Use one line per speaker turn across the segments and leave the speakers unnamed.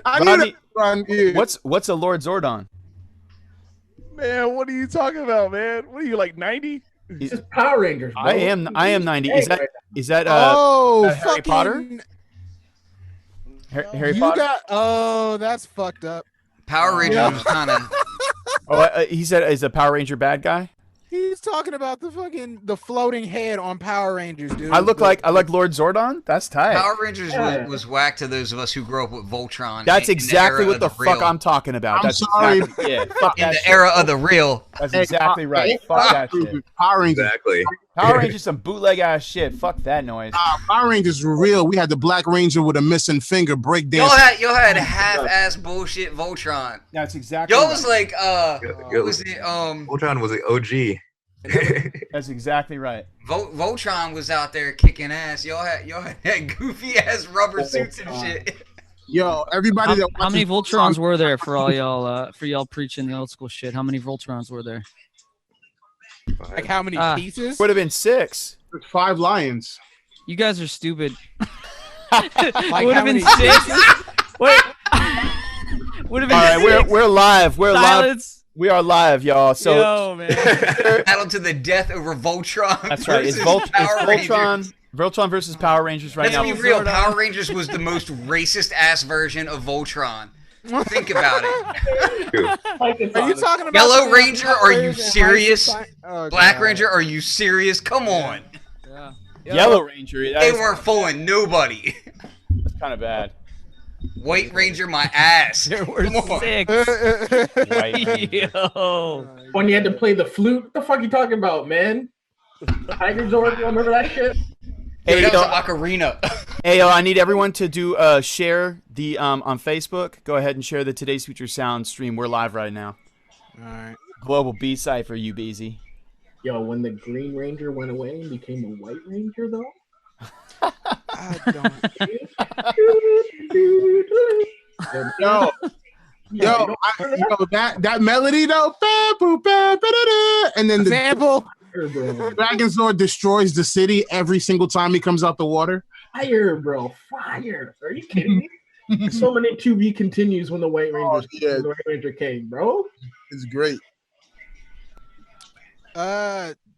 I knew
Rodney, what's a Lord Zordon?
Man, what are you talking about, man? What are you, like 90?
It's just Power Rangers, bro.
I am 90. Is that
Harry
Potter? Harry Potter?
Oh, that's fucked up.
Power Rangers was kind of.
He said, is a Power Ranger bad guy?
He's talking about the floating head on Power Rangers, dude.
I like Lord Zordon. That's tight.
Power Rangers was whack to those of us who grew up with Voltron.
That's exactly what the fuck I'm talking about.
I'm sorry.
Exactly, yeah, fuck
in the era of the real.
That's exactly right. Fuck that shit.
Power Rangers.
Exactly.
Power Rangers some bootleg ass shit. Fuck that noise.
Power Rangers were real. We had the Black Ranger with a missing finger breakdance.
Y'all had half-ass bullshit Voltron.
That's exactly.
Y'all was like, what was it?
Voltron was the OG.
That's exactly right.
Voltron was out there kicking ass. Y'all had that goofy ass rubber suits and shit.
Yo, everybody
how many Voltrons were there for all y'all y'all preaching the old school shit? How many Voltrons were there?
Like how many pieces?
Would have been 6.
5 lions.
You guys are stupid.
Like
would have been 6. Wait. Would have been.
All right,
6.
we're live. We're
Silence.
live. We are live, y'all. So,
yo, man.
Battle to the death over Voltron.
That's right. It's Voltron versus Power Rangers right now.
Let's be real. Power Rangers was the most racist ass version of Voltron. Think about it.
Are you talking about
Yellow Ranger? Are you serious? Black Ranger? Are you serious? Come on.
Yeah.
Yellow Ranger.
They weren't fooling nobody.
That's kind of bad.
White Ranger, my ass.
There were 6. Yo.
When you had to play the flute, what the fuck you talking about, man? Tiger Zord, you remember that shit?
Hey, that was an ocarina.
Hey, yo, I need everyone to do share the on Facebook. Go ahead and share the Today's Future Sound stream. We're live right now.
All right.
GlobalBeatCypher, you busy?
Yo, when the Green Ranger went away and became a White Ranger, though.
That melody though, and then the sample. Dragon Zord destroys the city every single time he comes out the water.
Fire, bro, fire! Are you kidding me? So many 2B continues when the White Ranger, when the White Ranger came, bro.
It's great.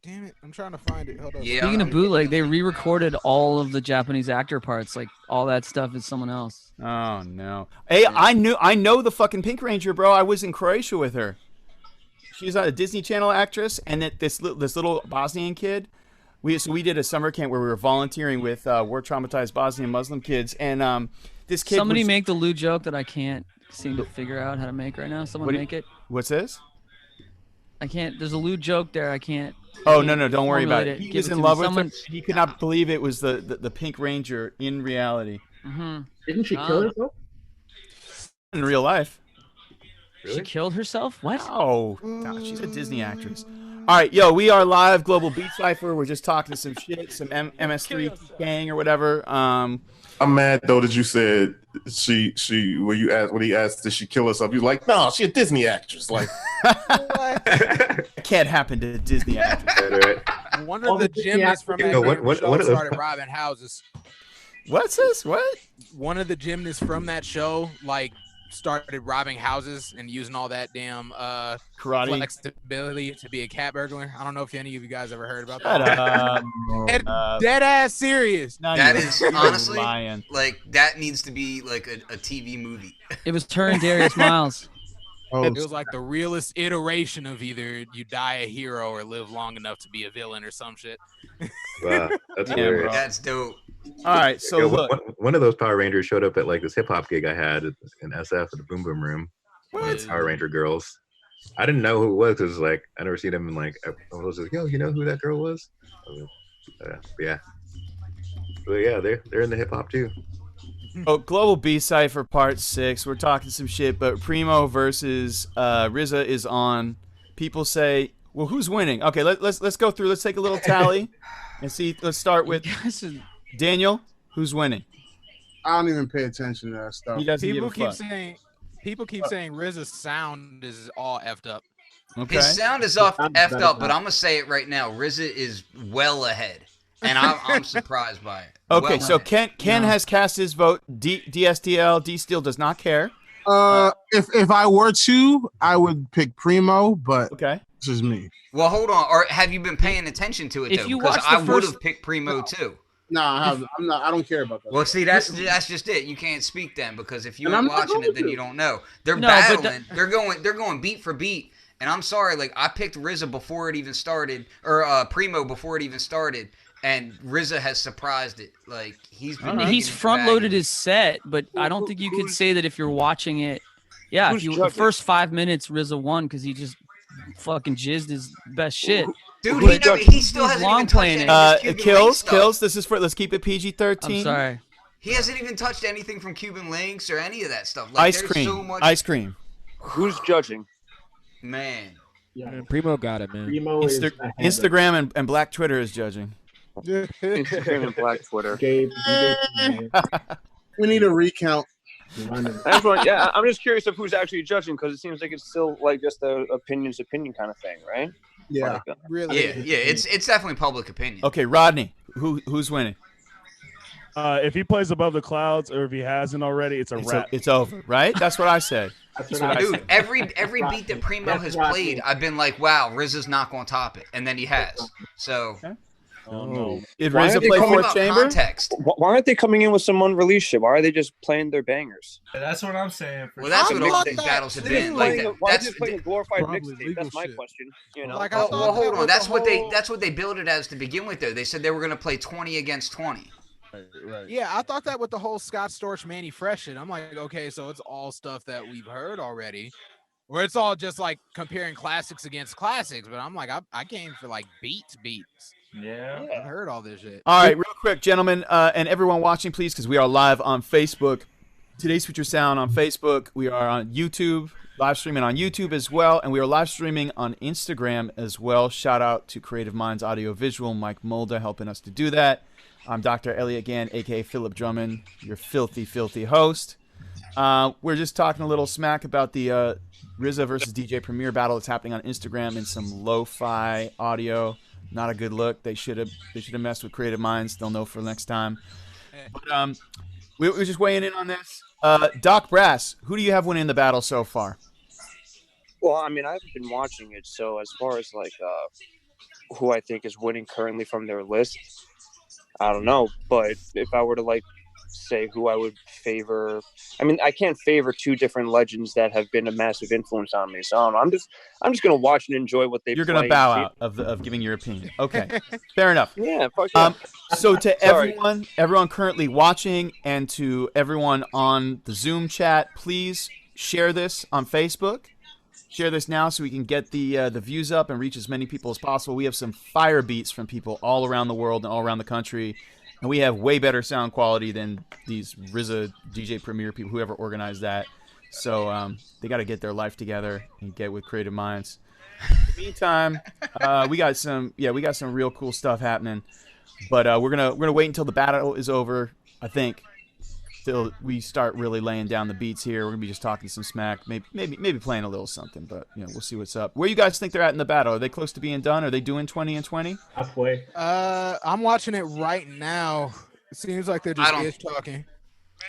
Damn it, I'm trying to find it. Hold on.
Yeah.
Speaking of bootleg, they re-recorded all of the Japanese actor parts. Like all that stuff is someone else.
Oh no. Hey, I know the fucking Pink Ranger, bro. I was in Croatia with her. She's a Disney Channel actress, and this little Bosnian kid. We did a summer camp where we were volunteering with war traumatized Bosnian Muslim kids, and this kid.
Somebody make the Lou joke that I can't seem to figure out how to make right now. Someone make it.
What's this?
I can't. There's a Lou joke there. I can't.
Oh no, don't worry about it. He
Give
was
it
in
to
love
me.
with her. He could not believe it was the Pink Ranger in reality.
Mm-hmm.
Didn't she kill herself?
In real life.
She killed herself? What?
Oh, no, she's a Disney actress. All right, yo, we are live, GlobalBeatCypher. We're just talking some shit, some MS3 gang or whatever.
I'm mad though that you said when he asked did she kill herself, you was like, no, she's a Disney actress. Like,
it can't happen to a Disney actress.
One of the gymnasts from that show started robbing houses.
What's this? What?
One of the gymnasts from that show started robbing houses and using all that damn
karate
flexibility to be a cat burglar. I don't know if any of you guys ever heard about
Shut
that. Dead ass serious.
No,
that is honestly
lying.
like that needs to be like a TV movie.
It was turned Darius Miles.
It was like the realest iteration of either you die a hero or live long enough to be a villain or some shit.
Wow, that's hilarious.
That's dope.
All right, so look.
One of those Power Rangers showed up at like this hip hop gig I had in SF at the Boom Boom Room.
What?
Power Ranger girls. I didn't know who it was because like I never seen him, and like I was like, yo, you know who that girl was? Yeah. But yeah, they're in the hip hop too.
Oh, GlobalBeatCypher Part 6. We're talking some shit, but Primo versus RZA is on. People say, well, who's winning? Okay, let's go through. Let's take a little tally and see. Let's start with Daniel. Who's winning?
I don't even pay attention to that stuff.
He doesn't
People
give a
keep saying RZA's sound is all effed up.
Okay.
His sound is effed up, but I'm gonna say it right now. RZA is well ahead. and I'm surprised by it.
Okay,
Well
so
done.
Ken has cast his vote. DSTL, D Steel does not care.
If I were to, I would pick Primo, but
Okay.
this is me.
Well, hold on. Or have you been paying attention to it
If
though?
you
Because
watch the
I would
first-
have picked Primo too.
No, I'm not. I don't care about that.
Well, see, that's just it. You can't speak then because if you
And
aren't
I'm not
watching
going
it, then
to.
you don't know. They're
No, but
battling. They're going beat for beat. And I'm sorry, like I picked RZA before it even started, or Primo before it even started, and RZA has surprised it. Like he's been.
He's front loaded his set, but I don't think you could say that if you're watching it. Yeah, if the first 5 minutes RZA won because he just fucking jizzed his best shit.
Dude,
But
he still hasn't
long
even touched
playing
any of his Cuban Link
Kills.
stuff.
This is for. Let's keep it PG-13.
I'm sorry.
He hasn't even touched anything from Cuban Links or any of that stuff. Like,
Ice
there's
cream.
so much.
Ice cream.
Who's judging?
Man.
Yeah.
Primo got it, man.
Primo is
Instagram and Black Twitter is judging.
Instagram and Black Twitter.
Gabe,
We need a recount.
That's what, yeah, I'm just curious of who's actually judging because it seems like it's still like just a opinion kind of thing, right?
Yeah,
Like,
Really?
Yeah, it's definitely public opinion.
Okay, Rodney, who's winning?
If he plays above the clouds or if he hasn't already, it's a wrap.
It's over, right? That's what I said.
Dude, every beat that Primo has played, I've been like, wow, RZA's not going to top it, and then he has. So,
Oh no.
Did
Why
RZA
aren't they
play
coming
Fourth
about
Chamber?
context.
why aren't they coming in with some unreleased shit? Why are they just playing their bangers?
That's what I'm saying.
Well, that's
I
what all
thought
these
that
battles have
too.
been.
Why
Like,
are
that's
they playing a glorified
Probably
mixtape?
legal
That's my
shit.
question. You know,
Like, I
well,
thought
hold
that
on.
was
That's
the
what they built it as to begin with, though. They said they were going to play 20 against 20.
Right.
Yeah, I thought that with the whole Scott Storch Manny Fresh shit. I'm like, okay, so it's all stuff that we've heard already. Or it's all just like comparing classics against classics. But I'm like, I came for like beats.
Yeah.
I've heard all this shit.
All right, real quick, gentlemen, and everyone watching, please, because we are live on Facebook. Today's Future Sound on Facebook. We are on YouTube, live streaming on YouTube as well, and we are live streaming on Instagram as well. Shout out to Creative Minds Audio Visual, Mike Mulder, helping us to do that. I'm Dr. Elliot Gann, aka Philip Drummond, your filthy, filthy host. We're just talking a little smack about the RZA versus DJ Premier battle that's happening on Instagram in some lo-fi audio. Not a good look. They should have messed with Creative Minds. They'll know for next time. But we're just weighing in on this. Doc Brass, who do you have winning the battle so far?
well, I mean, I haven't been watching it, so as far as like who I think is winning currently from their list, I don't know. But if I were to like say who I would favor, I mean, I can't favor two different legends that have been a massive influence on me. So I don't know. I'm just gonna watch and enjoy what they.
You're gonna bow out of giving your opinion. Okay, fair enough.
Yeah. Fuck yeah.
So to everyone currently watching, and to everyone on the Zoom chat, please share this on Facebook. Share this now so we can get the views up and reach as many people as possible. We have some fire beats from people all around the world and all around the country, and we have way better sound quality than these RZA, DJ Premier people, whoever organized that. So they got to get their life together and get with Creative Minds. In the meantime, we got some real cool stuff happening, but we're gonna wait until the battle is over. I think. Till we start really laying down the beats here. We're gonna be just talking some smack, maybe playing a little something, but you know, we'll see what's up. Where you guys think they're at in the battle? Are they close to being done? Are they doing 20 and 20?
Halfway.
I'm watching it right now. It seems like they're just talking.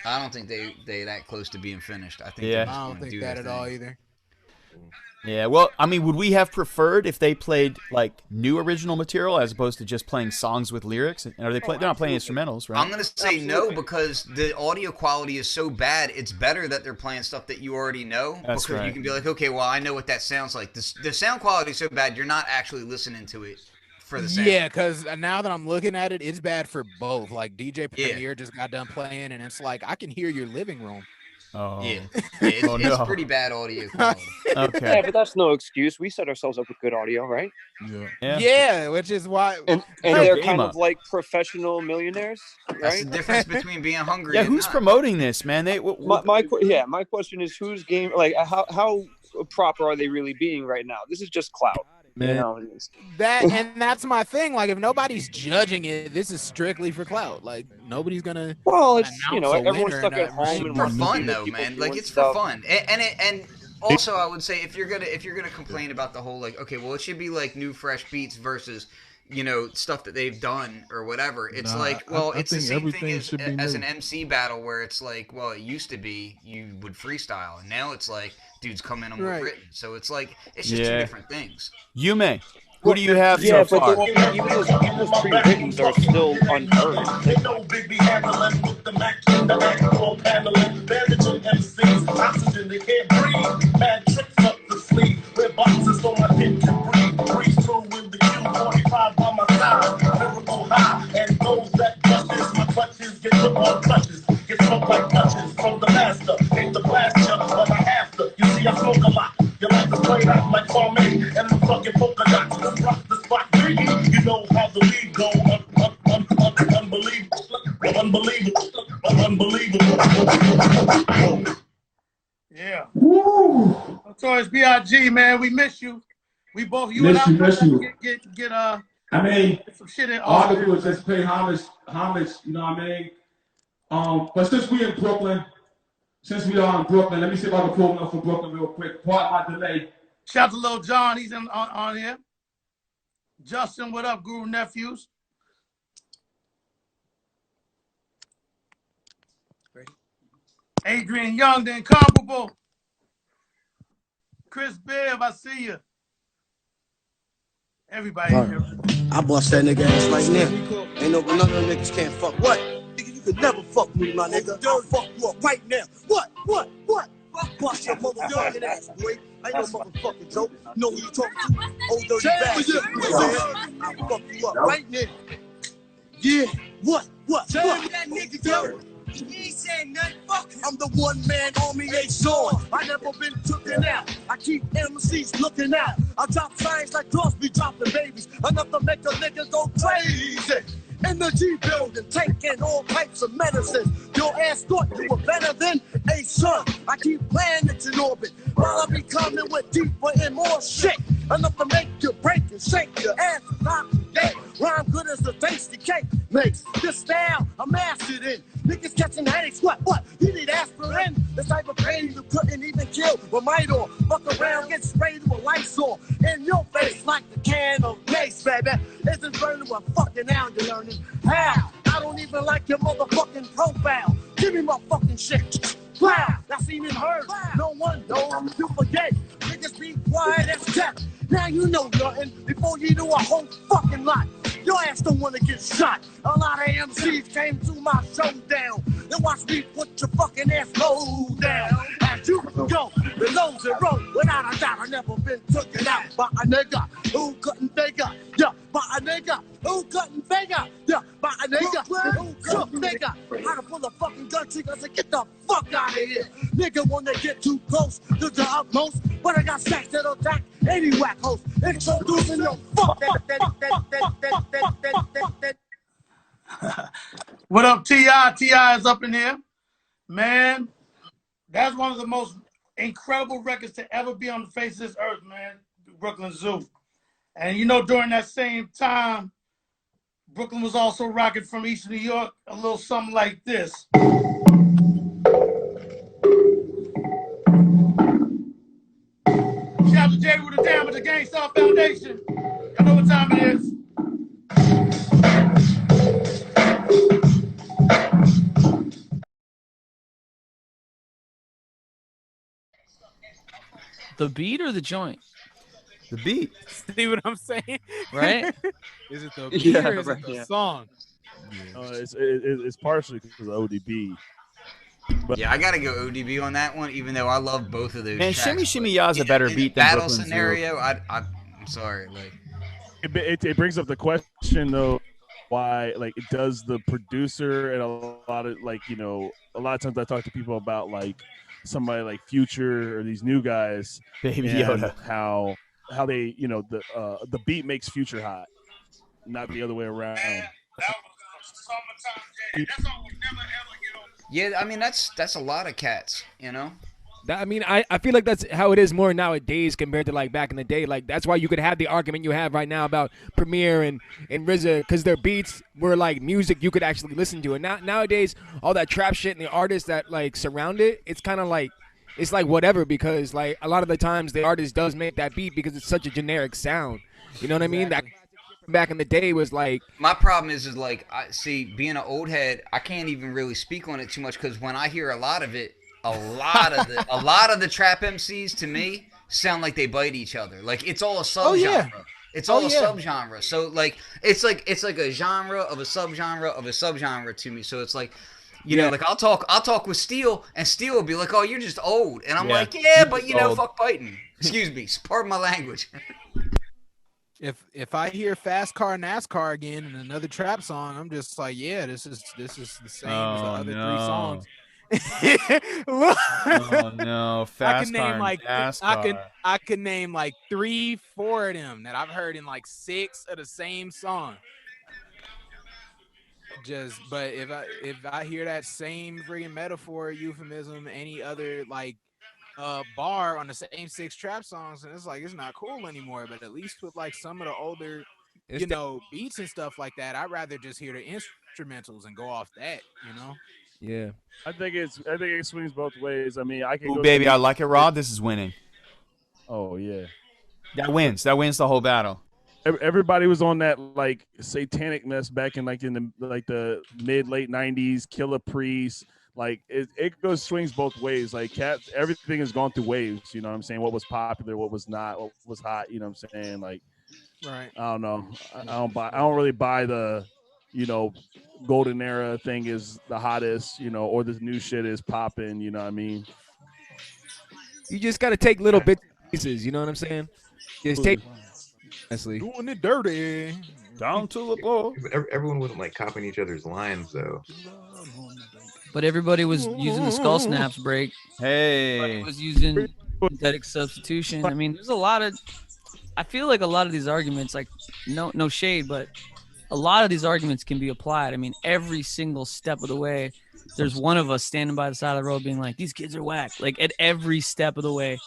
I don't think they that close to being finished. I think
Yeah.
I don't think that at all either.
Yeah, well, I mean, would we have preferred if they played like new original material as opposed to just playing songs with lyrics? And are they they're not playing instrumentals, right?
I'm gonna say no because the audio quality is so bad. It's better that they're playing stuff that you already know.
That's
because
right.
you can be like, okay, well, I know what that sounds like. The sound quality is so bad, you're not actually listening to it for the sound.
Yeah, because now that I'm looking at it, it's bad for both. Like DJ Premier just got done playing, and it's like I can hear your living room.
Oh,
Yeah, it's pretty bad audio quality.
Okay.
Yeah, but that's no excuse. We set ourselves up with good audio, right?
Yeah, which is why.
And they're kind of like professional millionaires,
That's
right?
the difference between being hungry.
Yeah,
and
who's
not.
promoting this, man?
My question is whose game? Like, how proper are they really being right now? This is just clout.
Man.
You know,
That's my thing. Like, if nobody's judging it, this is strictly for clout. Like, nobody's gonna.
well, it's
announce a
everyone's
winner
stuck
and
at home
right?
and
For
wants to
fun
see
though,
people
man. Like
doing
it's
stuff.
for fun, and also I would say if you're gonna complain about the whole like, okay, well it should be like new fresh beats versus you know, stuff that they've done or whatever. It's like, well, it's the same thing as an MC battle where it's like, well, it used to be you would freestyle, and now it's like dudes come in and written. So it's like it's just two different things.
Yume, who do you have so far?
But even those pre-writtens are still unheard.
They can't breathe. Mad tricks up the sleeve. Wear boxes so my dick can breathe. Breeze through with the Q45 by my side. Lyrical high. And those that brushes my clutches get put on crutches. Get smoked like touches from the master. Hate the blast ya, but I have to. You see, I smoke a lot. You like to play out like Armani and the fucking polka dots. Let's rock the spot, Biggie. You know how the lead go. Unbelievable. Yeah. Woo! Notorious B.I.G. man, we miss you. We both you
miss
and
I
get
I mean,
some shit in
all I do is just pay homage, you know what I mean? But since we in Brooklyn, let me see if I can pull one up for Brooklyn real quick. Pardon my delay.
Shout out to Lil John, he's on here. Justin, what up, Guru Nephews? Adrian Young, the incomparable. Chris Bibb, I see you. Everybody here.
I bust that nigga ass right now. Ain't no none of them niggas can't fuck. What? Nigga, you could never fuck me, my nigga. I'll fuck you up right now. What? I bust your motherfucking ass, boy. I ain't no motherfucking joke. You know who you talking to? Old dirty bastard. I'll fuck you up right now. Yeah. What? Tell me that nigga, yo. He ain't saying nothing, fuck him. I'm the one man on me, ain't Sean. I never been taken out. I keep MCs looking out. I drop signs like Crosby dropping babies. Enough to make a nigga go crazy. In the G building, taking all types of medicines. Your ass thought you were better than a son. I keep planets in orbit while I be coming with deeper and more shit. Enough to make you break and shake your ass not today. Rhyme good as the tasty cake makes. This style I'm mastered in. Niggas catching headaches, what? You need aspirin? The type of pain you couldn't even kill with might or fuck around, get sprayed with Lysol in your face like the can of mace, baby. Isn't burning what fucking now you're learning how. I don't even like your motherfucking profile. Give me my fucking shit. Wow, that's seen and heard. No one knows you forget. Niggas be quiet as kept. Now you know nothing before you do a whole fucking lot. Your ass don't wanna get shot. A lot of MCs came to my showdown. Then watch me put your fucking ass low down. As you go below zero, without a doubt, I never been taken out by a nigga who couldn't figure. Yeah, by a nigga who couldn't figure. Yeah, by a nigga who couldn't figure how to pull a fucking gun trigger and say, get the fuck out of here. Nigga wanna get too close to the utmost, but I got stacks that'll attack any whack host. Introducing your fuck
What up, T.I.? T.I. is up in here. Man, that's one of the most incredible records to ever be on the face of this earth, man. Brooklyn Zoo. And you know, during that same time, Brooklyn was also rocking from East New York, a little something like this. Shout out to Jerry with the Damage, the Gang Star Foundation. I know what time it is.
The beat or the joint?
The beat.
See what I'm saying?
Right?
Is it the beat or is it the song?
It's partially because of ODB. But
yeah, I gotta go ODB on that one, even though I love both of those.
Man,
tracks,
Shimmy Shimmy Ya's a better beat than
battle
Brooklyn
scenario.
Zoo.
I'm sorry, like
it brings up the question though, why like does the producer and a lot of a lot of times I talk to people about like somebody like Future or these new guys,
Baby Yoda,
how they the beat makes Future hot, not the other way around.
Yeah, I mean that's a lot of cats, you know.
I mean, I feel like that's how it is more nowadays compared to like back in the day. Like that's why you could have the argument you have right now about Premier and RZA, because their beats were like music you could actually listen to. And nowadays, all that trap shit and the artists that like surround it, it's kind of like it's like whatever, because like a lot of the times the artist does make that beat because it's such a generic sound. You know what I mean? That back in the day was like.
My problem is like I see being an old head, I can't even really speak on it too much because when I hear a lot of it, a lot of the trap MCs to me sound like they bite each other. Like it's all a subgenre. It's all a subgenre. So like it's like a genre of a subgenre of a subgenre to me. So it's like, you know, like I'll talk with Steel, and Steel will be like, "Oh, you're just old," and I'm like, "Yeah, but you know, fuck biting." Excuse me, pardon my language.
If I hear Fast Car NASCAR again in another trap song, I'm just like, yeah, this is the same as the other 3 songs.
Oh no, Fast Car NASCAR.
I can name like 3, 4 of them that I've heard in like 6 of the same song. But if I hear that same friggin' metaphor, euphemism, any other like bar on the same 6 trap songs, and it's like it's not cool anymore. But at least with like some of the older, beats and stuff like that, I'd rather just hear the instrumentals and go off that,
Yeah,
I think it swings both ways. I mean, I can.
Ooh, baby, I like it raw. This is winning.
Oh yeah,
that wins. That wins the whole battle.
Everybody was on that like satanic mess back in the mid-late 90s. Killer Priest, like it swings both ways. Like everything has gone through waves. You know what I'm saying? What was popular, what was not, what was hot. You know what I'm saying? Like,
right?
I don't know. I don't really buy the, golden era thing is the hottest. Or this new shit is popping. You know what I mean?
You just got to take little bits and pieces. You know what I'm saying? Just take. Honestly.
Doing it dirty.
Down to the ball.
Everyone wasn't like copying each other's lines though.
But everybody was using the skull snaps break.
Hey.
Everybody was using synthetic substitution. I mean, there's a lot of. I feel like a lot of these arguments, like no shade, but a lot of these arguments can be applied. I mean, every single step of the way, there's one of us standing by the side of the road being like, "These kids are whack." Like at every step of the way.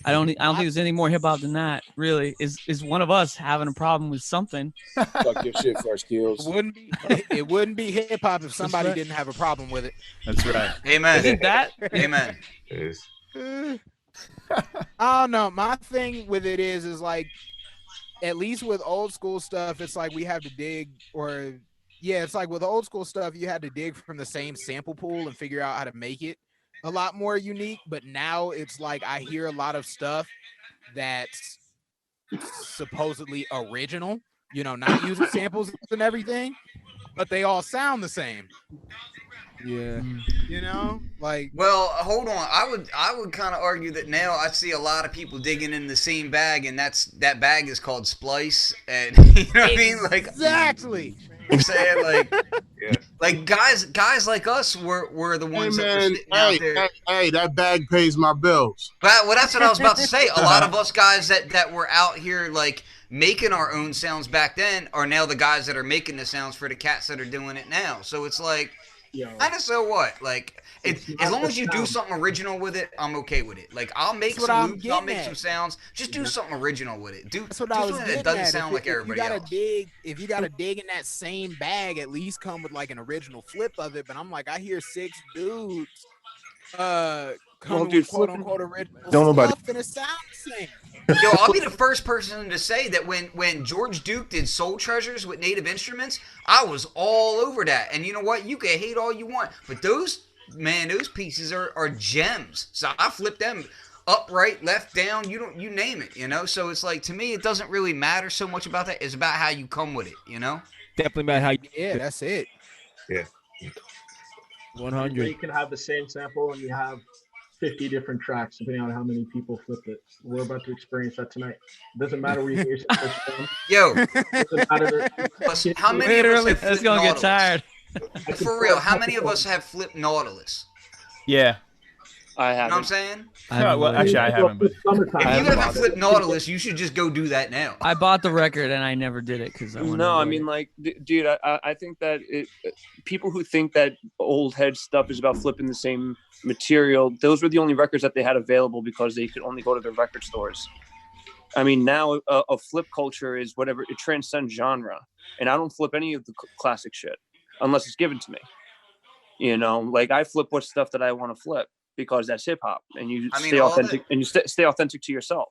I don't think there's any more hip hop than that. Really, is one of us having a problem with something?
Fuck your shit first, skills.
It wouldn't be hip hop if somebody didn't have a problem with it.
That's right.
Amen.
Isn't that?
Amen.
I don't know. My thing with it is like, at least with old school stuff, it's like we have to dig, it's like with old school stuff, you had to dig from the same sample pool and figure out how to make it a lot more unique. But now it's like I hear a lot of stuff that's supposedly original, not using samples and everything, but they all sound the same.
Yeah.
Like,
well, hold on. I would kind of argue that now I see a lot of people digging in the same bag, and that bag is called Splice, and you know what I mean? Like,
exactly.
I'm saying, like, like guys like us were the ones that were sitting out there.
Hey, that bag pays my bills.
Well, that's what I was about to say. A lot of us guys that were out here like making our own sounds back then are now the guys that are making the sounds for the cats that are doing it now. So it's like, kind of so what? Like, as long as you do something original with it, I'm okay with it. Like, I'll make some loops, I'll make some sounds. Just do something original with it.
That's what I was
getting at. That doesn't sound like everybody else.
If you gotta dig in that same bag, at least come with like an original flip of it. But I'm like, I hear 6 dudes come with quote unquote original stuff, and it sounds the same.
Yo, I'll be the first person to say that when George Duke did Soul Treasures with native instruments, I was all over that. And you know what? You can hate all you want, but those pieces are gems. So I flip them up, right, left, down, you name it, So it's like, to me, it doesn't really matter so much about that. It's about how you come with it,
Definitely about how you.
Yeah, that's it.
Yeah.
100.
You can have the same sample and you have 50 different tracks depending on how many people flip it. We're about to experience that tonight. Doesn't matter where you hear it from.
Yo, how many of us have
it's
flipped
gonna
Nautilus?
get tired.
For real, how many of us have flipped Nautilus?
Yeah.
I haven't.
You know what I'm saying?
Well, actually, I haven't. But...
If you haven't flipped Nautilus, you should just go do that now.
I bought the record and I never did it because I wanted.
No, I mean, like, dude, I think that people who think that old head stuff is about flipping the same material, those were the only records that they had available because they could only go to their record stores. I mean, now a flip culture is whatever, it transcends genre, and I don't flip any of the classic shit unless it's given to me. Like I flip what stuff that I want to flip. Because that's hip hop, and you stay authentic, and you stay authentic to yourself.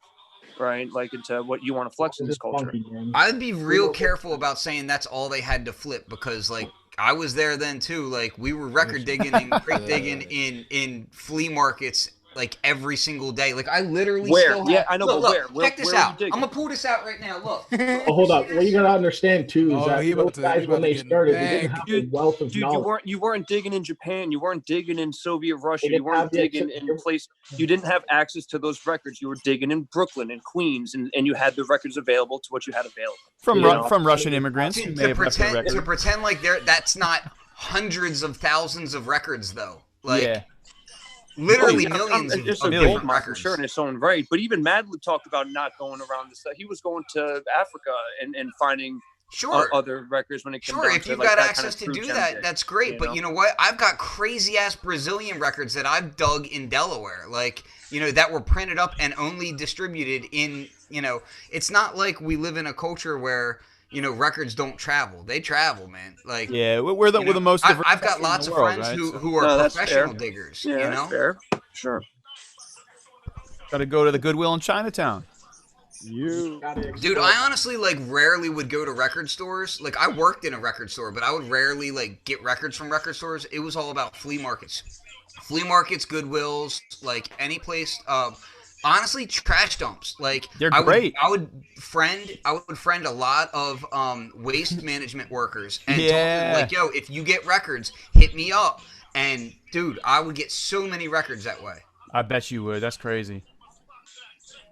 right? Like into what you want to flex in this culture.
I'd be real careful about saying that's all they had to flip, because like I was there then too. Like we were record digging and crate digging in flea markets like every single day. Like I literally still have,
I know,
look,
but where?
Check this out. I'm gonna pull this out right now. Look.
Oh, hold up. What you gotta understand too is that those guys, when they started, they didn't have a wealth of knowledge.
You weren't digging in Japan. You weren't digging in Soviet Russia. You weren't digging in place. You didn't have access to those records. You were digging in Brooklyn and Queens, and you had the records available to what you had available.
From Russian immigrants who may have left their records.
To pretend like that's not hundreds of thousands of records though. Like literally millions
it's
of
a
different
gold mine for
records.
sure in its own right. But even Madlib talked about not going around this stuff. He was going to Africa and finding other records when it came down
if
to
you've
like
got
that
access
kind of
to do that, that's great. But you know what? I've got crazy ass Brazilian records that I've dug in Delaware, like that were printed up and only distributed in. It's not like we live in a culture where records don't travel. They travel, man. Like
we're the most diverse.
I've got lots of friends who are professional diggers.
Yeah, that's fair. Sure.
Got to go to the Goodwill in Chinatown.
Dude, I honestly rarely would go to record stores. Like I worked in a record store, but I would rarely get records from record stores. It was all about flea markets, Goodwills, like any place. Honestly, trash dumps. Like
they're great.
I would friend a lot of waste management workers and tell them like, yo, if you get records, hit me up. And dude, I would get so many records that way.
I bet you would. That's crazy.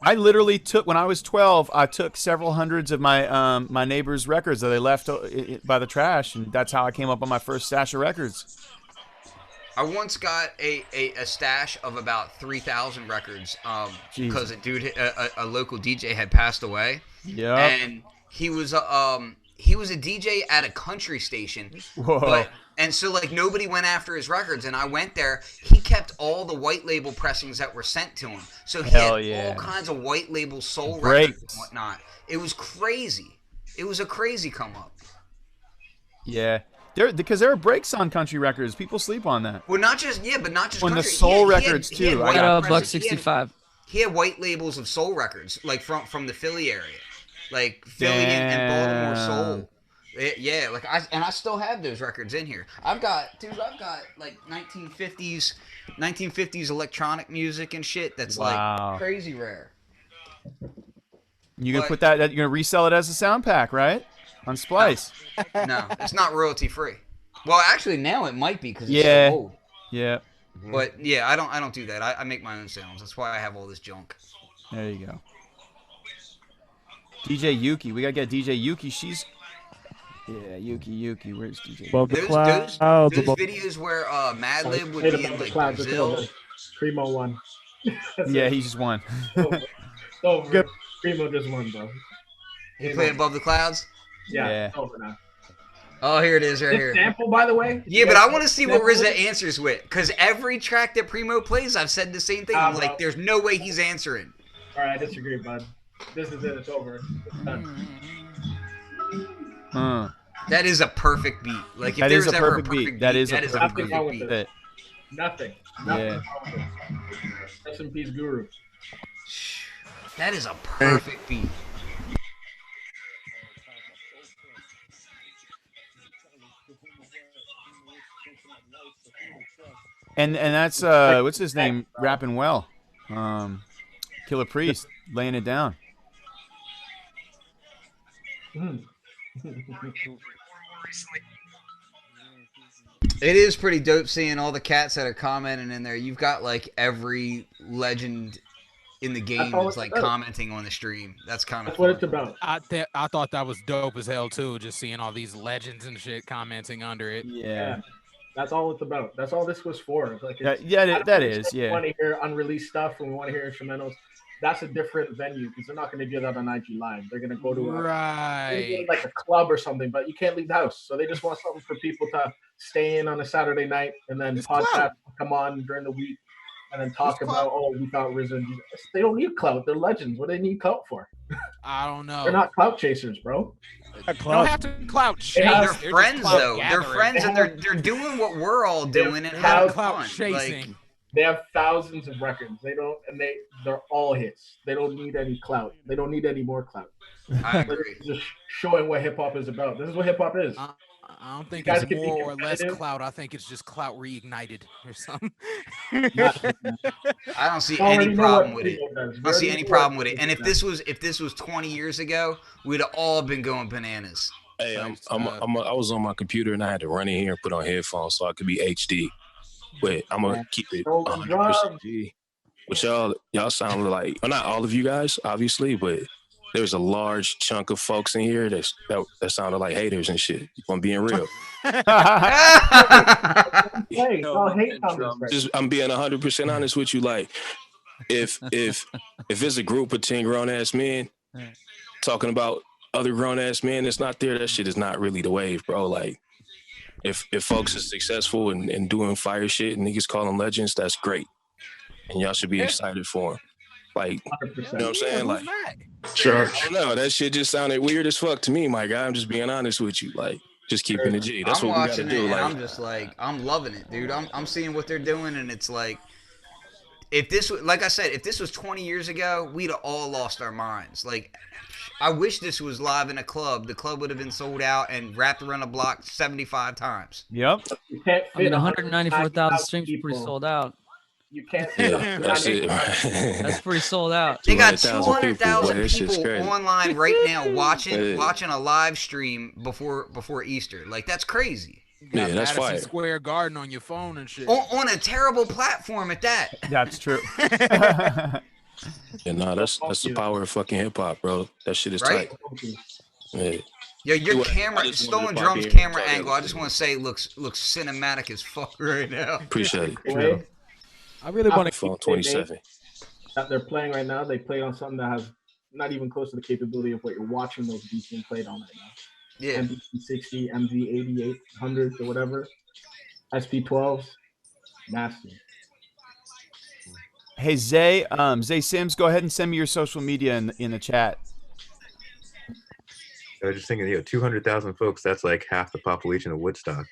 I literally took, when I was 12, I took several hundreds of my my neighbors' records that they left by the trash, and that's how I came up on my first stash of records.
I once got a stash of about 3,000 records because a local DJ had passed away.
Yeah.
And he was a DJ at a country station.
Whoa.
And so nobody went after his records, and I went there. He kept all the white label pressings that were sent to him. So he had all kinds of white label soul records and whatnot. It was crazy. It was a crazy come up.
Yeah. Because there are breaks on country records. People sleep on that.
Well, not just country.
The soul records too.
I got $1.65.
He had white labels of soul records, like from the Philly area, like Philly and Baltimore soul. Yeah, I still have those records in here. I've got like 1950s electronic music and shit. That's like crazy rare.
You gonna put that? You're gonna resell it as a sound pack, right? On Splice.
No, it's not royalty free. Well, actually, now it might be because it's so old.
Yeah.
But yeah, I don't do that. I make my own sounds. That's why I have all this junk.
There you go. DJ Yuki, we gotta get DJ Yuki. Yuki. Where's DJ?
Above the clouds.
Those videos where Madlib would be in Brazil.
Primo won.
Yeah, he just won.
Primo just won, bro.
He played Above the Clouds.
Yeah. Over now.
Oh, here it is, right here.
Sample, by the way.
Yeah, but I want to see what RZA answers with, because every track that Primo plays, I've said the same thing. I'm like, there's no way he's answering.
All right, I disagree, bud. This is it. It's over. It's done.
That is a perfect beat. Like if
that
there's
is a
ever
perfect beat. That is a perfect beat.
Nothing.
Yeah.
Rest in peace, Guru.
That is a perfect beat.
And that's what's his name rapping well, Killer Priest laying it down.
It is pretty dope seeing all the cats that are commenting in there. You've got like every legend in the game that's like commenting on the stream. That's kind of
what it's about.
I thought that was dope as hell too, just seeing all these legends and shit commenting under it.
Yeah.
That's all it's about. That's all this was for. Like,
that is.
We want to hear unreleased stuff and we want to hear instrumentals. That's a different venue because they're not going to do that on IG Live. They're going to go to like a club or something, but you can't leave the house. So they just want something for people to stay in on a Saturday night and then podcast come on during the week and then talk about, we got RZA. They don't need clout. They're legends. What do they need clout for?
I don't know.
They're not clout chasers, bro.
They don't have to clout chase.
They're friends though. They're friends and they're doing what we're all doing and having fun.
Chasing.
They have thousands of records. They're all hits. They don't need any clout. They don't need any more clout.
I agree.
Just showing what hip hop is about. This is what hip hop is.
I don't think it's more or less clout. I think it's just clout reignited or something.
I don't see any problem with it. I don't see any problem with it. And if this was 20 years ago, we'd have all been going bananas.
Hey, I was on my computer and I had to run in here and put on headphones so I could be HD. But I'm gonna keep it 100% G. Which y'all sound like, well, not all of you guys, obviously, but there's a large chunk of folks in here that sounded like haters and shit. If I'm being real. I'm being 100% honest with you. Like, if it's a group of 10 grown ass men talking about other grown ass men that's not there, that shit is not really the wave, bro. Like, if folks is successful and doing fire shit and niggas call them legends, that's great, and y'all should be excited for them. Like, 100%. You know what I'm saying? Like,
sure.
I don't know. That shit just sounded weird as fuck to me, my guy. I'm just being honest with you. Like, just keeping it G. That's what we gotta do.
Like, I'm just like, I'm loving it, dude. I'm seeing what they're doing, and it's like, if this, like I said, if this was 20 years ago, we'd have all lost our minds. Like, I wish this was live in a club. The club would have been sold out and wrapped around a block 75 times.
Yep.
I mean, 194,000 streams pretty sold out.
You can't.
Yeah, that's it.
That's pretty sold out.
They got 200,000 people online right now watching a live stream before Easter. Like, that's crazy.
Yeah, that's fire.
Madison Square Garden on your phone and shit.
On a terrible platform at that.
That's true.
Yeah, no, that's the power of fucking hip hop, bro. That shit is tight. Yeah.
Yo, your camera, Stolen Drums camera angle, I just want to say looks cinematic as fuck right now.
Appreciate it.
I really want to
phone 27.
That they're playing right now, they played on something that has not even close to the capability of what you're watching those beats being played on right now.
Yeah.
MV60, MV88, 100s or whatever. SP12s, nasty.
Hey Zay Sims, go ahead and send me your social media in the chat.
I was just thinking, 200,000 folks, that's like half the population of Woodstock.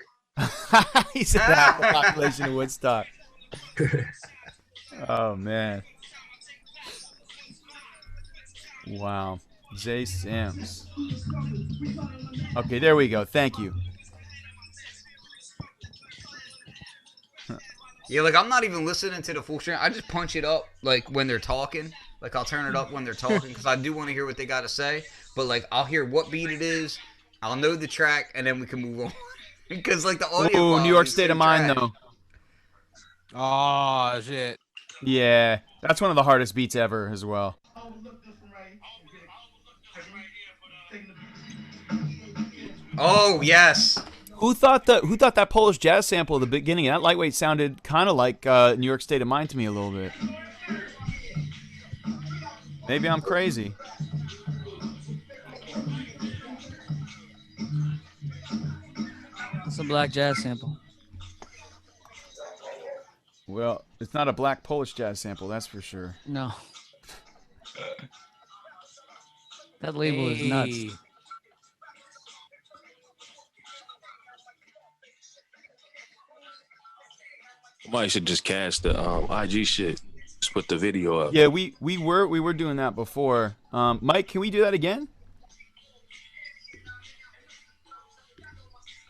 He said half the population of Woodstock. Oh man. Wow. Zay Sims. Okay, there we go. Thank you.
Yeah, like, I'm not even listening to the full stream. I just punch it up, like, when they're talking. Like, I'll turn it up when they're talking because I do want to hear what they got to say. But, like, I'll hear what beat it is. I'll know the track, and then we can move on. Because, like, the audio.
Ooh, New York State of Mind, though.
Oh, shit.
Yeah, that's one of the hardest beats ever as well.
Oh, yes.
Who thought that Polish jazz sample at the beginning, that lightweight sounded kind of like New York State of Mind to me a little bit. Maybe I'm crazy.
It's a black jazz sample.
Well, it's not a black Polish jazz sample, that's for sure.
No. That label is nuts.
Somebody should just cast the IG shit. Just put the video up.
Yeah, we were doing that before. Mike, can we do that again?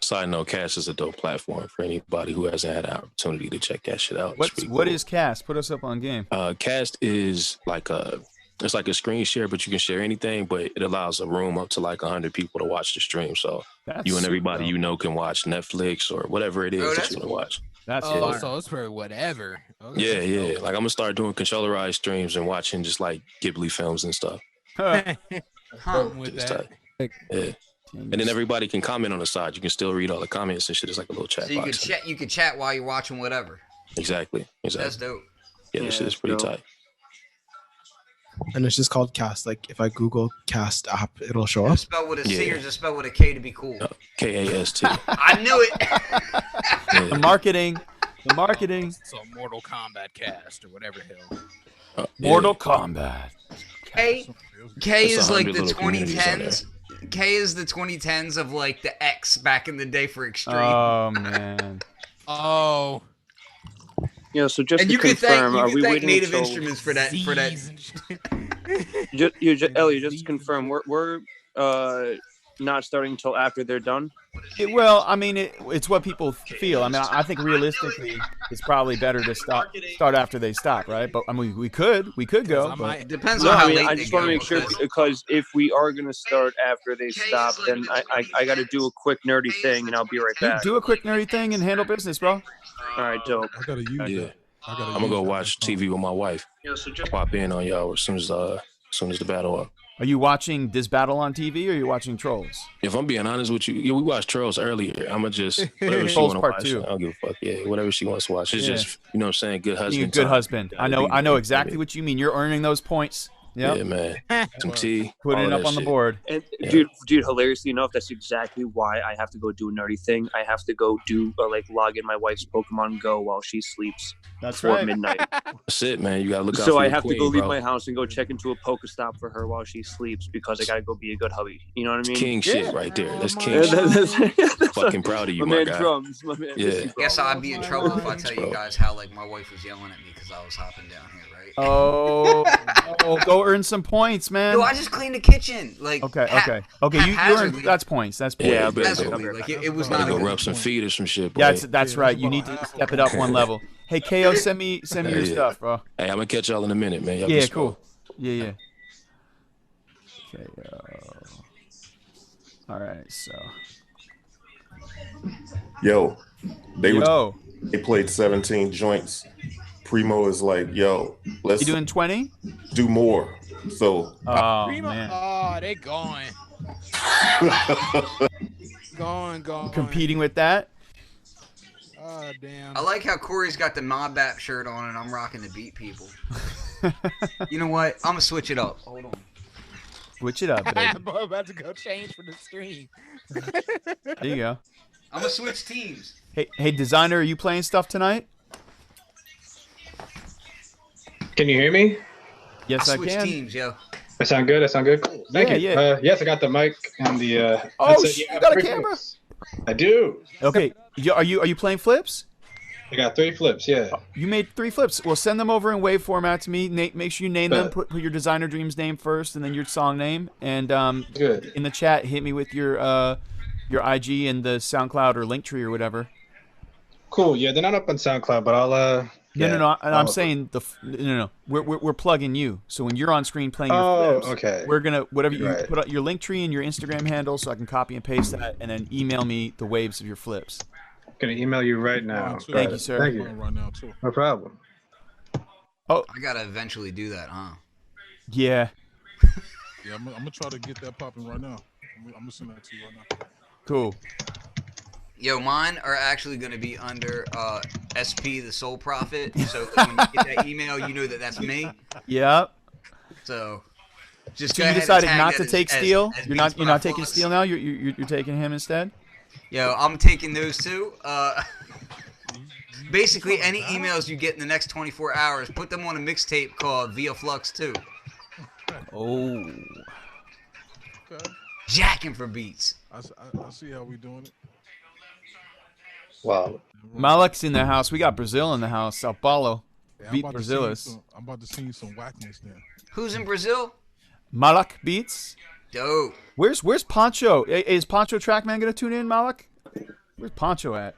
Side note, Cast is a dope platform for anybody who hasn't had an opportunity to check that shit out.
What is Cast? Put us up on game.
Cast is like it's like a screen share, but you can share anything, but it allows a room up to like 100 people to watch the stream. So you and everybody you know can watch Netflix or whatever it is that you want to watch.
That's
so it's for whatever.
Okay. Yeah. Like I'm gonna start doing controllerized streams and watching just like Ghibli films and stuff.
With that.
Yeah. And then everybody can comment on the side. You can still read all the comments and shit. It's like a little chat
so
box.
You can chat while you're watching whatever.
Exactly.
That's dope.
Yeah, this shit is pretty tight.
And it's just called Cast. Like if I Google Cast app, it'll show up.
Spell with a C or just spell with a K to be cool.
K-A-S-T.
I knew it.
The marketing.
So Mortal Kombat Cast or whatever hell.
Mortal Kombat.
K is like the 2010s. K is the 2010s of like the X back in the day for Extreme.
Oh man.
Oh.
Yeah, so just
And
to
you could
confirm,
thank
are we waiting
Native
until
Instruments for that. For that.
Elliot, just to confirm, we're not starting until after they're done.
Well, I mean, it's what people feel. I mean, I think realistically, it's probably better to start after they stop, right? But I mean, we could go. But
Depends
No,
on how
I mean,
late
I
they
just want to
go,
make sure because if we are going to start after they stop, then I got to do a quick nerdy thing, and I'll be right back.
do a quick nerdy thing and handle business, bro.
All right, dope.
Yeah, I'm gonna go watch TV with my wife. Pop in on y'all as soon as the battle up.
Are you watching this battle on TV or are you watching Trolls?
If I'm being honest with you, yeah, we watched Trolls earlier. I'ma just whatever she
Trolls
want to
Part
watch.
2.
I don't give a fuck. Yeah, whatever she wants to watch. It's just you know what I'm saying. Good husband.
Being a good
time.
husband. I know exactly what you mean. You're earning those points. Yep.
Yeah, man. Some tea.
Putting it
all
up
that
on the
shit.
board.
And dude, hilariously enough, that's exactly why I have to go do a nerdy thing. I have to go do like log in my wife's Pokemon Go while she sleeps.
That's
before
right.
midnight.
That's it, man. You gotta look out
So
for
I
your
have to
queen,
go leave
bro.
my house and go check into a Pokestop for her while she sleeps because I gotta go be a good hubby. You know what I mean?
King shit right there. That's king
That's-
shit. Fucking proud of you,
my
my
man
guy.
drums. My man.
Yeah.
Guess I'd be in trouble if I tell you guys how like my wife was yelling at me because I was hopping down here, right?
Oh, go earn some points, man.
No, I just cleaned the kitchen. Like
Okay. You
haphazardly.
earn that's points. That's points.
Yeah, I bet.
Haphazardly, like it was
Gotta
not a
go
good
rub some feet or some shit, boy.
Yeah, that's right. You need to step it up one level. Hey, KO, send me your stuff, bro.
Hey, I'm gonna catch y'all in a minute, man. Y'all
Yeah,
be
cool.
smart.
Yeah. KO. All right, so.
Yo, they played 17 joints. Primo is like, yo, let's
You doing 20?
do more. So
Oh
Primo,
man,
oh, they going. Going.
competing with that.
Oh, damn.
I like how Corey's got the Mob Bap shirt on and I'm rocking the Beat People. You know what? I'm gonna switch it up. Hold on.
Switch it up, baby.
Boy, about to go change for the stream.
There you go.
I'm gonna switch teams.
Hey, designer, are you playing stuff tonight?
Can you hear me?
Yes, I
switch
can.
teams, yo.
I sound good. Cool. Thank you.
Yeah.
Yes, I got the mic and the.
Oh,
headset.
you
Yeah,
got a
3
camera?
flips. I do.
Okay, are you playing flips?
I got 3 flips. Yeah.
You made 3 flips. Well, send them over in wave format to me. Make sure you name them.
Bet.
Put your designer dreams name first, and then your song name. And
Good.
in the chat, hit me with your IG and the SoundCloud or Linktree or whatever.
Cool. Yeah, they're not up on SoundCloud, but I'll.
No. I'm saying no. We're plugging you. So when you're on screen playing your flips,
okay.
we're gonna whatever you
Right.
put out your Linktree and your Instagram handle, so I can copy and paste that, and then email me the waves of your flips.
Gonna email you right now.
Thank you, sir.
Thank you.
Right now too.
No problem.
Oh,
I gotta eventually do that, huh?
Yeah.
Yeah, I'm gonna try to get that popping right now. I'm gonna send that to you right now.
Cool.
Yo, mine are actually gonna be under SP the Soul Prophet. So when you get that email, you know that that's me.
Yep.
So just
So
go
you
ahead and
decided
tag
not
that
to
as-
take
as-
Steel.
as
You're
Beats
not
by
taking
Flux.
Steel now. You're taking him instead.
Yo, I'm taking those two. Basically, any emails you get in the next 24 hours, put them on a mixtape called Via Flux 2.
Oh.
Okay.
Jacking for beats.
I see how we doing it.
Wow.
Malek's in the house. We got Brazil in the house. Sao Paulo.
Yeah, I'm
Beat
about to see
Brazilis.
I'm about to see some whackness then.
Who's in Brazil?
Malek Beats.
Dope.
Where's Poncho? Is Poncho Trackman gonna tune in, Malek? Where's Poncho at?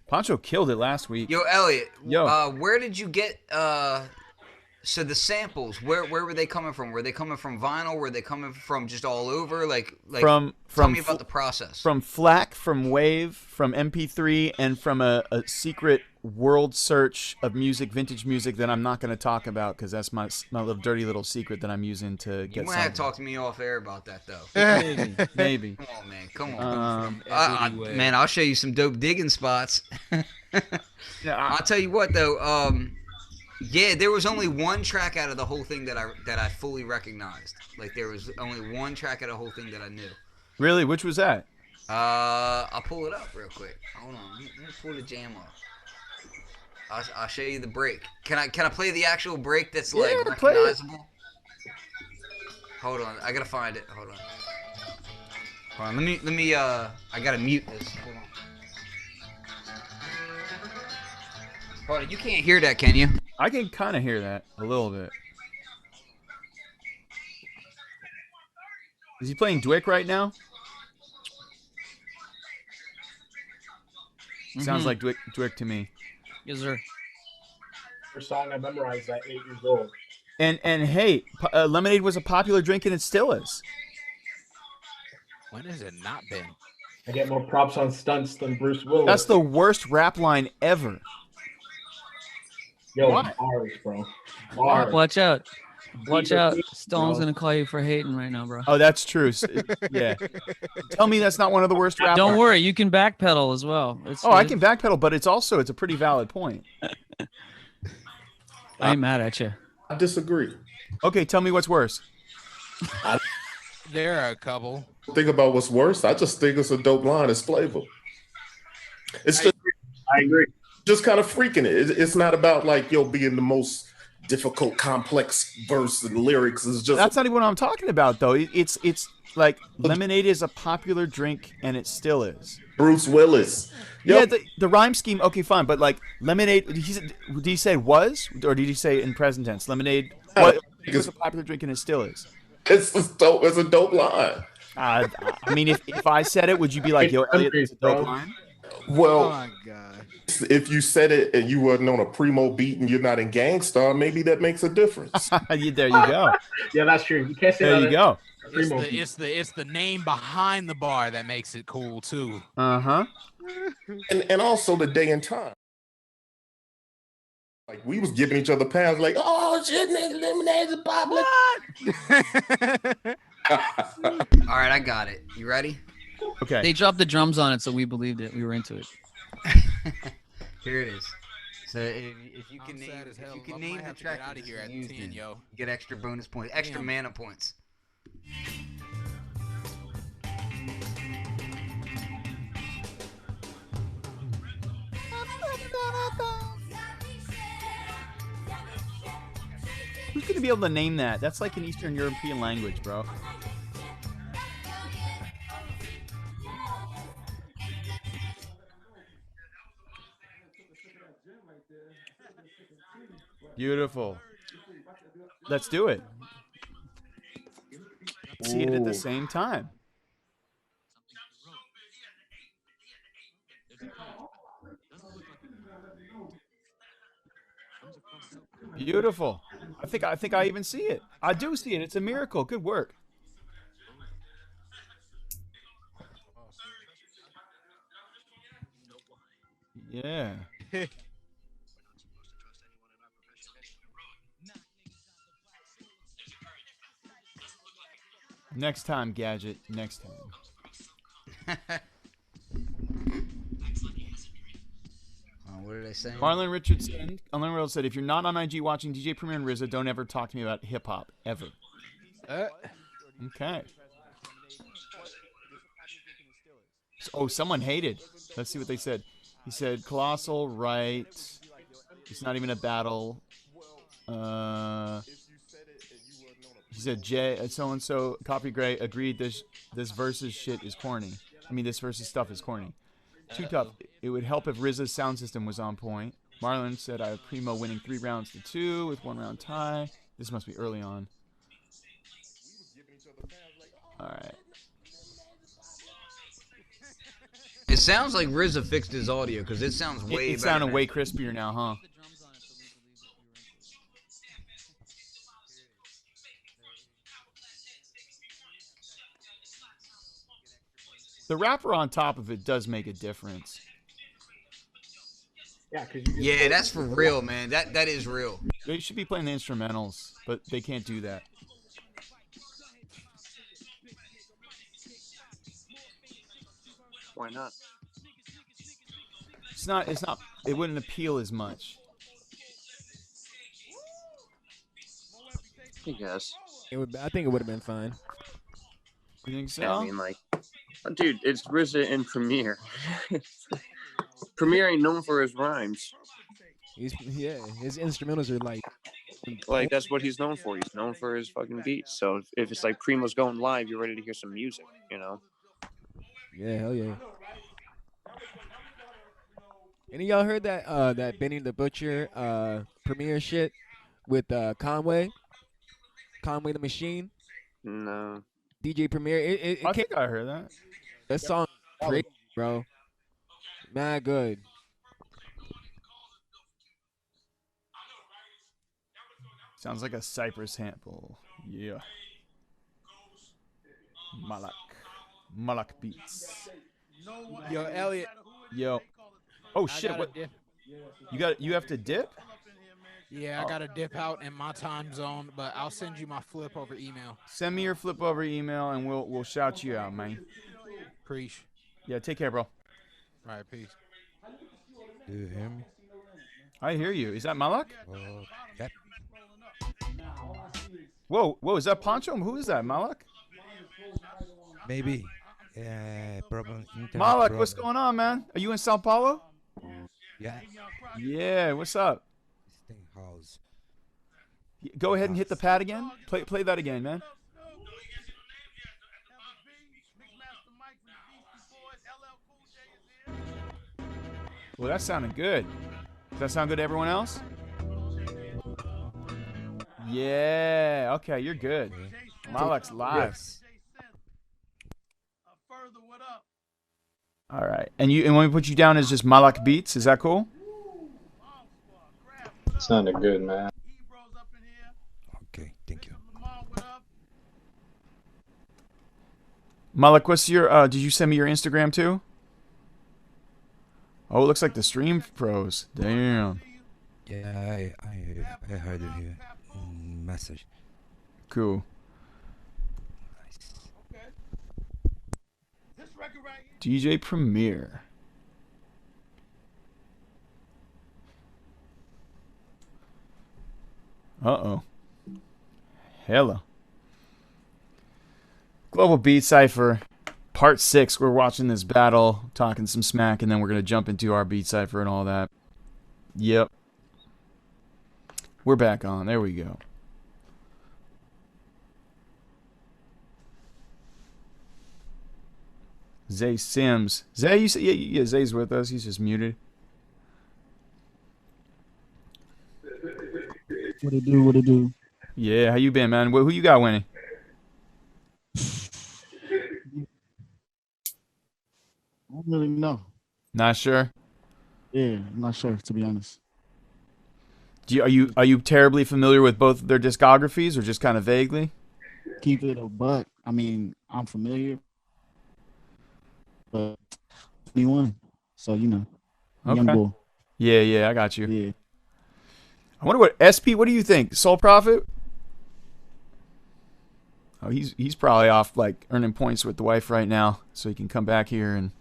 Poncho killed it last week.
Yo, Elliot.
Yo.
Where did you get so the samples? Where were they coming from? Were they coming from vinyl? Were they coming from just all over? Like
from
tell me about the process.
From FLAC, from Wave, from MP3, and from a secret world search of music, vintage music that I'm not going to talk about because that's my little dirty little secret that I'm using to
You
get
might
some.
have to talk to me off air about that though.
Maybe.
Come on, man. Come on.
Everywhere.
Man, I'll show you some dope digging spots. I'll tell you what though. Yeah, there was only one track out of the whole thing that I fully recognized. Like there was only one track out of the whole thing that I knew.
Really? Which was that?
I'll pull it up real quick. Hold on. Let me pull the jam up. I'll show you the break. Can I play the actual break that's like recognizable? Hold on, I gotta find it. Hold on. Let me. I gotta mute this. Hold on. Hold on, you can't hear that, can you?
I can kind of hear that a little bit. Is he playing Dwick right now? Sounds like Dwick to me.
Yes, sir.
First song I memorized at 8 years old.
And hey, lemonade was a popular drink and it still is.
When has it not been?
I get more props on stunts than Bruce Willis.
That's the worst rap line ever.
Yo, bars, bro. Bars.
Watch out. Watch out. Stone's going to call you for hating right now, bro.
Oh, that's true. Yeah. Tell me that's not one of the worst rap
Don't
lines.
worry. You can backpedal as well.
I can backpedal, but it's a pretty valid point.
I ain't mad at you.
I disagree.
Okay, tell me what's worse.
There are a couple.
Think about what's worse. I just think it's a dope line. It's flavor. It's just,
I agree.
Just kind of freaking it. It's not about like being the most difficult, complex verse and lyrics. It's just
that's not even what I'm talking about, though. It's like lemonade is a popular drink, and it still is.
Bruce Willis.
Yep. Yeah, the rhyme scheme. Okay, fine, but like lemonade. Did he say was, or did he say in present tense? Lemonade was a popular drink, and it still is.
It's dope. It's a dope line.
I mean, if I said it, would you be like, "Yo, Elliot, it's a dope line"?
Well,
oh my God.
If you said it and you wasn't on a primo beat and you're not in Gangstar, maybe that makes a difference.
There you go.
Yeah, that's true. You can't say
there
that.
You go.
It's the name behind the bar that makes it cool too.
Uh-huh.
And also the day and time. Like we was giving each other pounds like, oh shit, nigga, lemonade's a popular.
All right, I got it. You ready?
Okay.
They dropped the drums on it, so we believed it. We were into it.
Here it is. So if you can name the track
out of here at 10, yo.
Get extra bonus points, extra mana points.
Who's gonna be able to name that? That's like an Eastern European language, bro. Beautiful. Let's do it. See it at the same time. Beautiful. I think I even see it. I do see it. It's a miracle. Good work. Yeah. Next time, Gadget. Next time.
What did I say?
Marlon Richardson. Marlon said, if you're not on IG watching DJ Premier and RZA, don't ever talk to me about hip hop ever. Okay. Oh, someone hated. Let's see what they said. He said, Colossal, right. It's not even a battle. He said, Jay, so-and-so, Coffee Gray, agreed this versus shit is corny. I mean, this versus stuff is corny. Too tough. It would help if RZA's sound system was on point. Marlon said, I have Primo winning 3 rounds to 2 with 1 round tie. This must be early on. All right.
It sounds like RZA fixed his audio because it sounds way better.
It sounded way crispier now, huh? The rapper on top of it does make a difference.
Yeah, that's for real, man. That is real.
They should be playing the instrumentals, but they can't do that.
Why not?
It's not. It wouldn't appeal as much.
I guess.
I think it would have been fine.
You think so?
Yeah, I mean, like, dude, it's RZA and Premier. Premier ain't known for his rhymes.
His instrumentals are
like that's what he's known for. He's known for his fucking beats. So if it's like Primo's going live, you're ready to hear some music, you know?
Yeah, hell yeah. Any of y'all heard that that Benny the Butcher premiere shit with Conway the Machine?
No.
DJ Premier. It
I
came,
think I heard that.
that song crazy, bro. Mad good.
Sounds like a Cypress sample. Yeah. Malak Beats.
Yo, Elliot.
Yo. Oh
I
shit!
gotta
What?
dip.
You have to dip?
Yeah, I gotta dip out in my time zone, but I'll send you my flip over email.
Send me your flip over email and we'll shout you out, man.
Preach.
Yeah, take care, bro.
All right, peace.
Do you hear me?
I hear you. Is that Malak?
Yep.
Whoa, is that Poncho? Who is that, Malak?
Maybe. Problem.
Malak,
problem.
what's going on, man? Are you in Sao Paulo?
Yeah.
Yeah, what's up?
House.
Go ahead and hit the pad again. Play that again, man. Well, that sounded good. Does that sound good to everyone else? Yeah. Okay, you're good. Malak's live. All right. And when we put you down as just Malak Beats, is that cool?
Sounded good, man.
Okay, thank you.
Malak, what's your did you send me your Instagram too? Oh, it looks like the stream froze. Damn.
Yeah, I heard it here. Message.
Cool. DJ Premier. Uh-oh. Hello. GlobalBeatCypher Part 6. We're watching this battle, talking some smack, and then we're going to jump into our beat cipher and all that. Yep. We're back on. There we go. Zay Sims. Zay, you say, yeah, Zay's with us. He's just muted.
What it do? What it do?
Yeah, how you been, man? Who you got winning?
I don't really know.
Not sure.
Yeah, I'm not sure, to be honest.
Are you terribly familiar with both their discographies, or just kind of vaguely?
Keep it a buck. I mean, I'm familiar, but 21, so you know, young boy.
Yeah, I got you.
Yeah.
I wonder what SP. What do you think, Soul Prophet? Oh, he's probably off like earning points with the wife right now, so he can come back here and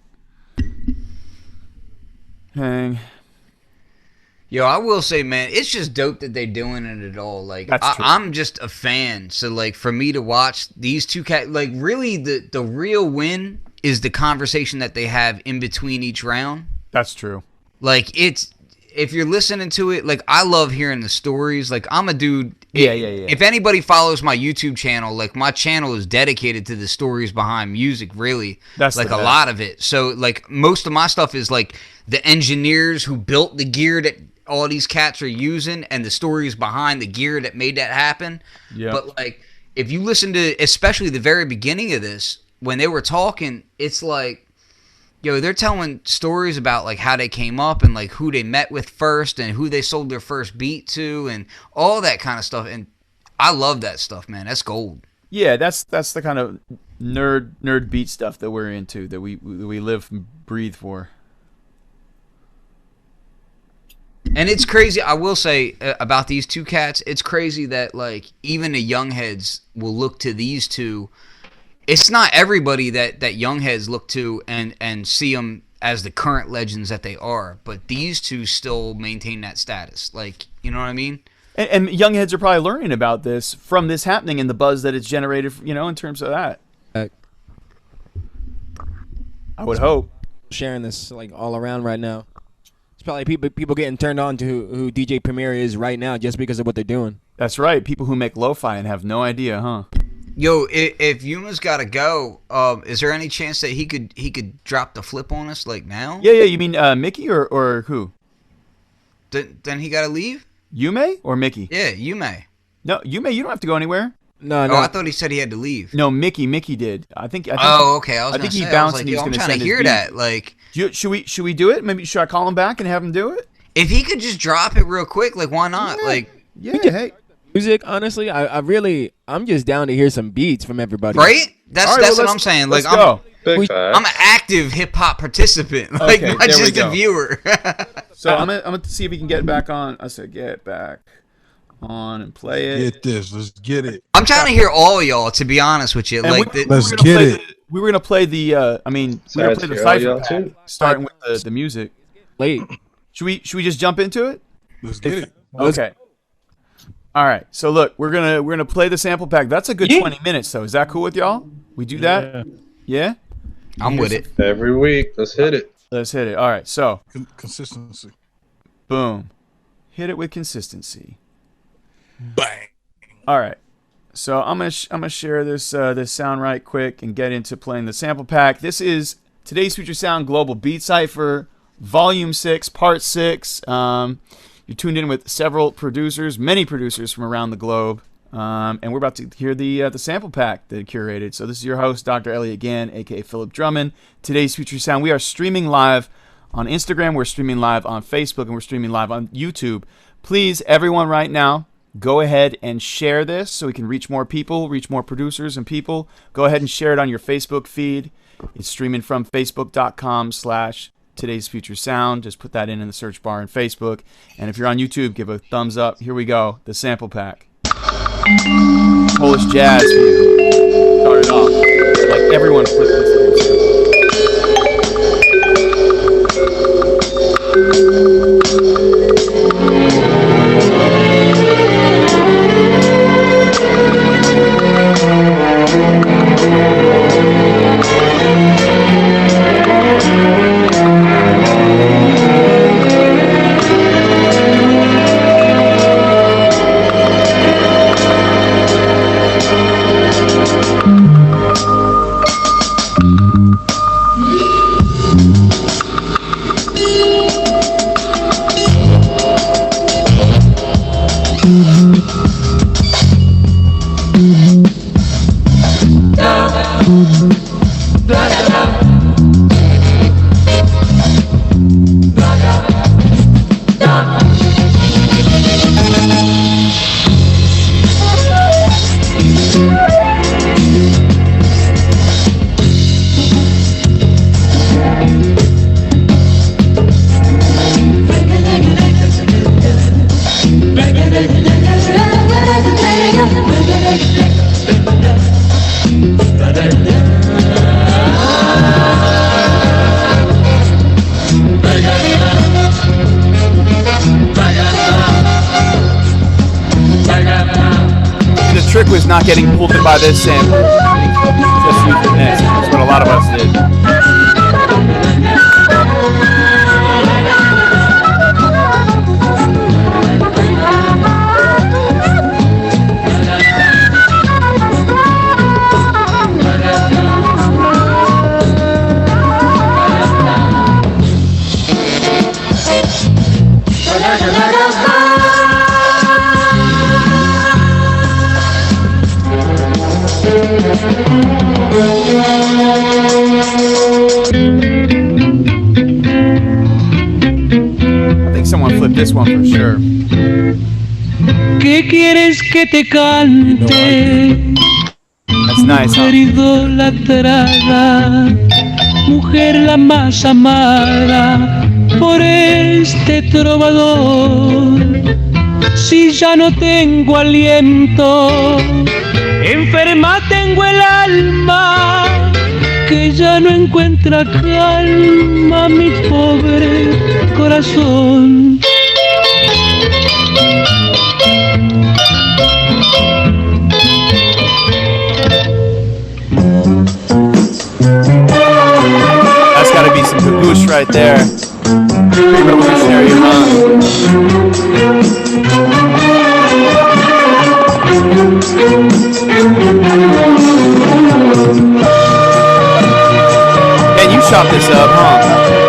hang.
Yo, I will say, man, it's just dope that they're doing it at all. Like, I'm just a fan. So, like, for me to watch these two cats, like, really, the real win is the conversation that they have in between each round.
That's true.
Like, if you're listening to it, like, I love hearing the stories. Like, I'm a dude.
Yeah.
If anybody follows my YouTube channel, like, my channel is dedicated to the stories behind music, really.
That's
like a lot of it. So, like, most of my stuff is, like, the engineers who built the gear that all these cats are using and the stories behind the gear that made that happen.
Yeah.
But, like, if you listen to especially the very beginning of this, when they were talking, it's like, yo, they're telling stories about, like, how they came up and, like, who they met with first and who they sold their first beat to and all that kind of stuff. And I love that stuff, man. That's gold.
Yeah, that's the kind of nerd beat stuff that we're into, that we live and breathe for.
And it's crazy, I will say, about these two cats, it's crazy that, like, even the young heads will look to these two. It's not everybody that young heads look to and see them as the current legends that they are, but these two still maintain that status. Like, you know what I mean?
And young heads are probably learning about this from this happening and the buzz that it's generated, you know, in terms of that. I would hope.
Sharing this, like, all around right now. It's probably people getting turned on to who DJ Premier is right now just because of what they're doing.
That's right. People who make lo-fi and have no idea, huh?
Yo, if Yuma's got to go, is there any chance that he could drop the flip on us like now?
Yeah. You mean Mickey or who?
Then he got to leave?
Yume or Mickey?
Yeah, Yume.
No, Yume, you don't have to go anywhere.
No.
Oh, I thought he said he had to leave.
No, Mickey did. I think.
Oh, okay. I
think he
say,
bounced
like,
and he's going to send
I'm trying to hear that. Like,
should we do it? Maybe should I call him back and have him do it?
If he could just drop it real quick, like why not? Like,
hey.
Music, honestly, I'm just down to hear some beats from everybody.
Right? That's what I'm saying. Like, I'm an active hip hop participant, like
okay,
not just a viewer.
So I'm gonna see if he can get back on. I said get back on and play it.
Get this. Let's get it.
I'm trying to hear all y'all. To be honest with you, like
let's get it.
We were gonna play the. We were gonna play the cipher pack, starting with the music.
Late.
Should we just jump into it?
Let's get it.
Okay. All right. So look, we're gonna play the sample pack. That's a good 20 minutes though. Is that cool with y'all? We do that? Yeah?
I'm with it.
Every week. Let's hit it.
Let's hit it. All right. So
consistency.
Boom. Hit it with consistency.
Bang.
All right. So I'm gonna share this this sound right quick and get into playing the sample pack. This is today's Future Sound Global Beatcypher Volume 6, Part 6. You're tuned in with several producers, many producers from around the globe, and we're about to hear the sample pack that I curated. So this is your host, Dr. Elliot Gann, aka Philip Drummond. Today's Future Sound. We are streaming live on Instagram. We're streaming live on Facebook, and we're streaming live on YouTube. Please, everyone, right now, go ahead and share this so we can reach more people, reach more producers and people. Go ahead and share it on your Facebook feed. It's streaming from facebook.com/Today's Future Sound. Just put that in the search bar in Facebook. And if you're on YouTube, give a thumbs up. Here we go. The sample pack. Polish jazz for you. Start it off. Like everyone flip this little sample. Not getting pulled in by this sample. Just use the next. That's what a lot of us did. I think someone flipped this one for sure.
¿Qué quieres que te cante?
That's nice, huh?
Mujer idolatrada, mujer la más amada por este trovador. Si ya no tengo aliento, enferma tengo el alma, que ya no encuentra calma mi pobre corazón.
That's gotta be some caboose right there. Revolutionary, huh? chop this up, huh?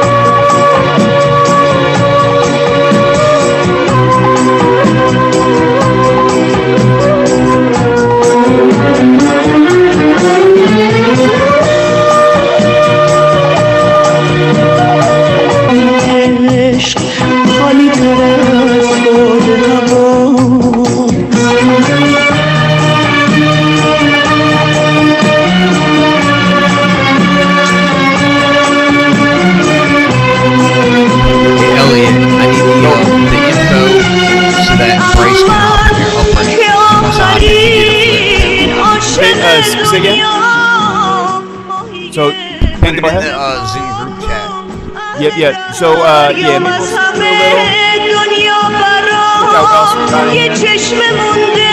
Say again? So,
put it in the Zoom group chat.
Yep. So, yeah, maybe we'll do a little. Look out, else we got well, Ethiopia,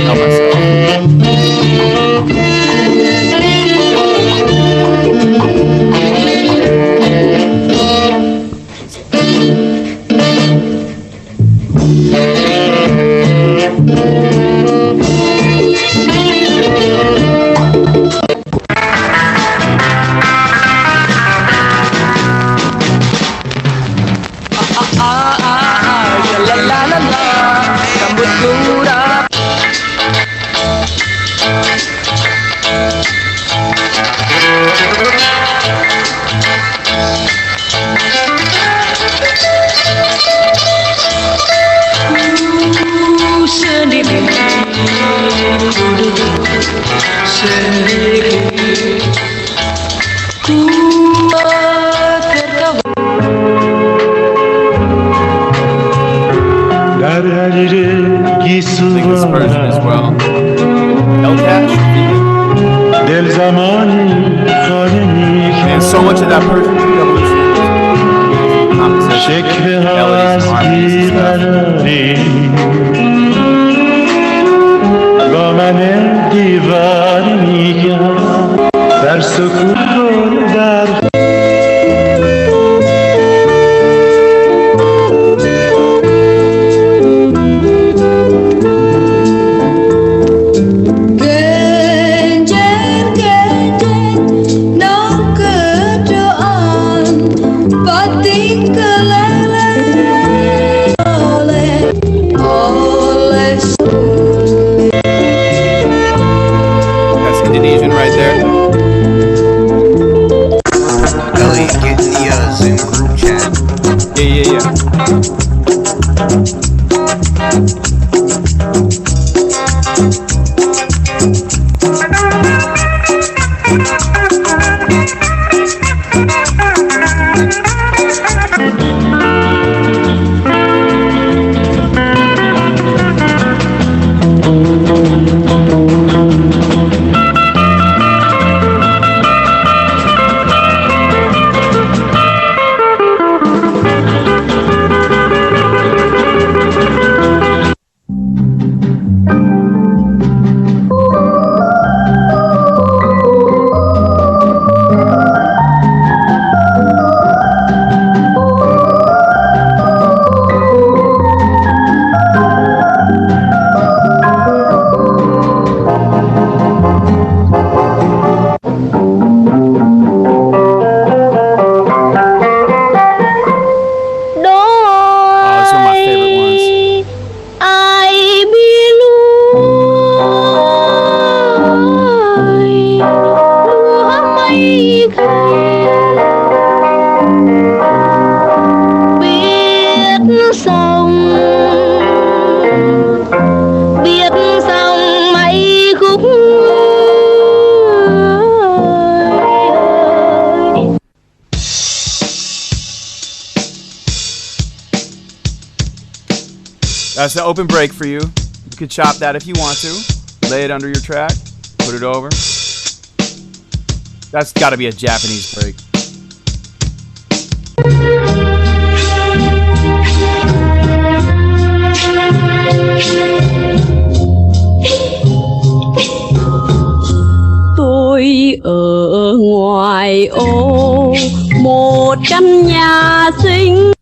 help myself. And so much of that Persian revolution composition, melodies, harmonies, and stuff. That's the open break for you. You could chop that if you want to. Lay it under your track. Put it over. That's got to be a Japanese break.
Tôi ở ngoài ô một căn nhà xinh.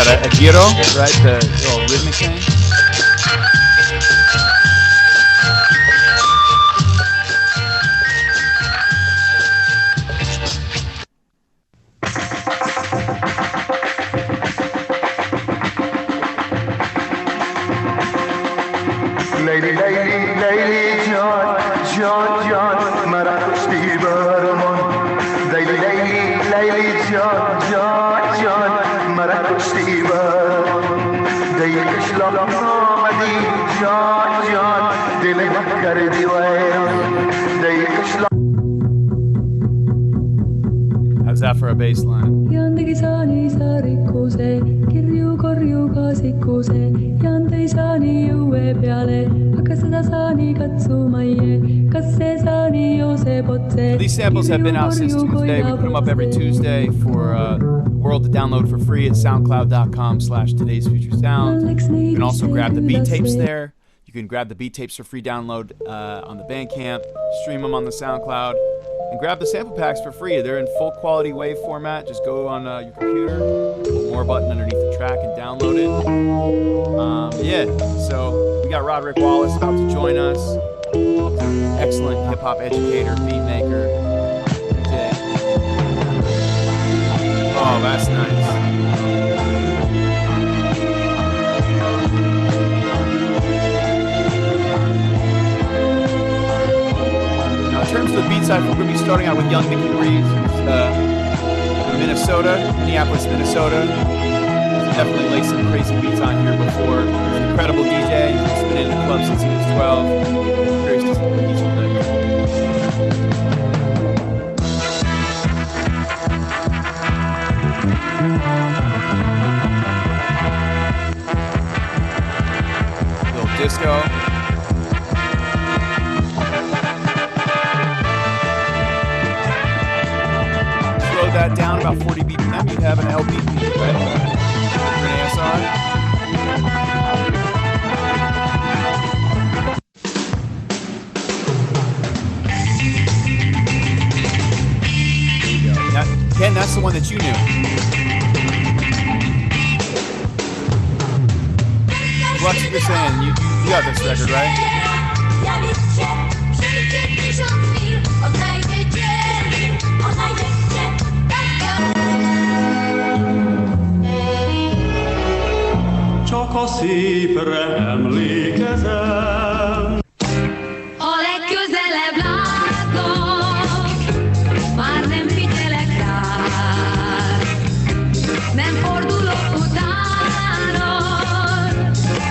that, a gyro, right? The little rhythmic thing?
Lady, lady, lady, John, John, John, Marakushti Baramon. Lady, lady, lady, John, John, John, Marakushti Baramon. Day Kishlam Madi, John, John, Dil Makkar Diwayan. Day Kishlam.
How's that for a bass line? These samples have been out since Tuesday. We put them up every Tuesday for world to download for free at soundcloud.com/today'sfuturesound. You can also grab the beat tapes there. You can grab the beat tapes for free download on the Bandcamp, stream them on the SoundCloud, and grab the sample packs for free. They're in full quality WAV format. Just go on your computer, put more button underneath the track and download it. Yeah, so we got Roderick Wallace about to join us. Excellent hip-hop educator, beat maker. DJ. Oh, that's nice. Now, in terms of the beat side, we're going to be starting out with Young Mickey Breeze, Minneapolis, Minnesota. Definitely laid some crazy beats on here before. He's an incredible DJ. He's been in the club since he was 12. Curious to see what he's doing. Little disco. Slow that down about 40 BPM. You'd have an LP beat, right? Ken, that's the one that you knew. Flux, you're saying you got this record, right?
Csak a szépre emlékezem.
A legközelebb látom, már nem figyelek rád. Nem fordulok utánod,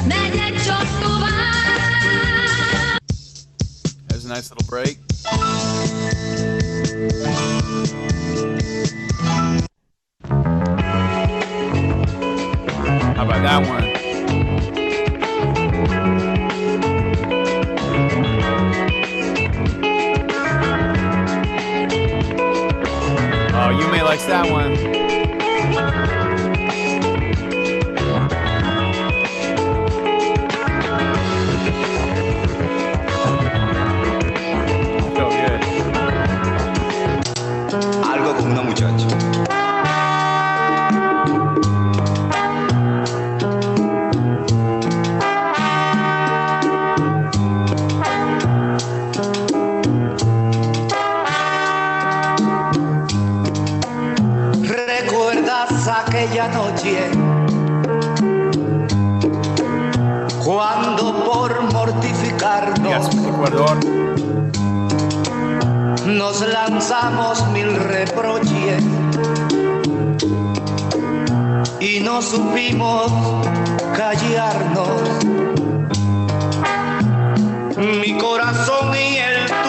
megyek csak tovább.
There's a nice little break. How about that one? Oh, you may like that one. So good.
Algo con una muchacha.
Aquella noche cuando por mortificarnos nos lanzamos mil reproches y no supimos callarnos. Mi corazón y el tuyo.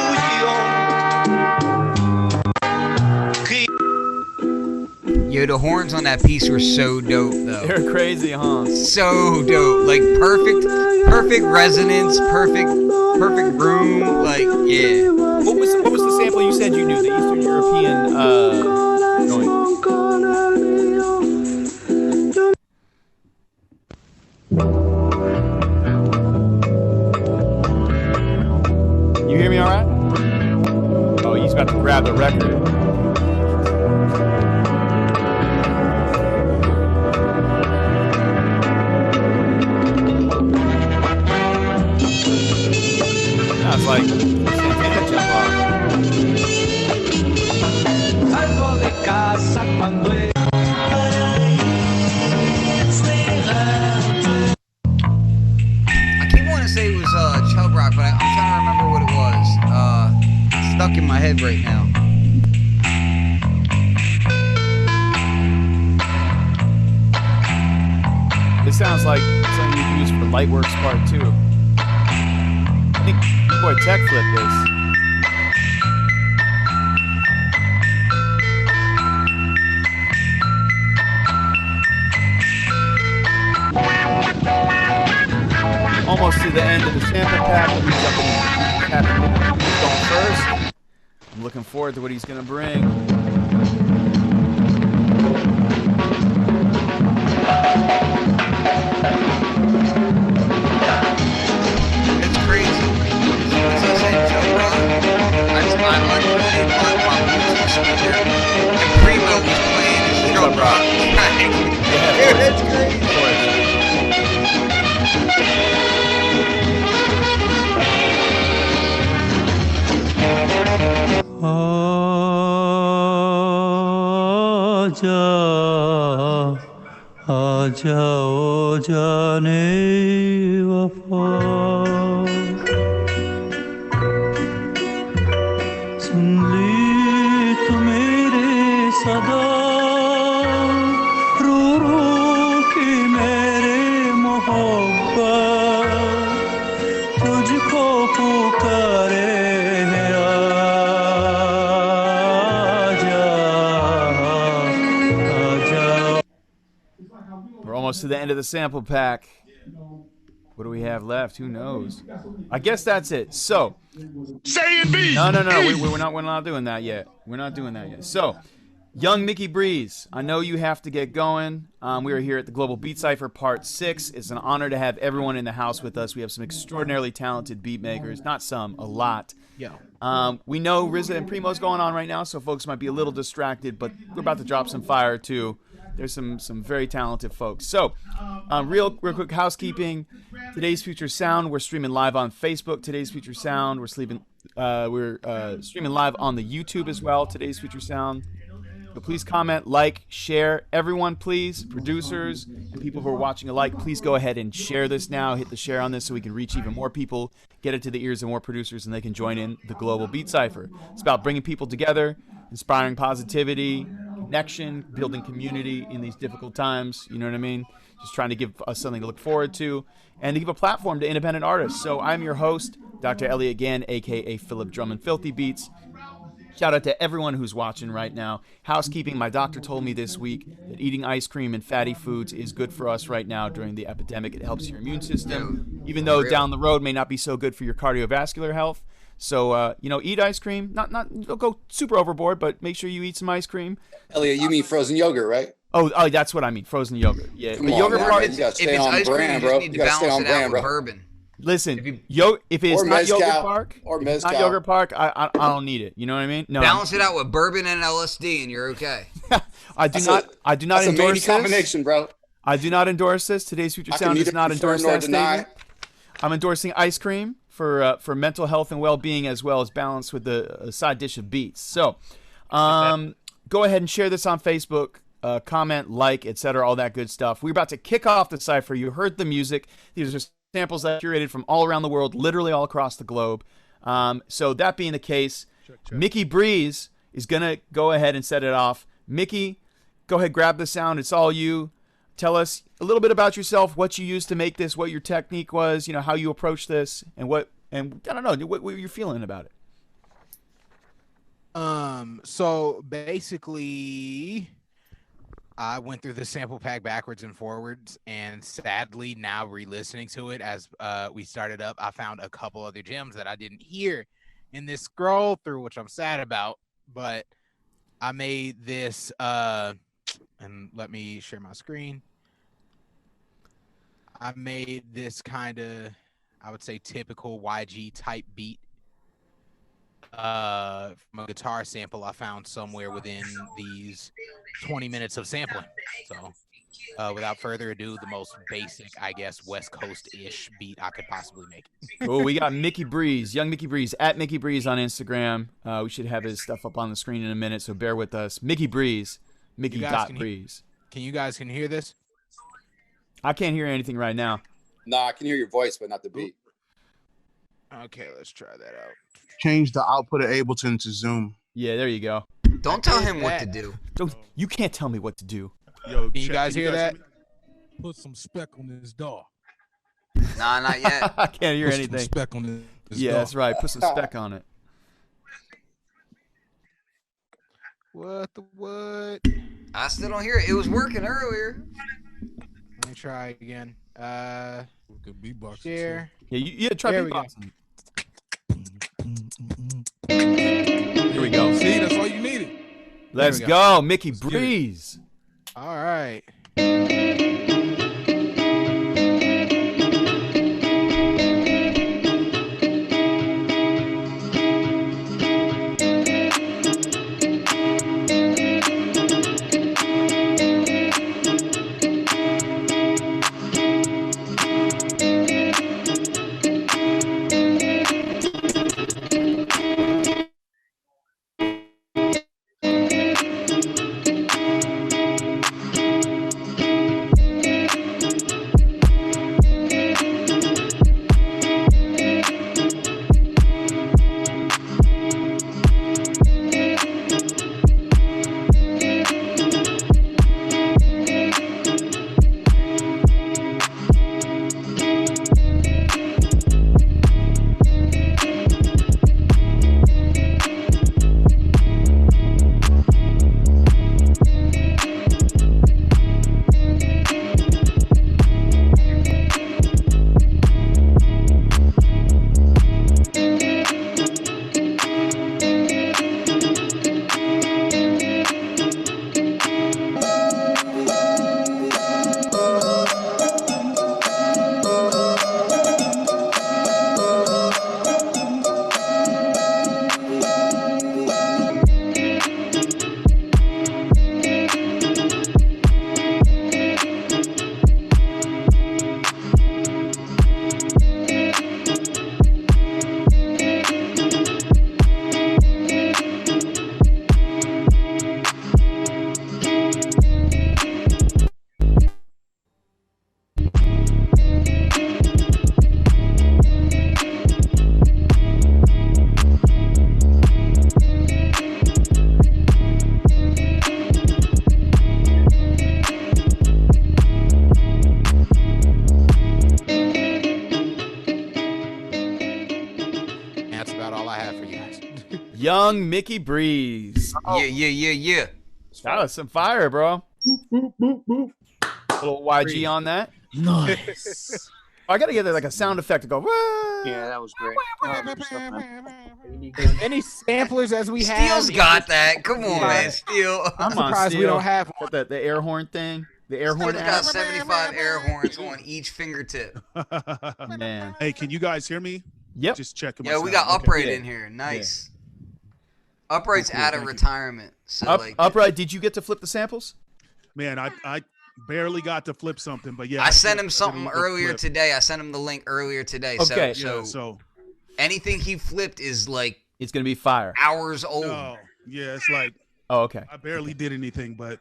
Yo, the horns on that piece were so dope, though.
They're crazy, huh?
So dope. Like, perfect resonance, perfect room. Like, yeah.
What was the sample you said you knew? The Eastern European joint. You hear me all right? Oh, he's about to grab the record.
head right now.
This sounds like something you use for Lightworks Part 2. I think BBoyTech flipped this. Almost to the end of the sample pack. We'll be jumping going first. I'm looking forward to what he's going to bring.
It's crazy. As I said, Joe Rock, I'm unmuted on my Bluetooth speaker, and Primo was playing his Joe Rock track. Dude, that's crazy.
आजा ओ जाने वफा सुन ली तू मेरे सदा रो रो के मेरे मोहब्बत तुझको पुकारे है
We're almost to the end of the sample pack. What do we have left? Who knows? I guess that's it. So,
say it, B.
No. We're not doing that yet. We're not doing that yet. So, young Mickey Breeze, I know you have to get going. We are here at the Global BeatCypher Part 6. It's an honor to have everyone in the house with us. We have some extraordinarily talented beat makers. Not some, a lot.
Yeah.
We know RZA and Primo's going on right now, so folks might be a little distracted, but we're about to drop some fire too. There's some very talented folks. So, real quick housekeeping. Today's Future Sound, we're streaming live on Facebook. Today's Future Sound, we're streaming live on the YouTube as well. Today's Future Sound. So please comment, like, share. Everyone, please, producers and people who are watching alike, please go ahead and share this now. Hit the share on this so we can reach even more people, get it to the ears of more producers, and they can join in the Global BeatCypher. It's about bringing people together, inspiring positivity, connection, building community in these difficult times. You know what I mean? Just trying to give us something to look forward to and to give a platform to independent artists. So I'm your host, Dr. Elliot Gann, a.k.a. Philip Drum and Filthy Beats. Shout out to everyone who's watching right now. Housekeeping, my doctor told me this week that eating ice cream and fatty foods is good for us right now during the epidemic. It helps your immune system, even though down the road may not be so good for your cardiovascular health. So, eat ice cream. Not don't go super overboard, but make sure you eat some ice cream.
Elliot, you mean frozen yogurt, right?
Oh, that's what I mean, frozen yogurt. Yeah,
Come
the
on,
yogurt
man.
part.
You gotta stay on brand, bro. You gotta stay on brand, bro.
Bourbon.
Listen, if it's
Or
not
mezcal,
Yogurt Park,
or
if it's not
mezcal.
Yogurt Park, I don't need it. You know what I mean? No,
Balance it out with bourbon and LSD, and you're okay.
I do not
That's a
endorse
main
this.
combination, bro.
I do not endorse this. Today's Future
I can
Sound does
neither
not
confirm
endorse
nor
that
deny.
statement. I'm endorsing ice cream for mental health and well-being, as well as balance with the side dish of beets. So, go ahead and share this on Facebook. Comment, like, etc., all that good stuff. We're about to kick off the cipher. You heard the music. These are samples that I curated from all around the world, literally all across the globe. So that being the case, Mickey Breeze is going to go ahead and set it off. Mickey, go ahead, grab the sound. It's all you. Tell us a little bit about yourself, what you used to make this, what your technique was, how you approach this, and I don't know, what you're feeling about it.
So basically, I went through the sample pack backwards and forwards, and sadly now re-listening to it as we started up, I found a couple other gems that I didn't hear in this scroll through, which I'm sad about. But I made this, and let me share my screen. I made this kind of, I would say, typical YG type beat from a guitar sample I found somewhere within these 20 minutes of sampling. So without further ado, the most basic, I guess, West Coast-ish beat I could possibly make.
Cool. We got Mickey Breeze, young Mickey Breeze, at Mickey Breeze on Instagram. We should have his stuff up on the screen in a minute, so bear with us. Mickey Breeze, Mickey.Breeze.
Can you guys hear this?
I can't hear anything right now.
Nah, I can hear your voice, but not the beat.
Okay, let's try that out.
change the output of Ableton to Zoom.
Yeah, there you go.
Don't tell him what to do.
You can't tell me what to do.
Yo,
Can you guys hear that?
Put some speck on this dog.
Nah, not yet.
I can't hear
Put some
anything.
speck on this
Yeah,
dog.
that's right. Put some spec on it.
What the what?
I still don't hear it. It was working earlier.
Let me try again.
Good beatbox.
Share.
Yeah, try
There we go.
beatboxing. Here we go.
See, that's all you needed.
Let's
we
go, Mickey Breeze.
All right.
Young Mickey Breeze.
Yeah.
That was some fire, bro. Little YG on that.
Nice.
I gotta get there like a sound effect to go. Whoa.
Yeah, that was great.
As many samplers as we have.
Steel's got that. Come on, man. Steel.
I'm surprised we don't have one.
The air horn thing. The air horn.
Steel's got 75 air horns on each fingertip.
Man.
Hey, can you guys hear me?
Yep.
Just checking.
Yeah, we got Upright in here. Nice. Yeah. Upright's out of retirement. So
Upright, did you get to flip the samples?
Man, I barely got to flip something, but yeah.
I sent him something earlier today. I sent him the link earlier today.
Okay.
So anything he flipped is like
it's gonna be fire.
Hours old.
No, yeah, it's like
okay.
I barely did anything, but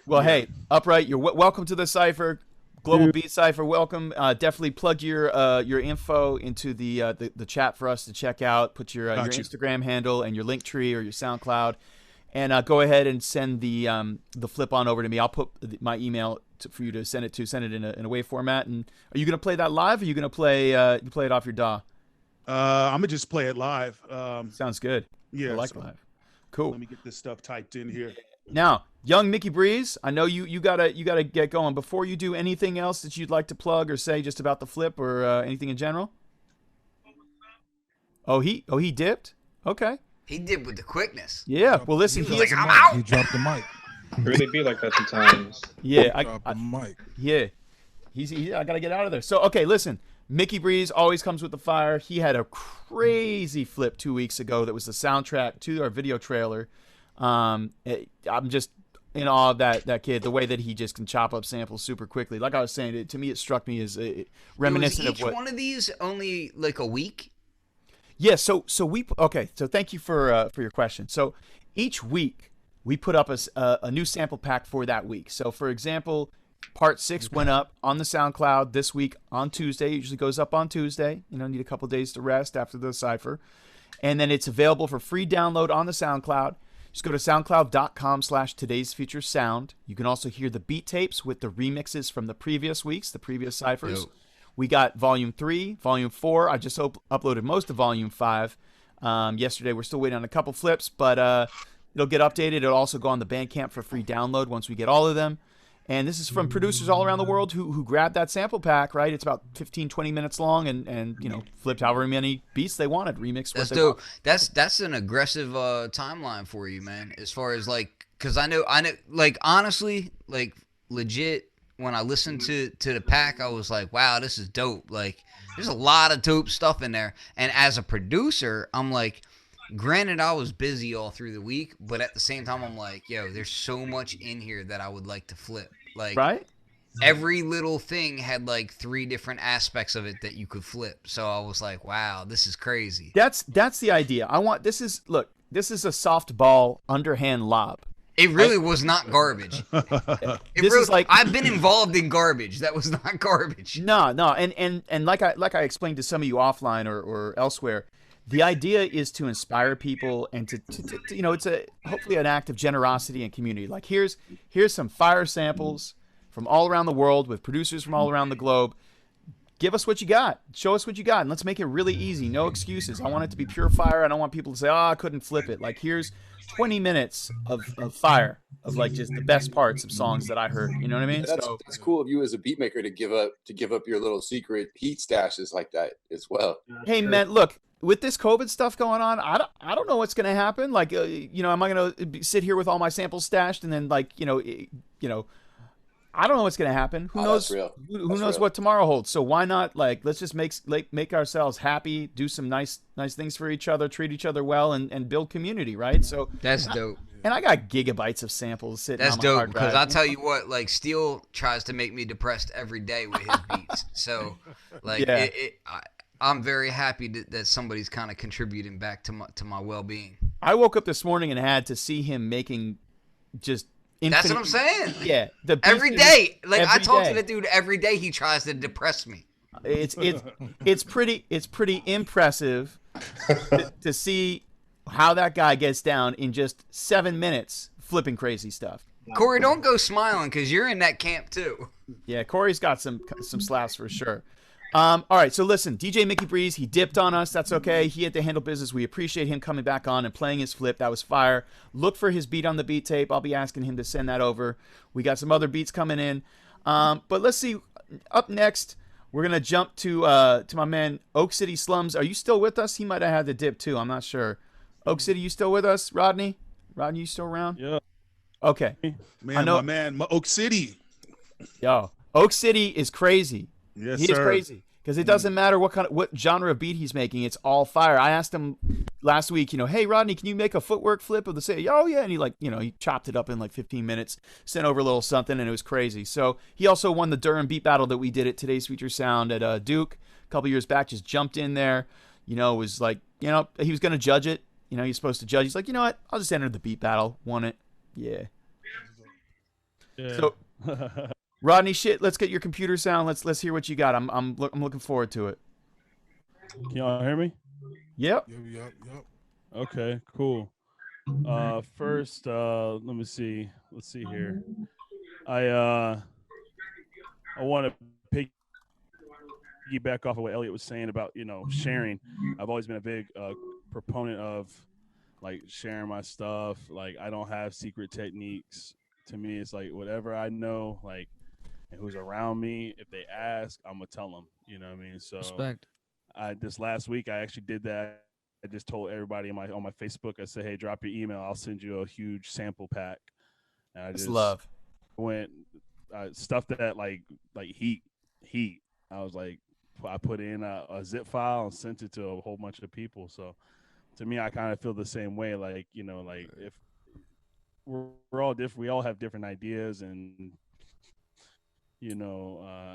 well, hey, Upright, you're welcome to the cipher. GlobalBeatCypher, welcome. Definitely plug your info into the chat for us to check out. Put your Instagram handle and your link tree or your SoundCloud, and go ahead and send the flip on over to me. I'll put my email for you to send it to. Send it in a WAV format. And are you gonna play that live? Or are you gonna play it off your DAW?
I'm gonna just play it live.
Sounds good.
Yeah,
I like live. Cool.
Let me get this stuff typed in here.
Now, young Mickey Breeze, I know you gotta get going. Before you do anything else that you'd like to plug or say just about the flip or anything in general. Oh, he dipped. Okay.
He did with the quickness.
Yeah. Well, listen,
he was like, I'm out.
He dropped the mic.
It really be like that sometimes.
Yeah, I
dropped the mic.
Yeah. I gotta get out of there. So okay, listen. Mickey Breeze always comes with the fire. He had a crazy flip 2 weeks ago that was the soundtrack to our video trailer. I'm just in awe of that kid, the way that he just can chop up samples super quickly. Like I was saying, to me it struck me as reminiscent of what.
Each one of these only like a week?
Yeah, so thank you for your question. So each week we put up a new sample pack for that week. So for example, Part 6 went up on the SoundCloud this week on Tuesday. It usually goes up on Tuesday. Need a couple days to rest after the cipher. And then it's available for free download on the SoundCloud. Just go to soundcloud.com/today'sfuturesound. You can also hear the beat tapes with the remixes from the previous weeks, the previous ciphers.
Dope.
We got Volume 3, Volume 4. I just uploaded most of Volume 5 yesterday. We're still waiting on a couple flips, but it'll get updated. It'll also go on the Bandcamp for free download once we get all of them. And this is from producers all around the world who grabbed that sample pack, right? It's about 15, 20 minutes long and you know, flipped however many beats they wanted, remixed what they want.
That's an aggressive timeline for you, man. As far as like, because I know, like honestly, like legit, when I listened to the pack, I was like, wow, this is dope. Like, there's a lot of dope stuff in there. And as a producer, I'm like, granted, I was busy all through the week, but at the same time, I'm like, yo, there's so much in here that I would like to flip. Like,
right?
Every little thing had like 3 different aspects of it that you could flip. So I was like, wow, this is crazy.
That's the idea. This is a softball underhand lob.
It really was not garbage. Is like, I've been involved in garbage. That was not garbage.
No, and like I explained to some of you offline or elsewhere, the idea is to inspire people and to you know, it's hopefully an act of generosity and community. Like here's some fire samples from all around the world with producers from all around the globe. Give us what you got. Show us what you got, and let's make it really easy. No excuses. I want it to be pure fire. I don't want people to say, "Oh, I couldn't flip it." Like here's 20 minutes of fire, of like just the best parts of songs that I heard. You know what I mean?
That's cool of you as a beat maker to give up your little secret heat stashes like that as well.
Hey man, look, with this COVID stuff going on, I don't know what's gonna happen. Like, you know, am I gonna sit here with all my samples stashed and then like, you know, I don't know what's gonna happen. Who knows? Who knows what tomorrow holds? So why not, like, let's just make ourselves happy, do some nice things for each other, treat each other well, and build community, right? So
that's dope.
And I got gigabytes of samples sitting on my hard drive.
Because I'll tell you what, like, Steel tries to make me depressed every day with his beats. So, like, yeah. I'm very happy that somebody's kind of contributing back to my well-being.
I woke up this morning and had to see him making just infinite.
That's what I'm saying.
Yeah,
every day. Like I talk to the dude every day. He tries to depress me.
It's pretty impressive to see how that guy gets down in just 7 minutes flipping crazy stuff.
Corey, don't go smiling because you're in that camp too.
Yeah, Corey's got some slaps for sure. All right, so listen, DJ Mickey Breeze, he dipped on us. That's okay. He had to handle business. We appreciate him coming back on and playing his flip. That was fire. Look for his beat on the beat tape. I'll be asking him to send that over. We got some other beats coming in. But let's see. Up next, we're going to jump to my man, Oak City Slums. Are you still with us? He might have had the dip too. I'm not sure. Oak City, you still with us? Rodney, you still around?
Yeah.
Okay.
Man, I know, my Oak City.
Yo, Oak City is crazy.
Yes,
He's crazy because it doesn't matter what genre of beat he's making. It's all fire. I asked him last week, hey, Rodney, can you make a footwork flip of the say? Oh, yeah. And he he chopped it up in like 15 minutes, sent over a little something, and it was crazy. So he also won the Durham beat battle that we did at Today's Feature Sound at Duke a couple years back, just jumped in there, was like, he was going to judge it. He's supposed to judge. He's like, you know what? I'll just enter the beat battle. Won it. Yeah. So Rodney, let's get your computer sound. Let's hear what you got. I'm looking forward to it.
Can y'all hear me?
Yep.
Yep. Okay, cool. First, let me see. Let's see here. I want to piggyback off of what Elliot was saying about sharing. I've always been a big proponent of like sharing my stuff. Like I don't have secret techniques. To me, it's like whatever I know, like. And who's around me, if they ask, I'm gonna tell them. You know what I mean? So
respect.
This last week, I actually did that. I just told everybody on my Facebook. I said, "Hey, drop your email. I'll send you a huge sample pack." And I just went stuff that like heat. I was like, I put in a zip file and sent it to a whole bunch of people. So to me, I kind of feel the same way. Like like if we're all different, we all have different ideas and.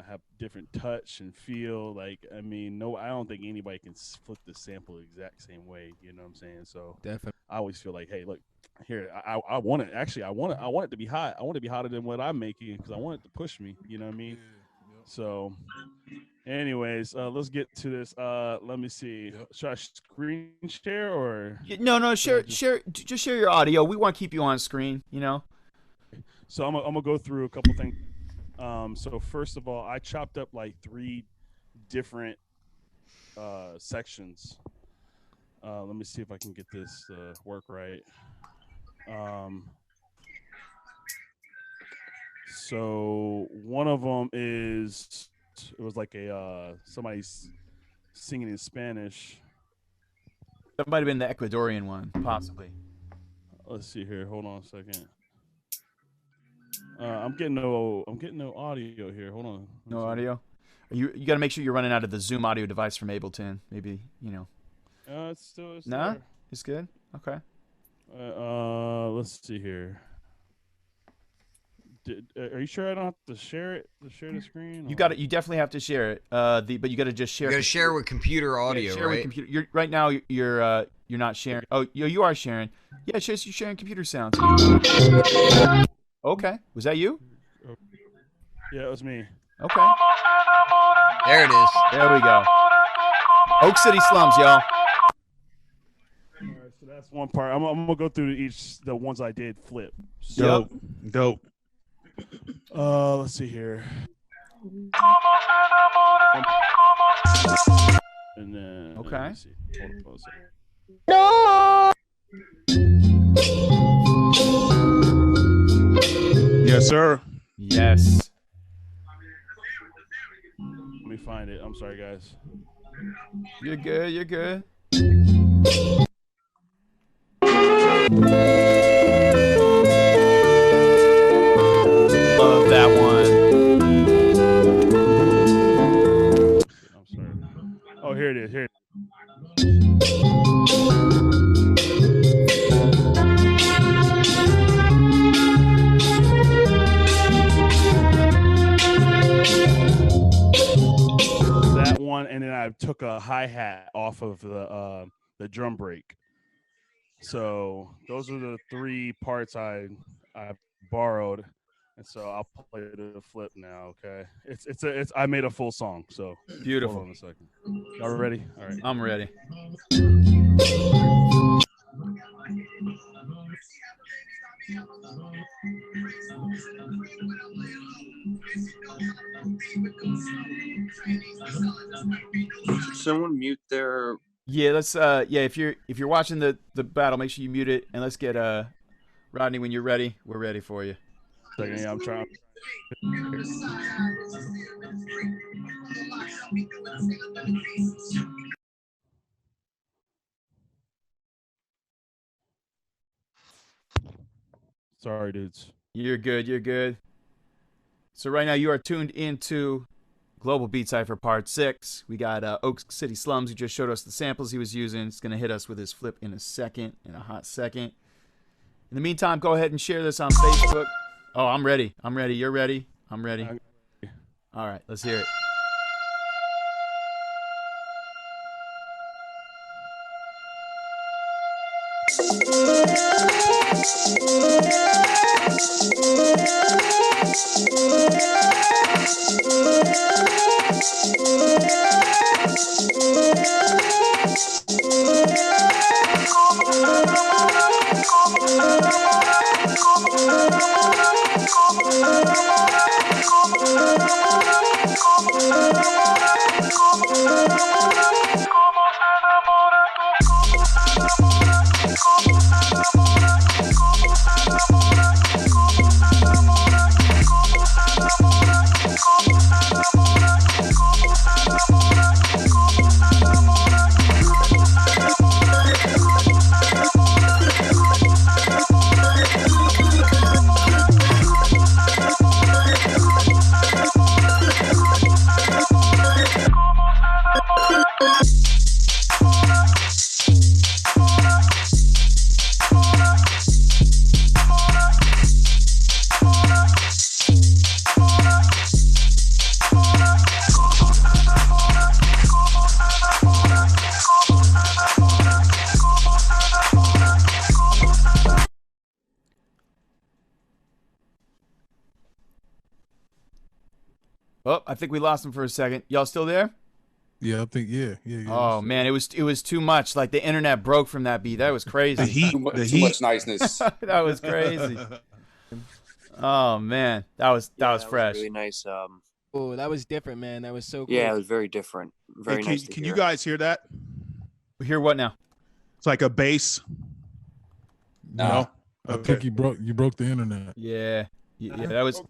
Have different touch and feel. Like, I mean, I don't think anybody can flip the sample the exact same way. You know what I'm saying? So
definitely,
I always feel like, hey, look here, I want it. Actually, I want it to be hot. I want it to be hotter than what I'm making because I want it to push me. You know what I mean? Yeah. So Anyways, let's get to this. Let me see. Should I screen share or?
No, just share your audio. We want to keep you on screen,
So I'm gonna go through a couple things. So first of all, I chopped up like 3 different sections. Let me see if I can get this to work right. So one of them is, it was like somebody's singing in Spanish.
That might have been the Ecuadorian one, possibly.
Let's see here. Hold on a second. I'm getting no audio here. Hold on.
No audio. You got to make sure you're running out of the Zoom audio device from Ableton. Maybe
It's still.
Nah, it's good. Okay.
Let's see here. Are you sure I don't have to share it? To share the screen?
You got it. You definitely have to share it. But you got to just share.
You got to share with computer audio,
share
right?
With computer. Right now you're not sharing. Oh, you are sharing. Yeah, you're sharing computer sounds. Okay, was that you?
Yeah, it was me.
Okay.
There it is.
There we go. Oak City slums, y'all.
All right, so that's one part. I'm gonna go through the ones I did flip. So,
Dope.
Let's see here. And then
okay.
Let me see. Hold on a second. Yes, sir.
Yes.
Let me find it. I'm sorry, guys.
You're good. You're good. Love that one.
I'm sorry. Oh, here it is. Here it is. That one, and then I took a hi-hat off of the drum break. So those are the 3 parts I borrowed, and so I'll play the flip now. Okay, it's I made a full song. So
beautiful.
Hold on a second. Y'all ready? All right,
I'm ready.
Someone mute their.
Yeah, let's. If you're watching the battle, make sure you mute it, and let's get Rodney, when you're ready. We're ready for you.
Second, yeah, I'm trying. Sorry, dudes.
You're good. You're good. So right now you are tuned into GlobalBeatCypher Part 6. We got Oak City Slums, who just showed us the samples he was using. It's going to hit us with his flip in a hot second. In the meantime, go ahead and share this on Facebook. Oh, I'm ready. I'm ready. You're ready. I'm ready. All right, let's hear it. Oh, I think we lost him for a second. Y'all still there?
Yeah, I think yeah.
Oh man, it was too much. Like the internet broke from that beat. That was crazy.
Too much niceness.
That was crazy. Oh man, that was fresh.
Really nice.
Oh, that was different, man. That was so cool.
Yeah, it was very different. Very
Hey,
nice.
Can you guys hear that?
Hear what now?
It's like a bass.
No. I think you broke the internet.
Yeah. Those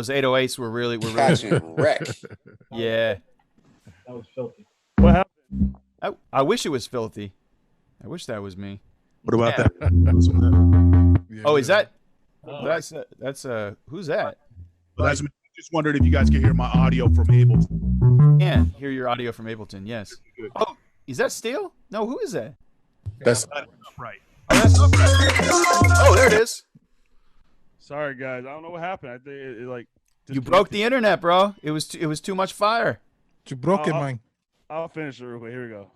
808s were really
Catching wreck.
Yeah.
That was filthy.
What happened?
I wish it was filthy. I wish that was me.
What about
Yeah.
that?
Oh, is that? That's who's that?
That's me. I just wondered if you guys could hear my audio from Ableton.
Yeah, hear your audio from Ableton. Yes. Oh, is that Steele? No, who is that?
That's
right.
Oh, that's upright. Oh, there it is.
Sorry, guys. I don't know what happened. I think it like
You broke the internet, bro. It was too much fire.
You broke it, man.
I'll finish it real quick. Here we go.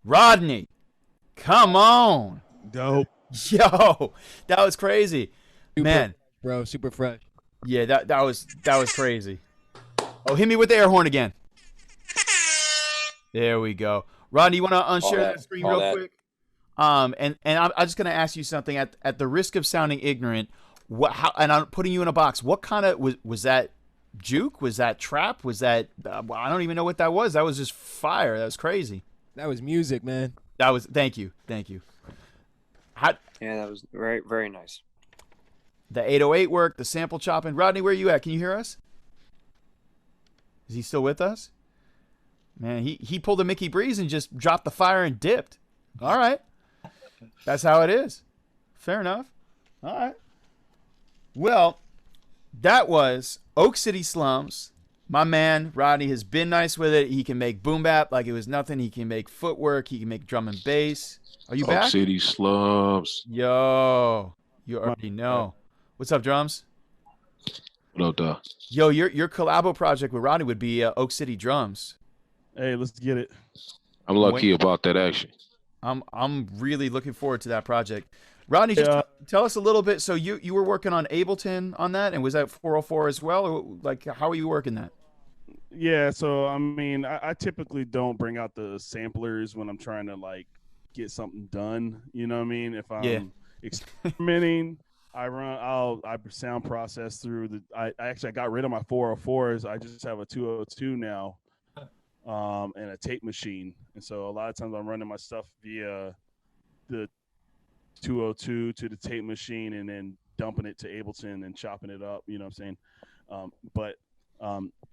Rodney, come on.
Dope.
Yo, that was crazy. Man.
Bro, super fresh.
Yeah, that was crazy. Oh, hit me with the air horn again. There we go. Rodney, you want to unshare that screen real quick? And I'm just gonna ask you something at the risk of sounding ignorant. And I'm putting you in a box. What kind of was that? Juke? Was that trap? Was that? I don't even know what that was. That was just fire. That was crazy.
That was music, man.
That was. Thank you.
Yeah, that was very, very nice.
The 808 work, the sample chopping. Rodney, where are you at? Can you hear us? Is he still with us? Man, he pulled a Mickey Breeze and just dropped the fire and dipped. All right. That's how it is. Fair enough. All right. Well, that was Oak City Slums. My man, Rodney, has been nice with it. He can make boom bap like it was nothing. He can make footwork. He can make drum and bass. Are you back?
Oak City Slums.
Yo, you already know. What's up, drums?
What up, dog?
Yo, your collabo project with Rodney would be Oak City Drums.
Hey, let's get it.
I'm lucky about that action.
I'm really looking forward to that project. Rodney, just tell us a little bit. So you were working on Ableton on that, and was that 404 as well, or like how are you working that?
Yeah, so I mean, I typically don't bring out the samplers when I'm trying to like get something done. You know what I mean? If I'm experimenting, I sound process through the. I got rid of my 404s. I just have a 202 now, and a tape machine. And so a lot of times I'm running my stuff via the 202 to the tape machine and then dumping it to Ableton and chopping it up. You know what I'm saying? But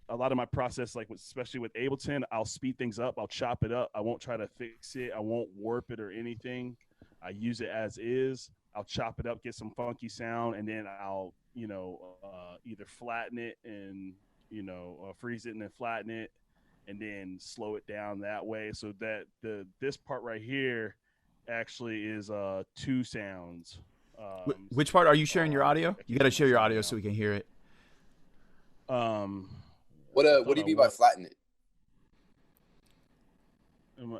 a lot of my process, like especially with Ableton, I'll speed things up. I'll chop it up. I won't try to fix it. I won't warp it or anything. I use it as is. I'll chop it up, get some funky sound, and then I'll, either flatten it and, freeze it and then flatten it and then slow it down that way. So that this part right here actually is two sounds.
Which part are you sharing your audio? You got to share your audio so we can hear it.
What do you mean by flatten it?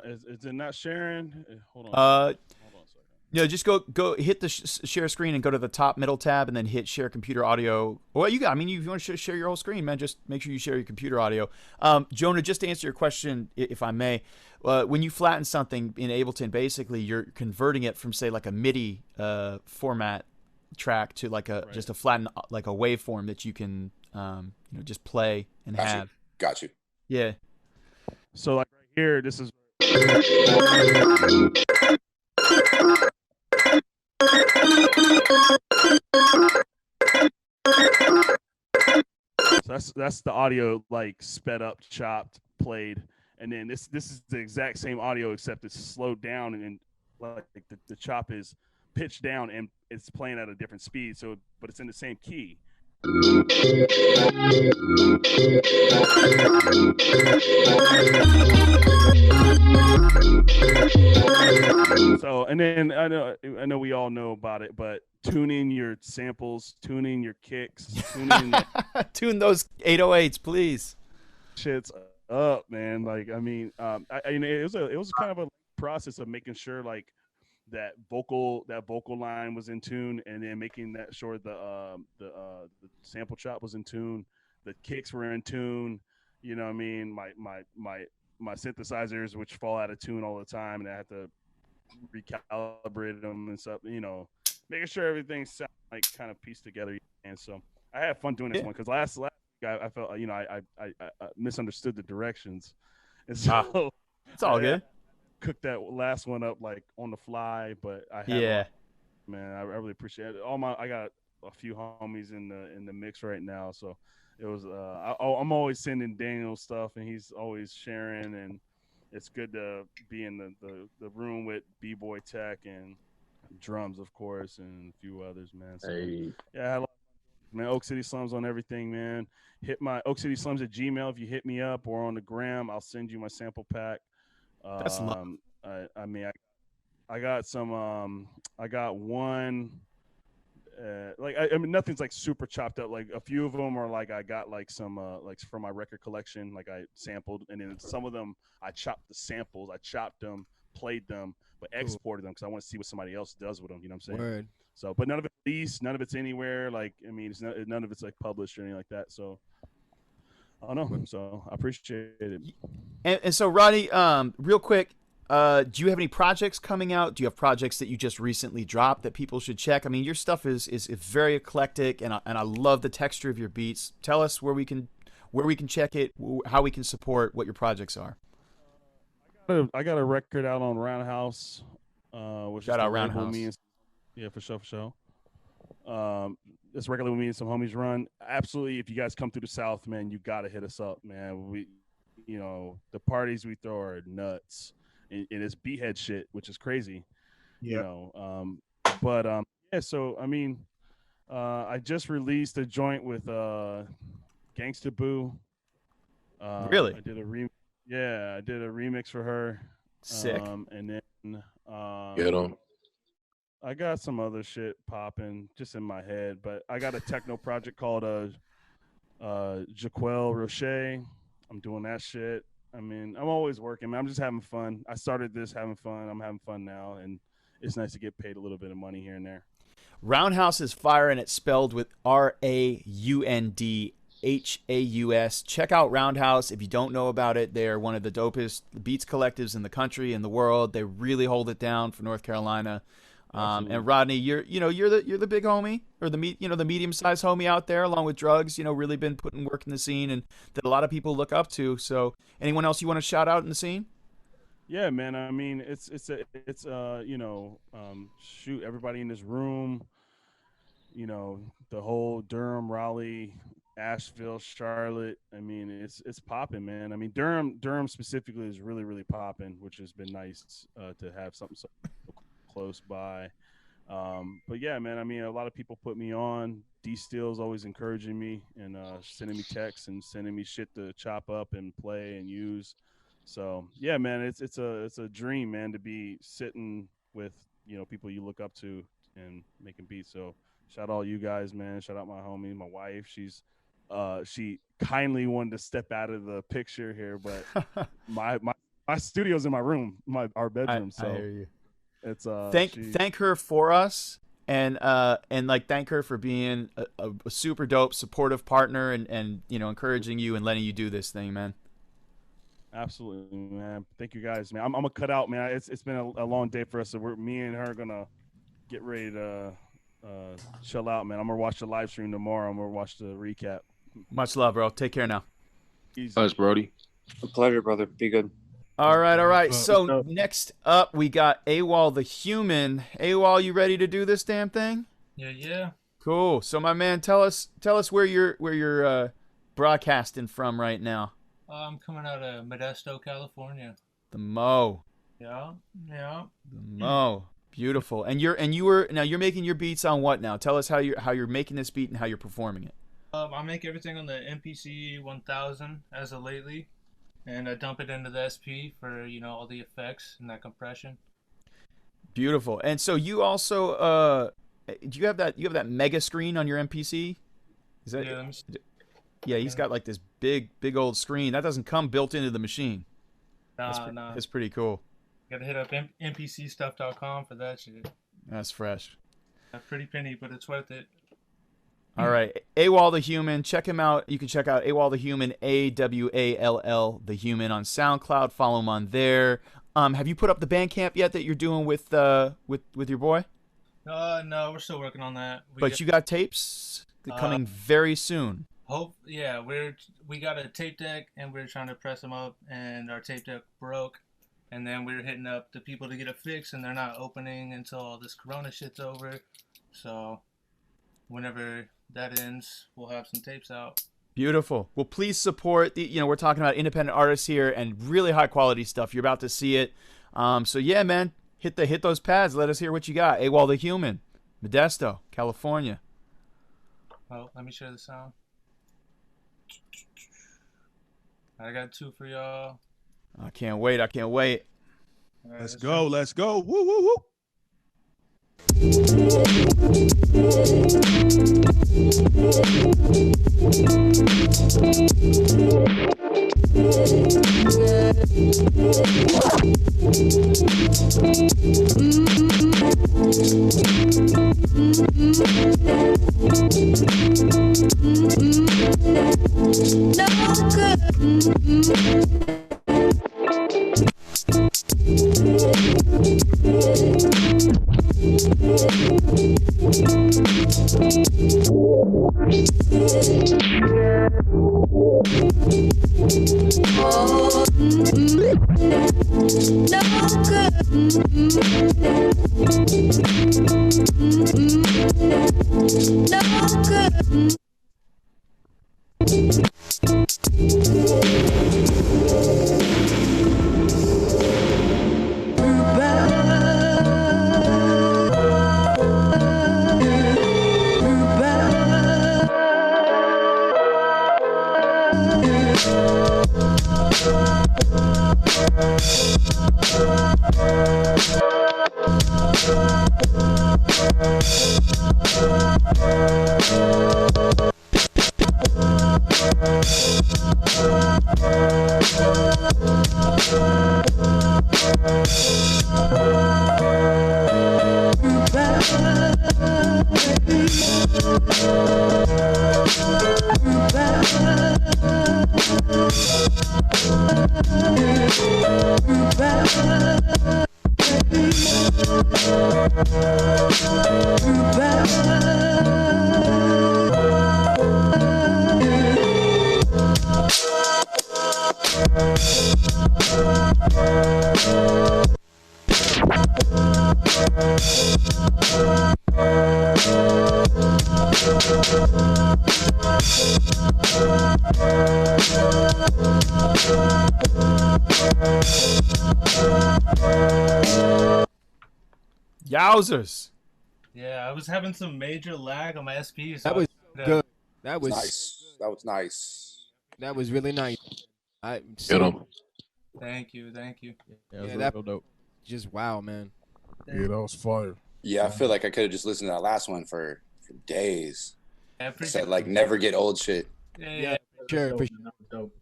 Is it not sharing? Hold on.
Hold on a second. No, just go hit the share screen and go to the top middle tab and then hit share computer audio. Well, if you want to share your whole screen, man, just make sure you share your computer audio. Jonah, just to answer your question, if I may, when you flatten something in Ableton, basically you're converting it from, say, like a MIDI format track to like just a flattened, like a waveform that you can just play and have.
Got you.
Yeah. So like right here, this is. So that's the audio, like sped up, chopped, played, and then this is the exact same audio except it's slowed down and like the chop is pitched down and it's playing at a different speed. So, but it's in the same key. So, and then I know we all know about it, but tuning your samples, tuning your kicks,
tune those 808s, please.
Shit's up, man. Like, I mean, it was kind of a process of making sure like that vocal line was in tune, and then making that sure the sample chop was in tune, the kicks were in tune. You know what I mean? My synthesizers, which fall out of tune all the time, and I have to recalibrate them and stuff. You know, making sure everything sounds like kind of pieced together. And so I had fun doing this one because last week I felt I misunderstood the directions, and so
it's all good.
Cooked that last one up like on the fly, but I man, I really appreciate it. I got a few homies in the mix right now, so it was I'm always sending Daniel stuff, and he's always sharing, and it's good to be in the room with BBoyTech and drums, of course, and a few others, man. So, yeah, I had a lot of fun, man. Oak City Slums on everything, man. Hit my oakcityslums@gmail if you hit me up, or on the gram, I'll send you my sample pack.
That's
I mean, I got some. I got one. I mean, nothing's like super chopped up. Like a few of them are like I got like some like from my record collection, like I sampled, and then some of them I chopped the samples. I chopped them, played them, but exported them because I want to see what somebody else does with them. You know what I'm saying?
Word.
So, but none of it's released, none of it's anywhere. Like, I mean, none of it's like published or anything like that. So, I don't know. So I appreciate it.
And so, Rodney, real quick, do you have any projects coming out? Do you have projects that you just recently dropped that people should check? I mean, your stuff is very eclectic, and I love the texture of your beats. Tell us where we can check it, how we can support what your projects are.
I got a record out on Roundhouse. Which
Shout out Roundhouse.
Yeah, for sure. This regular with me and some homies run. Absolutely, if you guys come through the South, man, you gotta hit us up, man. The parties we throw are nuts, and it's beathead shit, which is crazy.
Yeah.
Yeah. So I mean, I just released a joint with Gangsta Boo.
Really?
I did a remix for her.
Sick.
And then
Get 'em.
I got some other shit popping just in my head, but I got a techno project called Jaquel Roche. I'm doing that shit. I mean, I'm always working, man. I'm just having fun. I started this having fun. I'm having fun now, and it's nice to get paid a little bit of money here and there.
Roundhouse is fire, and it's spelled with RAUNDHAUS. Check out Roundhouse if you don't know about it. They're one of the dopest beats collectives in the country, in the world. They really hold it down for North Carolina. And Rodney, you're the big homie, or the medium-sized homie out there, along with Drugs. Really been putting work in the scene, and that a lot of people look up to. So, anyone else you want to shout out in the scene?
Yeah, man. I mean, shoot, everybody in this room. The whole Durham, Raleigh, Asheville, Charlotte. I mean, it's popping, man. I mean, Durham specifically is really, really popping, which has been nice to have something so close by. But yeah, man, I mean, a lot of people put me on. D-Steel's always encouraging me and sending me texts and sending me shit to chop up and play and use. So yeah, man, it's a dream, man, to be sitting with people you look up to and making beats. So shout out all you guys, man. Shout out my homie, my wife. She kindly wanted to step out of the picture here, but my my studio's in my room, our bedroom. So
I hear you.
It's
thank her for us, and like thank her for being a super dope supportive partner, and encouraging you and letting you do this thing, man.
Absolutely, man. Thank you guys, man. I'm gonna cut out, man. It's been a long day for us, so me and her gonna get ready to chill out, man. I'm gonna watch the live stream tomorrow. I'm gonna watch the recap.
Much love, bro. Take care now.
Thanks,
Brody. A pleasure, brother. Be good.
All right. So next up, we got AWOL the Human. AWOL, you ready to do this damn thing?
Yeah.
Cool. So my man, tell us where you're broadcasting from right now.
I'm coming out of Modesto, California.
The Mo.
Yeah.
The Mo. Beautiful. And you're making your beats on what now? Tell us how you're making this beat and how you're performing it.
I make everything on the MPC 1000 as of lately, and I dump it into the SP for all the effects and that compression.
Beautiful. And so you also do you have that mega screen on your MPC? Is that?
Yeah.
Yeah, he's got like this big old screen that doesn't come built into the machine.
Nah.
That's pretty cool.
Gotta hit up mpcstuff.com for that shit.
That's fresh.
A pretty penny, but it's worth it.
All right, AWOL the Human. Check him out. You can check out AWOL the Human, AWALL the Human on SoundCloud. Follow him on there. Have you put up the Bandcamp yet that you're doing with your boy?
No, we're still working on that.
You got tapes coming very soon.
We got a tape deck and we're trying to press them up, and our tape deck broke, and then we're hitting up the people to get it fixed, and they're not opening until all this Corona shit's over. So whenever that ends, we'll have some tapes out.
Beautiful. Well, please support we're talking about independent artists here and really high quality stuff. You're about to see it. So yeah, man, hit those pads. Let us hear what you got. AWOL the Human, Modesto, California.
Oh, let me share the sound. I got 2 for y'all.
I can't wait.
Right,
let's go. Woo, woo, woo.
Yowzers.
Yeah, I was having some major lag on my SP. So
That was good. That was
nice. That was nice.
That was really nice.
Get 'em.
Thank you.
Yeah, that dope. Just wow, man.
Yeah, that was fire.
Yeah, I feel like I could have just listened to that last one for days.
Yeah,
Said like never get old shit.
Yeah.
Sure.
Dope.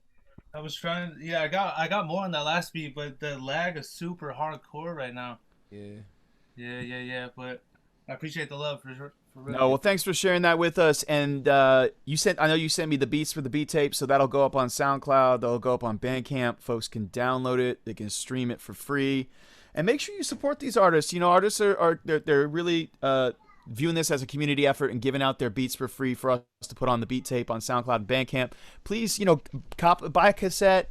I was trying. Yeah, I got more on that last beat, but the lag is super hardcore right now. Yeah. But I appreciate the love for real.
No, well, thanks for sharing that with us. And I know you sent me the beats for the beat tape, so that'll go up on SoundCloud. That'll go up on Bandcamp. Folks can download it. They can stream it for free. And make sure you support these artists. You know, artists they're really viewing this as a community effort and giving out their beats for free for us to put on the beat tape on SoundCloud and Bandcamp. Please, buy a cassette.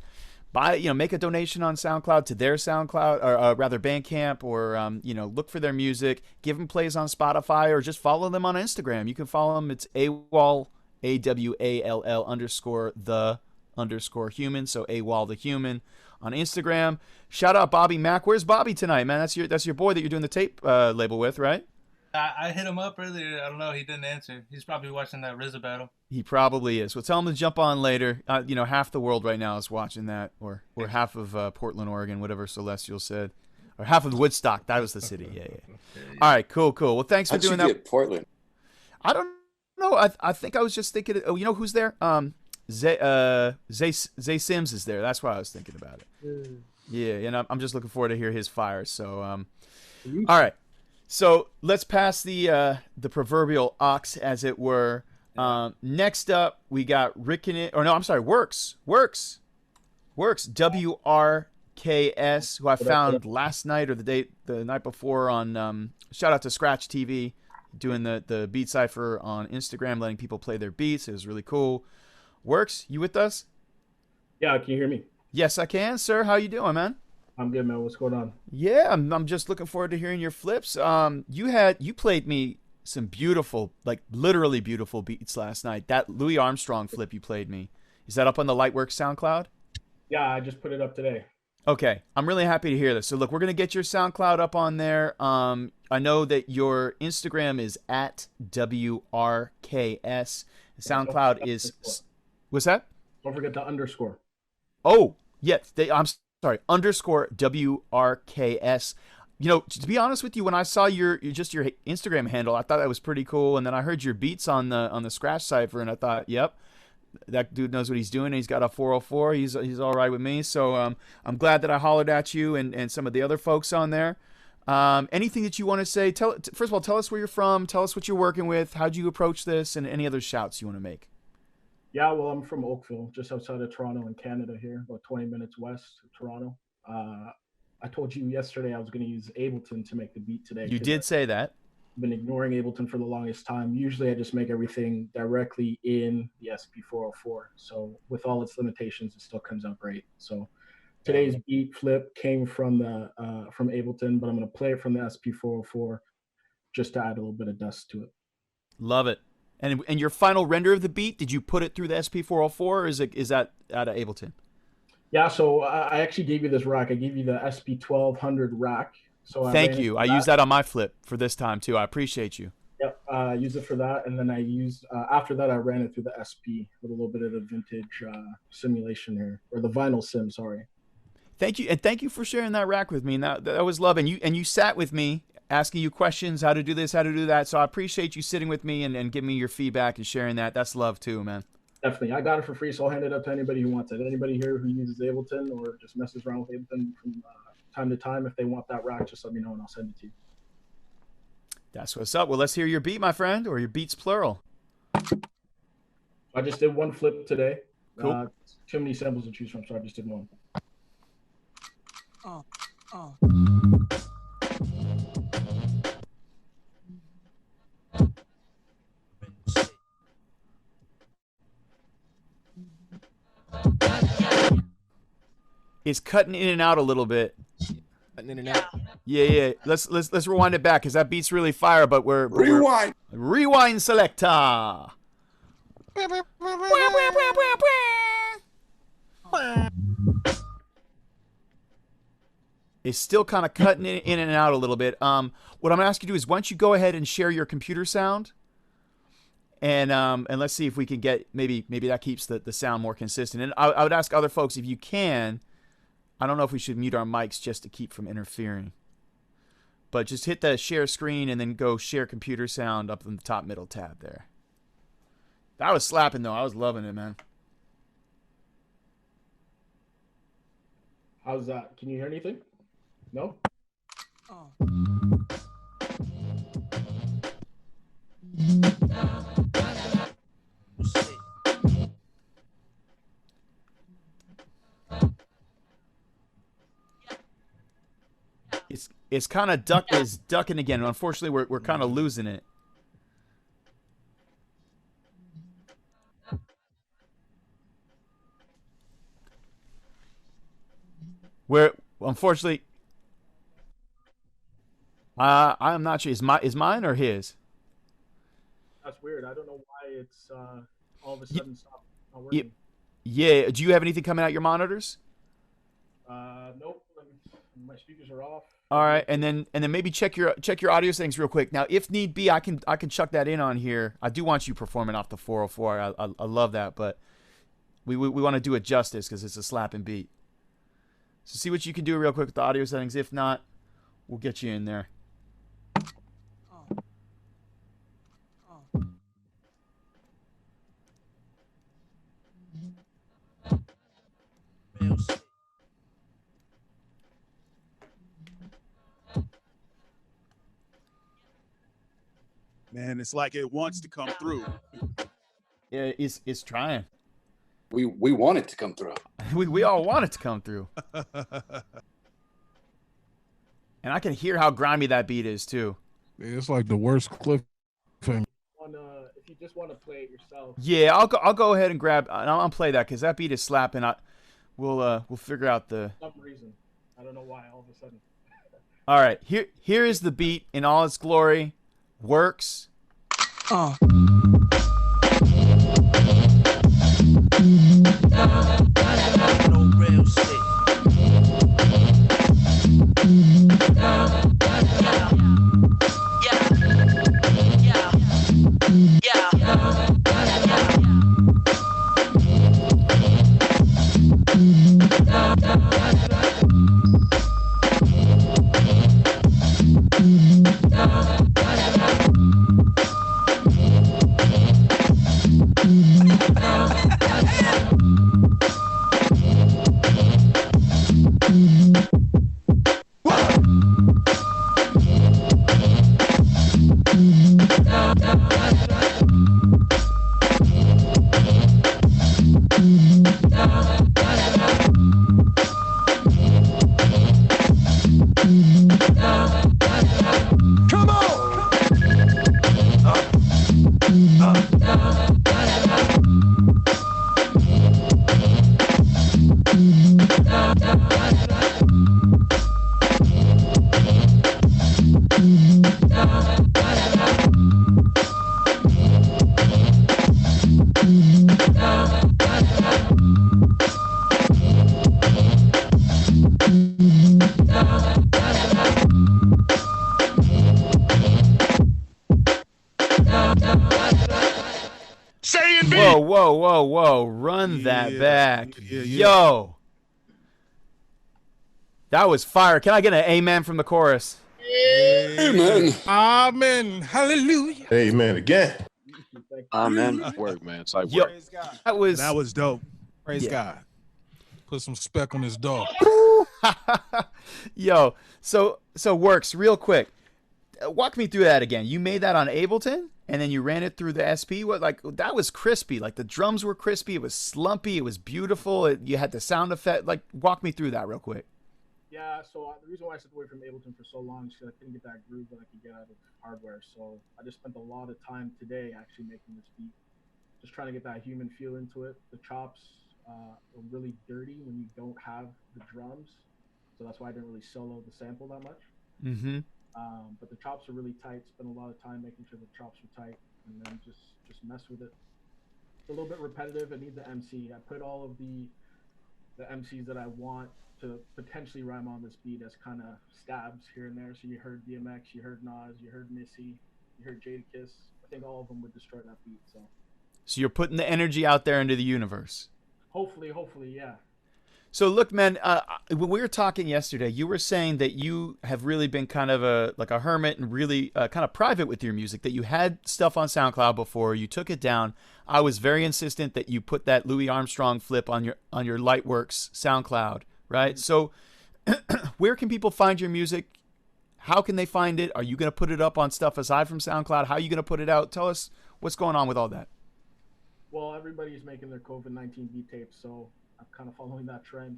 Make a donation on SoundCloud to their SoundCloud, or rather Bandcamp, or look for their music, give them plays on Spotify, or just follow them on Instagram. You can follow them. It's AWAL, AWALL_the_human. So AWAL the human on Instagram. Shout out Bobby Mack. Where's Bobby tonight, man? That's your boy that you're doing the tape label with, right?
I hit him up earlier. I don't know. He didn't answer. He's probably watching that RZA battle.
He probably is. Well, tell him to jump on later. Half the world right now is watching that, or half of Portland, Oregon, whatever Celestial said, or half of Woodstock. That was the city. Yeah. All right, cool. Well, thanks for doing that.
Get Portland.
I don't know. I think I was just thinking. Oh, you know who's there? Zay Sims is there. That's why I was thinking about it. Yeah, and I'm just looking forward to hear his fire. So, all right. So let's pass the proverbial ox, as it were. Next up, we got Works, WRKS, who I found last night or the night before on, shout out to Scratch TV, doing the BeatCypher on Instagram, letting people play their beats. It was really cool. Works, you with us?
Yeah, can you hear me?
Yes, I can, sir. How you doing, man?
I'm good, man. What's going on?
Yeah, I'm just looking forward to hearing your flips. You played me some beautiful, like literally beautiful beats last night. That Louis Armstrong flip you played me. Is that up on the Lightworks SoundCloud?
Yeah, I just put it up today.
Okay, I'm really happy to hear this. So look, we're gonna get your SoundCloud up on there. I know that your Instagram is at WRKS. SoundCloud is. What's that?
Don't forget the underscore.
Oh, yes. I'm sorry. _WRKS. To be honest with you, when I saw your Instagram handle, I thought that was pretty cool. And then I heard your beats on the Scratch Cipher, and I thought, yep, that dude knows what he's doing. He's got a 404. He's all right with me. So I'm glad that I hollered at you and some of the other folks on there. Anything that you want to say? First of all, tell us where you're from. Tell us what you're working with. How'd you approach this, and any other shouts you want to make?
Yeah, well, I'm from Oakville, just outside of Toronto in Canada here, about 20 minutes west of Toronto. I told you yesterday I was going to use Ableton to make the beat today.
You did say that.
I've been ignoring Ableton for the longest time. Usually I just make everything directly in the SP404. So with all its limitations, it still comes out great. So today's beat flip came from Ableton, but I'm going to play it from the SP404 just to add a little bit of dust to it.
Love it. And your final render of the beat, did you put it through the SP404, or is that out of Ableton?
Yeah, so I actually gave you this rack. I gave you the SP1200 rack. So
thank you. I used that on my flip for this time too. I appreciate you.
Yep, I used it for that, and then I used after that I ran it through the SP with a little bit of the vintage simulation here, or the vinyl sim. Sorry.
Thank you, and thank you for sharing that rack with me. And that was love. And you sat with me, asking you questions, how to do this, how to do that. So I appreciate you sitting with me and giving me your feedback and sharing that. That's love too, man.
Definitely. I got it for free, so I'll hand it up to anybody who wants it. Anybody here who uses Ableton or just messes around with Ableton from time to time, if they want that rack, just let me know and I'll send it to you.
That's what's up. Well, let's hear your beat, my friend, or your beats plural.
I just did one flip today.
Cool.
Too many samples to choose from, so I just did one.
It's cutting in and out a little bit.
Cutting in and out.
Yeah. Let's rewind it back, because that beat's really fire. But rewind selector. It's still kind of cutting in and out a little bit. What I'm gonna ask you to do is, why don't you go ahead and share your computer sound, and let's see if we can get maybe that keeps the sound more consistent. And I would ask other folks, if you can. I don't know if we should mute our mics just to keep from interfering. But just hit the share screen and then go share computer sound up in the top middle tab there. That was slapping though. I was loving it, man.
How's that? Can you hear anything? No?
It's kind of ducking again. Unfortunately, we're kind of losing it. Where unfortunately, I'm not sure. Is mine or his?
That's weird. I don't know why it's all of a sudden stopped not working.
Yeah. Do you have anything coming out your monitors?
Nope. My speakers are off.
All right, and then maybe check your audio settings real quick. Now, if need be, I can chuck that in on here. I do want you performing off the 404. I love that, but we want to do it justice because it's a slapping beat. So see what you can do real quick with the audio settings. If not, we'll get you in there.
Man, it's like it wants to come through.
Yeah, it's trying.
We want it to come through.
we all want it to come through. And I can hear how grimy that beat is too.
It's like the worst cliff thing.
If you just want to play it yourself.
Yeah, I'll go ahead and grab. I'll play that because that beat is slapping. We'll figure out the.
For some reason, I don't know why. All of a sudden.
All right, here is the beat in all its glory. Works.
No real shit.
Whoa. Run that back. Yo. That was fire. Can I get an amen from the chorus?
Amen.
Amen. Hallelujah.
Amen again.
Amen. Word, man. It's like
Yo,
word.
that was
dope. Praise God. Put some spec on his dog.
Yo, so Works, real quick. Walk me through that again. You made that on Ableton and then you ran it through the SP. What, like, that was crispy. Like, the drums were crispy. It was slumpy. It was beautiful. You had the sound effect. Like, walk me through that real quick.
Yeah, so the reason why I stepped away from Ableton for so long is because I couldn't get that groove that I could get out of hardware. So I just spent a lot of time today actually making this beat, just trying to get that human feel into it. The chops are really dirty when you don't have the drums, so that's why I didn't really solo the sample that much.
Mm-hmm.
But the chops are really tight. Spent a lot of time making sure the chops were tight, and then just mess with it. It's a little bit repetitive. It needs the MC. I put all of the MCs that I want to potentially rhyme on this beat as kind of stabs here and there. So you heard DMX, you heard Nas, you heard Missy, you heard Jadakiss. I think all of them would destroy that beat. So
you're putting the energy out there into the universe.
Hopefully, yeah.
So look, man, when we were talking yesterday, you were saying that you have really been kind of a hermit and really kind of private with your music, that you had stuff on SoundCloud before, you took it down. I was very insistent that you put that Louis Armstrong flip on your Lightworks SoundCloud right? So where can people find your music? How can they find it? Are you going to put it up on stuff aside from SoundCloud? How are you going to put it out? Tell us what's going on with all that.
Well, everybody's making their COVID-19 beat tapes, so I'm kind of following that trend.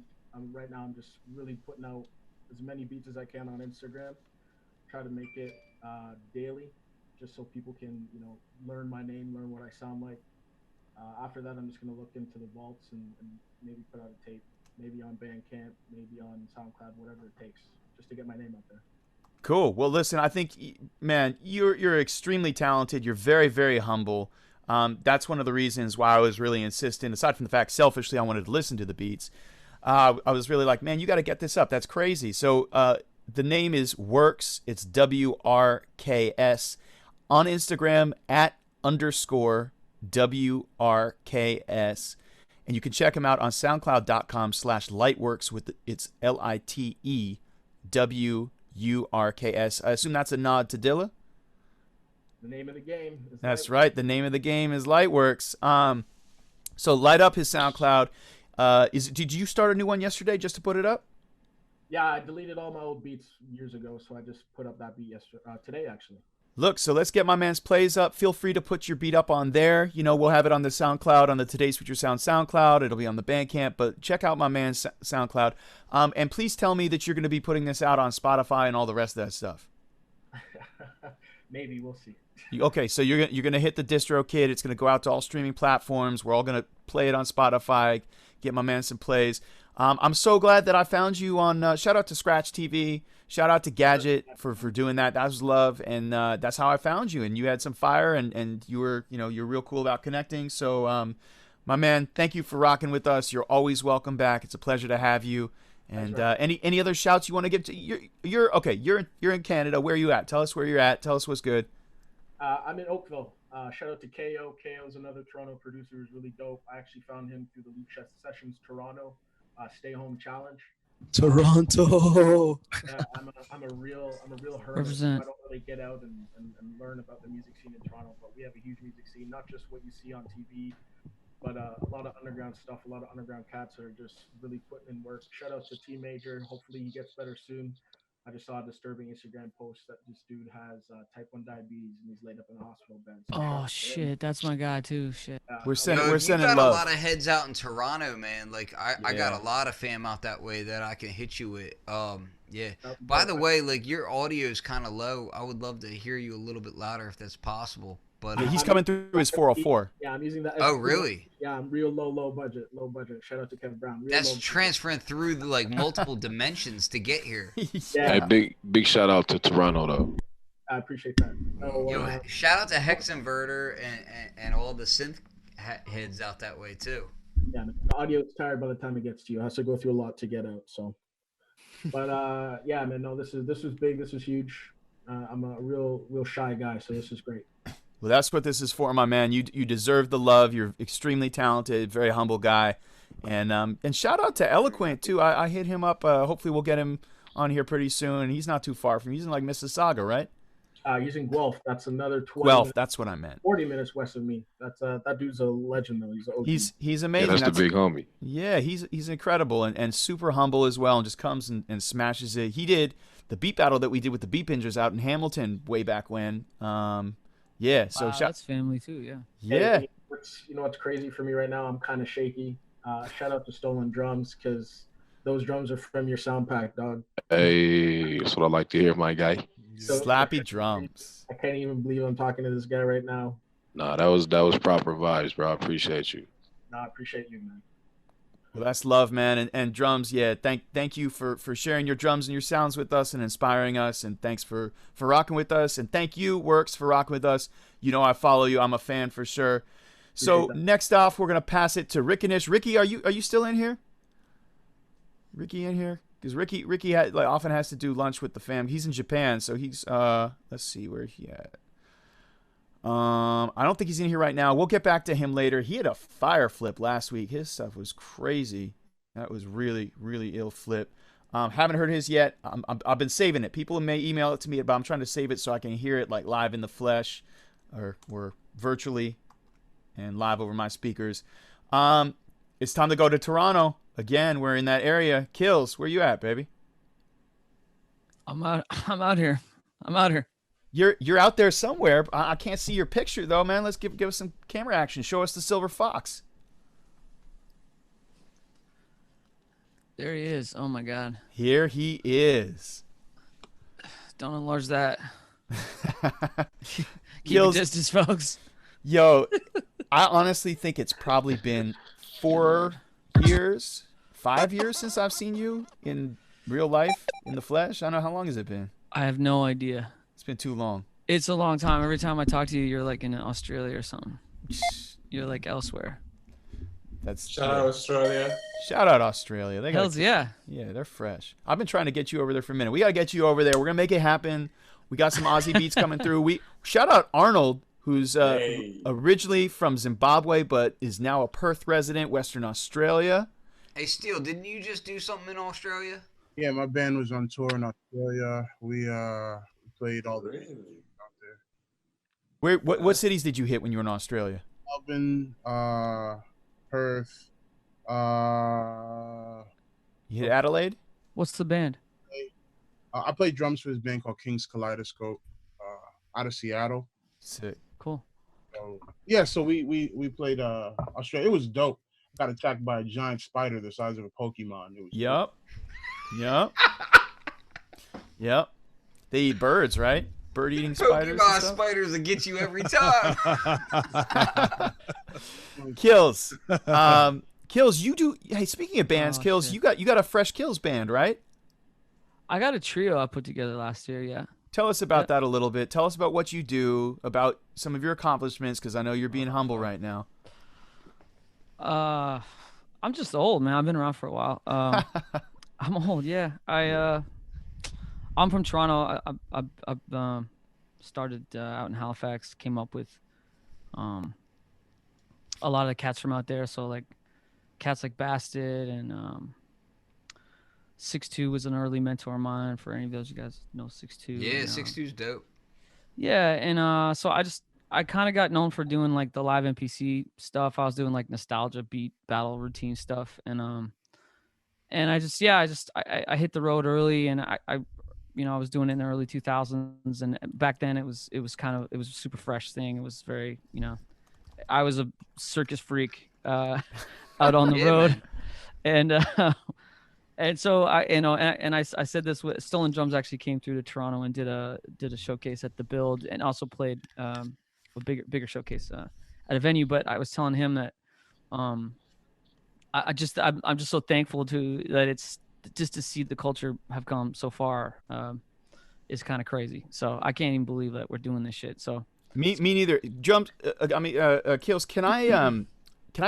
Right now, I'm just really putting out as many beats as I can on Instagram. Try to make it daily, just so people can, learn my name, learn what I sound like. After that, I'm just going to look into the vaults and maybe put out a tape, maybe on Bandcamp, maybe on SoundCloud, whatever it takes, just to get my name out there.
Cool. Well, listen, I think, man, you're extremely talented. You're very, very humble. That's one of the reasons why I was really insistent, aside from the fact, selfishly, I wanted to listen to the beats. I was really like, man, you got to get this up. That's crazy. So the name is Works. It's WRKS. On Instagram, @_WRKS. And you can check him out on soundcloud.com/lightworks with it's LITEWURKS. I assume that's a nod to Dilla?
The name of the game is
That's right. The name of the game is Lightworks. So light up his SoundCloud. Did you start a new one yesterday just to put it up?
Yeah, I deleted all my old beats years ago, so I just put up that beat today, actually.
Look, so let's get my man's plays up. Feel free to put your beat up on there. We'll have it on the SoundCloud, on the Today's Future Sound SoundCloud. It'll be on the Bandcamp, but check out my man's SoundCloud. And please tell me that you're going to be putting this out on Spotify and all the rest of that stuff.
Maybe, we'll see.
Okay, so you're gonna hit the distro kit. It's gonna go out to all streaming platforms. We're all gonna play it on Spotify. Get my man some plays. I'm so glad that I found you on. Shout out to Scratch TV. Shout out to Gadget for doing that. That was love, and that's how I found you. And you had some fire, and you were you're real cool about connecting. So my man, thank you for rocking with us. You're always welcome back. It's a pleasure to have you. And any other shouts you want to give to you're okay. You're in Canada. Where are you at? Tell us where you're at. Tell us what's good.
I'm in Oakville. Shout out to KO. KO is another Toronto producer who's really dope. I actually found him through the Loop Sessions Toronto Stay Home Challenge.
Toronto.
I'm a real hermit.
Represent.
I don't really get out and learn about the music scene in Toronto, but we have a huge music scene, not just what you see on TV, but a lot of underground stuff, a lot of underground cats that are just really putting in work. Shout out to T Major. Hopefully he gets better soon. I just saw a disturbing Instagram post that this dude has type 1 diabetes and he's laid up in a hospital bed. So
Oh shit, that's my guy too. Shit.
We're sending
you got
love.
a lot of heads out in Toronto, man. Like I got a lot of fam out that way that I can hit you with. Yeah. By the way, like your audio is kind of low. I would love to hear you a little bit louder if that's possible. But
yeah, he's coming through his 404.
Yeah, I'm using that.
Oh, really?
Yeah, I'm real low budget. Shout out to Kevin Brown.
That's transferring through the, like multiple dimensions to get here.
Yeah. Hey, big shout out to Toronto though.
I appreciate that.
Yo, shout out to Hex Inverter and all the synth heads out that way too.
Yeah, the audio is tired by the time it gets to you. It has to go through a lot to get out. So, but yeah, man, no, this is big. This is huge. I'm a real shy guy, so this is great.
Well, that's what this is for, my man. You deserve the love. You're extremely talented, very humble guy, and shout out to Eloquent too. I hit him up. Hopefully, we'll get him on here pretty soon. He's not too far from. He's in like Mississauga, right?
Using Guelph. That's another 20.
Guelph. That's what I meant.
40 minutes west of me. That's that dude's a legend though. He's an OG.
He's amazing.
Yeah, that's the big homie.
Yeah, he's incredible and super humble as well, and just comes and smashes it. He did the beat battle that we did with the Beat Bingers out in Hamilton way back when. Yeah, so
wow, that's family too. Yeah.
Yeah.
Hey, you know what's crazy for me right now? I'm kind of shaky. Shout out to Stolen Drums because those drums are from your sound pack, dog.
Hey, that's what I like to hear, my guy.
Slappy drums.
I can't even believe I'm talking to this guy right now.
Nah, that was proper vibes, bro. I appreciate you.
No, I appreciate you, man.
Well, that's love, man, and drums. Yeah, thank you for sharing your drums and your sounds with us and inspiring us, and thanks for rocking with us, and thank you, Works, for rocking with us. You know I follow you. I'm a fan for sure. So next off, we're gonna pass it to Rickinish. Ricky, are you still in here? Ricky in here? Because Ricky often has to do lunch with the fam. He's in Japan, so he's let's see where he at. I don't think he's in here right now. We'll get back to him later. He had a fire flip last week. His stuff was crazy. That was really, really ill flip. Haven't heard his yet. I've been saving it. People may email it to me, but I'm trying to save it so I can hear it like live in the flesh or virtually and live over my speakers. It's time to go to Toronto. Again, we're in that area. Kills, where you at, baby?
I'm out here.
You're out there somewhere. I can't see your picture though, man. Let's give us some camera action. Show us the silver fox.
There he is. Oh my God.
Here he is.
Don't enlarge that. Keep
Kills.
your distance, folks.
Yo, I honestly think it's probably been 4 years, 5 years since I've seen you in real life, in the flesh. I don't know, how long has it been?
I have no idea.
It's been too long.
It's a long time. Every time I talk to you, you're like in Australia or something. You're like elsewhere.
That's
Shout out Australia.
Shout out Australia. They
Hells yeah.
Yeah, they're fresh. I've been trying to get you over there for a minute. We got to get you over there. We're going to make it happen. We got some Aussie beats coming through. Shout out Arnold, who's originally from Zimbabwe, but is now a Perth resident, Western Australia.
Hey, Steele, didn't you just do something in Australia?
Yeah, my band was on tour in Australia. We played all the out there.
What cities did you hit when you were in Australia?
Melbourne, Perth.
You hit Adelaide?
What's the band?
I played drums for this band called King's Kaleidoscope out of Seattle.
Sick.
Cool.
So, yeah, so we played Australia. It was dope. Got attacked by a giant spider the size of a Pokemon. It was
Yup. They eat birds, right? Bird-eating spiders.
Pokemon spiders will get you every time.
Kills. Kills, you do. Hey, speaking of bands, Kills, shit. you got a fresh Kills band, right?
I got a trio I put together last year. Yeah.
Tell us about that a little bit. Tell us about what you do, about some of your accomplishments, because I know you're being humble right now.
I'm just old, man. I've been around for a while. I'm old, yeah. I'm from Toronto. I started out in Halifax. Came up with a lot of the cats from out there. So like cats like Bastard and 6'2" was an early mentor of mine. For any of those you guys know 6'2".
Yeah,
and,
6'2"'s dope.
Yeah, and so I kind of got known for doing like the live NPC stuff. I was doing like nostalgia beat battle routine stuff, and I hit the road early, and I was doing it in the early 2000s, and back then it was a super fresh thing. It was very, I was a circus freak out on the road, man. And so I said this with Stolen Drums actually came through to Toronto and did a showcase at the Build, and also played a bigger showcase at a venue. But I was telling him that I'm just so thankful that it's just to see the culture have come so far is kind of crazy. So I can't even believe that we're doing this shit. So
me neither. Kills, can I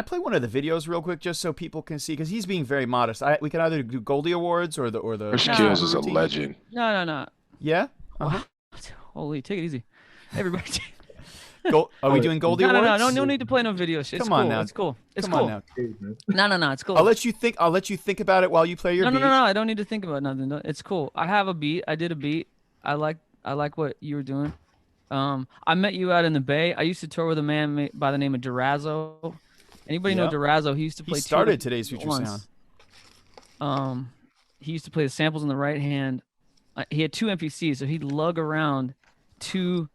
play one of the videos real quick just so people can see? Because he's being very modest. We can either do Goldie Awards or the.
Fresh Kills is a legend.
No.
Yeah.
Holy, take it easy, everybody.
Are we doing Goldie Awards?
No need to play no video shit.
Come on now.
It's cool. It's
Come
cool.
on now.
No, it's cool.
I'll let you think about it while you play your beat.
No. I don't need to think about nothing. It's cool. I have a beat. I did a beat. I like what you were doing. I met you out in the Bay. I used to tour with a man by the name of Durazzo. Anybody know Durazzo? He used to play.
He started Today's Future Sound.
He used to play the samples in the right hand. He had 2 MPCs, so he'd lug around 2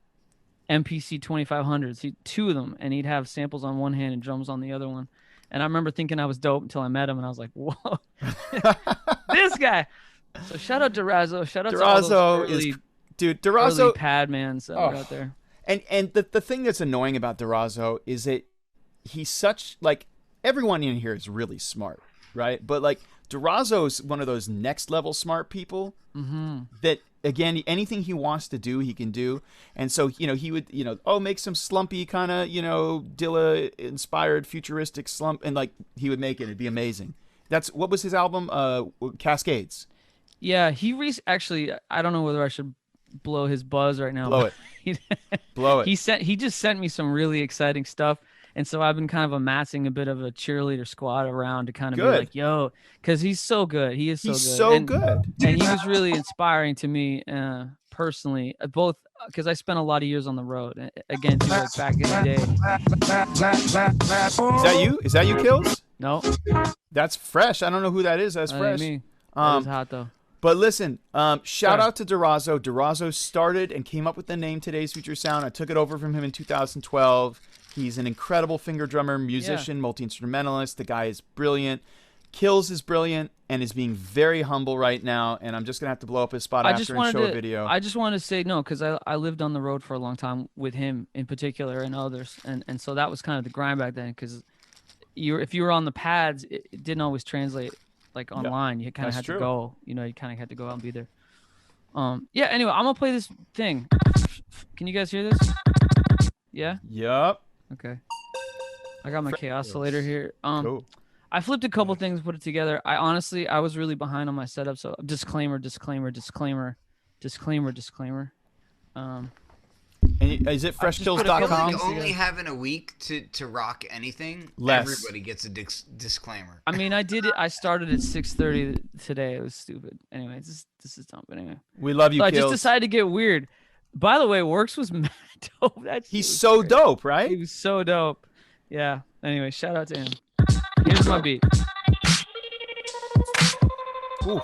MPC 2500s, 2 of them, and he'd have samples on one hand and drums on the other one. And I remember thinking I was dope until I met him, and I was like, "Whoa, this guy!" So shout out Durazzo. Shout out
Durazzo
to all those
Durazzo
early pad mans that were out there.
And the thing that's annoying about Durazzo is that he's such, like, everyone in here is really smart, right? But like Durazzo's one of those next level smart people that, again, anything he wants to do, he can do. And so, he would, make some slumpy kind of, Dilla inspired futuristic slump, and like he would make it. It'd be amazing. What was his album? Cascades.
Yeah, actually, I don't know whether I should blow his buzz right now.
Blow it. Blow it.
He just sent me some really exciting stuff. And so I've been kind of amassing a bit of a cheerleader squad around to kind of be like, yo, because he's so good. He is so good.
He's so good.
And he was really inspiring to me personally, both because I spent a lot of years on the road. Again, too, like back in the day.
Is that you? Is that you, Kills?
No.
That's fresh. I don't know who that is. That's
That
fresh.
ain't me. That is hot though.
But listen, shout out to Durazo. Durazo started and came up with the name Today's Future Sound. I took it over from him in 2012. He's an incredible finger drummer, musician, multi-instrumentalist. The guy is brilliant. Kills is brilliant and is being very humble right now. And I'm just going to have to blow up his spot after and show a video.
I just wanted to say no, because I lived on the road for a long time with him in particular and others. And so that was kind of the grind back then, because if you were on the pads, it didn't always translate like online. You kind of had to go, you kind of had to go out and be there. Yeah, anyway, I'm going to play this thing. Can you guys hear this? Yeah?
Yup.
Okay. I got my K oscillator here.
Cool.
I flipped a couple things, put it together. I was really behind on my setup, so disclaimer.
And is it freshkills.com?
Like only having a week to rock anything,
Less.
everybody gets a disclaimer.
I mean, I did it. I started at 6:30 today. It was stupid. Anyway, this is dumb. But anyway,
We love you,
so I
Kills.
just decided to get weird. By the way, Works was mad dope.
He's so dope, right?
He was so dope. Yeah. Anyway, shout out to him. Here's my beat.
Ooh.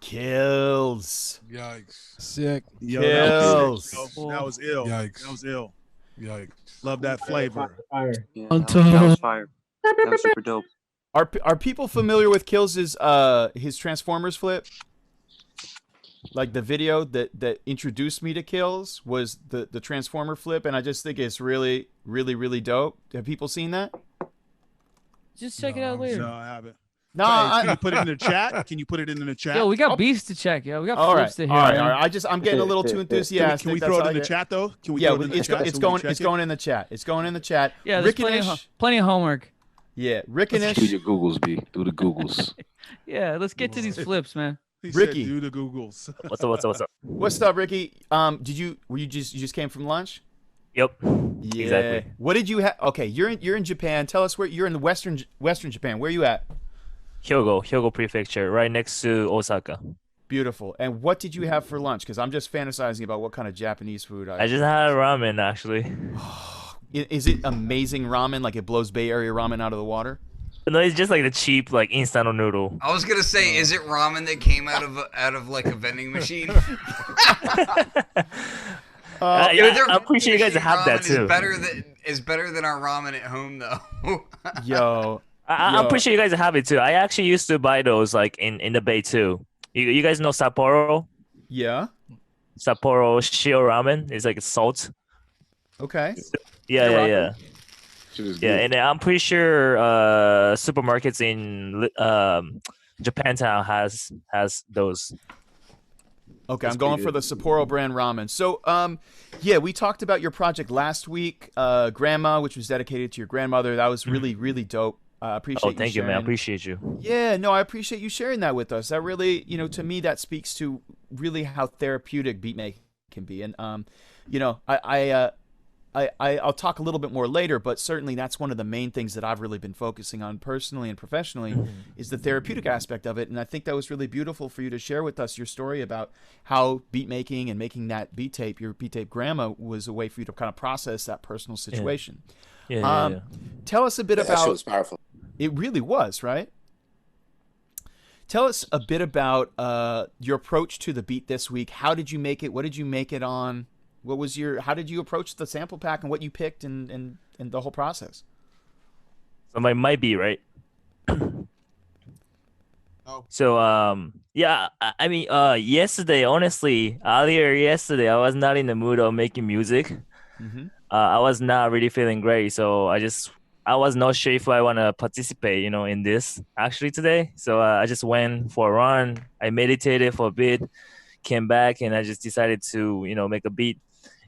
Kills.
Yikes. Sick.
Yo,
Kills.
that was ill.
Yikes.
That was ill.
Yikes.
Love that flavor.
Yeah, that was fire. That was super dope.
Are people familiar with Kills' his Transformers flip? Like the video that introduced me to Kills was the Transformer flip, and I just think it's really, really, really dope. Have people seen that?
Just check it out later.
No, I haven't.
No,
Can you put it in the chat? Can you put it in the chat?
Yo, we got beats to check. Yo, we got
All right,
flips to hear.
all right,
man.
all right. I'm getting a little too enthusiastic.
Can we
That's
throw it
all
in the
I get.
chat though? Can we
Yeah,
throw it in the chat?
it's
so we
going.
can
It's
check
going in the chat. It's going in the chat.
Yeah, there's plenty of homework.
Yeah,
Do
Rickinish.
your Googles, B. Do the Googles.
Yeah, let's get to these flips, man.
He
Ricky.
said, do the Googles.
What's up?
What's up, Ricky? You just came from lunch?
Yep.
Yeah.
Exactly.
What did you have? Okay, you're in Japan. Tell us where you're in the western Japan. Where are you at?
Hyogo Prefecture, right next to Osaka.
Beautiful. And what did you have for lunch? Because I'm just fantasizing about what kind of Japanese food
I just had ramen, actually.
Is it amazing ramen? Like it blows Bay Area ramen out of the water?
No, it's just like the cheap, like instant noodle.
I was gonna say, is it ramen that came out of like a vending machine?
I'm pretty sure you guys have that too.
Is better than our ramen at home though.
Yo.
I'm pretty sure you guys have it too. I actually used to buy those like in the Bay too. You guys know Sapporo?
Yeah.
Sapporo Shio ramen is like salt.
Okay.
Yeah. Yeah, and I'm pretty sure supermarkets in Japantown has those.
Okay, I'm going for the Sapporo brand ramen. So, yeah, we talked about your project last week, Grandma, which was dedicated to your grandmother. That was really, really dope. I appreciate you
thank you, man. I
sharing.
appreciate you.
Yeah, no, I appreciate you sharing that with us. That really, to me, that speaks to really how therapeutic beat making can be. And, I'll talk a little bit more later, but certainly that's one of the main things that I've really been focusing on personally and professionally is the therapeutic aspect of it. And I think that was really beautiful for you to share with us your story about how beat making and making that beat tape, your beat tape Grandma, was a way for you to kind of process that personal situation.
Yeah.
Tell us a bit about...
That shit was powerful.
It really was, right? Tell us a bit about your approach to the beat this week. How did you make it? What did you make it on? How did you approach the sample pack and what you picked and the whole process?
So my might be right. So I mean yesterday, honestly, earlier yesterday I was not in the mood of making music. I was not really feeling great, so I just I was not sure if I want to participate, in this actually today. So I just went for a run. I meditated for a bit, came back, and I just decided to, make a beat.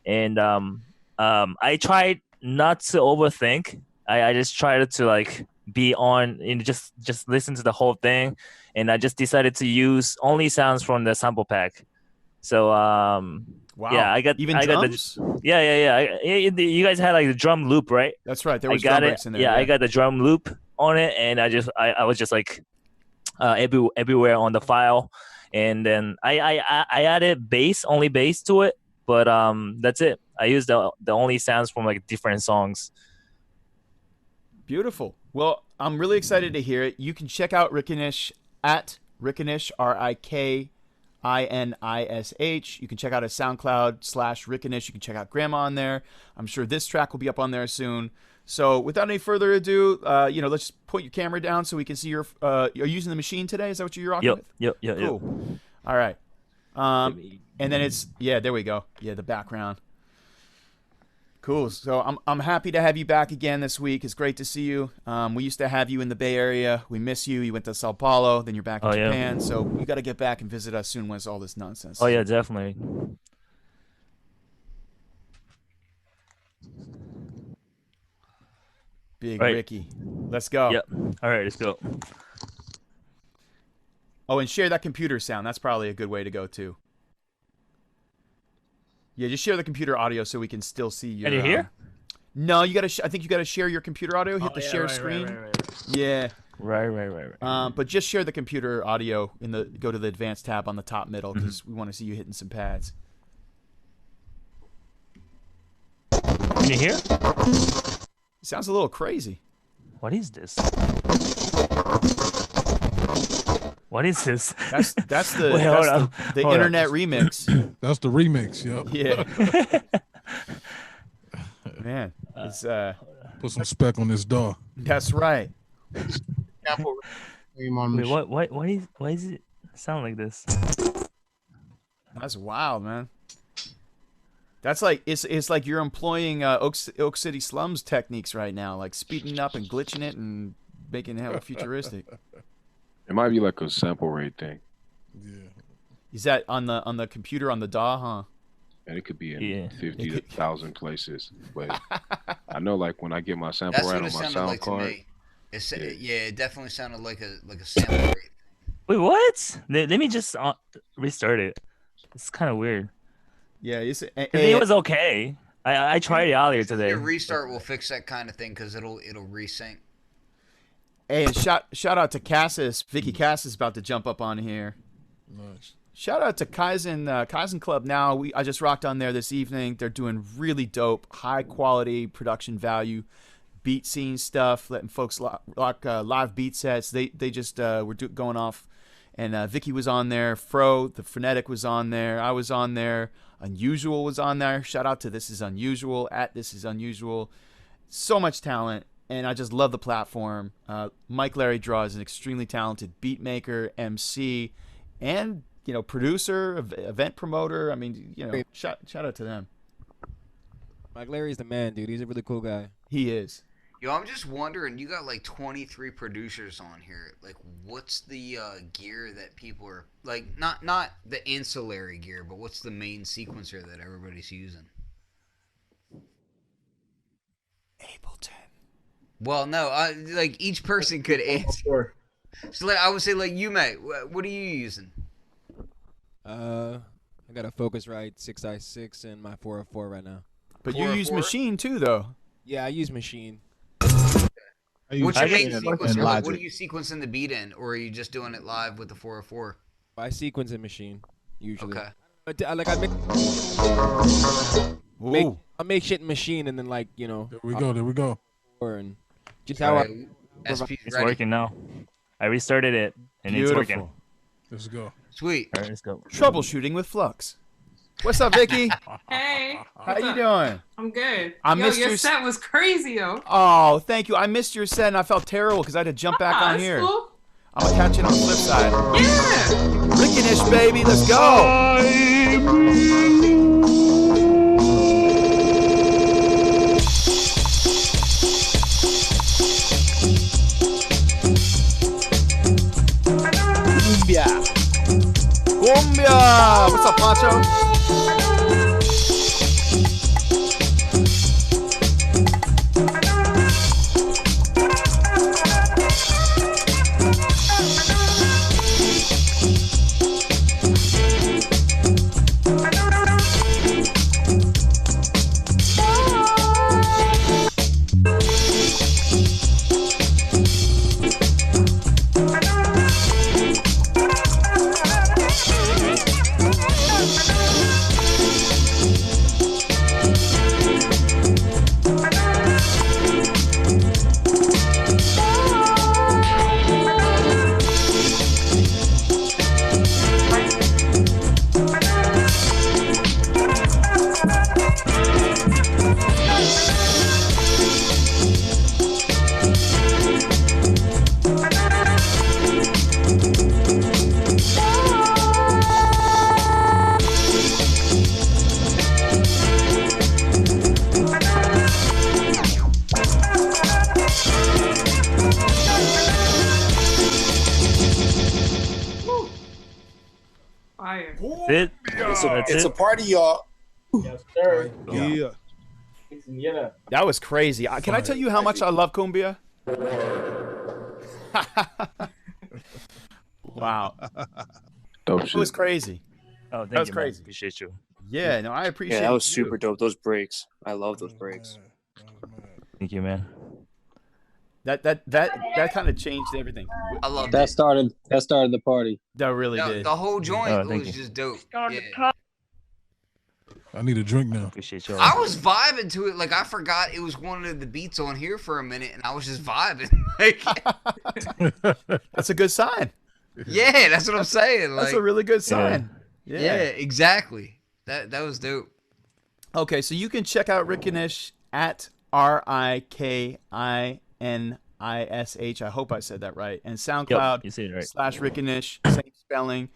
And I tried not to overthink. I just tried to like be on and just listen to the whole thing. And I just decided to use only sounds from the sample pack. So
wow.
Yeah, I got
drums?
You guys had like the drum loop, right?
That's right. There was drum breaks in there.
Yeah, I got the drum loop on it, and I was just like everywhere on the file, and then I added only bass to it, but that's it. I used the only sounds from like different songs.
Beautiful. Well, I'm really excited to hear it. You can check out Rickinish at Rickinish, RIKINISH. You can check out his SoundCloud /Rickinish. You can check out Grandma on there. I'm sure this track will be up on there soon. So without any further ado, let's just point your camera down so we can see you're using the machine today. Is that what you're rocking with?
Yep.
Cool. All right. And then there we go. Yeah, the background. Cool. So I'm happy to have you back again this week. It's great to see you. We used to have you in the Bay Area. We miss you. You went to Sao Paulo. Then you're back in Japan. Yeah. So you got to get back and visit us soon once all this nonsense.
Oh yeah, definitely.
Big Ricky. Let's go.
Yep. All right, let's go.
Oh, and share that computer sound. That's probably a good way to go too. Yeah, just share the computer audio so we can still see your.
Can you hear?
No, you gotta. I think you gotta share your computer audio. Hit the share screen.
Right.
Yeah.
Right.
But just share the computer audio go to the advanced tab on the top middle because we want to see you hitting some pads.
Can you hear?
It sounds a little crazy.
What is this? What is this?
That's the internet remix.
That's the remix, yep.
Yeah. Man, it's
put some spec on this door.
That's right.
Wait, why is it sound like this?
That's wild, man. That's like it's like you're employing Oak City Slums techniques right now, like speeding up and glitching it and making it hella futuristic.
It might be like a sample rate thing.
Yeah.
Is that on the computer on the DAW, huh?
And it could be in 50,000 places. But I know, like when I get my sample rate on my sound card.
It definitely sounded like a sample rate.
Wait, what? Let me just restart it. It's kind of weird.
Yeah,
it was okay. I tried it earlier today.
Your restart will fix that kind of thing because it'll resync.
Hey, and shout out to Cassis. Vicky Cassis about to jump up on here.
Nice.
Shout out to Kaizen Club now. I just rocked on there this evening. They're doing really dope, high quality production value, beat scene stuff, letting folks lock live beat sets. They just were going off, and Vicky was on there. Fro, the Frenetic was on there. I was on there. Unusual was on there. Shout out to This Is Unusual at This Is Unusual. So much talent. And I just love the platform. Mike Larry Draw is an extremely talented beat maker, MC, and producer, event promoter. I mean, shout out to them.
Mike Larry's the man, dude. He's a really cool guy.
He is.
Yo, I'm just wondering. You got like 23 producers on here. Like, what's the gear that people are like? Not the ancillary gear, but what's the main sequencer that everybody's using?
Ableton.
Well, no, like each person could answer. So like, I would say like you, mate. What are you using?
I got a Focusrite 6i6 and my 404 right now.
But you use Machine too, though.
Yeah, I use Machine.
What's your main sequencer? Like, what do you sequence in the beat in, or are you just doing it live with the 404?
I sequence in Machine usually.
Okay.
But I make shit in Machine and then
There we go.
And just how
it's working now. I restarted it and
Beautiful.
It's working.
Let's go.
Sweet.
All right, let's go.
Troubleshooting with Flux. What's up, Vicky?
Hey.
How you doing?
I'm good.
Missed
your set was crazy, yo.
Oh, thank you. I missed your set and I felt terrible because I had to jump back on here.
Cool.
I'm gonna catch it on the flip side.
Yeah.
Rickinish, baby. Let's go. Cumbia. What's up, Pancho?
Fire.
That's it.
It's a party, y'all.
Yes, sir.
Yeah.
Yeah.
That was crazy. Can I tell you how much I love cumbia? Wow.
Dope
It was crazy.
Oh, thank
That was
you,
crazy.
Man. Appreciate you.
Yeah, no, I appreciate.
Yeah, that was
you.
super dope. Those breaks, I love those breaks.
Thank you, man.
That kind of changed everything.
I love
That started the party.
That really did.
The whole joint
Oh, thank
was
you.
just dope. Yeah.
I need a drink now.
Appreciate you.
I was vibing to it. Like, I forgot it was one of the beats on here for a minute, and I was just vibing. Like,
That's a good sign.
yeah, that's what I'm saying. Like,
That's a really good sign.
yeah, exactly. That was dope.
Okay, so you can check out Rickinish at RIKINISH. I hope I said that right. And SoundCloud
you said it right.
/Rickinish, same spelling.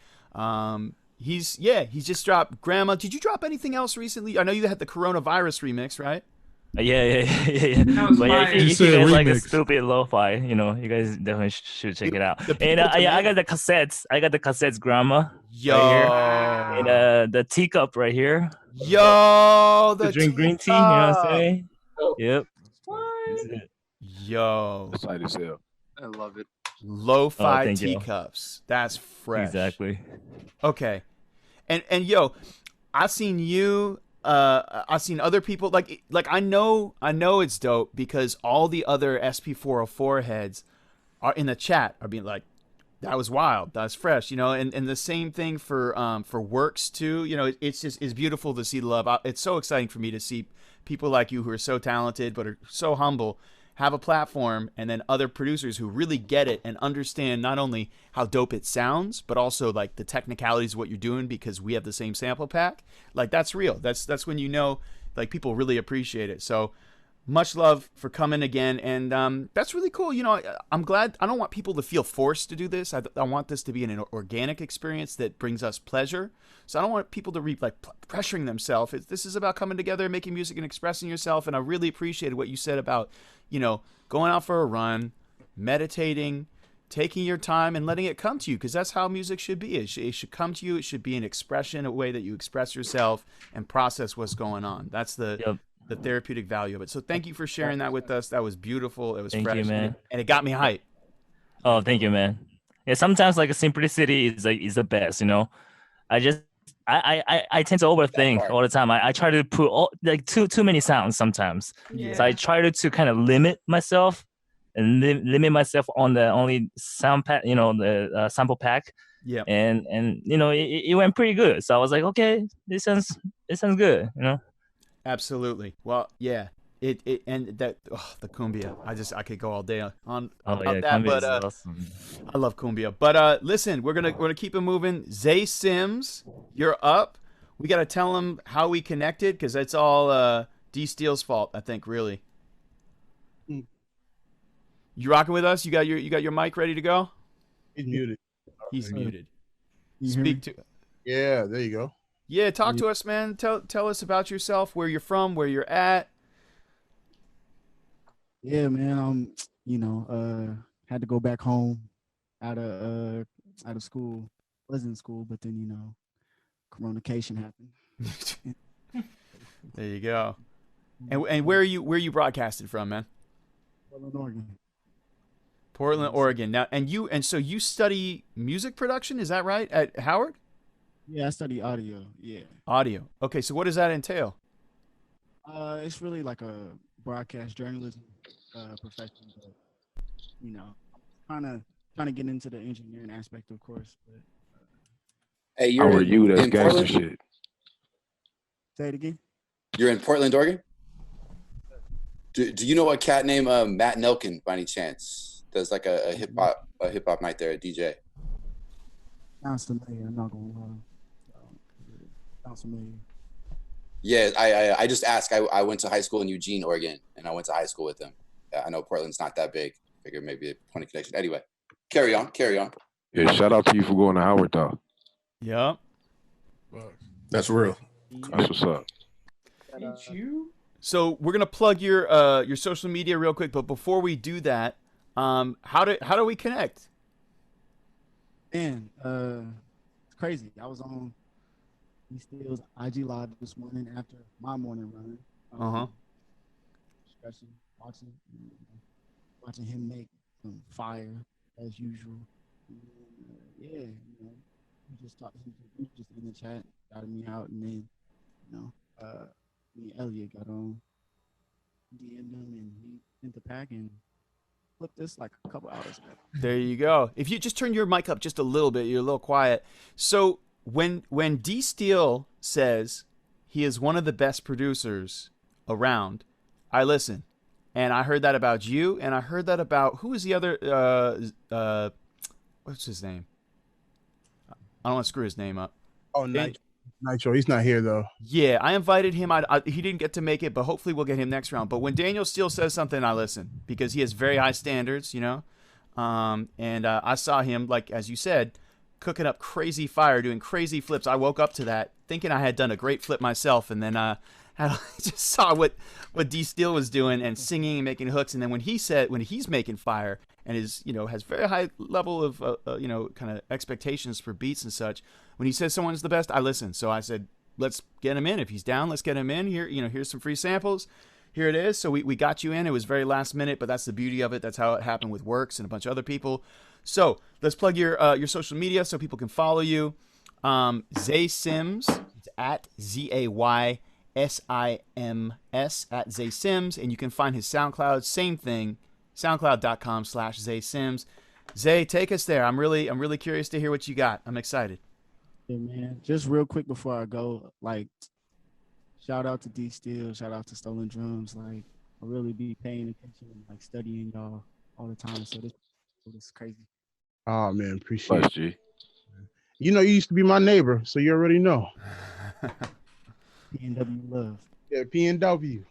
He's just dropped Grandma. Did you drop anything else recently? I know you had the coronavirus remix, right?
Yeah.
That was
But yeah,
fire.
if you guys like a stupid lo-fi, you know, you guys definitely should check it out. And I got the cassettes. I got the cassettes, Grandma.
Yo.
Right here. And the teacup right here.
Yo, the
to drink green tea. You know what I'm saying?
Oh.
Yep.
Yo.
That's like as hell.
I love it.
Lo-fi
thank you.
teacups. That's fresh.
Exactly.
Okay. And yo, I've seen you. I've seen other people like I know it's dope because all the other SP404 heads are in the chat are being like, that was wild, that's fresh, you know, and the same thing for Works too, you know, it's beautiful to see the love. It's so exciting for me to see people like you who are so talented but are so humble have a platform, and then other producers who really get it and understand not only how dope it sounds, but also like the technicalities of what you're doing because we have the same sample pack. Like that's real. That's when you know like people really appreciate it. So much love for coming again, and that's really cool. You know, I'm glad. I don't want people to feel forced to do this. I want this to be an organic experience that brings us pleasure. So I don't want people to be like pressuring themselves. This is about coming together, making music, and expressing yourself. And I really appreciated what you said about, you know, going out for a run, meditating, taking your time, and letting it come to you, because that's how music should be. It should come to you. It should be an expression, a way that you express yourself and process what's going on. That's the therapeutic value of it. So thank you for sharing that with us. That was beautiful. It was
Thank
fresh,
you, man.
and it got me hyped.
Oh, thank you, man. Yeah, sometimes like a simplicity is the best, you know. I tend to overthink all the time. I try to put like too many sounds sometimes.
Yeah.
So I try to kind of limit myself and limit myself on the only sound pack, you know, the sample pack.
Yeah.
And you know, it went pretty good. So I was like, okay, this sounds good, you know.
Absolutely. Well, yeah. It and that the cumbia. I could go all day on about that,
cumbia
but
is awesome.
I love cumbia. But listen, we're gonna keep it moving. Zay Sims, you're up. We gotta tell him how we connected because it's all D Steel's fault, I think. Really. You rocking with us? You got your mic ready to go?
He's muted.
He's muted.
You hear me?
Speak to.
Yeah, there you go.
Yeah, talk to us, man. Tell us about yourself, where you're from, where you're at.
Yeah, man. You know, had to go back home out of school. Was in school, but then, you know, Coronacation happened.
There you go. And where are you broadcasting from, man?
Portland, Oregon.
Portland, Oregon. Now, and so you study music production, is that right? At Howard?
Yeah, I study audio. Yeah.
Audio. Okay, so what does that entail?
It's really like a broadcast journalism profession, but you know, trying to get into the engineering aspect, of course. But
hey, you're
How are you? That's
in
gangster
Portland?
shit.
Say it again.
You're in Portland, Oregon? Do you know a cat named Matt Nelkin by any chance? Does like a hip hop night there, a DJ.
Sounds familiar. I'm not gonna lie. Sounds familiar.
Yeah, I just asked. I went to high school in Eugene, Oregon, and I went to high school with him. I know Portland's not that big. Figured maybe a point of connection. Anyway, carry on.
Yeah, shout out to you for going to Howard, though.
Yeah.
That's real.
That's what's up.
So we're gonna plug your social media real quick, but before we do that, how do we connect?
Man, it's crazy. I was on BeatPPL's IG Live this morning after my morning run. Stretching, watching him make some fire as usual. Yeah, you know, he just in the chat, shouted me out, and then me and Elliot got on, DM'd him, and he sent the pack and flipped this like a couple hours ago.
There you go. If you just turn your mic up just a little bit, you're a little quiet. So when DSTL says he is one of the best producers around, I listen. And I heard that about you, and I heard that about, who was the other, what's his name? I don't want to screw his name up.
Oh, Nitro. He's not here, though.
Yeah, I invited him. He didn't get to make it, but hopefully we'll get him next round. But when Daniel Steele says something, I listen, because he has very high standards, you know? And I saw him, like, as you said, cooking up crazy fire, doing crazy flips. I woke up to that thinking I had done a great flip myself, and then I just saw what DSTL was doing and singing and making hooks. And then when he's making fire and is, you know, has very high level of, you know, kind of expectations for beats and such, when he says someone's the best, I listen. So I said, let's get him in. If he's down, let's get him in here. You know, here's some free samples. Here it is. So we got you in. It was very last minute, but that's the beauty of it. That's how it happened with Works and a bunch of other people. So let's plug your social media so people can follow you. Zay Sims, it's at ZAYSIMS at Zay Sims, and you can find his SoundCloud, same thing, soundcloud.com/Zay Sims. Zay, take us there. I'm really curious to hear what you got. I'm excited.
Yeah, man. Just real quick before I go, like, shout out to DSTL, shout out to Stolen Drums. Like, I really be paying attention and like studying y'all all the time. So this is crazy.
Oh man, appreciate it.
G.
You know, you used to be my neighbor, so you already know.
PNW love.
Yeah, PNW.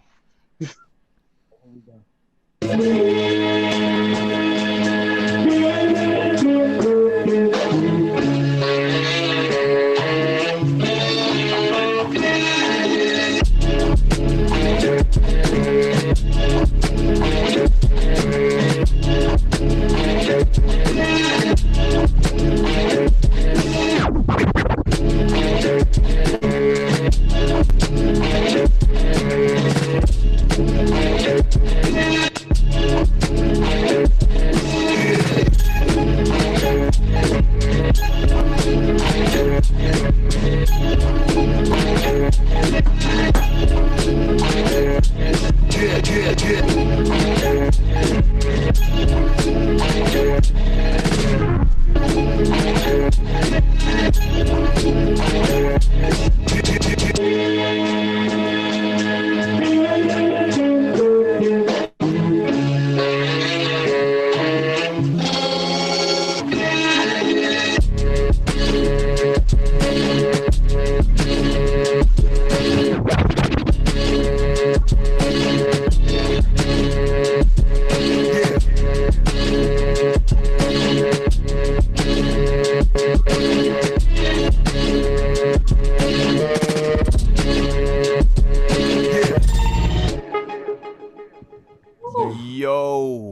Yo.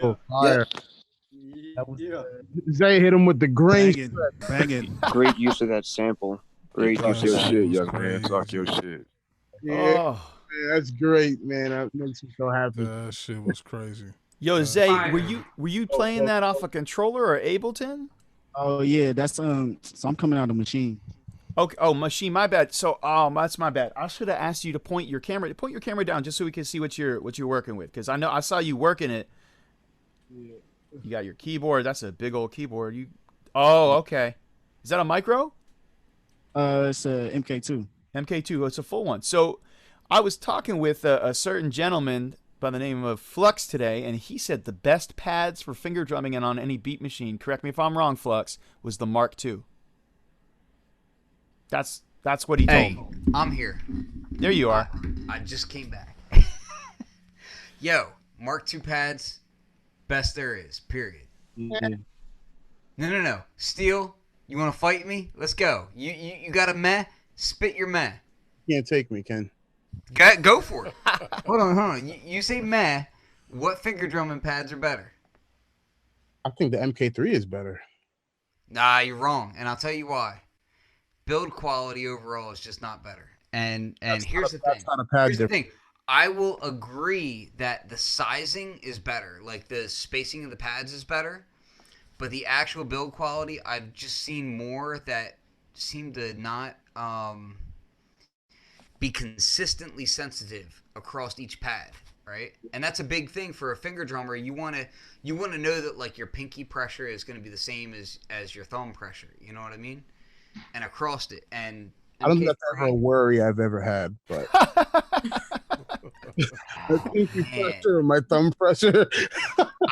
Oh, fire. Zay hit him with the green.
Bang it.
Great use of that sample.
Talk your shit, young man. Talk your shit.
Yeah,
Oh.
man, that's great, man. That makes me so happy.
That shit was crazy.
Yo, Zay, were you playing that off a controller or Ableton?
Oh yeah, that's so I'm coming out of machine.
Okay. Oh, machine. My bad. So, that's my bad. I should have asked you to point your camera down just so we can see what you're working with. Because I saw you working it.
Yeah.
You got your keyboard. That's a big old keyboard. Oh, okay. Is that a micro?
It's a MK2.
MK2. It's a full one. So, I was talking with a certain gentleman by the name of Flux today, and he said the best pads for finger drumming and on any beat machine, correct me if I'm wrong, Flux, was the Mark II. That's what he told me.
I'm here.
There you are.
I just came back. Yo, Mark II pads, best there is, period. No. Steel, you want to fight me? Let's go. You got a meh? Spit your meh.
Can't take me, Ken.
Go for it. Hold on. You say meh. What finger drumming pads are better?
I think the MK3 is better.
Nah, you're wrong, and I'll tell you why. Build quality overall is just not better. And here's the thing. Here's the thing. I will agree that the sizing is better, like the spacing of the pads is better, but the actual build quality, I've just seen more that seem to not be consistently sensitive across each pad, right? And that's a big thing for a finger drummer. You want to know that like your pinky pressure is going to be the same as your thumb pressure. You know what I mean? And across it. And
I don't think that's ever a worry I've ever had, but my pinky pressure or my thumb pressure.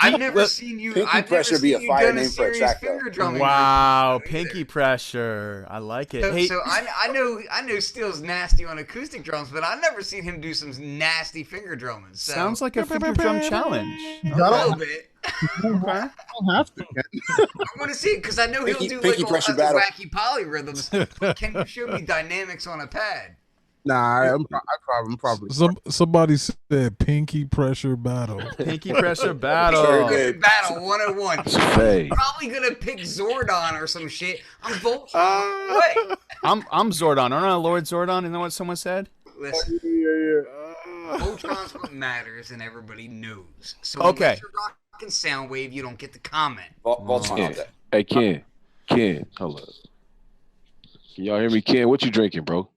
I've never seen you.
Pinky pressure be a fire name for a track, though.
Wow, pinky pressure. I like it.
So I know Steel's nasty on acoustic drums, but I've never seen him do some nasty finger drumming. So.
Sounds like a finger drum challenge.
A little bit.
I don't have to.
I want to see it because I know he'll do like all kinds of wacky polyrhythms. Can you show me dynamics on a pad?
Nah, I'm probably.
Somebody said pinky pressure battle.
Pinky pressure battle.
Battle 101. Probably gonna pick Zordon or some shit. I'm Voltron. Wait.
I'm Zordon. Aren't I Lord Zordon? Isn't that what someone said?
Listen. Voltron's what matters, and everybody knows. So
okay.
Unless you're rocking Soundwave, you don't get the comment.
Voltron.
Hey, Ken, hold up. Can y'all hear me, Ken? What you drinking, bro?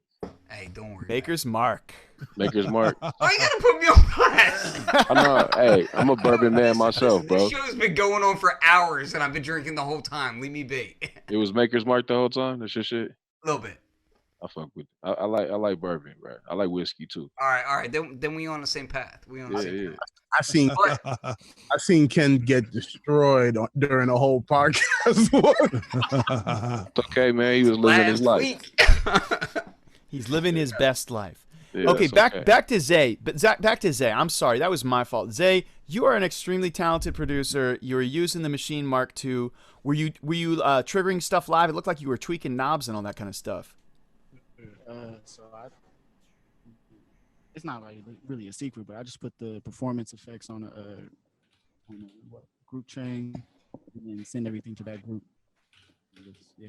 Hey, don't worry.
Maker's Mark.
Maker's Mark.
Why you gotta put me on blast?
I know. Hey, I'm a bourbon man myself, bro.
This show's been going on for hours, and I've been drinking the whole time. Leave me be.
It was Maker's Mark the whole time. That's your shit.
A little bit.
I fuck with. I like bourbon, bro. I like whiskey too.
All right. Then we on the same path. We on the same path.
I seen Ken get destroyed during the whole podcast.
It's okay, man. He was living his life.
He's living his best life.
Yeah,
okay, back to Zay. But back to Zay. I'm sorry, that was my fault. Zay, you are an extremely talented producer. You were using the Machine Mark II. Were you triggering stuff live? It looked like you were tweaking knobs and all that kind of stuff.
It's not like really a secret, but I just put the performance effects on a group train and then send everything to that group. Yeah.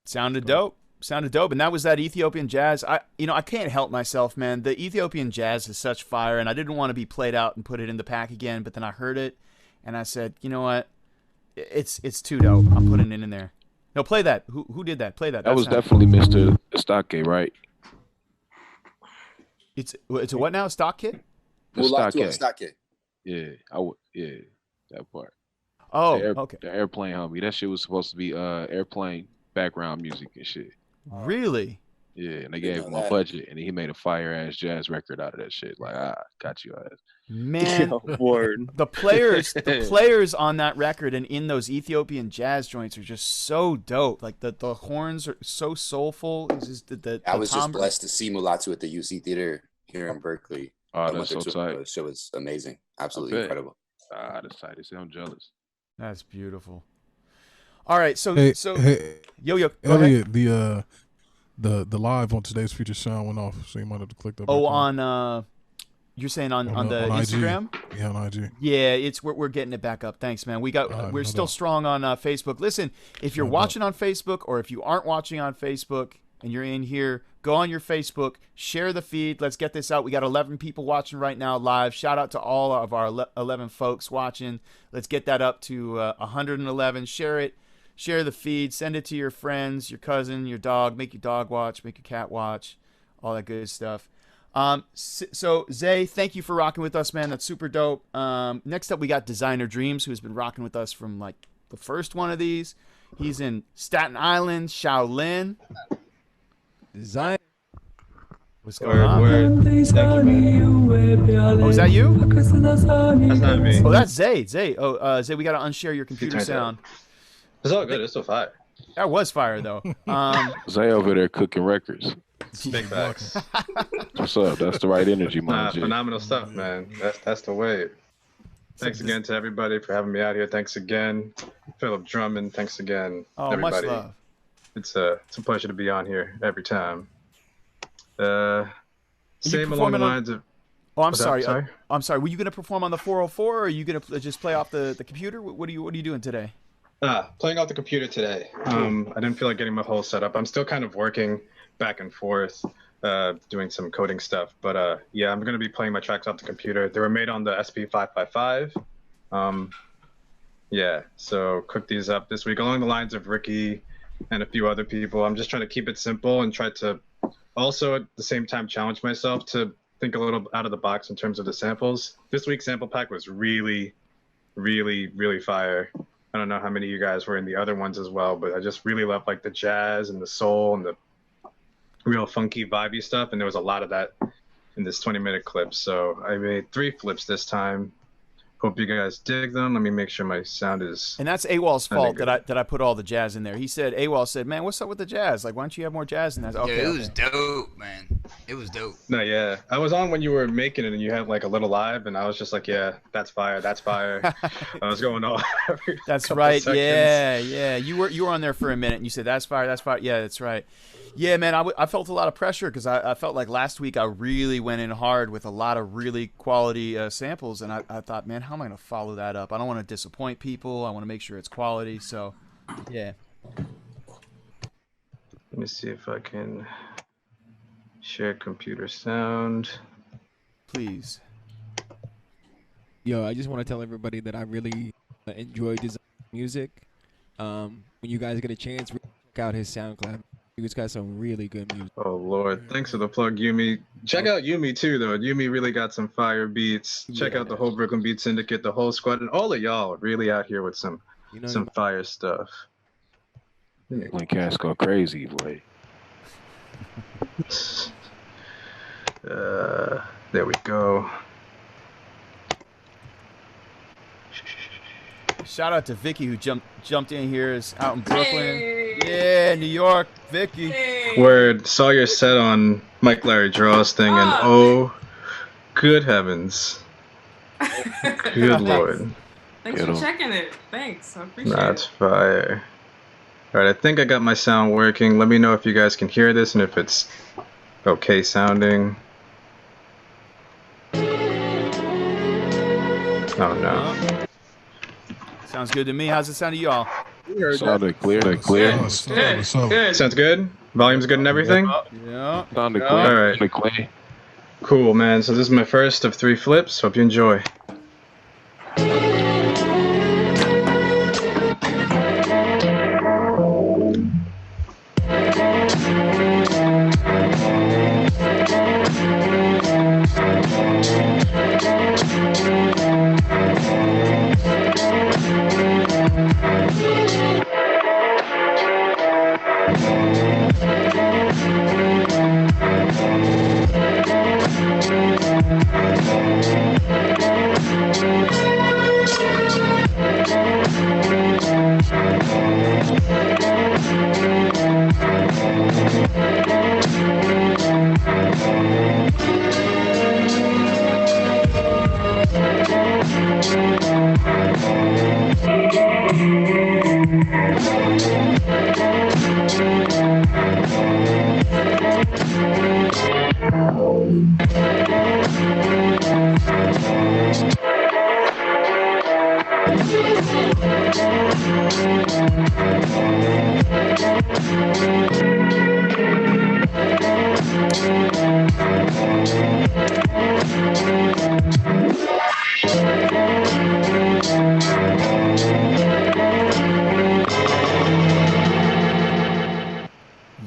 Sounded dope. And that was that Ethiopian jazz. I can't help myself, man. The Ethiopian jazz is such fire, and I didn't want to be played out and put it in the pack again, but then I heard it, and I said, you know what? It's too dope. I'm putting it in there. No, play that. Who did that? Play that.
That was definitely Mr. Stock, right?
It's a what now? Stock kit?
Stock kit. Yeah, that part.
Oh,
okay. The airplane homie. That shit was supposed to be airplane background music and shit.
Really?
Yeah, and they gave him a budget, and he made a fire ass jazz record out of that shit. Like, got you ass.
Man, the players on that record and in those Ethiopian jazz joints are just so dope. Like the horns are so soulful.
I was just blessed to see Mulatu at the UC Theater here in Berkeley.
Oh, that's so tight.
The show was amazing. Absolutely incredible.
That's tight. I'm jealous.
That's beautiful. All right, so yo,
Elliot, the live on today's feature sound went off, so you might have to click that.
Oh, on
You're
saying on the
on
Instagram?
IG. Yeah, on IG.
Yeah, we're getting it back up. Thanks, man. We're still strong on Facebook. Listen, if you're watching on Facebook or if you aren't watching on Facebook and you're in here, go on your Facebook, share the feed. Let's get this out. We got 11 people watching right now live. Shout out to all of our 11 folks watching. Let's get that up to 111. Share it. Share the feed. Send it to your friends, your cousin, your dog. Make your dog watch. Make your cat watch. All that good stuff. So Zay, thank you for rocking with us, man. That's super dope. Next up, we got Designer Dreams, who's been rocking with us from like the first one of these. He's in Staten Island, Shaolin.
Design.
What's going on?
Thank you, man.
Oh, is that you?
That's not me.
Oh, that's Zay. Zay. Oh, Zay, we got to unshare your computer sound.
It's all good. It's still fire.
That was fire, though.
Zay over there cooking records.
Big facts.
What's up? That's the right energy, man.
Phenomenal stuff, man. That's the way. Thanks again to everybody for having me out here. Thanks again, Philip Drummond. Thanks again, everybody.
Much love.
It's a pleasure to be on here every time. Same along the lines of.
Oh, I'm sorry. I'm sorry. Were you going to perform on the 404, or are you going to just play off the computer? What are you doing today?
Playing off the computer today. I didn't feel like getting my whole setup. I'm still kind of working back and forth, doing some coding stuff. But yeah, I'm going to be playing my tracks off the computer. They were made on the SP555. Yeah, so cook these up this week along the lines of Ricky and a few other people. I'm just trying to keep it simple and try to also at the same time challenge myself to think a little out of the box in terms of the samples. This week's sample pack was really, really, really fire. I don't know how many of you guys were in the other ones as well, but I just really love like the jazz and the soul and the real funky vibey stuff, and there was a lot of that in this 20-minute clip. So I made 3 flips this time. Hope you guys dig them. Let me make sure my sound is.
And that's AWOL's fault that I put all the jazz in there. He said, AWOL said, "Man, what's up with the jazz? Like, why don't you have more jazz in that?" Okay,
it was dope, man. It was dope.
No, yeah, I was on when you were making it, and you had like a little live, and I was just like, "Yeah, that's fire, that's fire." I was going all.
That's right. Yeah. You were on there for a minute, and you said, "That's fire, that's fire." Yeah, that's right. Yeah, man, I felt a lot of pressure because I felt like last week I really went in hard with a lot of really quality samples, and I thought, man, how am I going to follow that up? I don't want to disappoint people. I want to make sure it's quality. So, yeah.
Let me see if I can share computer sound.
Please.
Yo, I just want to tell everybody that I really enjoy design music. When you guys get a chance, check out his SoundCloud. He's got some really good music.
Oh Lord, thanks for the plug, Yumi. Check out Yumi too, though. Yumi really got some fire beats. Check out the whole Brooklyn Beat Syndicate, the whole squad, and all of y'all really out here with some fire stuff.
When cats go crazy, boy.
There we go.
Shout out to Vicky who jumped in here. Is out in Brooklyn. Yeah, New York, Vicky.
Word. Saw your set on Mike Larry Draw's thing, and oh, good heavens. Good Lord.
Thanks for checking it. Thanks. I appreciate it.
That's fire. All right, I think I got my sound working. Let me know if you guys can hear this and if it's okay sounding. Oh no.
Sounds good to me. How's it sound to y'all?
Sounded clear.
Good.
Sounds good? Volume's good and everything?
Yeah.
Sounded clear.
All right. Cool, man. So this is my first of 3 flips. Hope you enjoy.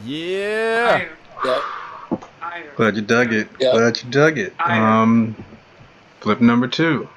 Yeah.
Glad you dug it. Glad you dug it. Flip number 2.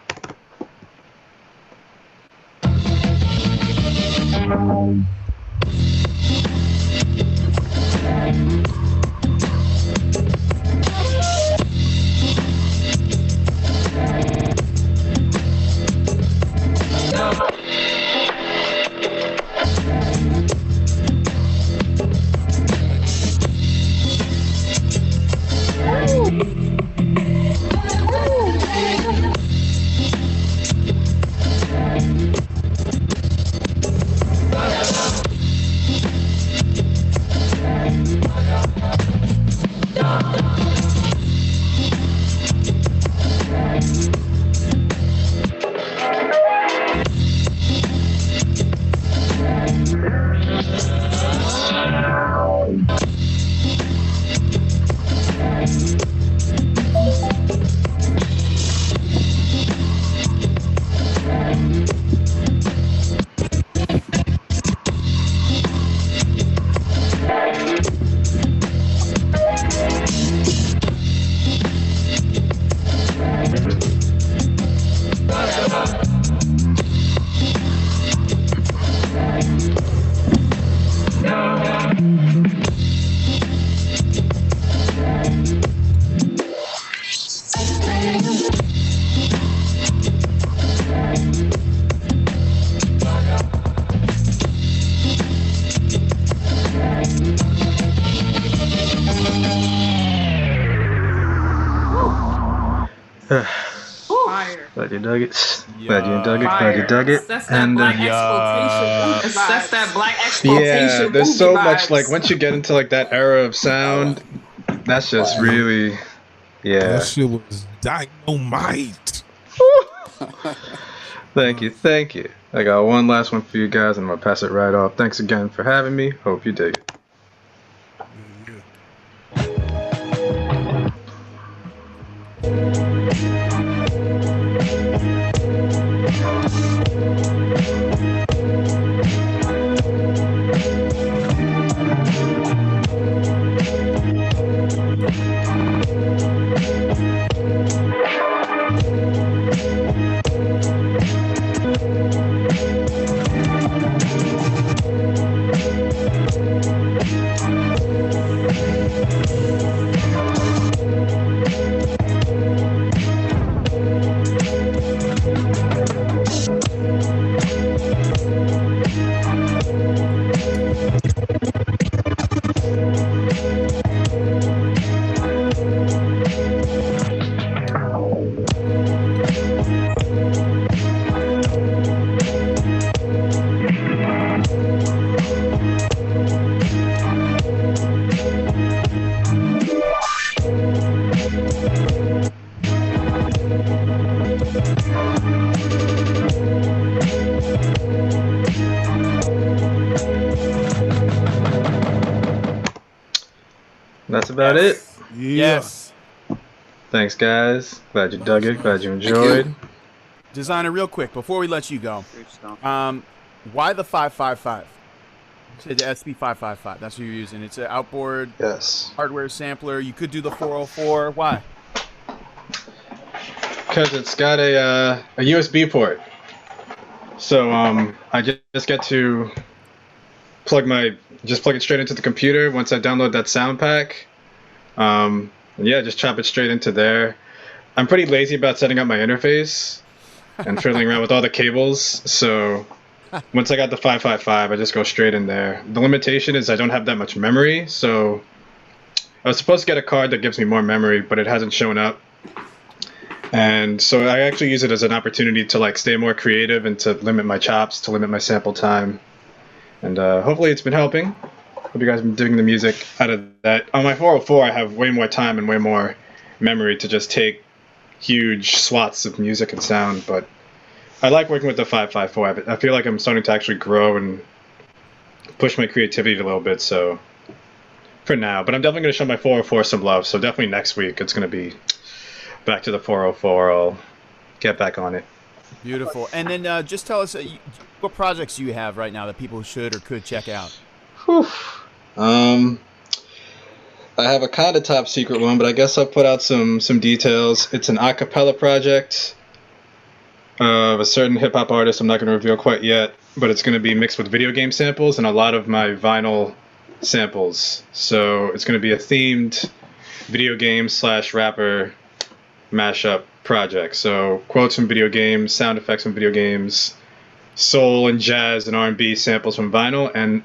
Glad you dug it. Glad you dug it. Glad you dug it.
That's that black exploitation. That's that black exploitation.
Yeah, there's so much, like, once you get into like that era of sound, that's just really, yeah.
That shit was dynamite.
Thank you, thank you. I got one last one for you guys, and I'm gonna pass it right off. Thanks again for having me. Hope you dig it. That's about it.
Yes.
Thanks, guys. Glad you dug it. Glad you enjoyed.
Designer, real quick before we let you go, why the 555? The SP555. That's what you're using. It's an outboard hardware sampler. You could do the 404. Why?
Because it's got a USB port. So I just get to plug it straight into the computer once I download that sound pack. And yeah, just chop it straight into there. I'm pretty lazy about setting up my interface and fiddling around with all the cables. So once I got the 555, I just go straight in there. The limitation is I don't have that much memory. So I was supposed to get a card that gives me more memory, but it hasn't shown up. And so I actually use it as an opportunity to like stay more creative and to limit my chops, to limit my sample time. And hopefully it's been helping. Hope you guys have been digging the music out of that. On my 404, I have way more time and way more memory to just take huge swaths of music and sound. But I like working with the 554. I feel like I'm starting to actually grow and push my creativity a little bit. So for now, but I'm definitely going to show my 404 some love. So definitely next week, it's going to be back to the 404. I'll get back on it.
Beautiful. And then just tell us what projects you have right now that people should or could check out.
I have a kind of top secret one, but I guess I'll put out some details. It's an a cappella project of a certain hip hop artist I'm not going to reveal quite yet, but it's going to be mixed with video game samples and a lot of my vinyl samples. So it's going to be a themed video game / rapper mashup project. So quotes from video games, sound effects from video games, soul and jazz and R&B samples from vinyl, and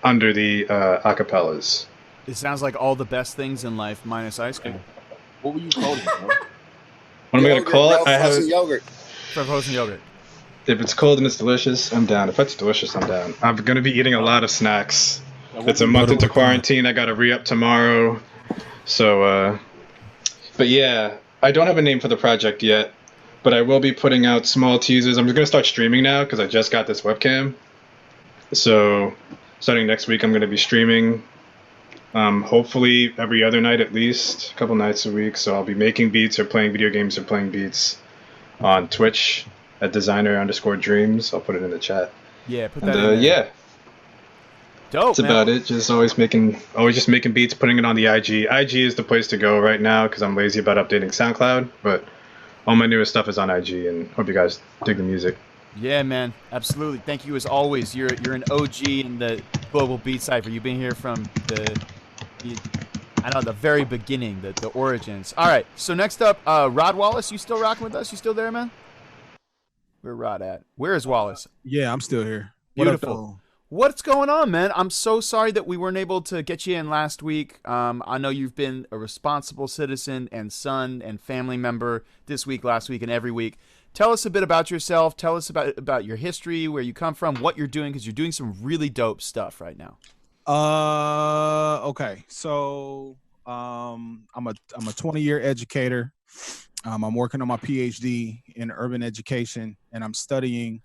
under the acapellas.
It sounds like all the best things in life minus ice cream.
What were you calling it, bro?
What am I going to call it? I have
yogurt.
Frozen yogurt.
If it's cold and it's delicious, I'm down. If it's delicious, I'm down. I'm going to be eating a lot of snacks. It's a month into quarantine. I got to re-up tomorrow. So, but yeah, I don't have a name for the project yet, but I will be putting out small teasers. I'm just going to start streaming now because I just got this webcam. So starting next week, I'm going to be streaming, hopefully every other night at least, a couple nights a week. So I'll be making beats or playing video games or playing beats on Twitch at designer_dreams. I'll put it in the chat.
Yeah, put that in there.
Yeah.
Dope,
That's about it. Just always just making beats, putting it on the IG. IG is the place to go right now because I'm lazy about updating SoundCloud, but all my newest stuff is on IG, and hope you guys dig the music.
Yeah, man, absolutely. Thank you as always. You're an OG in the Global Beat Cypher. You've been here from the very beginning, the origins. All right, so next up, Rod Wallace. You still rocking with us? You still there, man? Where Rod at? Where is Wallace?
Yeah, I'm still here.
Beautiful. What's going on, man? I'm so sorry that we weren't able to get you in last week. I know you've been a responsible citizen and son and family member this week, last week, and every week. Tell us a bit about yourself. Tell us about your history, where you come from, what you're doing, because you're doing some really dope stuff right now.
Okay. So, I'm a 20-year educator. I'm working on my PhD in urban education, and I'm studying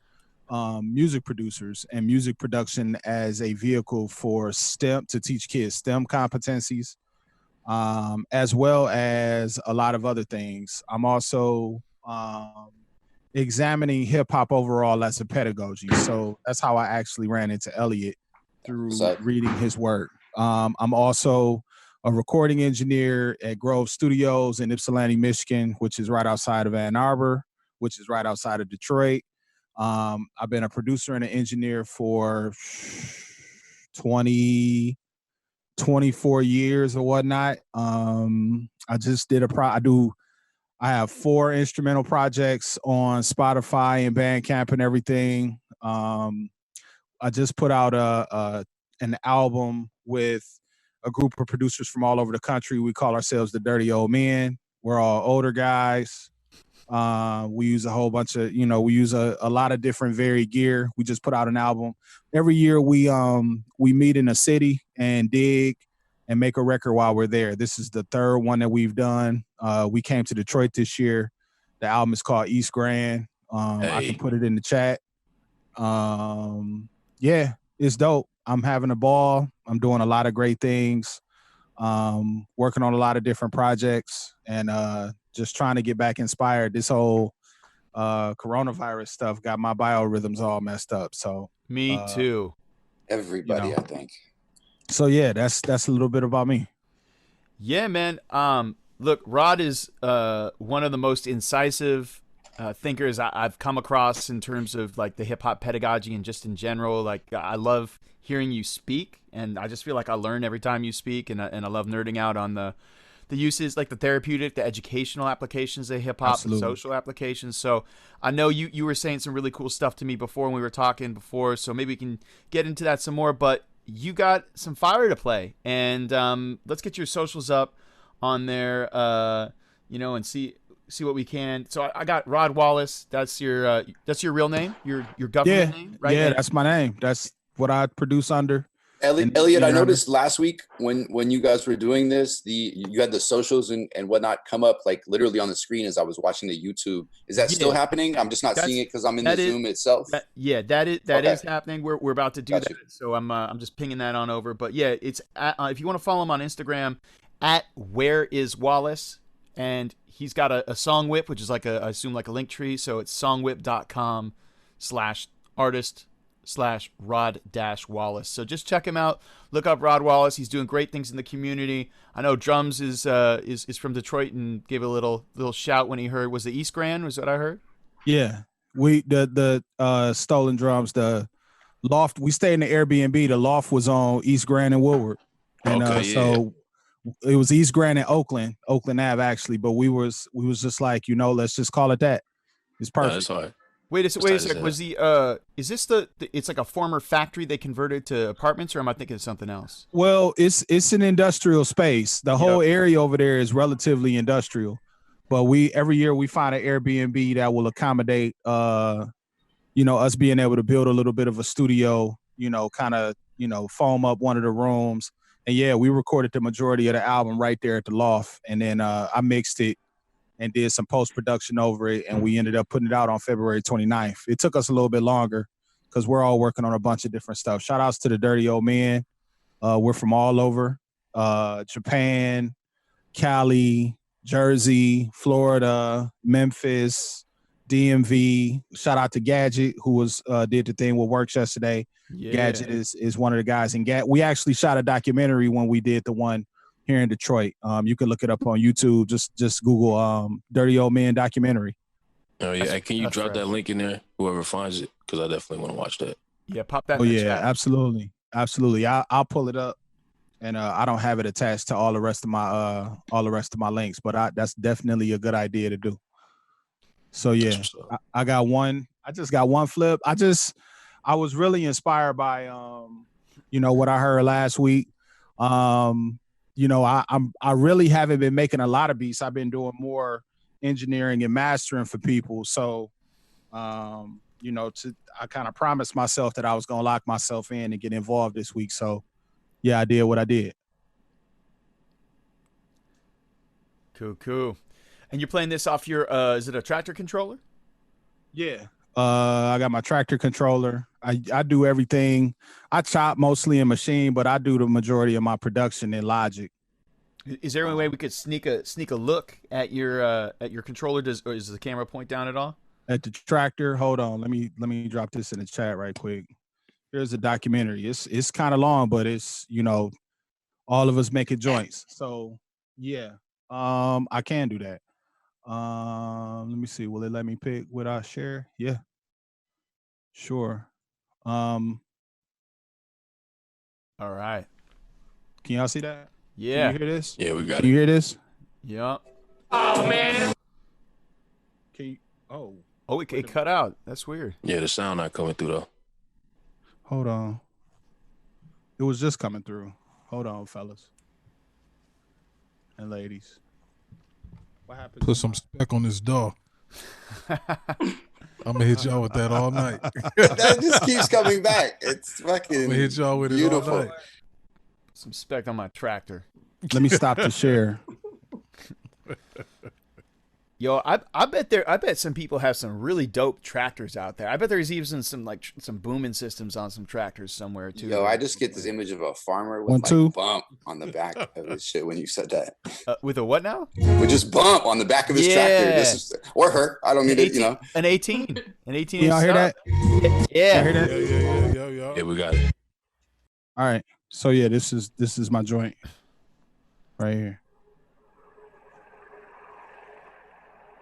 music producers and music production as a vehicle for STEM, to teach kids STEM competencies, as well as a lot of other things. I'm also examining hip hop overall as a pedagogy. So that's how I actually ran into Elliot, through reading his work. I'm also a recording engineer at Grove Studios in Ypsilanti, Michigan, which is right outside of Ann Arbor, which is right outside of Detroit. I've been a producer and an engineer for 24 years or whatnot. I just did I have 4 instrumental projects on Spotify and Bandcamp and everything. I just put out an album with a group of producers from all over the country. We call ourselves the Dirty Old Men. We're all older guys. We use a whole bunch of, we use a lot of different varied gear. We just put out an album. Every year we meet in a city and dig and make a record while we're there. This is the 3rd one that we've done. We came to Detroit this year. The album is called East Grand. I can put it in the chat. Yeah, it's dope. I'm having a ball. I'm doing a lot of great things. Working on a lot of different projects, and just trying to get back inspired. This whole coronavirus stuff got my biorhythms all messed up. So
me too.
Everybody, I think.
So yeah, that's a little bit about me.
Yeah, man. Look, Rod is one of the most incisive thinkers I've come across in terms of like the hip hop pedagogy and just in general. Like, I love hearing you speak, and I just feel like I learn every time you speak, and I love nerding out on the uses, like the therapeutic, the educational applications of hip hop, the social applications. So I know you were saying some really cool stuff to me before when we were talking before, so maybe we can get into that some more, but you got some fire to play, and let's get your socials up on there, and see what we can. So I got Rod Wallace. That's your real name, your government name, right?
Yeah, that's my name. That's what I produce under.
Elliot, I noticed last week when you guys were doing this, you had the socials and whatnot come up like literally on the screen as I was watching the YouTube. Is that still happening? I'm just not seeing it because I'm in the Zoom itself.
That is happening. We're about to do that. So I'm just pinging that on over. But yeah, it's if you want to follow him on Instagram at Where Is Wallace, and he's got a song whip, which is I assume like a link tree. So it's songwhip.com/artist/ YouTube.com/Rod-Wallace. So just check him out. Look up Rod Wallace. He's doing great things in the community. I know Drums is from Detroit and gave a little shout when he heard, was the East Grand, was what I heard?
Yeah. The Stolen Drums, the loft, we stayed in the Airbnb. The loft was on East Grand and Woodward. And so it was East Grand and Oakland Ave actually, but we was just like, let's just call it that. It's perfect.
That's hard.
Wait a sec. Was is this it's like a former factory they converted to apartments, or am I thinking of something else?
Well, it's an industrial space. The whole area over there is relatively industrial, but every year we find an Airbnb that will accommodate, us being able to build a little bit of a studio, kind of, foam up one of the rooms. And yeah, we recorded the majority of the album right there at the loft. And then I mixed it and did some post-production over it. And we ended up putting it out on February 29th. It took us a little bit longer because we're all working on a bunch of different stuff. Shout outs to the Dirty Old Men. We're from all over, Japan, Cali, Jersey, Florida, Memphis, DMV. Shout out to Gadget, who did the thing with Works yesterday. Yeah. Gadget is one of the guys. And we actually shot a documentary when we did the one here in Detroit. You can look it up on YouTube. Just Google Dirty Old Man documentary.
Oh yeah, can you drop that link in there? Whoever finds it, because I definitely want to watch that.
Yeah, pop that.
Oh yeah, absolutely. I'll pull it up, and I don't have it attached to all the rest of my links, but that's definitely a good idea to do. So yeah, I got one. I just got one flip. I was really inspired by what I heard last week. I really haven't been making a lot of beats. I've been doing more engineering and mastering for people. So I kind of promised myself that I was gonna lock myself in and get involved this week. So yeah, I did what I did.
Cool. And you're playing this off your is it a tractor controller?
Yeah. I got my tractor controller. I do everything. I chop mostly in Machine, but I do the majority of my production in Logic.
Is there any way we could sneak a look at your controller? Or does the camera point down at all?
At the tractor? Hold on. Let me drop this in the chat right quick. Here's a documentary. It's kind of long, but it's all of us making joints. So yeah, I can do that. Let me see. Will it let me pick what I share? Yeah. Sure. All
right.
Can y'all see that?
Yeah.
Can you hear this?
Yeah, we got
Can you hear this?
Yeah.
Oh man.
Can you? Oh,
it cut out. That's weird.
Yeah, the sound not coming through though.
Hold on. It was just coming through. Hold on, fellas and ladies. What happened?
Put some spec on this door. I'm gonna hit y'all with that all night.
That just keeps coming back. It's fucking
I'm gonna hit y'all with
beautiful.
It all night.
Some spec on my tractor.
Let me stop the share.
Yo, I bet some people have some really dope tractors out there. I bet there's even some booming systems on some tractors somewhere too.
Yo, I just get this image of a farmer with a bump on the back of his shit when you said that.
With a what now?
With just bump on the back of his tractor. Or her. I don't need it,
An 18. An 18.
Y'all hear that?
Yeah.
Y'all hear that?
Yeah, we got it.
All right. So yeah, this is my joint right here.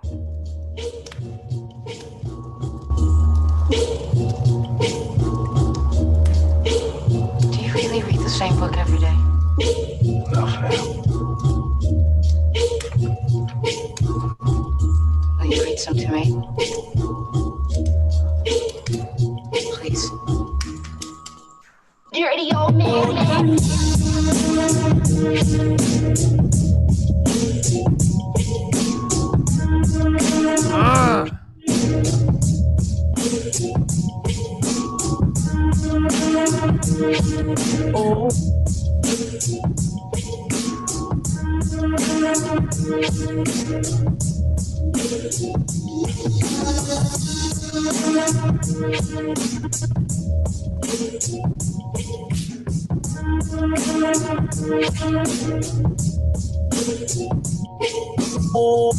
Do you really read the same book every day?
No, fam.
Will you read some to me? Please. Dirty old man.
Oh.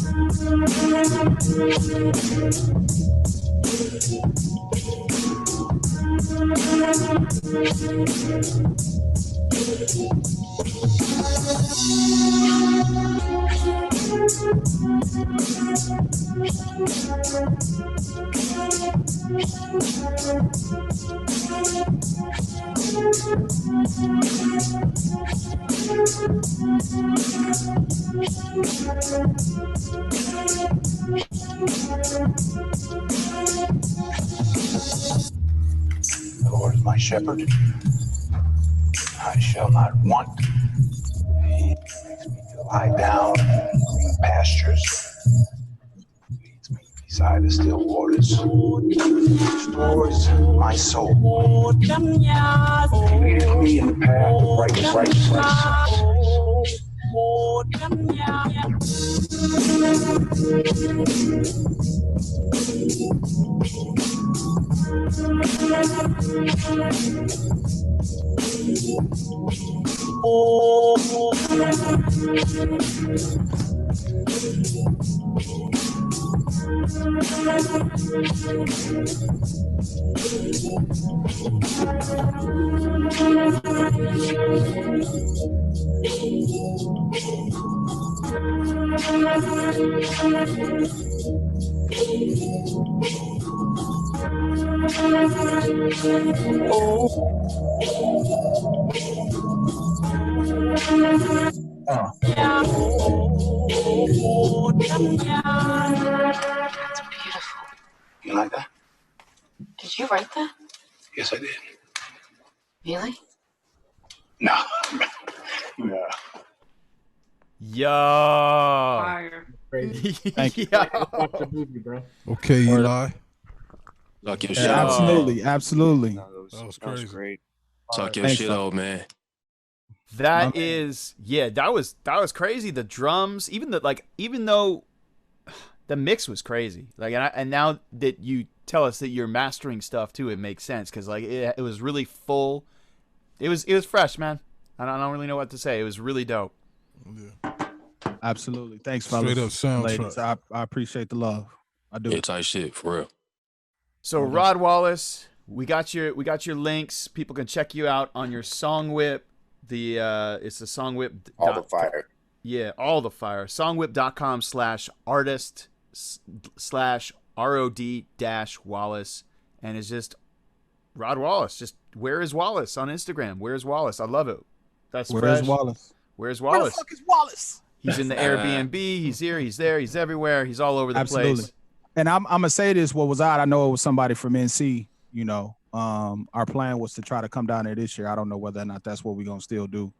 The Lord is my shepherd. I shall not want. He makes me to lie down in green pastures. Leads me beside the still waters. Restores my soul. He leadeth me in the path of righteousness.
That's beautiful.
You like that?
Did you write that?
Yes, I did.
Really?
No. Yeah.
Yo.
Fire. Crazy.
Thank you.
Watch the movie, bro.
Okay, Eli.
Talk your
Yeah,
shit out.
absolutely, absolutely.
That was great.
Talk your
Thanks,
shit
bro.
out, man.
That is, yeah, that was crazy. The drums, even though the mix was crazy, like, and now that you tell us that you're mastering stuff too, it makes sense because like it was really full. It was fresh, man. I don't really know what to say. It was really dope.
Yeah.
Absolutely. Thanks, fellas.
Straight up soundtrack.
Ladies. I appreciate the love. I do.
Yeah, tight shit for real.
So Rod Wallace, we got your links. People can check you out on your Song Whip. It's the Song Whip.
All the fire.
Yeah, all the fire. Songwhip.com/artist/ROD-Wallace, and it's just Rod Wallace. Just where is Wallace on Instagram? Where's Wallace? I love it. That's
Where's
fresh.
Wallace?
Where's Wallace?
Where the fuck is Wallace?
He's in the Airbnb. He's here. He's there. He's everywhere. He's all over the place.
And I'm gonna say this. What was odd? I know it was somebody from NC. You know, our plan was to try to come down there this year. I don't know whether or not that's what we're gonna still do,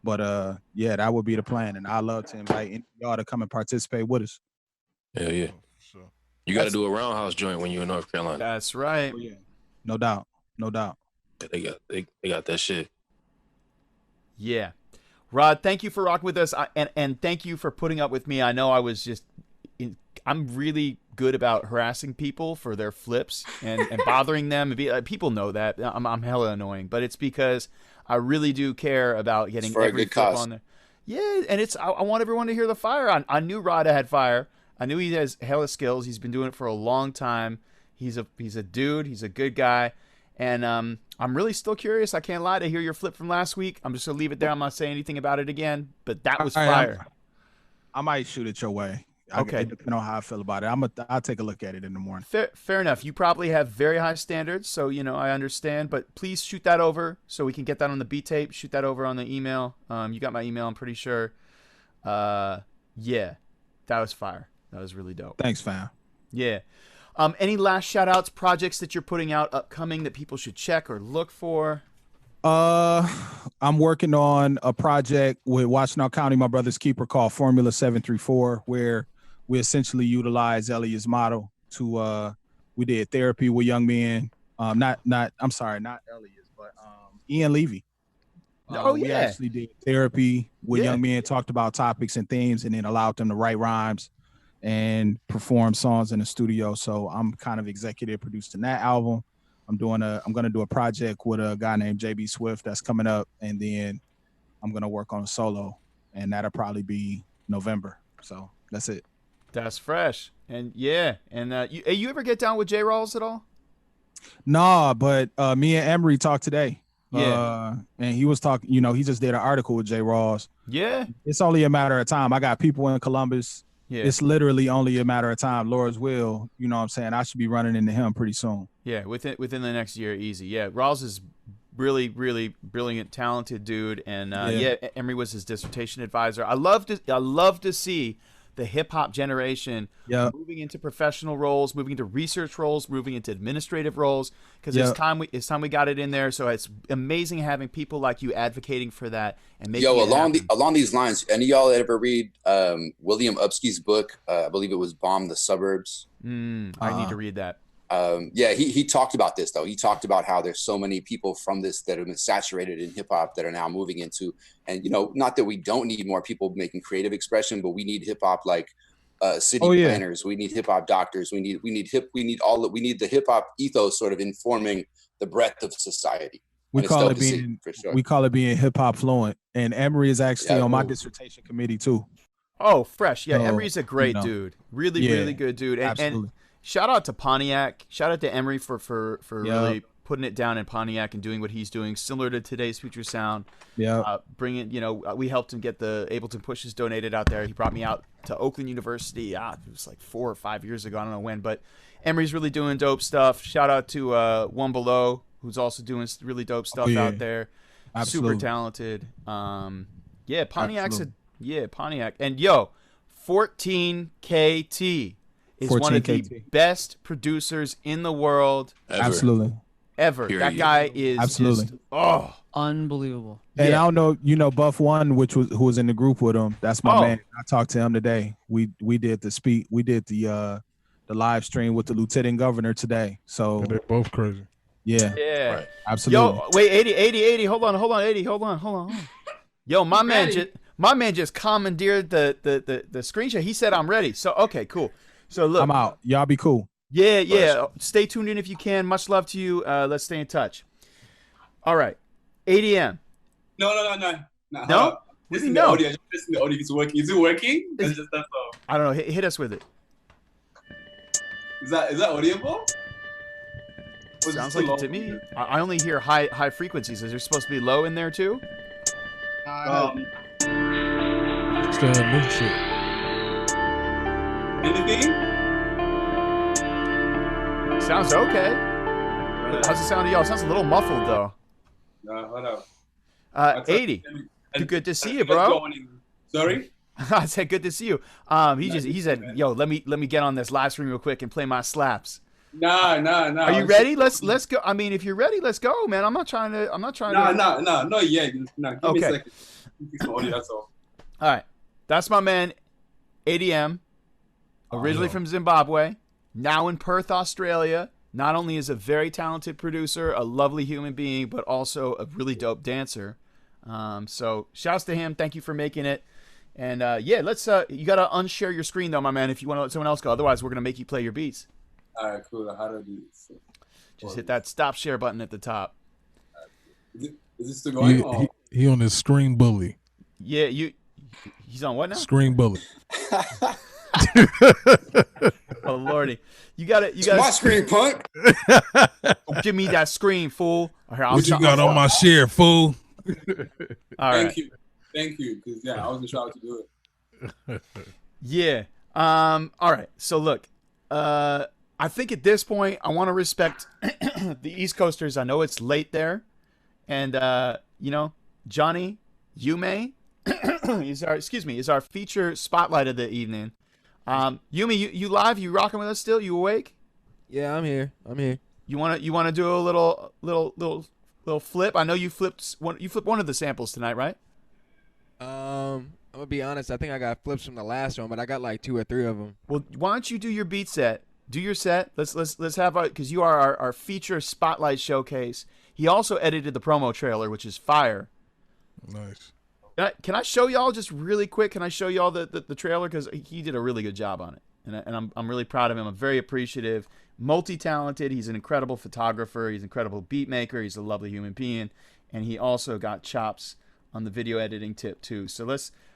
but yeah, that would be the plan. And I love to invite y'all to come and participate with us.
Hell yeah. You got to do a roundhouse joint when you're in North Carolina.
That's right.
Oh, yeah. No doubt. No doubt.
Yeah, they got that shit.
Yeah. Rod, thank you for rocking with us, and thank you for putting up with me. I know I was just, I'm really good about harassing people for their flips and bothering them. People know that I'm hella annoying, but it's because I really do care about getting every flip on there. Yeah, and I want everyone to hear the fire. I knew Rod had fire. I knew he has hella skills. He's been doing it for a long time. He's a dude. He's a good guy. And I'm really still curious. I can't lie to hear your flip from last week. I'm just going to leave it there. I'm not saying anything about it again. But that was fire.
I might shoot it your way.
Okay.
Depending on how I feel about it. I'll take a look at it in the morning.
Fair enough. You probably have very high standards. So, I understand. But please shoot that over so we can get that on the beat tape. Shoot that over on the email. You got my email, I'm pretty sure. Yeah. That was fire. That was really dope.
Thanks, fam.
Yeah. Any last shout outs, projects that you're putting out upcoming that people should check or look for?
I'm working on a project with Washtenaw County, my brother's keeper, called Formula 734, where we essentially utilize Elliot's model to we did therapy with young men. Not Elliot's, but Ian Levy. We actually did therapy with young men, talked about topics and themes, and then allowed them to write rhymes and perform songs in the studio. So I'm kind of executive producing that album. I'm going to do a project with a guy named JB Swift that's coming up, and then I'm going to work on a solo, and that'll probably be November. So that's it.
That's fresh. And yeah, and you ever get down with J Rawls at all?
Nah, but me and Emery talked today.
Yeah.
And he was talking, you know, he just did an article with J. Ross.
Yeah.
It's only a matter of time. I got people in Columbus.
Yeah.
It's literally only a matter of time. Lord's will, you know what I'm saying? I should be running into him pretty soon.
Yeah, within the next year, easy. Yeah, Ross is really, really brilliant, talented dude, and Emery was his dissertation advisor. I love to see the hip hop generation moving into professional roles, moving into research roles, moving into administrative roles. Because it's time we got it in there. So it's amazing having people like you advocating for that and making
along these lines. Any of y'all ever read William Upsky's book? I believe it was "Bomb the Suburbs."
I need to read that.
He talked about this though. He talked about how there's so many people from this that have been saturated in hip hop that are now moving into, and you know, not that we don't need more people making creative expression, but we need hip hop like city planners. We need hip hop doctors. We need the hip hop ethos sort of informing the breadth of society.
We call it being hip hop fluent, and Emery is actually on my dissertation committee too.
Oh, fresh. Yeah, Emery's a great dude. Really good dude. And shout out to Pontiac. Shout out to Emery for really putting it down in Pontiac and doing what he's doing, similar to Today's Future Sound. Bringing, you know, we helped him get the Ableton Pushes donated out there. He brought me out to Oakland University. It was like 4 or 5 years ago. I don't know when, but Emery's really doing dope stuff. Shout out to One Below, who's also doing really dope stuff out there.
Absolutely.
Super talented. Pontiac's Pontiac. And 14KT is one of the best producers in the world. Ever. That guy is just
unbelievable.
And I don't know, you know, Buff One, who was in the group with him. That's my man. I talked to him today. We did the live stream with the lieutenant governor today. So
they're both crazy.
Yeah.
Right.
Absolutely.
Yo, wait, 80. Hold on, 80. Hold on. Yo, my man just commandeered the screen share. He said I'm ready. So okay, cool. So look,
I'm out. Y'all be cool.
Yeah. Stay tuned in if you can. Much love to you. Let's stay in touch. All right. ADM.
No.
No?
What do you know? Just the audio is working. Is it working? That's all.
I don't know. Hit us with it.
Is that audible?
Sounds like it to me. I only hear high frequencies. Is there supposed to be low in there too?
It's the new shit.
Anything?
Sounds okay. How's it sound to y'all? It sounds a little muffled though.
No, hold up.
80. Good to see you, bro.
Sorry?
I said good to see you. He said, yo, let me get on this live stream real quick and play my slaps.
No.
Are you ready? Let's go. I mean, if you're ready, let's go, man. I'm not trying to.
No, not yet. No, give me a second. That's all.
All right, that's my man, ADM, originally from Zimbabwe, now in Perth, Australia. Not only is a very talented producer, a lovely human being, but also a really dope dancer. So shouts to him. Thank you for making it. And let's. You gotta unshare your screen though, my man, if you want to let someone else go. Otherwise, we're gonna make you play your beats.
All right, cool. How do I do this?
Just hit that stop share button at the top.
Is it still going?
He on his screen bully.
Yeah, he's on what now?
Screen bully.
Oh lordy, you got it.
My screen, punk.
Give me that screen, fool.
What you got on my share, fool?
All right.
Thank you. Because I wasn't sure how to do it.
Yeah. All right. So look, I think at this point I want to respect the East Coasters. I know it's late there, and Johnny Yume is our feature spotlight of the evening. Yumi, you live? You rocking with us still? You awake?
Yeah, I'm here.
You wanna do a little flip? I know you flipped one of the samples tonight, right?
I'm gonna be honest. I think I got flips from the last one, but I got like 2 or 3 of them.
Well, why don't you do your beat set? Do your set. Let's have because you are our feature spotlight showcase. He also edited the promo trailer, which is fire.
Nice.
Can I show y'all just really quick? Can I show y'all the trailer, because he did a really good job on it, and I'm really proud of him. I'm very appreciative. Multi-talented. He's an incredible photographer. He's an incredible beat maker. He's a lovely human being, and he also got chops on the video editing tip too. So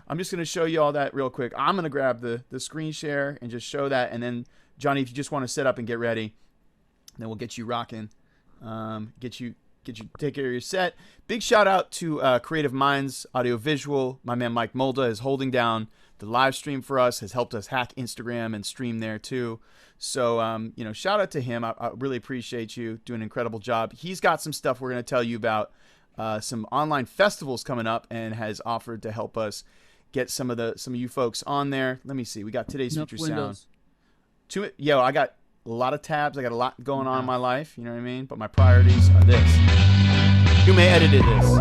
I'm just gonna show you all that real quick. I'm gonna grab the screen share and just show that, and then Johnny, if you just want to set up and get ready, Then we'll get you rocking. Get you take care of your set. Big shout out to Creative Minds Audiovisual. My man Mike Molda is holding down the live stream for us, has helped us hack Instagram and stream there too. So, shout out to him. I really appreciate you doing an incredible job. He's got some stuff we're going to tell you about, some online festivals coming up, and has offered to help us get some of you folks on there. Let me see. We got today's Future Sound. I got a lot of tabs. I got a lot going on in my life. You know what I mean? But my priorities are this. You may edited this.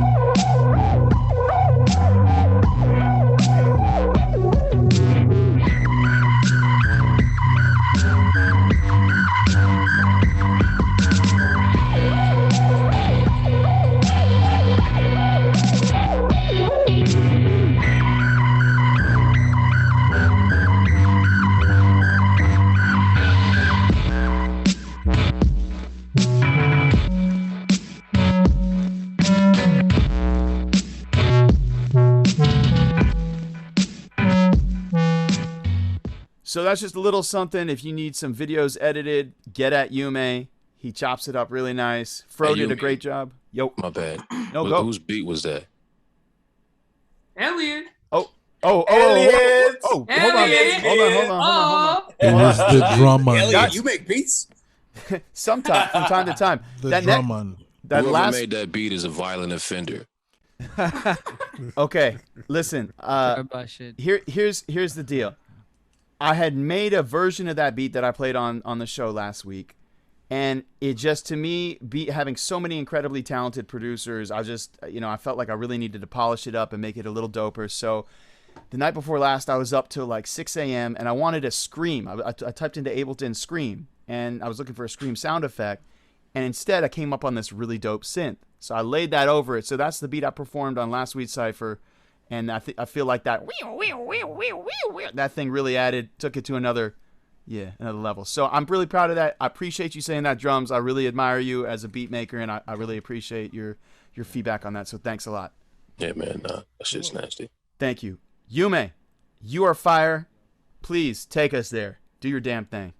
So that's just a little something. If you need some videos edited, get at Yume. He chops it up really nice. Fro did a great job. Yo.
My bad.
No, go.
Whose beat was that?
Elliot.
Oh,
Elliot.
hold on.
It was the drummer.
Elliot, you make beats?
Sometime, from time to time.
The drummer.
Whoever made that beat is a violent offender.
Okay, listen. Here's the deal. I had made a version of that beat that I played on the show last week, and it just, to me, having so many incredibly talented producers, I just, I felt like I really needed to polish it up and make it a little doper. So the night before last, I was up till like 6 a.m. and I wanted a scream. I typed into Ableton scream, and I was looking for a scream sound effect, and instead I came up on this really dope synth. So I laid that over it. So that's the beat I performed on last week's Cypher. And I feel like that thing really took it to another level. So I'm really proud of that. I appreciate you saying that, drums. I really admire you as a beat maker, and I really appreciate your feedback on that. So thanks a lot.
Yeah, man. That shit's nasty.
Thank you. Yume, you are fire. Please take us there. Do your damn thing.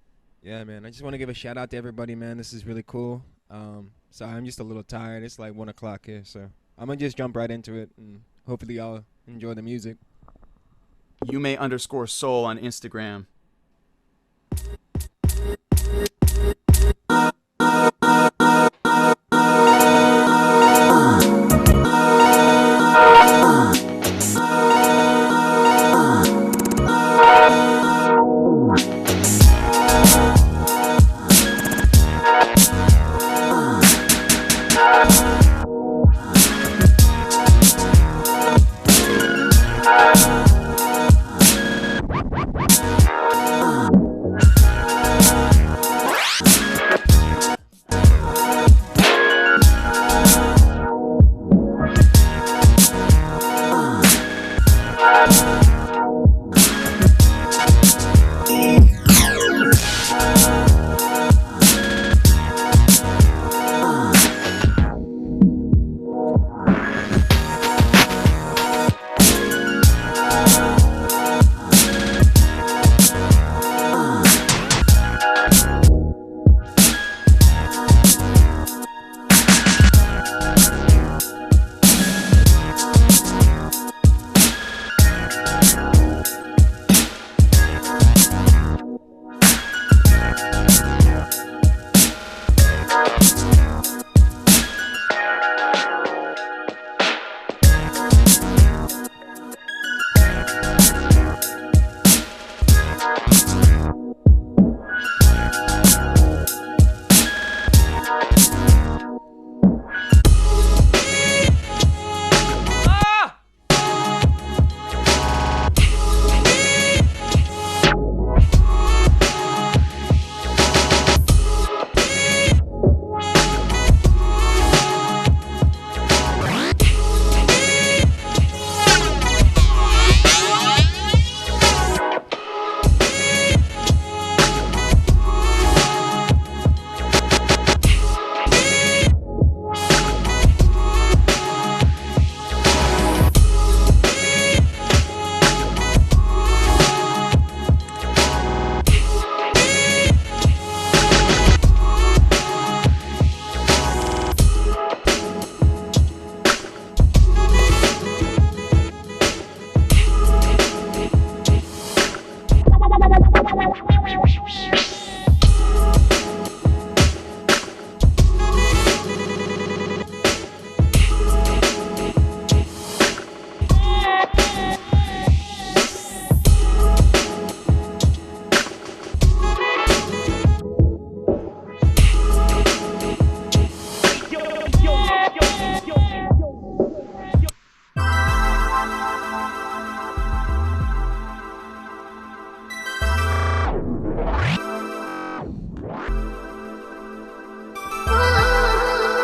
Yeah, man. I just want to give a shout out to everybody, man. This is really cool. So I'm just a little tired. It's like 1 o'clock here, so I'm gonna just jump right into it, and hopefully y'all enjoy the music.
Yume_soul on Instagram.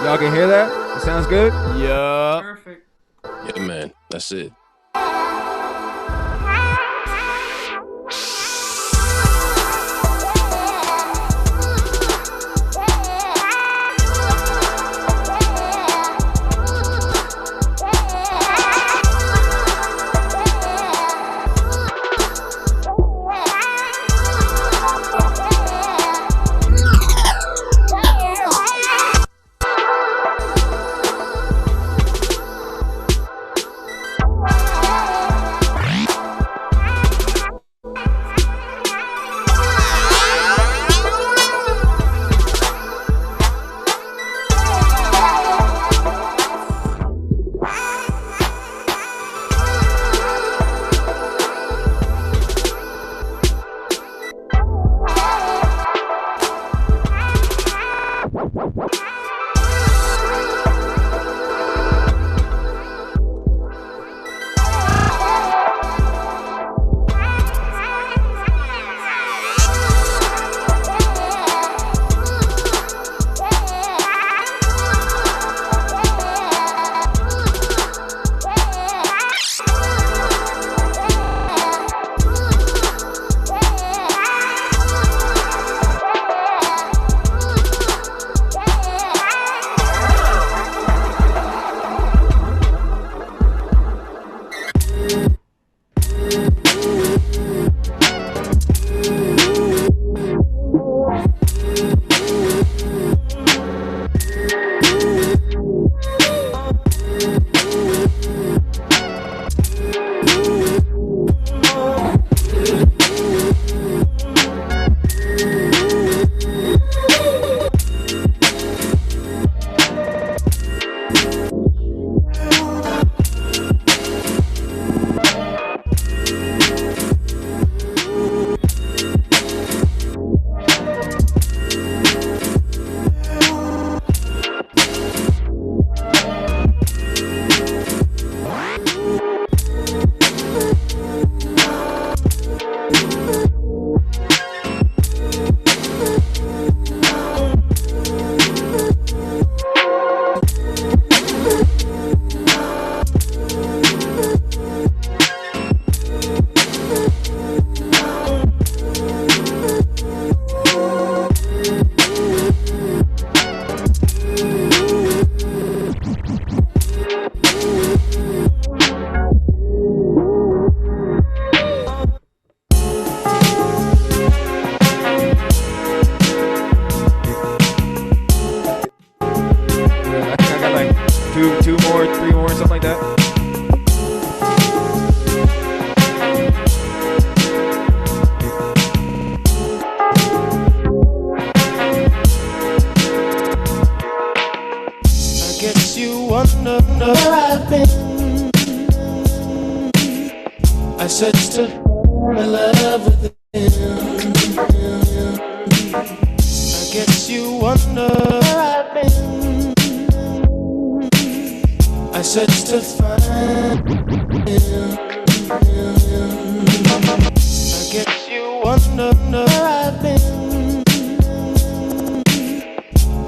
Y'all can hear that? It sounds good?
Yeah.
Perfect.
Yeah, man. That's it.
I searched to fall in love with him. I guess you wonder where I've been. I searched to find him. I guess you wonder where I've been.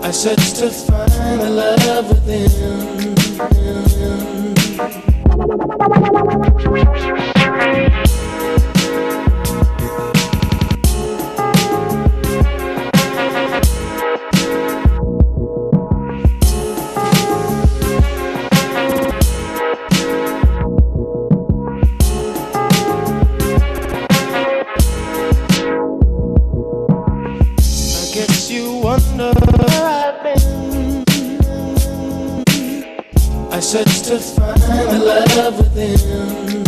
I searched to find a love with him. I guess you wonder where I've been. I searched to find a love with him.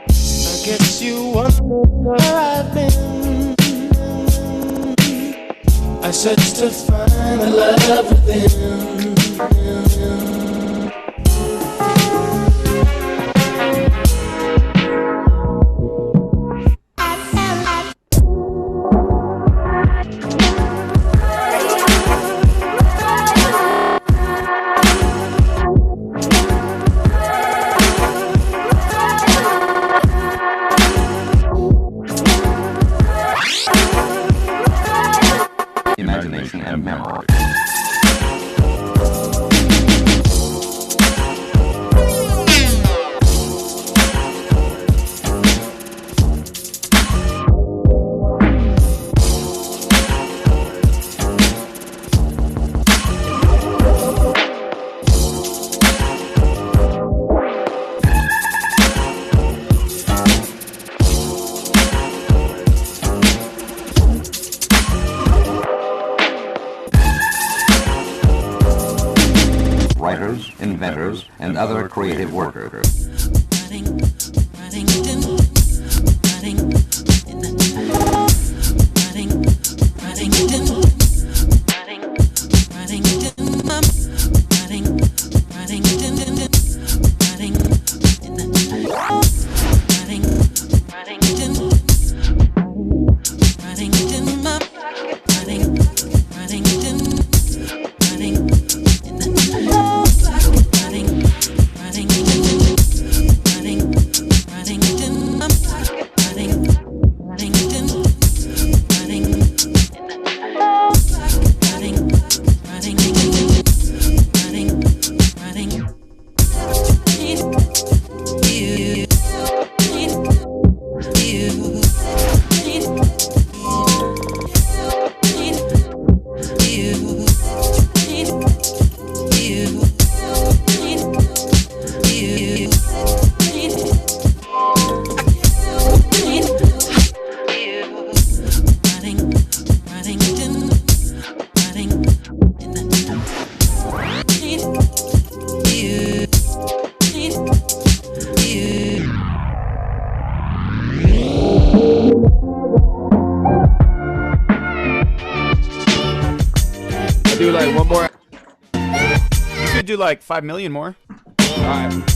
I guess you wonder where I've been. I searched to find a love with him.
Imagination and memory.
creative worker.
Do like one more. You could do like 5 million more. All right.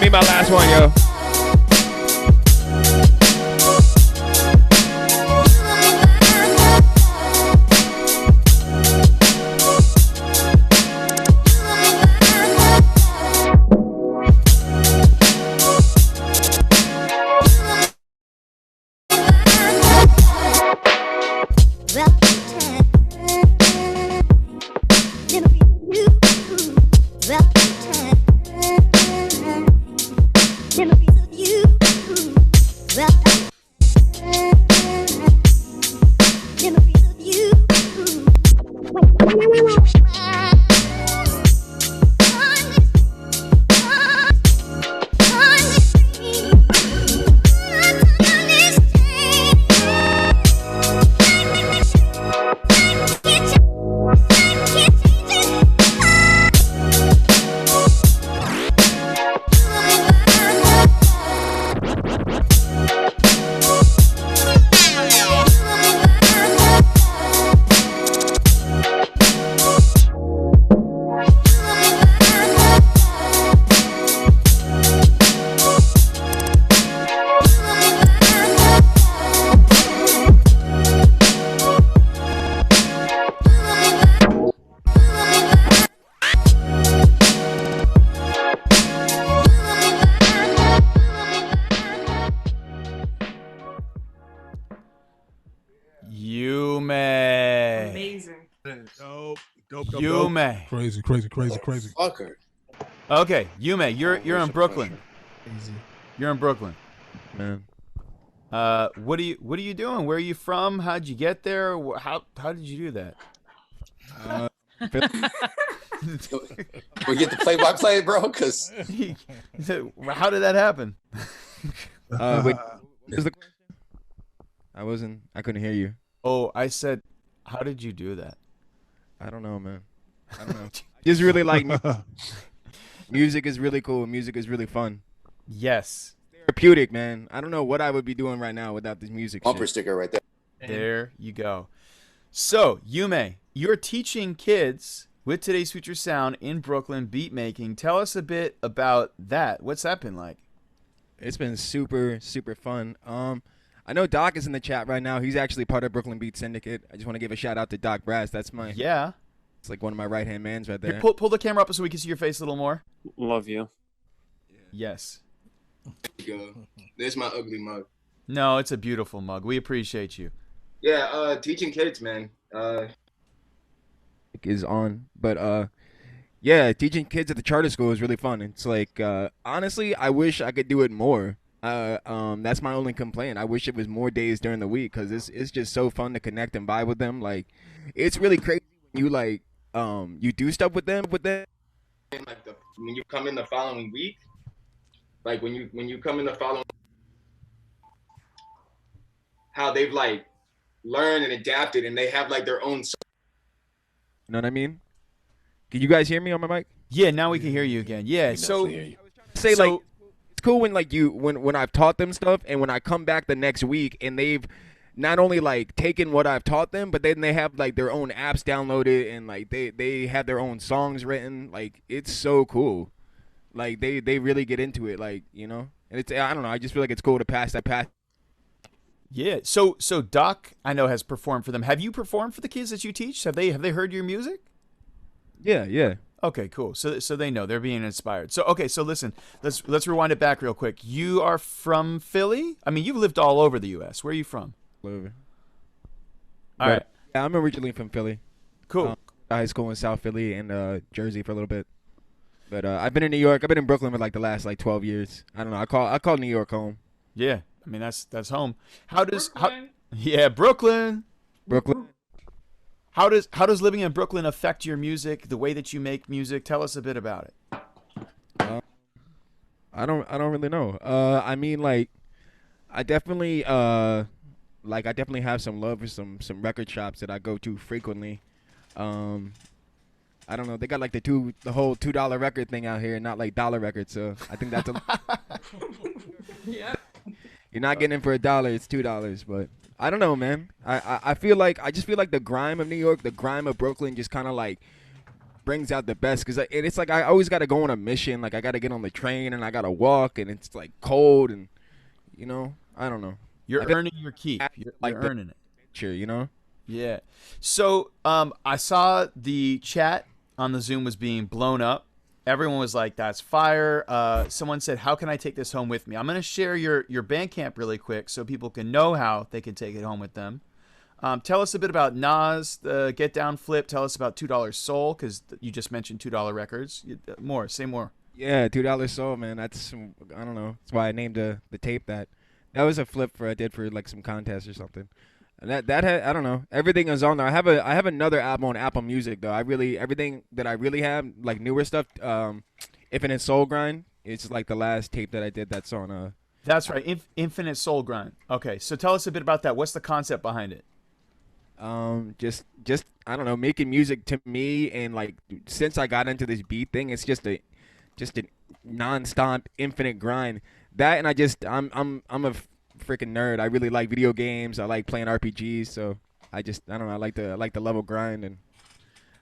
Be my last one, yo.
Never be
Yume.
Crazy.
Fucker.
Okay, Yume, you're in Brooklyn.
Easy.
You're in Brooklyn.
Man.
What are you doing? Where are you from? How'd you get there? How did you do that?
We get the play-by-play, bro. Cause
how did that happen?
Wait, is the question? I couldn't hear you.
Oh, I said, how did you do that?
I don't know, man. I don't know. Just really like music is really cool. Music is really fun.
Yes.
Therapeutic, man. I don't know what I would be doing right now without this music.
Bumper sticker right there.
There you go. So, Yume, you're teaching kids with Today's Future Sound in Brooklyn beat making. Tell us a bit about that. What's that been like?
It's been super, super fun. I know Doc is in the chat right now. He's actually part of Brooklyn Beat Syndicate. I just want to give a shout out to Doc Brass. That's my It's like one of my right hand mans right there.
Here, pull the camera up so we can see your face a little more.
Love you.
Yes.
There you go. There's my ugly mug.
No, it's a beautiful mug. We appreciate you.
Yeah, teaching kids, man.
Is on, but yeah, teaching kids at the charter school is really fun. It's like honestly, I wish I could do it more. That's my only complaint. I wish it was more days during the week because it's just so fun to connect and vibe with them. Like, it's really crazy when you like you do stuff with them.
And like when you come in the following week, like when you come in the following, how they've like learned and adapted, and they have like their own.
You know what I mean? Can you guys hear me on my mic?
Yeah, now we can hear you again. Yeah, so
like it's cool when like when I've taught them stuff and when I come back the next week and they've not only like taken what I've taught them, but then they have like their own apps downloaded and like they have their own songs written. Like, it's so cool. Like they really get into it, like, you know? And it's, I don't know, I just feel like it's cool to pass that path.
Yeah. So Doc, I know, has performed for them. Have you performed for the kids that you teach? Have they heard your music?
Yeah.
Okay, cool. So they know, they're being inspired. So okay, so listen, let's rewind it back real quick. You are from Philly? I mean, you've lived all over the US. Where are you from?
All
right.
Yeah, I'm originally from Philly.
Cool.
High school in South Philly and Jersey for a little bit. But I've been in New York. I've been in Brooklyn for like the last like 12 years. I don't know. I call New York home.
Yeah. I mean, that's home. Yeah, Brooklyn. How does living in Brooklyn affect your music, the way that you make music? Tell us a bit about it.
I don't really know. I mean, like, I definitely have some love for some record shops that I go to frequently. I don't know. They got like the whole $2 record thing out here, not like dollar records. So I think that's
Yeah.
You're not getting it for $1, it's $2. But I don't know, man. I just feel like the grime of New York, the grime of Brooklyn, just kind of like brings out the best. Cause it's like I always got to go on a mission. Like, I got to get on the train and I got to walk, and it's like cold, and you know, I don't know.
You're earning your keep. You're earning it.
Sure, you know.
Yeah. So I saw the chat on the Zoom was being blown up. Everyone was like, that's fire. Someone said, how can I take this home with me? I'm going to share your Bandcamp really quick so people can know how they can take it home with them. Tell us a bit about Nas, the Get Down Flip. Tell us about $2 Soul, because you just mentioned $2 records. Say more.
Yeah, $2 Soul, man. That's, I don't know. That's why I named the tape that. That was a flip I did for like some contest or something. And that had, I don't know. Everything is on there. I have another album on Apple Music though. Everything that I really have, like newer stuff, Infinite Soul Grind. It's like the last tape that I did that's on
That's right, Infinite Soul Grind. Okay, so tell us a bit about that. What's the concept behind it?
Just I don't know, making music to me, and like since I got into this beat thing, it's just a non-stop infinite grind. That, and I'm a freaking nerd. I really like video games. I like playing RPGs. So I don't know. I like the level grind, and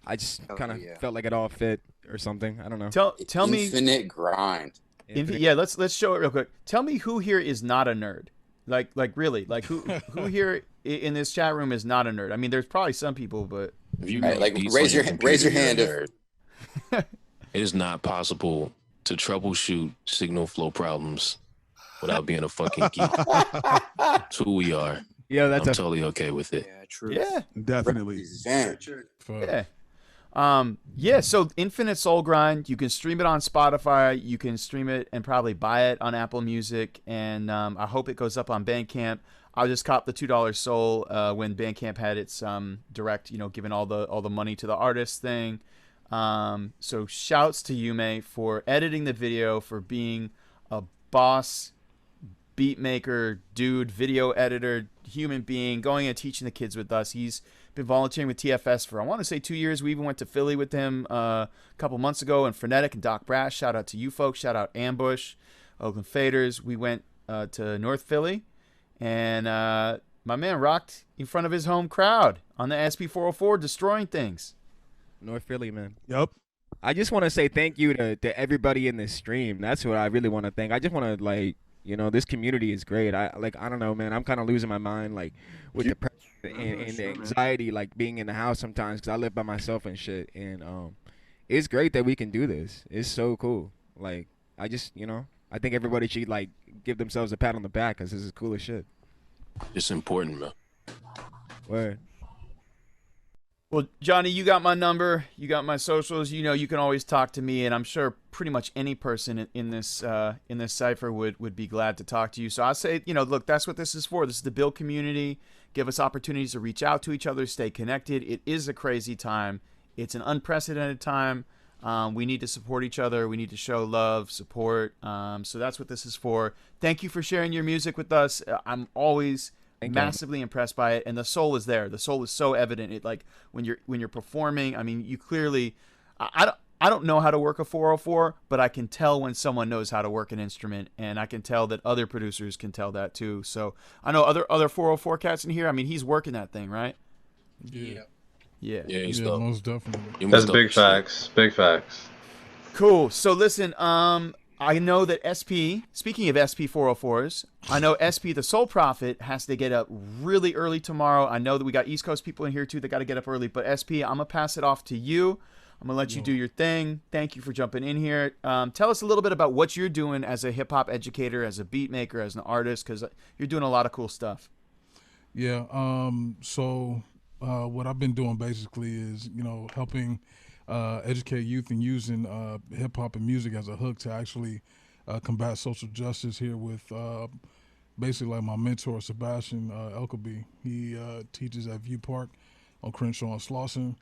I just kind of felt like it all fit or something. I don't know.
Tell me.
Infinite grind.
Yeah, let's show it real quick. Tell me who here is not a nerd. Like really, like who here in this chat room is not a nerd? I mean, there's probably some people, but
raise your hand.
It is not possible to troubleshoot signal flow problems without being a fucking geek. That's who we are.
Yeah,
I'm totally okay with it.
Yeah, true.
Yeah,
definitely.
Yeah. Yeah, so Infinite Soul Grind, you can stream it on Spotify, you can stream it and probably buy it on Apple Music, and I hope it goes up on Bandcamp. I just copped the $2 Soul when Bandcamp had its direct, giving all the money to the artist thing. So shouts to Yume for editing the video, for being a boss beat maker, dude, video editor, human being, going and teaching the kids with us. He's been volunteering with TFS for, I want to say, 2 years. We even went to Philly with him a couple months ago, and Frenetic and Doc Brass. Shout out to you folks. Shout out Ambush, Oakland Faders. We went to North Philly, and my man rocked in front of his home crowd on the SP404, destroying things.
North Philly, man.
Yep.
I just want to say thank you to everybody in this stream. That's what I really want to thank. I just want to, this community is great. I don't know, man. I'm kind of losing my mind, with depression and the anxiety, being in the house sometimes, because I live by myself and shit. And it's great that we can do this. It's so cool. I just, I think everybody should give themselves a pat on the back, because this is cool as shit.
It's important, man.
Word.
Well, Johnny, you got my number. You got my socials. You can always talk to me, and I'm sure pretty much any person in this cipher would be glad to talk to you. So I say, look, that's what this is for. This is to build community, give us opportunities to reach out to each other, stay connected. It is a crazy time. It's an unprecedented time. We need to support each other. We need to show love, support. So that's what this is for. Thank you for sharing your music with us. I'm always massively impressed by it, and the soul is there. The soul is so evident. It when you're performing, I mean, you clearly, I don't know how to work a 404, but I can tell when someone knows how to work an instrument, and I can tell that other producers can tell that too. So I know other 404 cats in here. I mean, he's working that thing, right?
Yeah.
Yeah,
he's most definitely.
That's big facts. Big facts.
Cool. So listen, I know that SP, speaking of SP 404s, I know SP the Soul Prophet has to get up really early tomorrow. I know that we got East Coast people in here too that got to get up early, but SP, I'm going to pass it off to you. I'm going to let you do your thing. Thank you for jumping in here. Tell us a little bit about what you're doing as a hip-hop educator, as a beat maker, as an artist, because you're doing a lot of cool stuff.
Yeah, so what I've been doing basically is, helping educate youth and using hip-hop and music as a hook to actually combat social justice here with basically my mentor, Sebastian Elkaby. He teaches at View Park on Crenshaw and Slauson.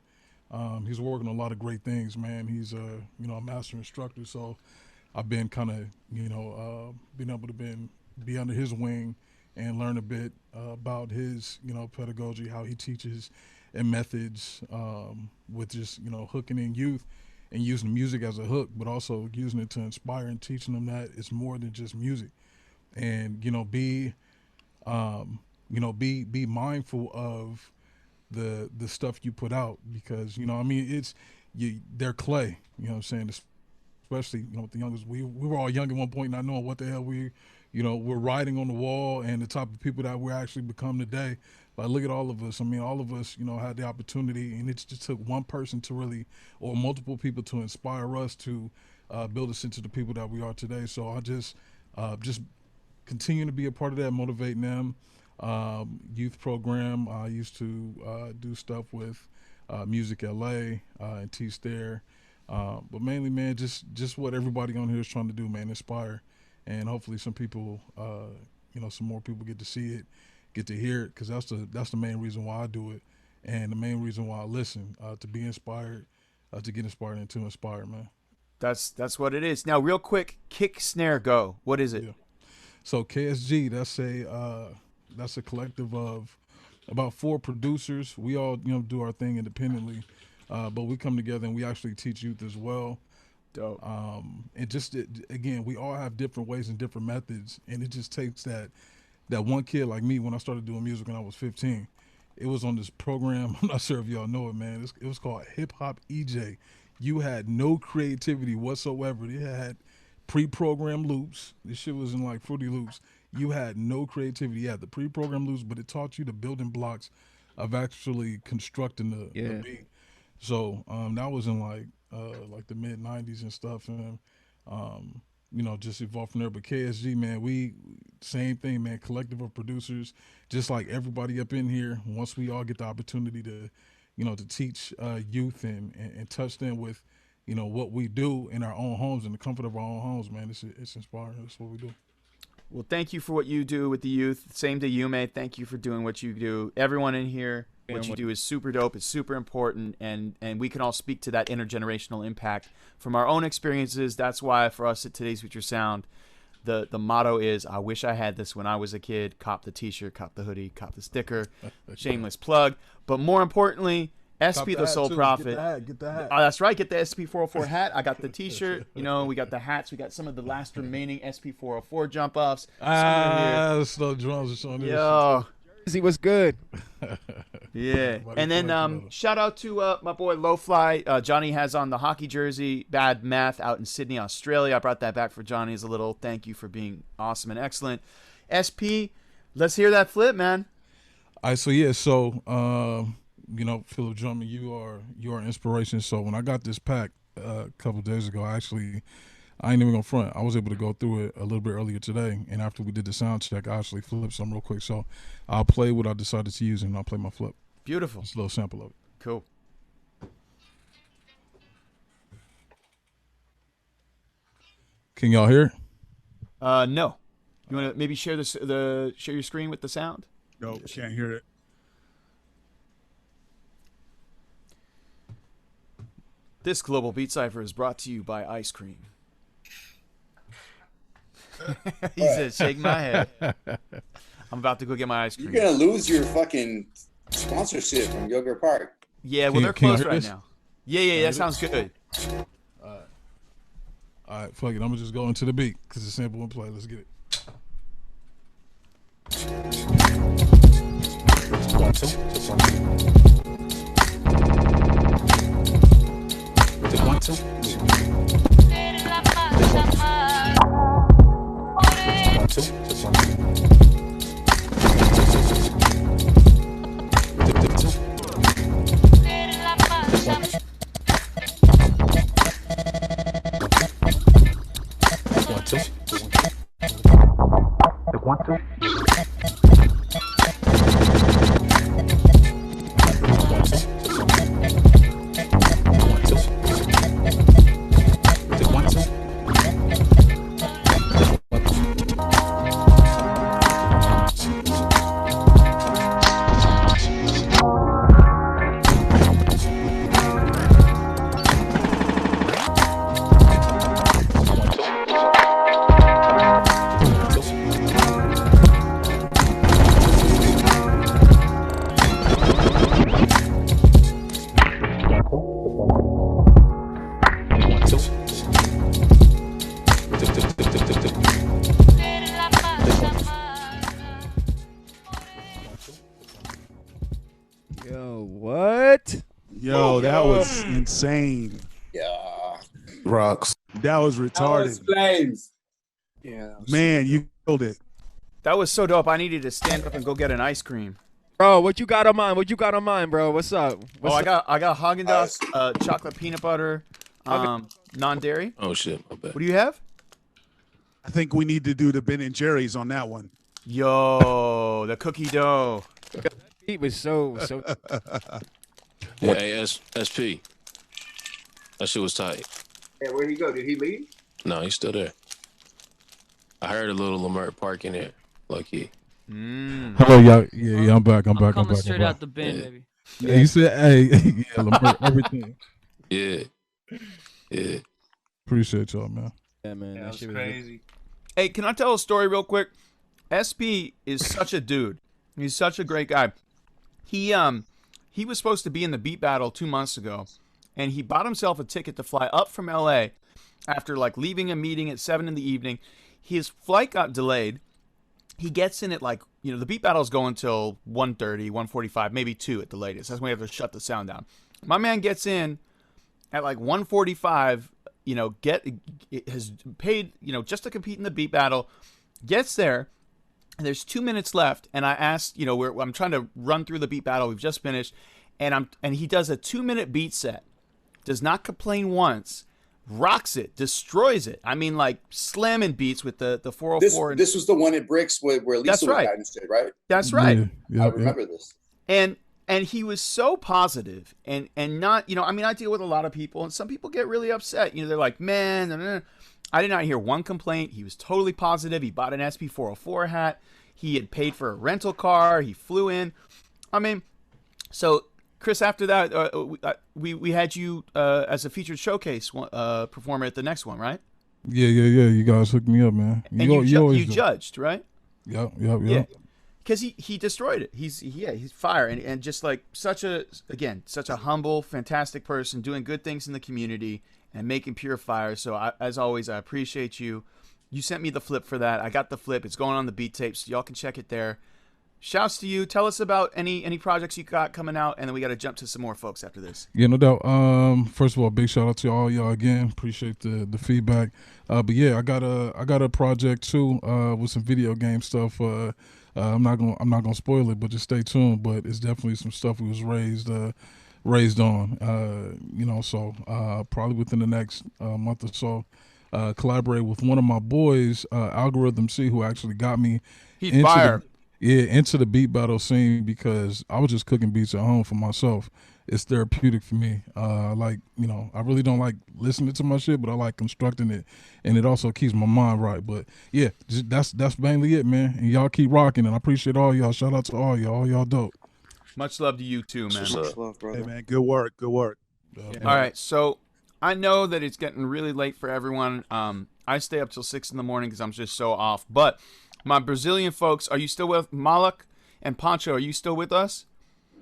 He's working on a lot of great things, man. He's a master instructor, so I've been kind of being able to be under his wing and learn a bit about his pedagogy, how he teaches, and methods with just hooking in youth and using music as a hook, but also using it to inspire and teaching them that it's more than just music. And be mindful of the stuff you put out, because they're clay, what I'm saying, especially with the youngest. We were all young at one point, not knowing what the hell we're writing on the wall and the type of people that we're actually become today. Look at all of us. I mean, all of us had the opportunity, and it just took one person to really, or multiple people, to inspire us to build us into the people that we are today. So I just continue to be a part of that, motivating them. Youth program. I used to do stuff with Music LA and Teach there. But mainly, man, just what everybody on here is trying to do, man, inspire. And hopefully some people, some more people get to see it, get to hear it, because that's the main reason why I do it, and the main reason why I listen, to be inspired, to get inspired, and to inspire, man.
That's what it is. Now, real quick, kick, snare, go. What is it?
Yeah. So KSG, that's a collective of about 4 producers. We all do our thing independently, but we come together and we actually teach youth as well.
Dope.
Again, we all have different ways and different methods, and it just takes that one kid like me. When I started doing music when I was 15, it was on this program. I'm not sure if y'all know it, man. It was called Hip Hop EJ. You had no creativity whatsoever. It had pre-programmed loops. This shit was in Fruity Loops. You had no creativity. You had the pre-programmed loops, but it taught you the building blocks of actually constructing the beat. So that was in the mid 90s and stuff, and just evolved from there. But KSG, man, we same thing, man. Collective of producers, just like everybody up in here. Once we all get the opportunity to, to teach youth and touch them with, what we do in our own homes, in the comfort of our own homes, man. It's inspiring. That's what we do.
Well, thank you for what you do with the youth. Same to you, mate. Thank you for doing what you do. Everyone in here, what you do is super dope. It's super important, and we can all speak to that intergenerational impact from our own experiences. That's why for us at Today's Future Sound, the motto is, I wish I had this when I was a kid. Cop the t-shirt, cop the hoodie, cop the sticker. Shameless plug. But more importantly, SP the Soul Prophet.
Get the hat.
Oh, that's right. Get the SP404 hat. I got the t-shirt. We got the hats. We got some of the last remaining SP404 jump offs.
Slow drums or something.
Yo.
He was good.
Yeah. And then shout out to my boy Low Fly. Johnny has on the hockey jersey, Bad Math, out in Sydney, Australia. I brought that back for Johnny as a little thank you for being awesome and excellent. SP, let's hear that flip, man.
All right, Philip Drummond, you are an inspiration. So when I got this pack a couple of days ago, I ain't even gonna front. I was able to go through it a little bit earlier today, and after we did the sound check, I actually flipped some real quick. So I'll play what I decided to use, and I'll play my flip.
Beautiful.
Just a little sample of it.
Cool.
Can y'all hear it?
No. You want to maybe share share your screen with the sound?
No, can't hear it.
This Global Beat Cypher is brought to you by ice cream. He said, shake my head. I'm about to go get my ice cream.
You're going to lose your fucking sponsorship from Yogurt Park.
Yeah, well, they're closed right now. Yeah, that sounds good.
All right, fuck it. I'm going to just go into the beat because it's simple and play. Let's get it. 1, 2, 1, 2. 1, 2. 1, 2. That was insane.
Yeah.
Rocks. That was retarded.
That was flames.
Yeah.
Man, you killed it.
That was so dope. I needed to stand up and go get an ice cream.
Bro, what you got on mine? Bro? What's up?
I got Haagen-Dazs, chocolate peanut butter, non-dairy.
Oh shit, my bad.
What do you have?
I think we need to do the Ben and Jerry's on that one.
Yo, the cookie dough.
That beat was so.
Yeah, hey, SP. That shit was tight.
Hey, where'd he go? Did he leave?
No, he's still there. I heard a little Lamert Park in there. Lucky.
Hello, y'all. Yeah, I'm back. I'm back.
Straight out the bin, baby.
Yeah, you said, hey, yeah, Lamert, everything.
Yeah.
Appreciate y'all, man.
Yeah, man.
That was crazy.
Hey, can I tell a story real quick? SP is such a dude. He's such a great guy. He was supposed to be in the beat battle 2 months ago, and he bought himself a ticket to fly up from LA after leaving a meeting at 7 in the evening. His flight got delayed. He gets in at the beat battle's going till 1:30, 1:45, maybe 2 at the latest. That's when we have to shut the sound down. My man gets in at 1:45, has paid, just to compete in the beat battle, gets there, and there's 2 minutes left, and I asked, I'm trying to run through the beat battle. We've just finished, and he does a 2-minute beat set, does not complain once, rocks it, destroys it. I mean, slamming beats with the 404.
This was the one at Bricks where Lisa
That's right.
was guiding shit, right?
That's right.
I remember this.
And And he was so positive and not, you know, I mean, I deal with a lot of people, and some people get really upset. You know, they're like, man, I did not hear one complaint. He was totally positive. He bought an SP404 hat. He had paid for a rental car. He flew in. I mean, so Chris, after that, we had you as a featured showcase performer at the next one, right?
Yeah. You guys hooked me up, man.
And you judged, right?
Yep.
Yeah. Because he destroyed it. He's fire and just like such a humble, fantastic person doing good things in the community and making pure fire. So as always, I appreciate you. You sent me the flip for that. I got the flip. It's going on the beat tape, so y'all can check it there. Shouts to you. Tell us about any projects you got coming out, and then we got to jump to some more folks after this.
Yeah, no doubt. First of all, big shout out to all y'all again. Appreciate the feedback. But yeah, I got a project too with some video game stuff. I'm not gonna spoil it, but just stay tuned. But it's definitely some stuff we was raised on. You know, so probably within the next month or so, collaborate with one of my boys, Algorithm C, who actually got me.
He's fire.
Into the beat battle scene because I was just cooking beats at home for myself. It's therapeutic for me. Like, you know, I really don't like listening to my shit, but I like constructing it, and it also keeps my mind right. But yeah, that's mainly it, man. And y'all keep rocking, and I appreciate all y'all. Shout out to all y'all. All y'all dope.
Much love to you too, man.
Much love, brother.
Hey, man, good work.
All right, so I know that it's getting really late for everyone. I stay up till 6 in the morning because I'm just so off, but. My Brazilian folks, are you still with Malak and Pancho? Are you still with us?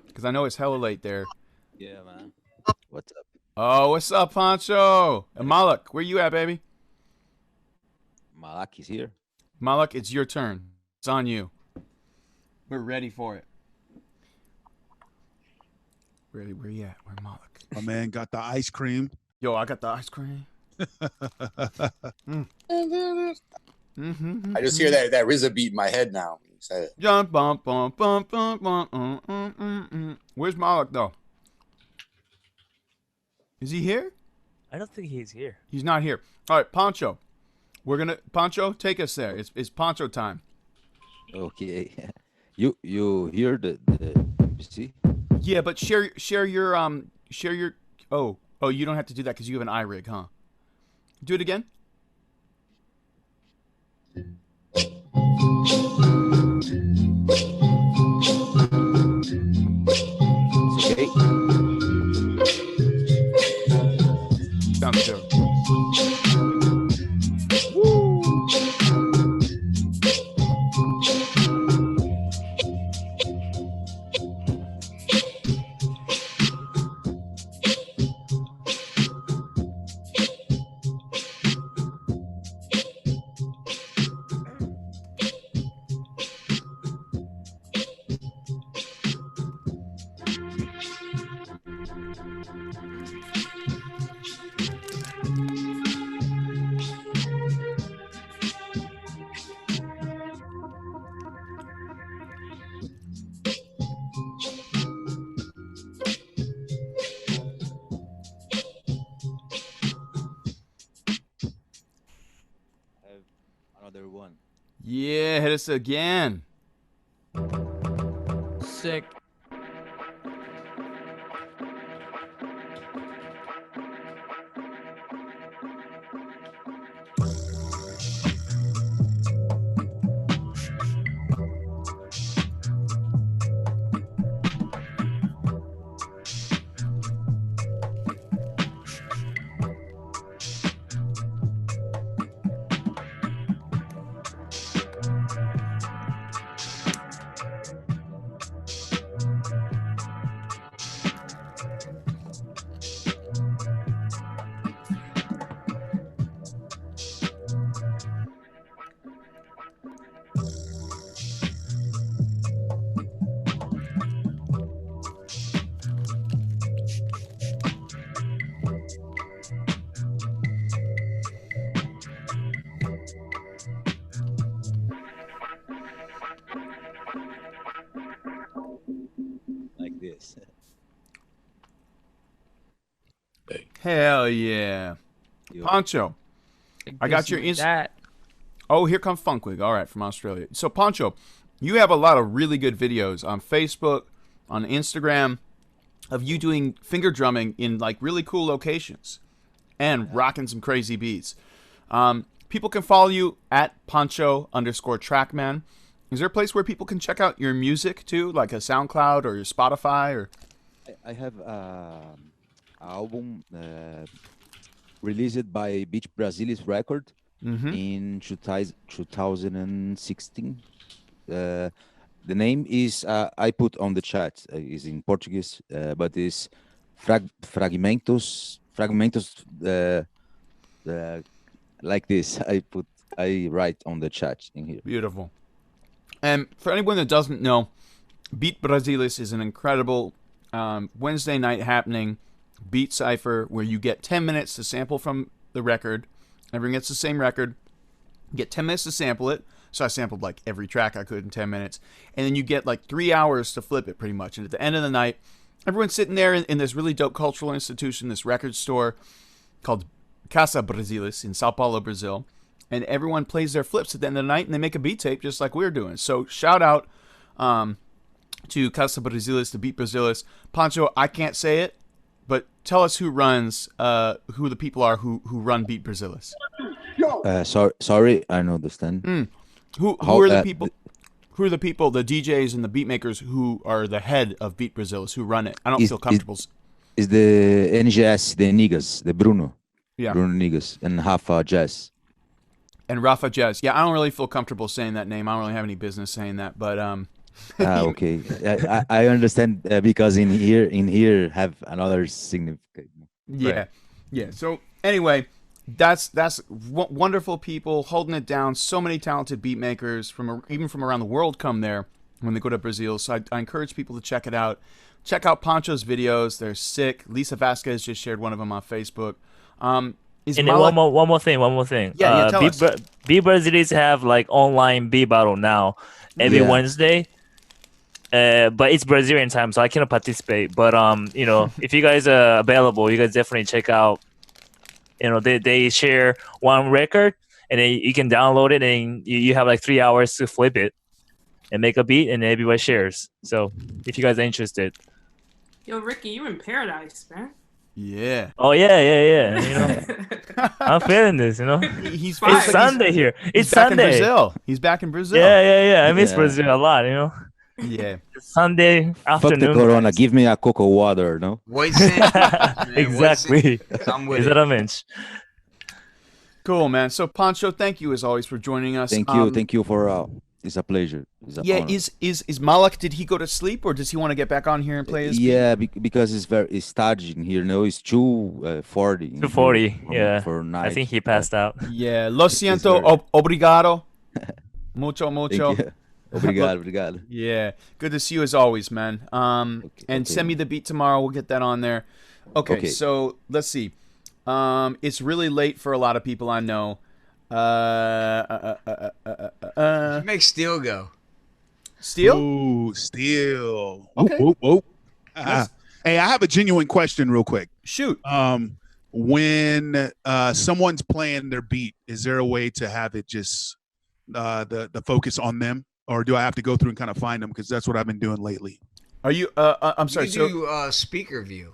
Because I know it's hella late there.
Yeah, man. What's up?
Oh, what's up, Pancho? And Malak, where you at, baby?
Malak is here.
Malak, it's your turn. It's on you. We're ready for it. Where you at? Where Malak?
My man got the ice cream.
Yo, I got the ice cream.
I just hear that RZA beat in my head now.
Jump, bump, bump, bump, bump, bump, Where's Malak though? Is he here?
I don't think he's here.
He's not here. All right, Pancho. Pancho, take us there. It's Pancho time.
Okay. You hear the BBC?
Yeah, but share your oh you don't have to do that because you have an iRig, huh? Do it again.
Okay.
Sounds good. Yeah, hit us again.
Sick.
Hell yeah. Yo. Pancho, I got your
that.
Oh, here comes Funkwig. All right, from Australia. So, Pancho, you have a lot of really good videos on Facebook, on Instagram of you doing finger drumming in like really cool locations and rocking some crazy beats. People can follow you at Poncho_Trackman. Is there a place where people can check out your music too, like a SoundCloud or your Spotify? Or
I have album released by Beat Brasilis record in 2016. The name is I put on the chat. Is in Portuguese, but is fragmentos. Like this. I write on the chat in here.
Beautiful. And for anyone that doesn't know, Beat Brasilis is an incredible Wednesday night happening beat cipher where you get 10 minutes to sample from the record. Everyone gets the same record. You get 10 minutes to sample it. So I sampled like every track I could in 10 minutes. And then you get like 3 hours to flip it pretty much. And at the end of the night, everyone's sitting there in this really dope cultural institution, this record store called Casa Brasilis in Sao Paulo, Brazil. And everyone plays their flips at the end of the night and they make a beat tape just like we're doing. So shout out to Casa Brasilis, to Beat Brasilis. Poncho, I can't say it, but tell us who runs, who the people are who run Beat Brasilis.
Sorry, I don't understand.
Who are the people? Who are the people, the DJs and the beat makers who are the head of Beat Brasilis, who run it? I don't feel comfortable.
Is the NGS, the niggas, the Bruno.
Yeah.
Bruno Niggas and Rafa Jazz.
And Rafa Jazz. Yeah, I don't really feel comfortable saying that name. I don't really have any business saying that, but
okay. I understand because in here have another significant.
Yeah.
Right.
Yeah. So anyway, that's wonderful people holding it down. So many talented beat makers even from around the world come there when they go to Brazil. So I encourage people to check it out. Check out Poncho's videos. They're sick. Lisa Vasquez just shared one of them on Facebook.
And then one more thing.
Yeah, tell us.
Beat Brasilis have like online beat battle now every Wednesday. But it's Brazilian time, so I cannot participate. But if you guys are available, you guys definitely check out. They share one record, and then you can download it, and you have like 3 hours to flip it and make a beat, and everybody shares. So if you guys are interested.
Yo, Ricky, you in paradise, man.
Yeah.
Oh yeah. I'm feeling this.
It's
Sunday here. It's
back
Sunday.
in Brazil. He's back in Brazil.
Yeah. I miss Brazil a lot.
Yeah.
Sunday afternoon.
Fuck the corona. Give me a cocoa water, no?
Exactly. Exatamente.
Cool, man. So Poncho, thank you as always for joining us.
Thank you for. It's a pleasure. It's an honor.
Is Malak? Did he go to sleep, or does he want to get back on here and play his?
Yeah, because it's starting here. No, it's 2:40.
2:40. Yeah.
For night.
I think he passed out.
Yeah. Lo siento. Obrigado. Mucho.
Obrigado.
Yeah. Good to see you as always, man. Send me the beat tomorrow. We'll get that on there. Okay. So let's see. It's really late for a lot of people I know.
Make Steel go.
Steel?
Ooh, Steel.
Okay.
Whoop. Hey, I have a genuine question real quick.
Shoot.
When someone's playing their beat, is there a way to have it just the focus on them? Or do I have to go through and kind of find them? Because that's what I've been doing lately.
Are you I'm sorry.
You do speaker view.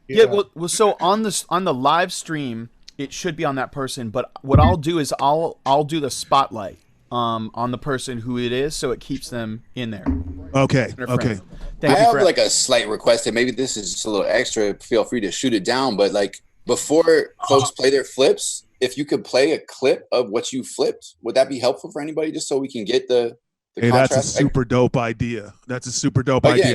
Yeah, well so on the live stream it should be on that person, but what I'll do is I'll do the spotlight on the person who it is, so it keeps them in there.
Okay.
I have like a slight request, and maybe this is just a little extra. Feel free to shoot it down, but like before folks play their flips, if you could play a clip of what you flipped, would that be helpful for anybody, just so we can get the
that's a super dope idea. I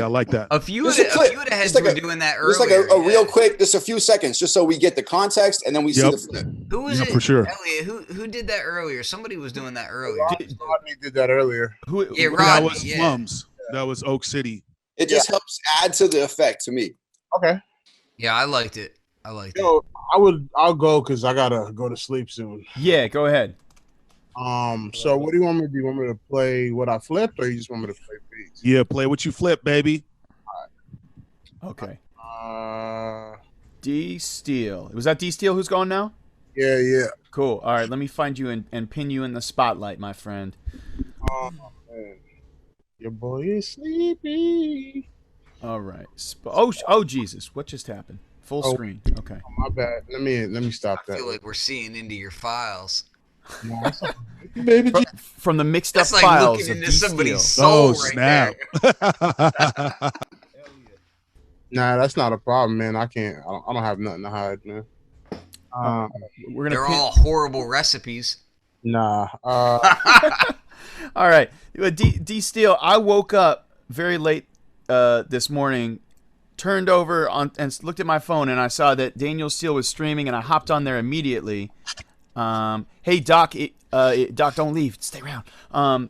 like that.
A few of the heads were doing that earlier.
Just like a real quick, just a few seconds, just so we get the context, and then we see the flip.
Who was it?
For sure.
Elliot, who did that earlier? Somebody was doing that earlier.
Rodney did that earlier.
Yeah, Rodney.
That was Slums. That was Oak City.
It just helps add to the effect to me.
Okay.
Yeah, I liked it.
I'll go because I gotta go to sleep soon.
Yeah, go ahead.
So what do you want me to do? You want me to play what I flipped, or you just want me to play beats?
Yeah, play what you flip, baby.
All
right. Okay. D Steel. Was that D Steel who's going now?
Yeah.
Cool. All right, let me find you and pin you in the spotlight, my friend.
Oh man, your boy is sleepy.
All right. Oh Jesus! What just happened? Full screen. Okay.
Oh, my bad. Let me stop
I
that.
feel like we're seeing into your files.
Baby
from the mixed
That's
up
like
files
looking
of
into
BeatPPL.
somebody's soul
snap.
Nah, that's not a problem, man. I don't have nothing to hide, man.
They're all horrible recipes.
Nah.
All right. D Steel, I woke up very late this morning, turned over and looked at my phone, and I saw that Daniel Steele was streaming, and I hopped on there immediately. Hey Doc, Doc, don't leave, stay around. And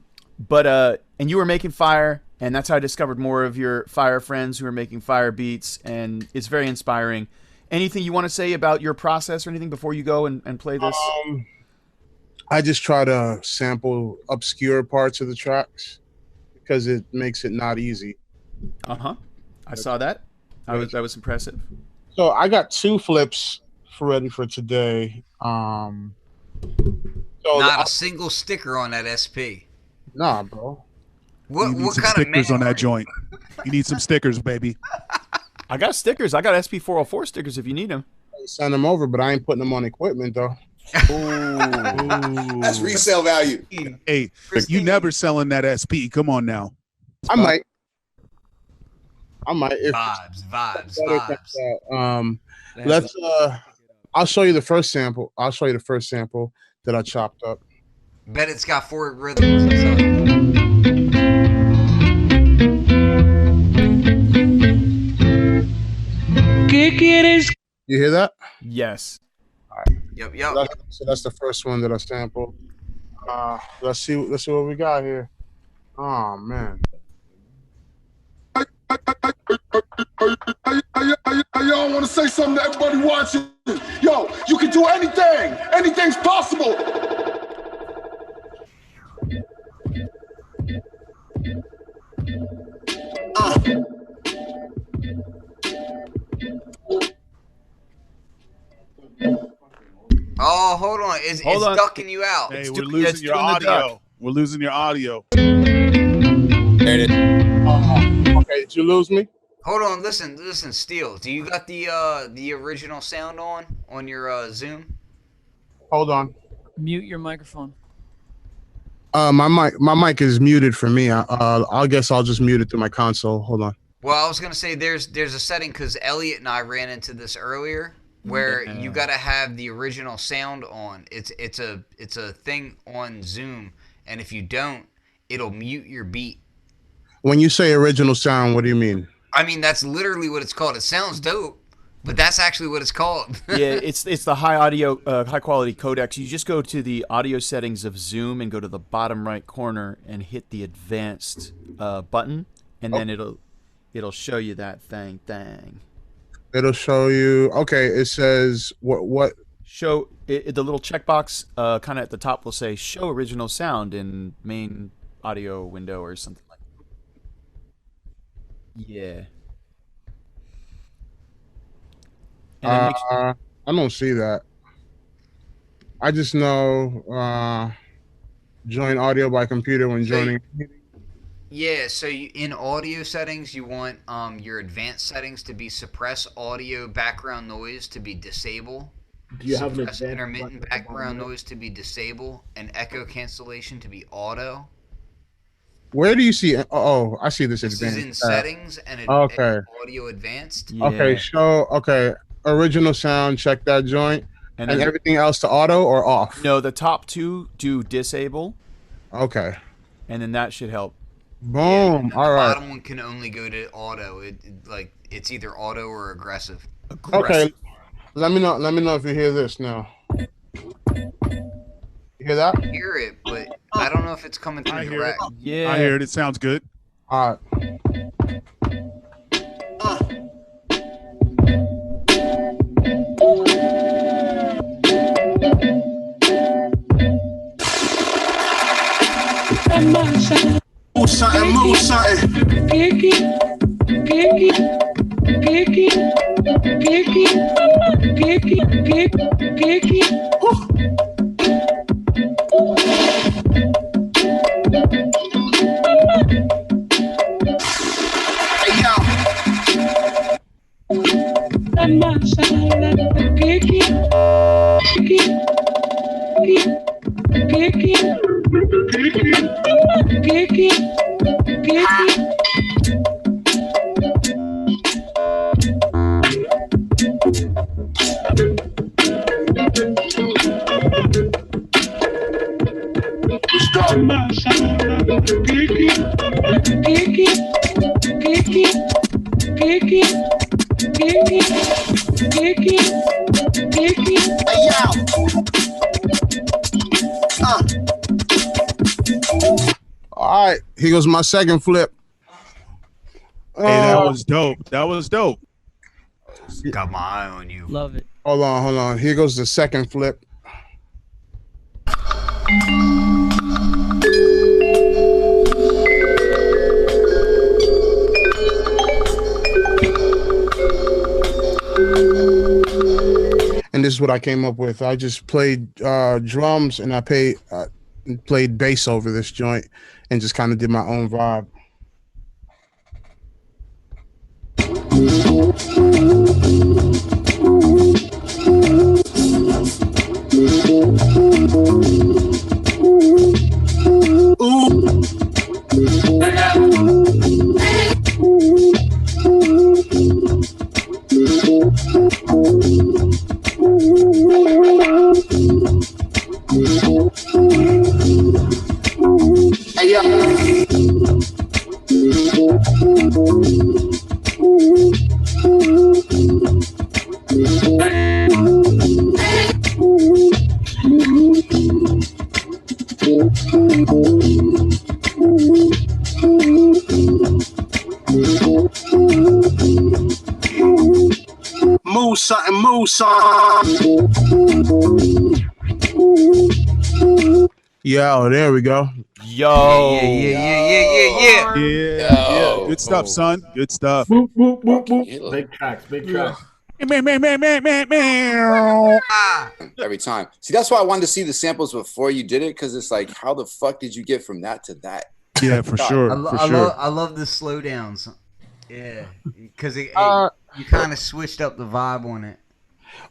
you were making fire, and that's how I discovered more of your fire friends who are making fire beats, and it's very inspiring. Anything you want to say about your process or anything before you go and play this?
I just try to sample obscure parts of the tracks because it makes it not easy.
I saw that. That was impressive.
So I got 2 flips ready for today.
Not a single sticker on that SP.
Nah, bro.
You need some stickers on that joint. You need some stickers, baby.
I got stickers. I got SP404 stickers if you need them.
Send them over, but I ain't putting them on equipment though.
That's resale value.
Hey, you never selling that SP. Come on now.
I might.
Vibes.
Let's. I'll show you the first sample. That I chopped up.
Bet it's got 4 rhythms.
You hear that?
Yes.
All right.
Yep.
So that's the first one that I sampled. Let's see what we got here. Oh man.
Y'all want to say something to everybody watching? Yo, you can do anything. Anything's possible.
Oh, hold on. It's ducking you out.
Hey, we're losing your audio. We're losing your audio.
Okay, did you lose me?
Hold on, listen, Steel. Do you got the original sound on your Zoom?
Hold on.
Mute your microphone.
My mic is muted for me. I guess I'll just mute it through my console. Hold on.
Well, I was gonna say there's a setting because Elliot and I ran into this earlier where you gotta have the original sound on. It's a thing on Zoom, and if you don't, it'll mute your beat.
When you say original sound, what do you mean?
I mean, that's literally what it's called. It sounds dope, but that's actually what it's called.
Yeah, it's the high quality codecs. You just go to the audio settings of Zoom and go to the bottom right corner and hit the advanced button, and then it'll show you that thing.
It'll show you. Okay, it says what?
Show the little checkbox kind of at the top will say show original sound in main audio window or something like that. Yeah. And
I don't see that. I just know join audio by computer when joining.
Yeah, so in audio settings, you want your advanced settings to be suppress audio background noise to be disable.
Do you have an
suppress
advanced
intermittent background noise to be disable, and echo cancellation to be auto.
Where do you see? Oh, I see this
This
advanced.
is in settings and
okay.
audio advanced.
Okay, original sound. Check that joint, and everything else to auto or off.
No, the top 2 do disable.
Okay.
And then that should help.
Boom. All right.
The bottom one can only go to auto. It's either auto or aggressive.
Okay. Let me know if you hear this now. You hear that?
I hear it, but I don't know if it's coming through direct.
Yeah.
I hear it. It sounds good.
All right.
Move something. Hey, yo. Stop my sound. Hey, yo.
All right, here goes my second flip.
Hey, that was dope. That was dope.
Got my eye on you.
Love it.
Hold on. Here goes the second flip. And this is what I came up with. I just played drums and I played bass over this joint and just kind of did my own vibe.
Hey, yo. Move something, move something.
Yo, there we go.
Yo.
Yeah.
Yeah. Good stuff, son. Good stuff.
Boop, boop, boop, boop. Big tracks, big tracks.
Every time. See, that's why I wanted to see the samples before you did it, because it's like, how the fuck did you get from that to that?
Yeah, for sure.
I love the slowdowns. Yeah, because you kind of switched up the vibe on it.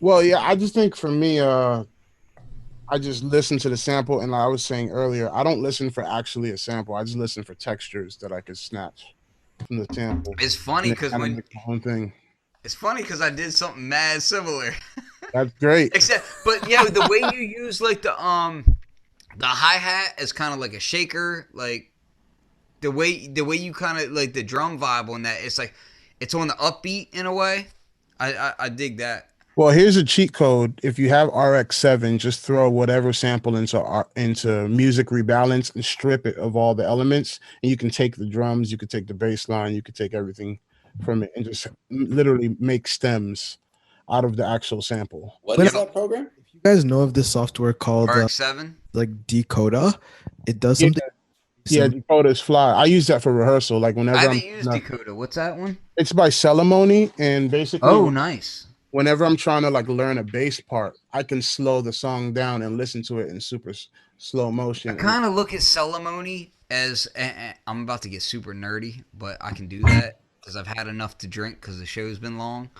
Well, yeah, I just think for me, I just listen to the sample, and like I was saying earlier, I don't listen for actually a sample. I just listen for textures that I could snatch from the sample.
It's funny because when
make my own thing.
It's funny because I did something mad similar.
That's great.
But yeah, the way you use like the hi-hat as kind of like a shaker, like the way you kind of like the drum vibe on that, it's like it's on the upbeat in a way. I dig that.
Well, here's a cheat code. If you have RX7, just throw whatever sample into Music Rebalance and strip it of all the elements, and you can take the drums, you can take the bass line, you can take everything from it, and just literally make stems out of the actual sample.
What is that program?
You guys know of this software called
RX7?
Like Decoda? It does something.
Yeah, Decoda is fly. I use that for rehearsal. Like whenever
I haven't used Decoda. What's that one?
It's by Celemony, and basically,
oh, nice.
Whenever I'm trying to like learn a bass part, I can slow the song down and listen to it in super slow motion.
I kind of look at Celemony as I'm about to get super nerdy, but I can do that because I've had enough to drink because the show's been long.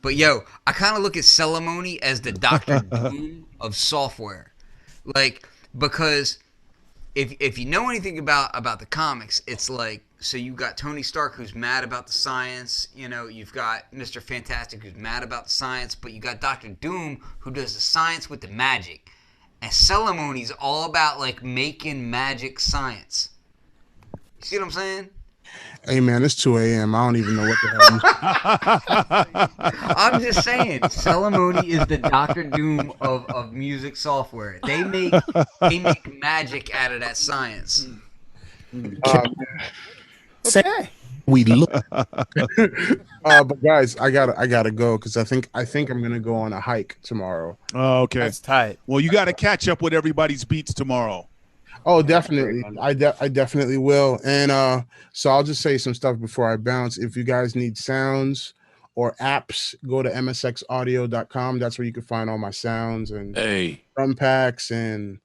But yo, I kind of look at Celemony as the Dr. Doom of software, like because if you know anything about the comics, it's like. So you got Tony Stark who's mad about the science, you know, you've got Mr. Fantastic who's mad about the science, but you got Dr. Doom who does the science with the magic. And Celemony's all about like making magic science. You see what I'm saying?
Hey man, it's 2 a.m. I don't even know what the hell.
I'm just saying, Celemony is the Dr. Doom of music software. They make magic out of that science.
Okay. We look.
But guys, I gotta go because I think I'm gonna go on a hike tomorrow.
Oh, okay.
That's tight.
Well, you got to catch up with everybody's beats tomorrow.
Oh, definitely. I definitely will. And so I'll just say some stuff before I bounce. If you guys need sounds or apps, go to msxaudio.com. That's where you can find all my sounds and drum packs and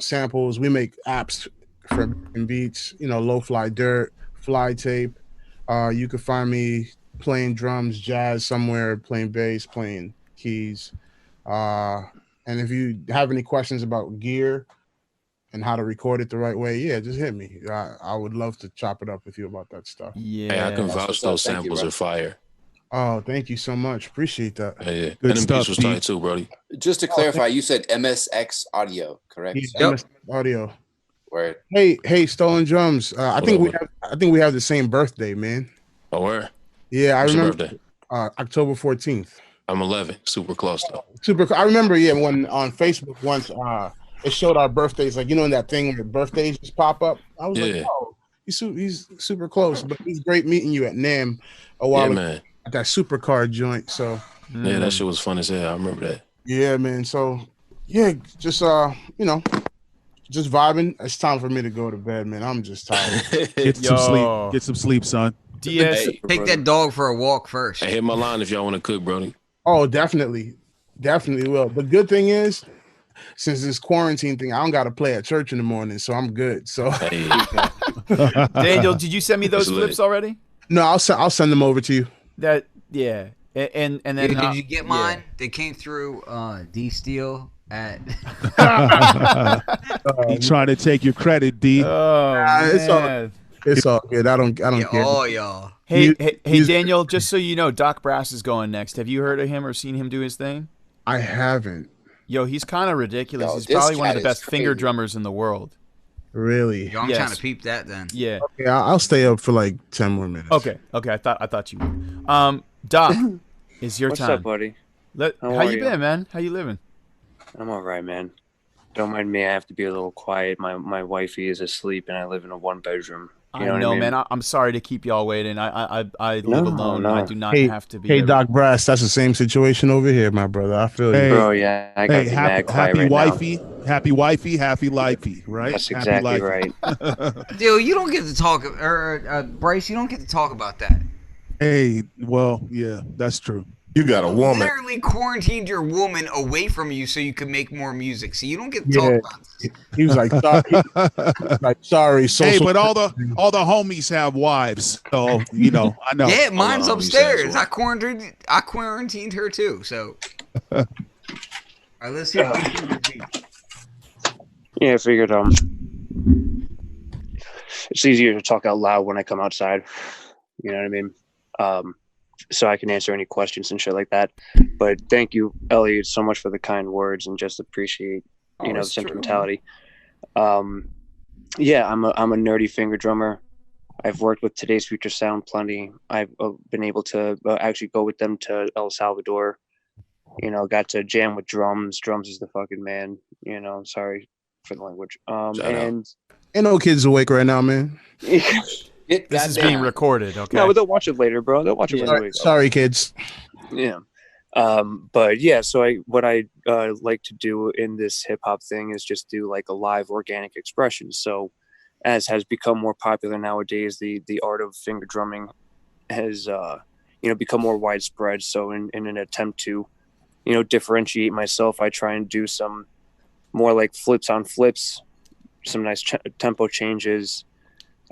samples. We make apps for beats, low fly dirt, fly tape. You can find me playing drums, jazz somewhere, playing bass, playing keys. And if you have any questions about gear and how to record it the right way, yeah, just hit me. I would love to chop it up with you about that stuff.
Yeah, hey, I can vouch those samples are fire.
Oh, thank you so much. Appreciate that.
Yeah. Good stuff. Was tight too, Brody.
Just to clarify, you said MSX audio, correct?
Yeah, MSX audio.
Word.
Hey, Stolen Drums. I think we have the same birthday, man.
Oh, where?
Yeah,
What's
I
your
remember.
birthday?
October 14th.
I'm 11. Super close though.
I remember, yeah, when on Facebook once it showed our birthdays, like in that thing where birthdays just pop up. I was like, oh, he's super close, but it's great meeting you at NAMM a while ago,
man.
at that supercar joint. So
yeah, that shit was fun as hell. I remember that.
Yeah, man. So yeah, just just vibing. It's time for me to go to bed, man. I'm just tired.
Get some sleep. Get some sleep, son.
DS, take that dog for a walk first.
Hey, hit my line if y'all want to cook, Brody.
Oh, definitely will. The good thing is, since this quarantine thing, I don't got to play at church in the morning, so I'm good. So,
Daniel, did you send me those flips already?
No, I'll send them over to you.
And then
did you get mine? They came through DSTL at.
He trying to take your credit, D.
It's all good. I don't care.
Oh, y'all.
Hey, Daniel, just so you know, Doc Brass is going next. Have you heard of him or seen him do his thing?
I haven't.
Yo, he's kind of ridiculous. He's probably one of the best finger drummers in the world.
Really?
Yo, I'm trying to peep that then.
Yeah.
Okay, I'll stay up for like 10 more minutes.
Okay. I thought you would. Doc, it's your time.
What's up, buddy?
How you been, man? How you living?
I'm all right, man. Don't mind me. I have to be a little quiet. My wifey is asleep, and I live in a one-bedroom. You know
I know,
what I mean?
man. I'm sorry to keep y'all waiting. I live alone.
No.
I do not have to be.
Hey, Doc Brass, that's the same situation over here, my brother. I feel you.
Bro, yeah. I got mad quiet right
wifey,
now.
happy wifey, happy lifey, right?
That's
happy
exactly
lifey.
right.
Dude, you don't get to talk, or Bryce, you don't get to talk about that.
Hey, well, yeah, that's true.
You got a woman.
Literally quarantined your woman away from you so you could make more music. So you don't get to talk about this.
He was like, sorry.
Hey, but all the homies have wives, so I know.
Yeah, mine's upstairs. I quarantined her too. So, all right, let's go.
Yeah, I figured it's easier to talk out loud when I come outside. You know what I mean? So I can answer any questions and shit like that. But thank you, Elliot, so much for the kind words and just appreciate, the sentimentality. Yeah, I'm a nerdy finger drummer. I've worked with Today's Future Sound plenty. I've been able to actually go with them to El Salvador. Got to jam with drums. Drums is the fucking man. Sorry for the language. And
ain't no kids awake right now, man.
This is being recorded, okay?
No, but they'll watch it later, bro. They'll watch it later.
Sorry, kids.
Yeah. But yeah, so what I like to do in this hip hop thing is just do like a live organic expression. So as has become more popular nowadays, the art of finger drumming has become more widespread. So in an attempt to differentiate myself, I try and do some more like flips on flips, some nice tempo changes.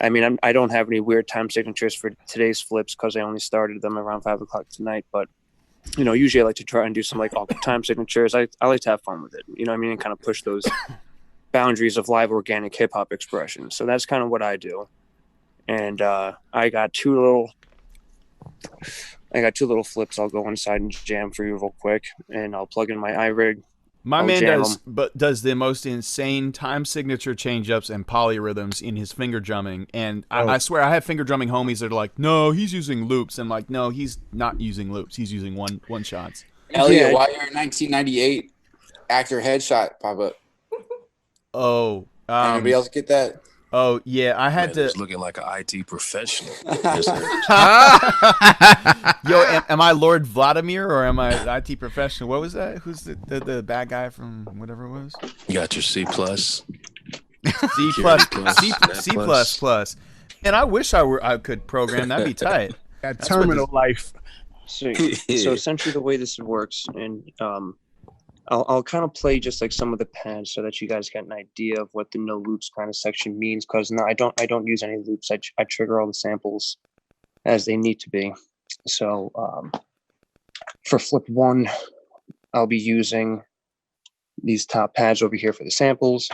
I mean, I don't have any weird time signatures for today's flips because I only started them around 5 o'clock tonight. But, usually I like to try and do some like time signatures. I like to have fun with it, and kind of push those boundaries of live organic hip hop expression. So that's kind of what I do. And I got two little flips. I'll go inside and jam for you real quick, and I'll plug in my iRig.
My man does the most insane time signature change-ups and polyrhythms in his finger drumming. And I swear, I have finger drumming homies that are like, no, he's using loops. I'm like, no, he's not using loops. He's using one shots.
Elliot, while you're in 1998, actor headshot pop up.
Oh.
Anybody else get that?
Oh, yeah, I had to.
It's looking like an IT professional.
Yo, am I Lord Vladimir or am I an IT professional? What was that? Who's the bad guy from whatever it was?
You got your C+.
C++. And I wish I could program. That'd be tight.
That terminal life.
So essentially the way this works, and I'll kind of play just like some of the pads so that you guys get an idea of what the no loops kind of section means. Because I don't use any loops. I trigger all the samples as they need to be. So for flip 1, I'll be using these top pads over here for the samples.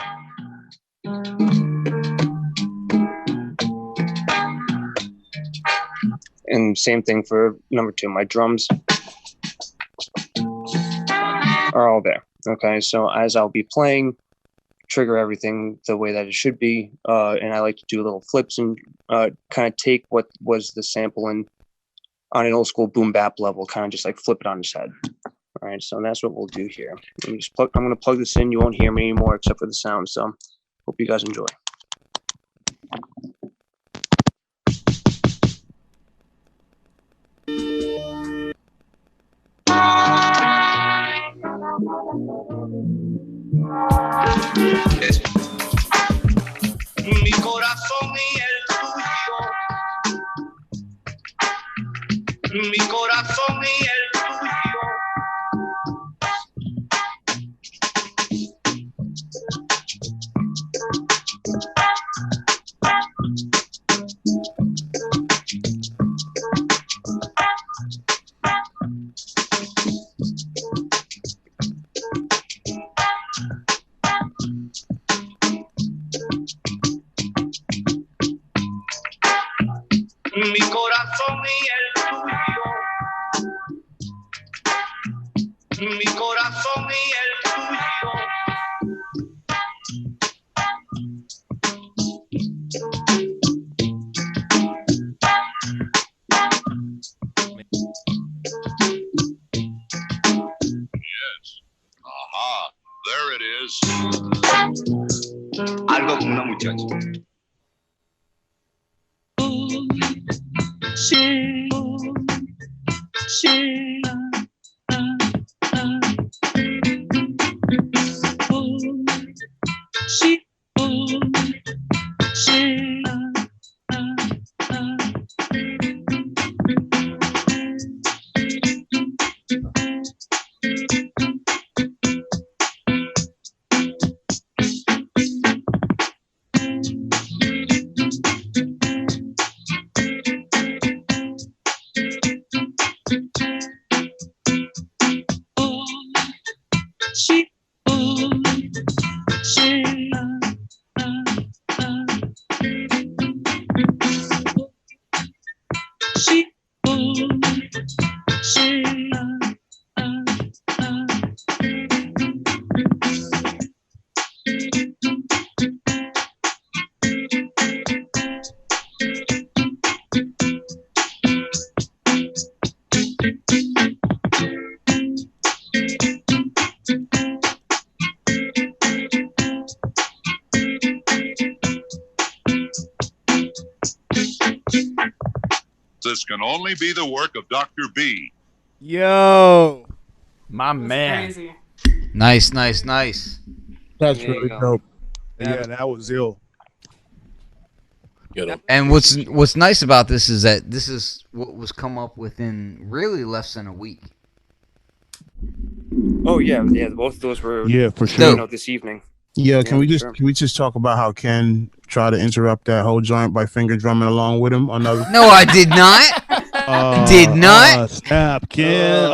And same thing for number 2. My drums are all there. Okay, so as I'll be playing, trigger everything the way that it should be, and I like to do little flips and kind of take what was the sample and on an old school boom bap level, kind of just like flip it on its head. All right, so that's what we'll do here. I'm going to plug this in. You won't hear me anymore except for the sound. So hope you guys enjoy.
Mi corazón y el tuyo. Mi corazón y el tuyo. Mi corazón y el tuyo. Mi corazón y el tuyo.
Yes. Aha. There it is.
Algo con una muchacha. Sí, sí. Sí, sí. Sí, sí. Sí, sí.
This can only be the work of Dr. B.
Yo, my man.
Crazy.
Nice, nice, nice.
That's
There you
really
go.
dope.
Yeah, that was ill.
And what's nice about this is that this is what was come up within really less than a week.
Oh yeah, both of those were
For sure.
this evening.
Yeah, can we
sure.
just talk about how Ken tried to interrupt that whole joint by finger drumming along with him? Another.
No, I did not. Did not.
Snap, Ken.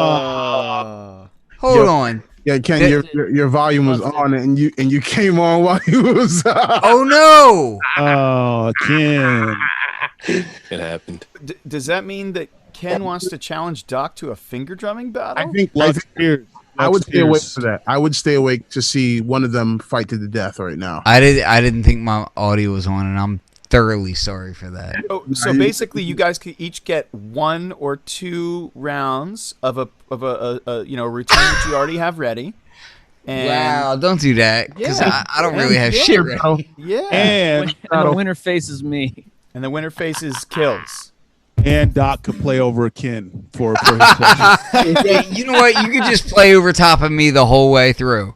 Hold on.
Yeah, Ken, your volume was on and you came on while he was.
Oh no!
Oh, Ken.
It happened.
Does that mean that Ken wants to challenge Doc to a finger drumming battle?
I would stay awake for that. I would stay awake to see one of them fight to the death right now.
I didn't think my audio was on, and I'm thoroughly sorry for that.
Oh, so basically, you guys could each get 1 or 2 rounds of a routine that you already have ready. And
Wow, don't do that because I don't really have shit ready.
Yeah,
and the winner faces me.
And the winner faces kills.
And Doc could play over Ken for his pleasure.
You know what? You could just play over top of me the whole way through.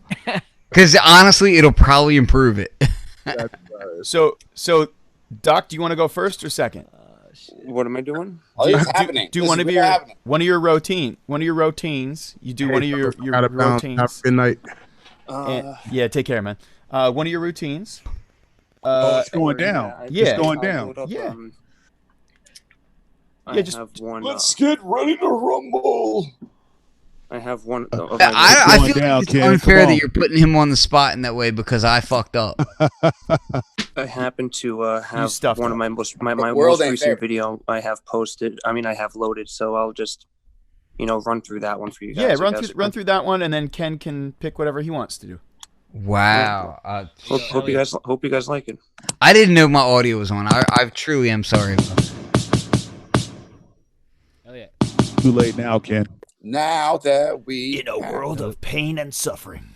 Because honestly, it'll probably improve it.
So, Doc, do you want to go first or second?
What am I doing?
Do one of your routines. You do one of your routines.
Have a good night.
Yeah, take care, man. One of your routines.
It's going down.
Yeah,
it's going down.
Yeah.
I have one.
Let's get ready to rumble.
I have one.
I feel like it's unfair that you're putting him on the spot in that way because I fucked up.
I happen to have
stuffed
one
up.
of my
world
most
ain't fair.
recent video I have posted. I mean, I have loaded, so I'll just run through that one for you guys.
Yeah, run through that one, and then Ken can pick whatever he wants to do.
Wow.
Hope you guys like it.
I didn't know my audio was on. I truly am sorry.
Too late now, Ken.
Now that we
in a world of pain and suffering.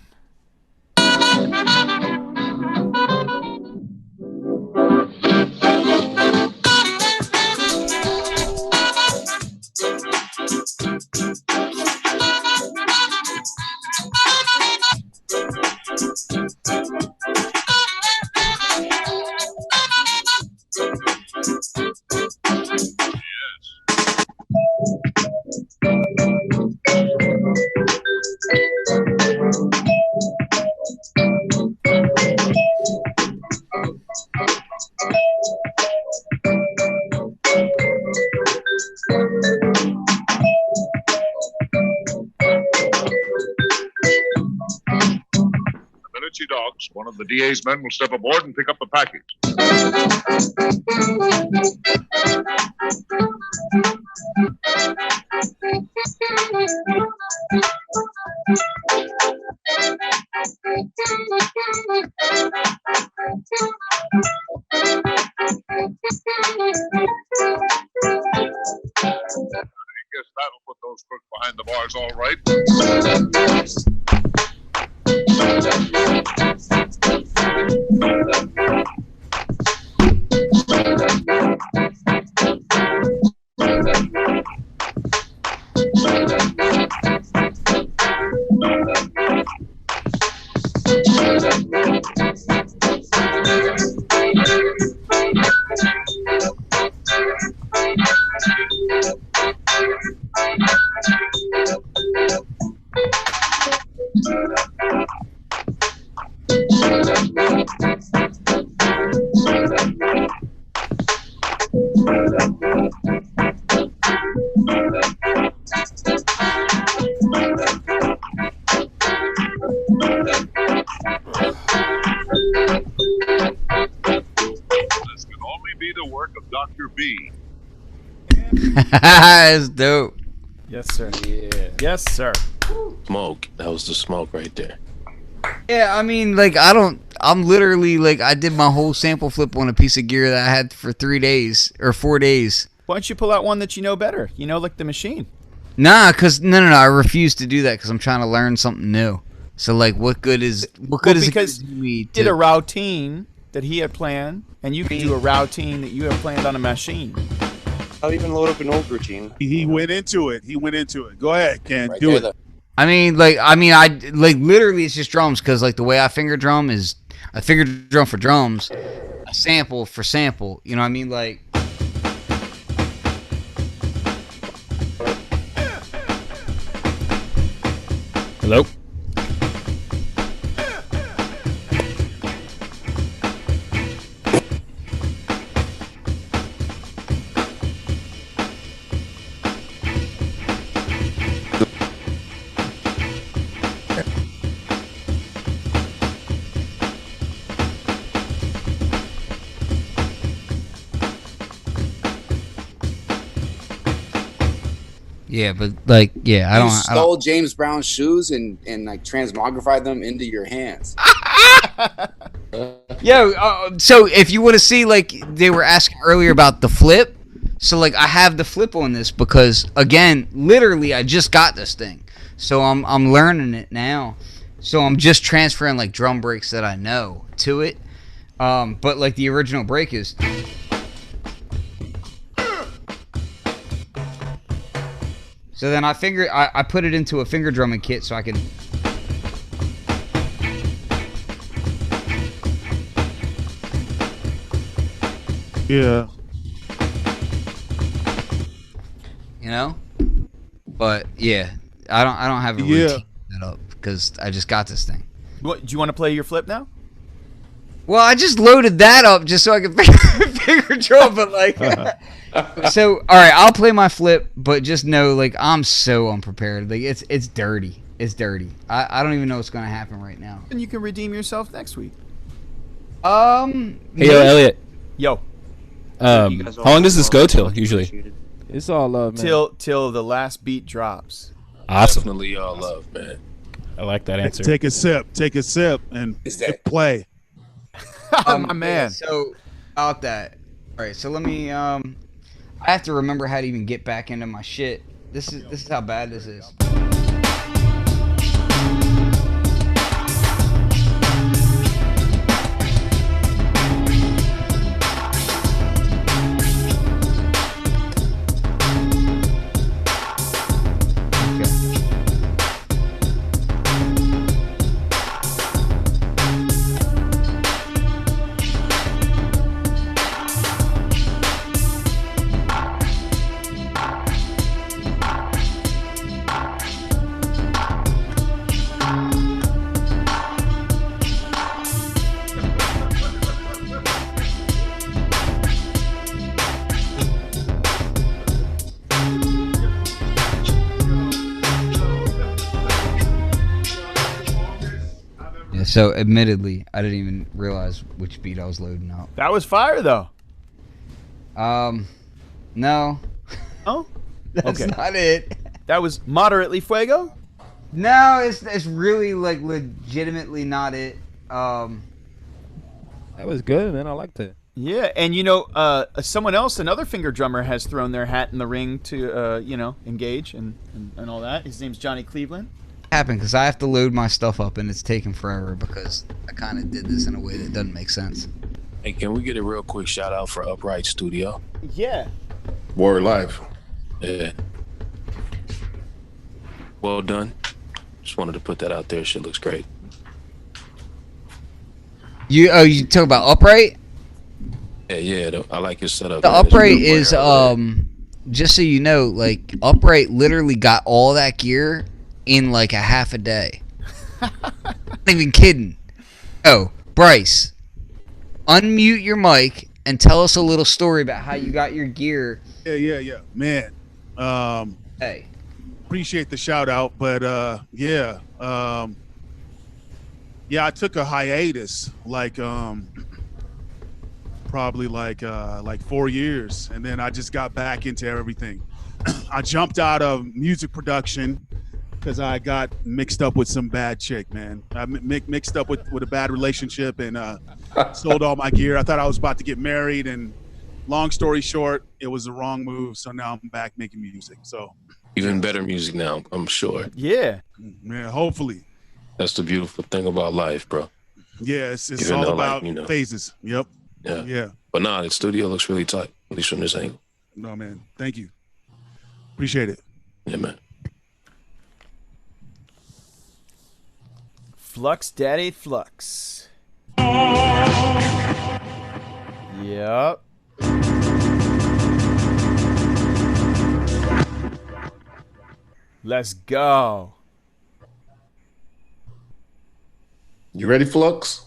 Military dogs. One of the DA's men will step aboard and pick up the package. I guess that'll put those crooks behind the bars all right. This can only be the work of Dr. B.
That's dope.
Yes, sir. Yeah. Yes, sir.
Smoke. That was the smoke right there.
Yeah, I mean, like, I'm literally, like, I did my whole sample flip on a piece of gear that I had for 3 days or 4 days.
Why don't you pull out one that you know better? You know, like the machine.
Nah, no, I refuse to do that because I'm trying to learn something new. So, like, what good is
because
it me
did a routine that he had planned, and you can do a routine that you have planned on a machine.
I'll even load up an old routine.
He went into it. Go ahead, Ken. Do it.
I mean, literally it's just drums because, like, the way I finger drum is a finger drum for drums, a sample for sample. You know what I mean? Like,
hello?
yeah, but, like, yeah, I
You
don't.
stole James Brown's shoes and like transmogrified them into your hands.
Yeah, so if you want to see, like, they were asking earlier about the flip. So, like, I have the flip on this because, again, literally, I just got this thing. So I'm learning it now. So I'm just transferring, like, drum breaks that I know to it. But, like, the original break is. So then I put it into a finger drumming kit so I can.
Yeah.
You know? But yeah, I don't have a routine set up because I just got this thing.
What, do you want to play your flip now?
Well, I just loaded that up just so I could finger drum, but like. So all right, I'll play my flip, but just know like I'm so unprepared. Like it's dirty. It's dirty. I don't even know what's gonna happen right now.
And you can redeem yourself next week.
Hey, yo, Elliot.
Yo.
How long does this go till usually?
It's all love, man.
Till the last beat drops.
Awesome.
Definitely all love, man.
I like that answer.
Take a sip, and hit play.
My man.
So about that. All right. So let me. I have to remember how to even get back into my shit. This is how bad this is. So, admittedly, I didn't even realize which beat I was loading up.
That was fire, though.
No.
Oh?
That's
Okay.
not it.
That was moderately fuego?
No, it's really, like, legitimately not it.
That was good, man. I liked it.
Yeah, and you know, someone else, another finger drummer, has thrown their hat in the ring to, you know, engage and all that. His name's Johnny Cleveland.
Happened because I have to load my stuff up and it's taking forever because I kind of did this in a way that doesn't make sense.
Hey, can we get a real quick shout out for Upright Studio?
Yeah.
Word live.
Yeah. Well done. Just wanted to put that out there. Shit looks great.
You talk about Upright?
Yeah. I like your setup.
The
man.
Upright is just so you know, like Upright literally got all that gear in like a half a day. Not even kidding. Oh, Bryce, unmute your mic and tell us a little story about how you got your gear.
Yeah, man.
Hey,
appreciate the shout out, but yeah, I took a hiatus, like probably like 4 years, and then I just got back into everything. I jumped out of music production because I got mixed up with some bad chick, man. I mixed up with a bad relationship and sold all my gear. I thought I was about to get married, and long story short, it was the wrong move. So now I'm back making music. So
even better music now, I'm sure.
Yeah.
Yeah, hopefully.
That's the beautiful thing about life, bro.
Yeah, it's
Even
all
though,
about
like, you know,
phases. Yep.
Yeah. But nah, the studio looks really tight, at least from this angle.
No, man. Thank you. Appreciate it.
Yeah, man.
Flux Daddy Flux. Yep. Let's go.
You ready, Flux?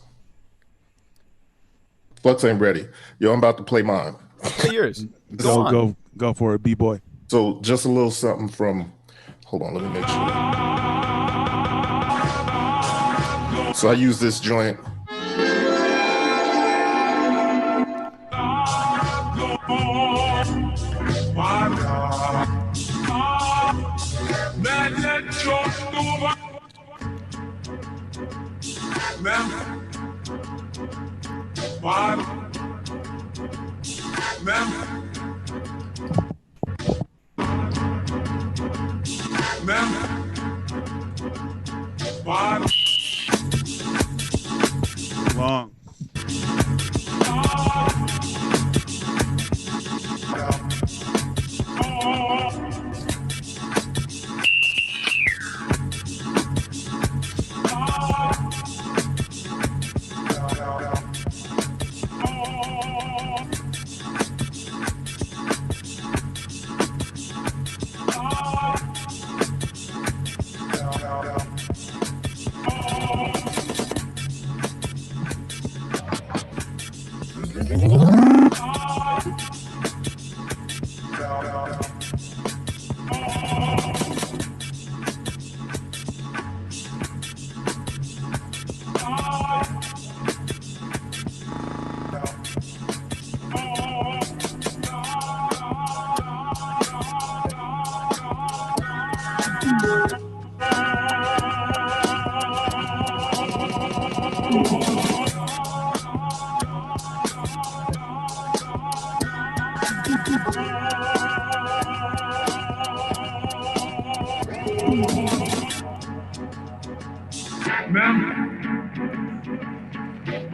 Flux ain't ready. Yo, I'm about to play mine.
Play yours. Go
for it, B-boy.
So just a little something from, hold on, let me make sure. So I use this joint.
Long.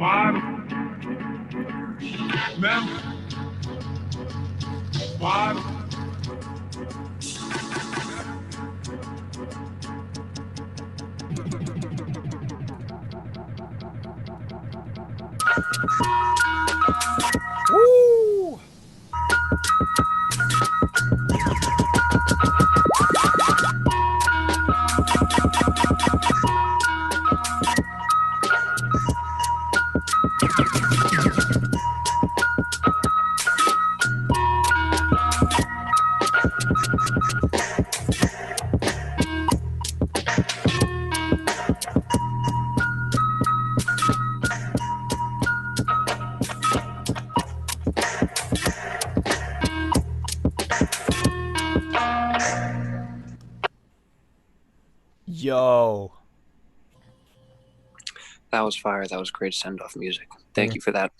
One. Remember. One.
Woo! Yo.
That was fire. That was great send-off music. Thank you for that.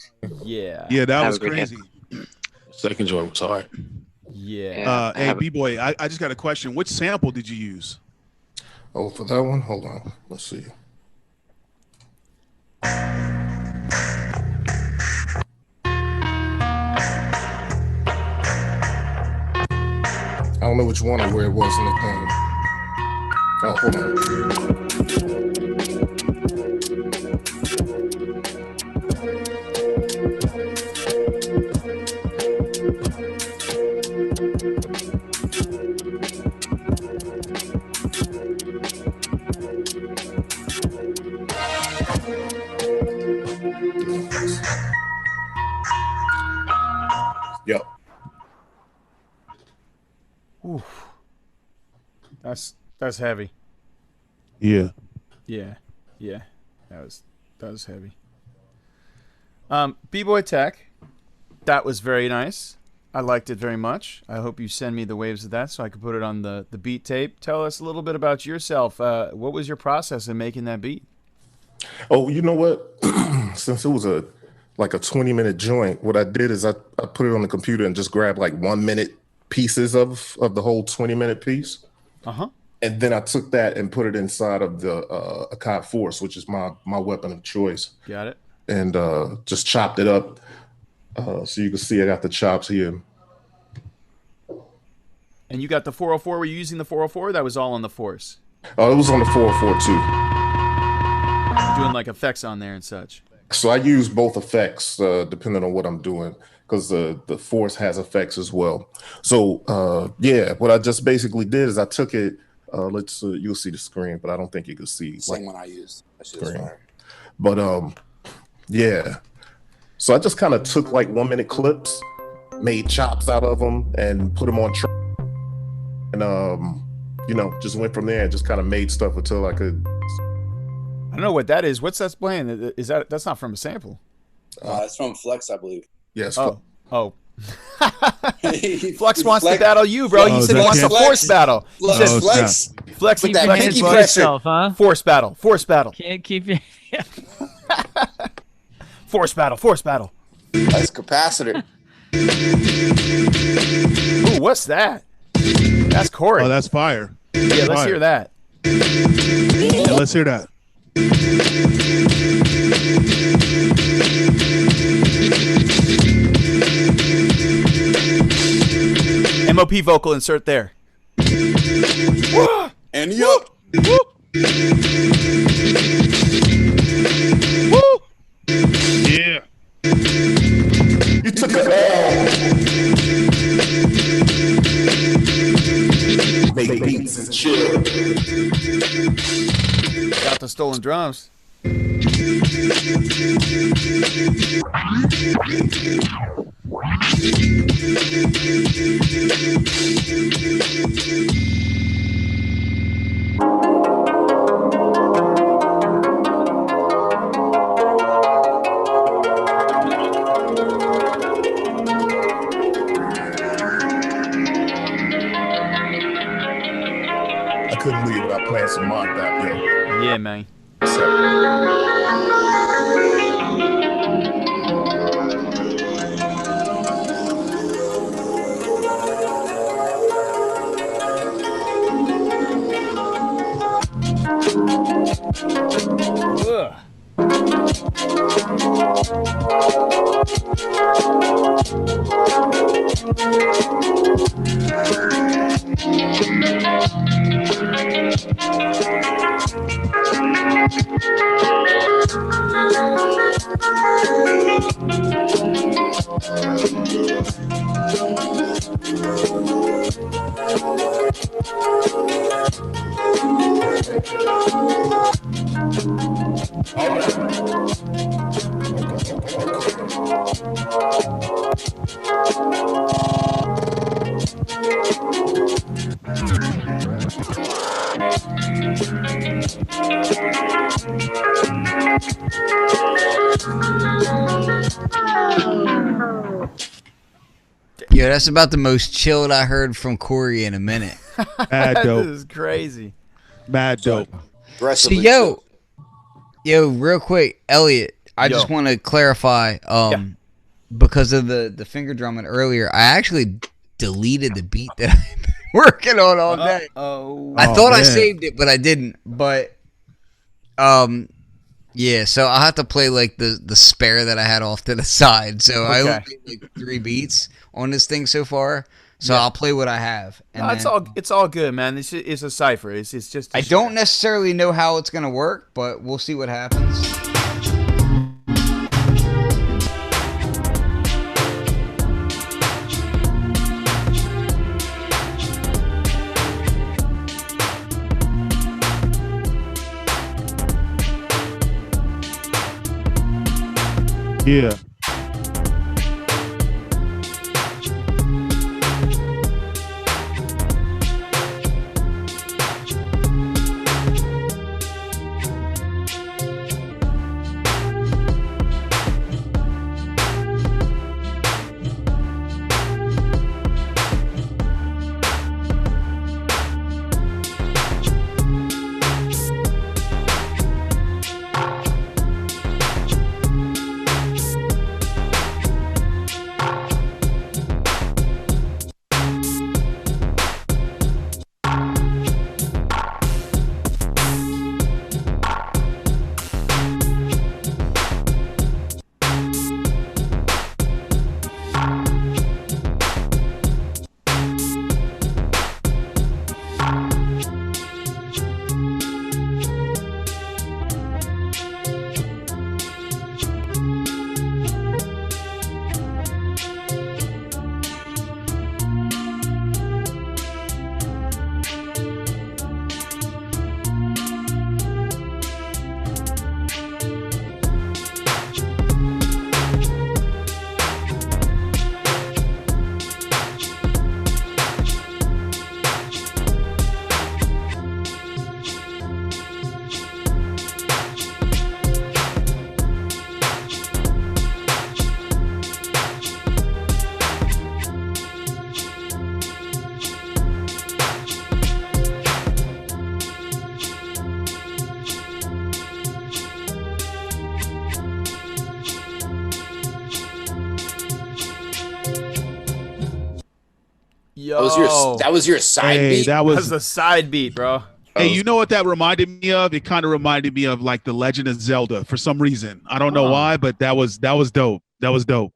Yeah.
Yeah, that
Have
was
a great
crazy.
Second joint was hard.
Yeah.
Hey, B-Boy, I just got a question. Which sample did you use?
Oh, for that one? Hold on. Let's see. I don't know which one or where it was in the thing. Oh, hold on. Yep.
Oof. That's heavy.
Yeah.
Yeah. Yeah. That was heavy. BBoyTech, that was very nice. I liked it very much. I hope you send me the waves of that so I can put it on the beat tape. Tell us a little bit about yourself. What was your process in making that beat?
Oh, you know what? Since it was like a 20-minute joint, what I did is I put it on the computer and just grabbed like 1 minute pieces of the whole 20-minute piece.
Uh-huh.
And then I took that and put it inside of the Akkad Force, which is my weapon of choice.
Got it.
And just chopped it up. So you can see I got the chops here.
And you got the 404. Were you using the 404? That was all on the Force.
Oh, it was on the 404 too.
Doing like effects on there and such.
So I use both effects depending on what I'm doing, because the Force has effects as well. So yeah, what I just basically did is I took it. You'll see the screen, but I don't think you can see.
Same one I used. That shit is
Screen.
fire.
But yeah. So I just kind of took like 1 minute clips, made chops out of them, and put them on track, and just went from there and just kind of made stuff until I could.
I don't know what that is. What's that playing? Is that's not from a sample?
It's from Flux, I believe.
Yes.
Oh. Flux wants to battle you, bro. He said he wants a Force battle. He said Flex.
With that pinky pressure.
Huh?
Force battle. Force battle.
Can't keep you.
Force battle. Force battle.
That's capacitor.
Ooh, what's that? That's Corey.
Oh, that's fire.
Yeah, let's hear that.
Yeah, let's hear that.
MOP vocal insert there.
And yup.
Yeah.
You took a L. Make beats and chill.
Got the stolen drums.
I couldn't leave without playing some mod back there.
Yeah, man. Ugh.
Yo, that's about the most chilled I heard from Corey in a minute.
Mad dope.
This is crazy.
Mad dope.
So, yo, real quick, Elliot, I just want to clarify, because of the finger drumming earlier, I actually deleted the beat that I've been working on all day. I thought I saved it, but I didn't. But, yeah, so I'll have to play like the spare that I had off to the side. So I only made like 3 beats on this thing so far. So I'll play what I have. And
no, it's all good, man. This is a cipher. It's just.
I don't necessarily know how it's gonna work, but we'll see what happens.
Yeah.
Yo.
That was your side beat?
That was the side beat, bro.
Hey, you know what that reminded me of? It kind of reminded me of like the Legend of Zelda for some reason. I don't know why, but that was dope. That was dope.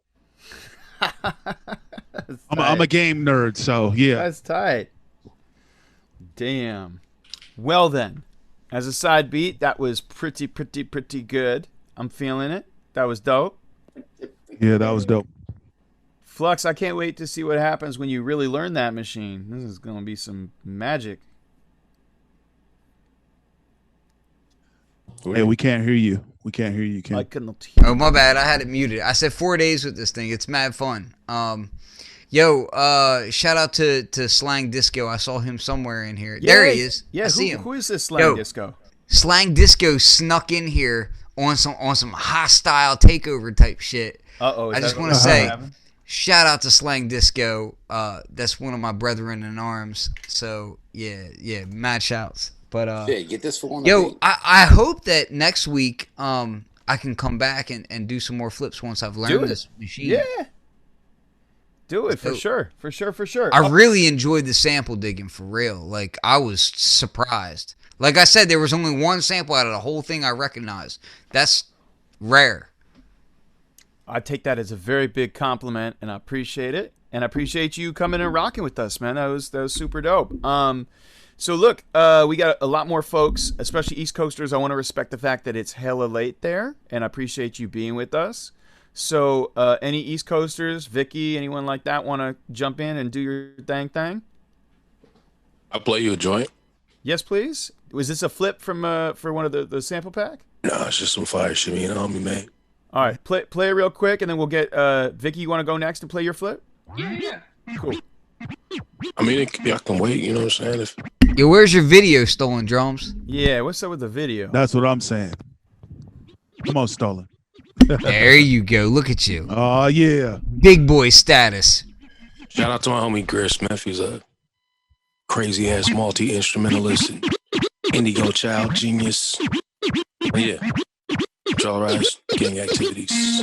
I'm a game nerd, so yeah.
That's tight. Damn. Well then, as a side beat, that was pretty good. I'm feeling it. That was dope.
Yeah, that was dope.
Flux, I can't wait to see what happens when you really learn that machine. This is going to be some magic.
Hey, we can't hear you. We can't hear you, Ken.
I cannot hear you.
Oh, my bad. I had it muted. I said 4 days with this thing. It's mad fun. Shout out to Slang Disco. I saw him somewhere in here.
Yeah,
there he is.
Yeah,
I see him.
Who is this Slang Disco?
Slang Disco snuck in here on some hostile takeover type shit. I just want to say, shout out to Slang Disco. That's one of my brethren in arms. So yeah, mad shouts. But
get this for one.
I hope that next week I can come back and do some more flips once I've learned this machine.
Yeah. Do it for sure. For sure.
I really enjoyed the sample digging for real. Like, I was surprised. Like I said, there was only one sample out of the whole thing I recognized. That's rare.
I take that as a very big compliment, and I appreciate it. And I appreciate you coming and rocking with us, man. That was super dope. So look, we got a lot more folks, especially East Coasters. I want to respect the fact that it's hella late there, and I appreciate you being with us. So any East Coasters, Vicky, anyone like that want to jump in and do your thing?
I'll play you a joint.
Yes, please. Was this a flip from for one of the sample pack?
No, it's just some fire shit, you know me, man.
All right, play it real quick, and then we'll get Vicky. You want to go next and play your flip?
Yeah.
Cool.
I mean, I can wait. You know what I'm saying?
Yo, where's your video, Stolen Drums?
Yeah, what's up with the video?
That's what I'm saying. Come on, Stolen.
There you go. Look at you.
Oh yeah.
Big boy status.
Shout out to my homie Greer Smith. He's a crazy ass multi-instrumentalist and indigo child genius. Yeah. All rise, gang activities.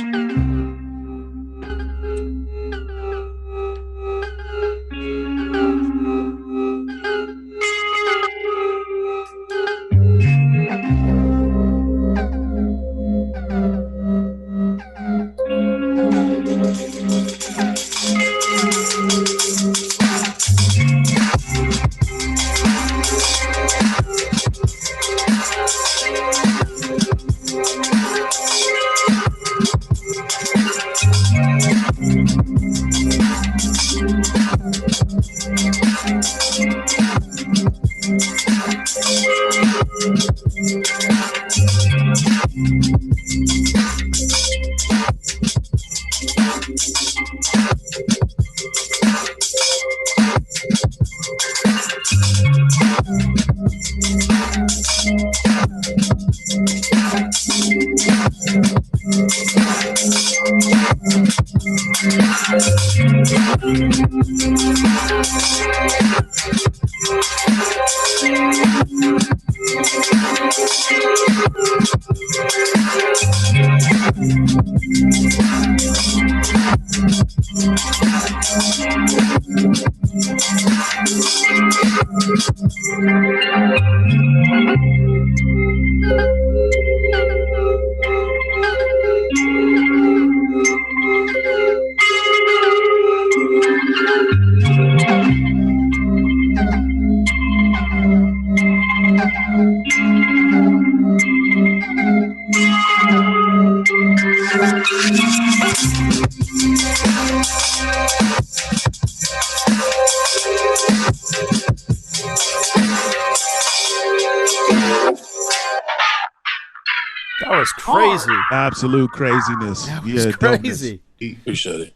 That was crazy.
Absolute craziness.
That was crazy.
Appreciate it.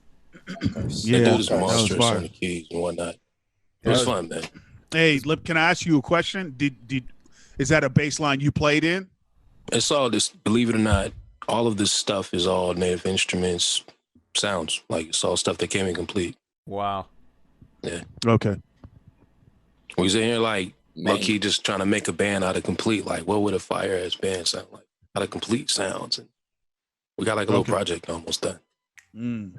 Yeah,
that dude is
that was
monstrous
fire.
on the keys and whatnot. It was fun, man.
Hey, Lip, can I ask you a question? Is that a bass line you played in?
It's all this, believe it or not, all of this stuff is all native instruments sounds. Like it's all stuff that came in complete.
Wow.
Yeah.
Okay.
We sit here like low-key just trying to make a band out of complete, like what would a fire ass band sound like? Out of complete sounds. And we got like a little project almost done.
Mm.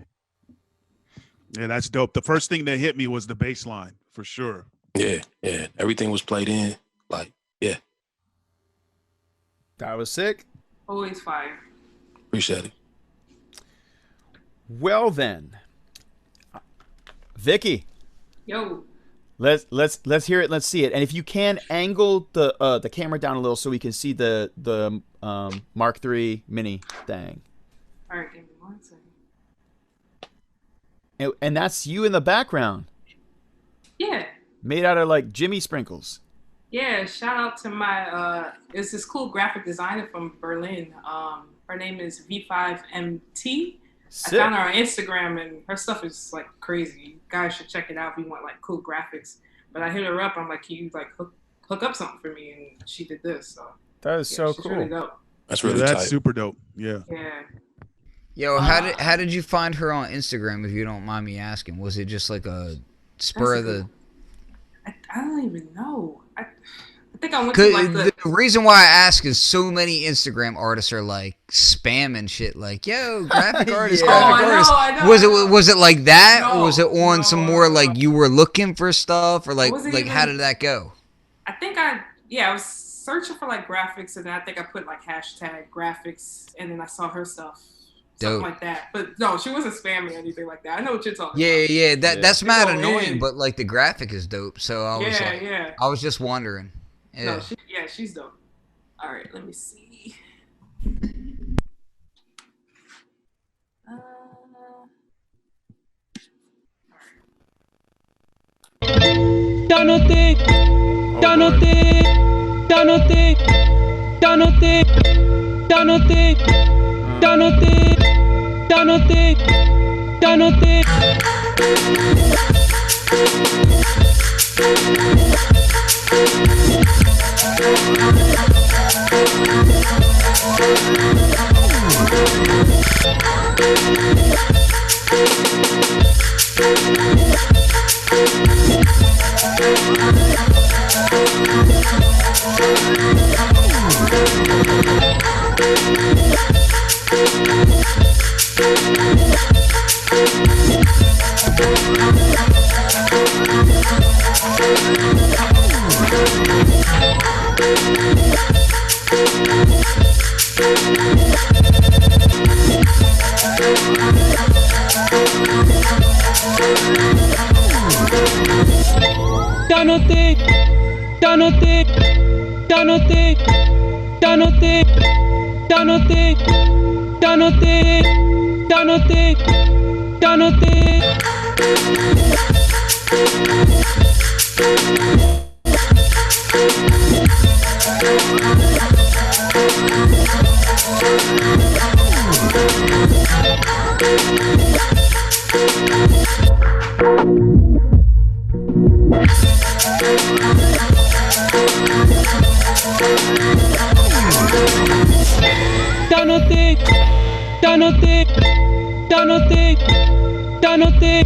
Yeah, that's dope. The first thing that hit me was the bass line, for sure.
Yeah, yeah. Everything was played in. Like, yeah.
That was sick.
Always fire.
Appreciate it.
Well then, Vicky.
Yo.
Let's hear it. Let's see it. And if you can, angle the camera down a little so we can see the Mark III Mini thing.
All right, give me 1 second.
And that's you in the background.
Yeah.
Made out of like Jimmy sprinkles.
Yeah, shout out to my it's this cool graphic designer from Berlin. Her name is V5MT.
Sick.
I found her on Instagram and her stuff is like crazy. You guys should check it out if you want like cool graphics. But I hit her up, I'm like, can you like hook up something for me? And she did this. So
that is so
she's
cool.
really dope.
That's really
that's
tight.
super dope. Yeah.
Yeah.
Yo, how did you find her on Instagram, if you don't mind me asking? Was it just like a spur of the...
I don't even know. I think I went to like
the reason why I ask is so many Instagram artists are like spamming shit like, yo, graphic artist, graphic artist.
I know,
was it like that?
No,
or was it on some more like you were looking for stuff, or like how did that go?
I think I was searching for like graphics, and then I think I put like hashtag graphics, and then I saw her stuff. something like that. But no, she wasn't spamming or anything like that. I know what you're talking
Yeah,
about.
yeah, that's mad
Go
annoying,
in.
but like the graphic is dope. So I was like,
Yeah.
I was just wondering. Yeah.
No, she's dope. All right, let me see.
Danote, danote, danote, danote, danote, danote, danote, danote. Danote, danote, danote, danote, danote, danote, danote, danote. Danote, danote, danote, danote,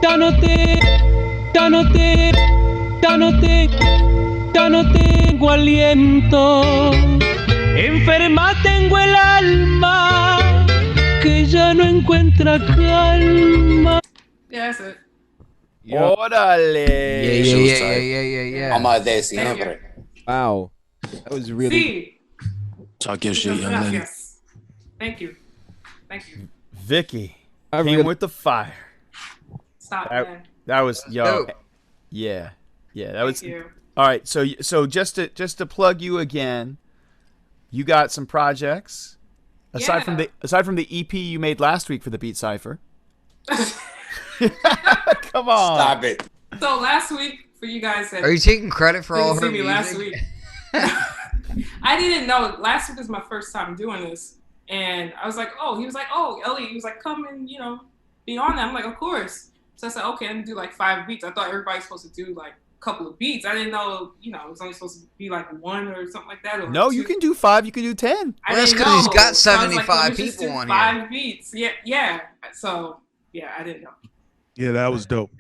danote, danote, danote, danote. Tengo aliento, enferma tengo el alma, que ya no encuentra calma.
Yeah, that's it.
Órale.
Yeah.
Ama de siempre.
Wow. That was really.
See.
Talk your shit, young lady.
Yes. Thank you.
Vicky came with the fire.
Stop, man.
That was yo. Yeah. That was.
You.
All right. So just to plug you again, you got some projects aside from the EP you made last week for the BeatCypher. Come on.
Stop it.
So last week, for you guys that
Are you taking credit for all her
me last
music?
week. I didn't know. Last week was my first time doing this, and I was like, "Oh," he was like, "Oh, Ellie," he was like, "Come and be on that." I'm like, "Of course." So I said, "Okay, I'm gonna do like 5 beats." I thought everybody's supposed to do like a couple of beats. I didn't know, it was only supposed to be like 1 or something like that. Or
no,
2.
you can do 5. You can do 10.
Well, that's because he's got 75 people on here.
5 beats. Yeah. So yeah, I didn't know.
Yeah, that was dope.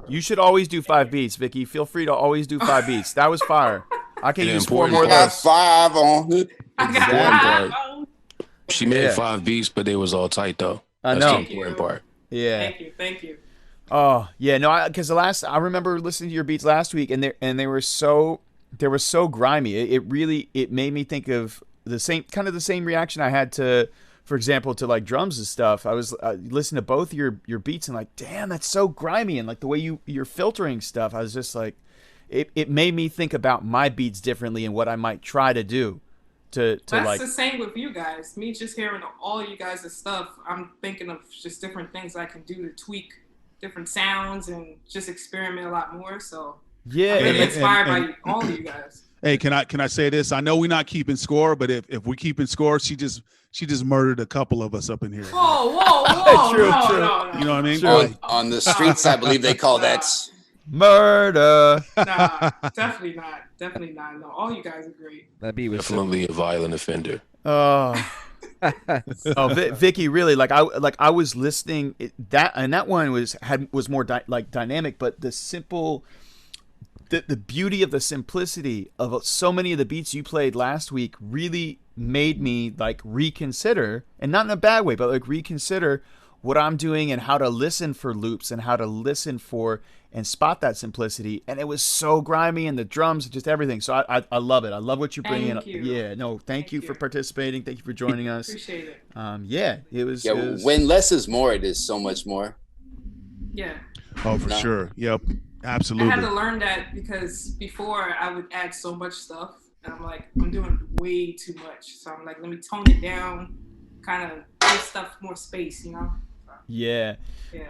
You should always do 5 beats, Vicky. Feel free to always do 5 beats. That was fire. I can use 4 more of those.
5 on it.
She made 5 beats, but they was all tight though.
I
That's
know.
the important part.
Yeah.
Thank you.
Oh yeah, no, because I remember listening to your beats last week, and they were so grimy. It made me think of the same reaction I had to, for example, to like drums and stuff. I was listening to both your beats and like, damn, that's so grimy, and like the way you're filtering stuff. I was just like, it made me think about my beats differently and what I might try to do. That's like
the same with you guys. Me just hearing all you guys' stuff, I'm thinking of just different things I can do to tweak different sounds and just experiment a lot more. So
yeah,
I'm really inspired by all of you guys.
Hey, can I say this? I know we're not keeping score, but if we're keeping score, she just murdered a couple of us up in here.
Whoa!
True.
No.
You know what I mean?
On the streets, I believe they call that
murder.
Nah, definitely not. No, all you guys are great.
That beat was
definitely a violent offender.
Vicky, really, I was listening that one was more dynamic, but the simple, the beauty of the simplicity of so many of the beats you played last week really made me like reconsider, and not in a bad way, but like reconsider what I'm doing and how to listen for loops and how to listen for and spot that simplicity. And it was so grimy, and the drums, just everything. So I love it. I love what you're bringing.
Thank you.
Yeah, no, thank you for participating. Thank you for joining us.
Appreciate it.
Yeah, it was.
Yeah, when less is more, it is so much more.
Yeah.
Oh, for sure. Yep, absolutely.
I had to learn that because before I would add so much stuff, and I'm like, I'm doing way too much. So I'm like, let me tone it down, kind of give stuff more space, you know?
Yeah.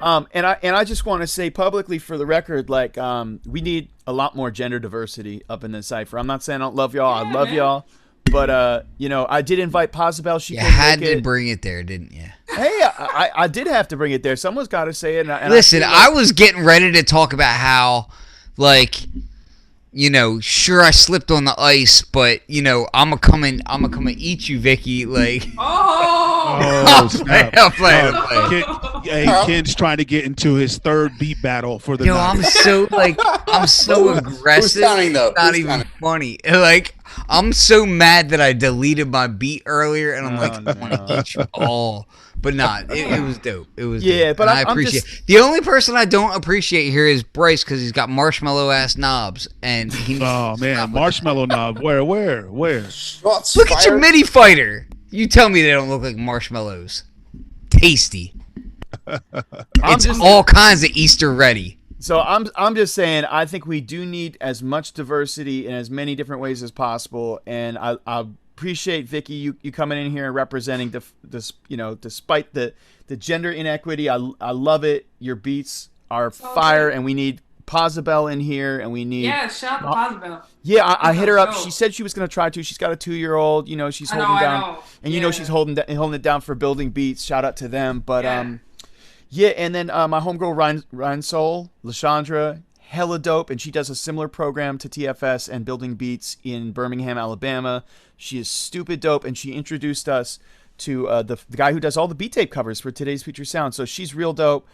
And I just want to say publicly for the record, like, we need a lot more gender diversity up in the Cypher. I'm not saying I don't love y'all. I love y'all. But, you know, I did invite Posabel. She
had to bring it there, didn't you?
Hey, I did have to bring it there. Someone's got to say it. And
listen, I was getting ready to talk about how, like, you know, sure, I slipped on the ice, but, you know, I'm gonna come and eat you, Vicky. Like,
oh, snap.
I'm playing.
Hey, Ken's trying to get into his third beat battle for the night.
I'm so aggressive.
Who's counting, though?
It's not even funny. Like, I'm so mad that I deleted my beat earlier, and I'm like, I want to eat you all. But not. It was dope. It was dope.
But
I appreciate it. The only person I don't appreciate here is Bryce, because he's got marshmallow ass knobs, and he
marshmallow knob. Where?
Look at your MIDI fighter. You tell me they don't look like marshmallows. Tasty. It's all kinds of Easter ready.
So I'm just saying, I think we do need as much diversity in as many different ways as possible, and I appreciate Vicky you coming in here and representing this, you know, despite the gender inequity. I love it. Your beats are fire, and we need Posabel in here, and we need
shout out to Posabel.
Yeah, I hit her up. She said she was going to try to. She's got a 2-year-old. You know, she's holding down, and you know she's holding it down for building beats. Shout out to them. But yeah, and then my homegirl Ryan Soul, Lashandra, hella dope, and she does a similar program to TFS and building beats in Birmingham, Alabama. She is stupid dope, and she introduced us to the guy who does all the beat tape covers for Today's Future Sound. So she's real dope.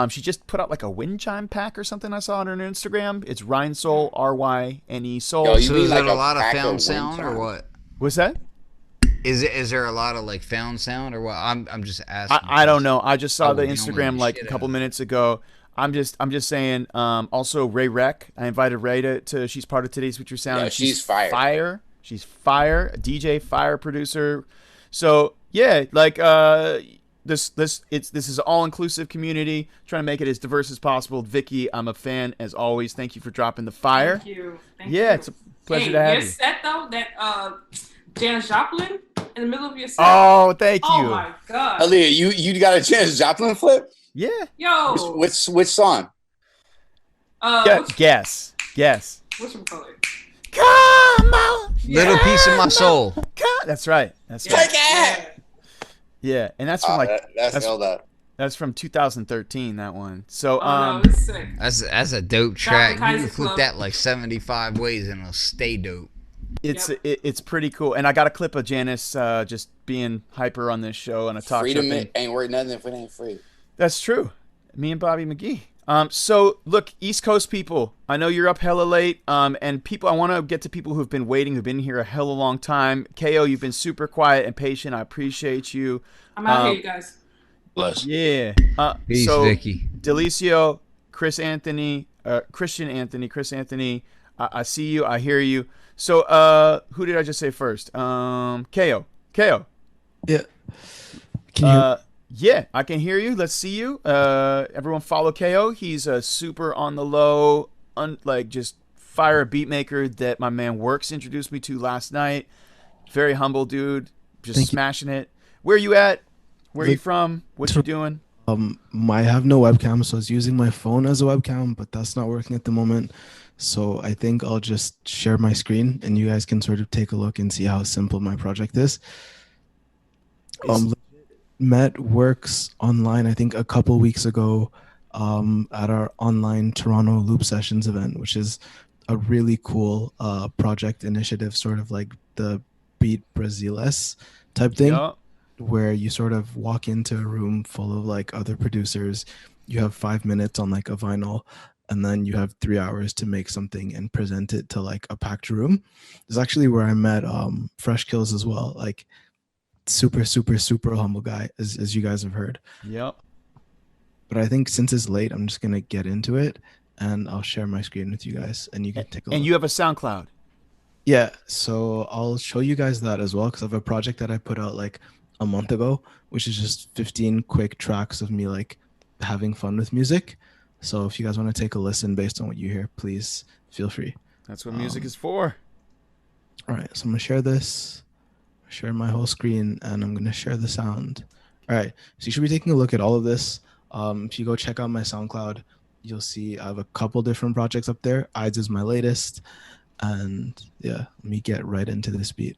She just put out like a wind chime pack or something I saw on her Instagram. It's Ryan Soul, RYNE Soul.
Yo, so is there a lot of found sound or what?
What's that?
Is there a lot of like found sound or what? I'm just asking.
I don't know. I just saw the Instagram like a couple minutes ago. I'm just saying. Also, Ray Rec. I invited Ray to. She's part of Today's Future Sound.
Yeah, she's fire.
She's fire. DJ, fire producer. So yeah, like this is an all inclusive community. Trying to make it as diverse as possible. Vicky, I'm a fan as always. Thank you for dropping the fire.
Thank you.
It's a pleasure to have you.
Your set though, that Janis Joplin in the middle of your set.
Oh, thank you.
Oh my god.
Aaliyah, you got a Janis Joplin flip?
Yeah.
Yo.
Which song?
Guess.
Whatchamacallit?
Come on.
Little piece of my soul.
That's right. Yeah, and that's from
that's held up.
That's from 2013. That one. So
that's sick.
That's a dope track. You can flip that like 75 ways and it'll stay dope.
It's pretty cool. And I got a clip of Janis just being hyper on this show on a talk show.
Freedom ain't worth nothing if it ain't free.
That's true. Me and Bobby McGee. So look, East Coast people, I know you're up hella late. And people, I want to get to people who've been waiting, who've been here a hella long time. KO, you've been super quiet and patient. I appreciate you.
I'm out here, you guys.
Bless.
Yeah.
Peace,
so
Vicky.
Delicio, Christian Anthony, Chris Anthony. I see you. I hear you. So who did I just say first? KO.
Yeah.
Yeah, I can hear you. Let's see you. Everyone follow KO. He's a super on the low, just fire beat maker that my man Works introduced me to last night. Very humble dude, just smashing it. Where you at? Where you from? What you doing?
I have no webcam, so I was using my phone as a webcam, but that's not working at the moment. So I think I'll just share my screen, and you guys can sort of take a look and see how simple my project is. Met Works online, I think a couple weeks ago, at our online Toronto Loop Sessions event, which is a really cool project initiative, sort of like the Beat Brasiles type thing, where you sort of walk into a room full of like other producers. You have 5 minutes on like a vinyl, and then you have 3 hours to make something and present it to like a packed room. It's actually where I met Fresh Kills as well. Like super humble guy, as you guys have heard.
Yep.
But I think since it's late, I'm just gonna get into it, and I'll share my screen with you guys, and you can take a look.
And you have a SoundCloud.
Yeah, so I'll show you guys that as well, because I have a project that I put out like a month ago, which is just 15 quick tracks of me like having fun with music. So if you guys want to take a listen based on what you hear, please feel free.
That's what music is for.
All right, so I'm gonna share this, share my whole screen, and I'm gonna share the sound. All right, so you should be taking a look at all of this. If you go check out my SoundCloud, you'll see I have a couple different projects up there. Ides is my latest. And yeah, let me get right into this beat.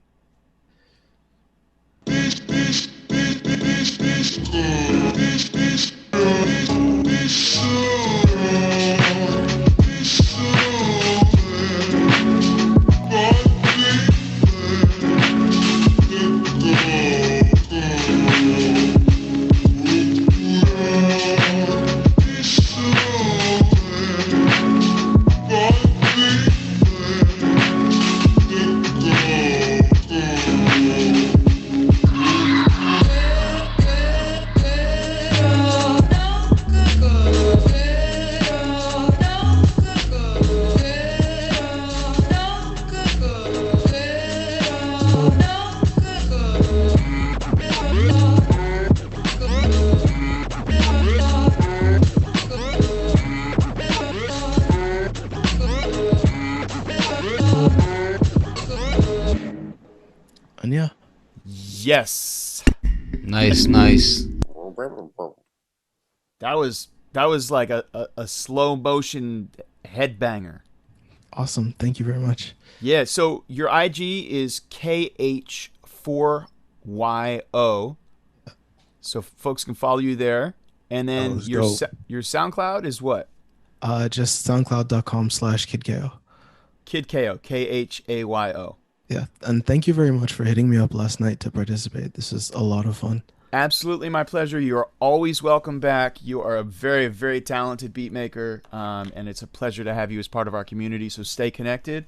And yeah.
Yes.
Nice, nice.
That was like a slow motion headbanger.
Awesome. Thank you very much.
Yeah, so your IG is KH4YO. So folks can follow you there. And then your SoundCloud is what?
Just soundcloud.com/KidKayo.
KidKayo, KHAYO.
Yeah, and thank you very much for hitting me up last night to participate. This is a lot of fun.
Absolutely my pleasure. You are always welcome back. You are a very, very talented beat maker, and it's a pleasure to have you as part of our community, so stay connected.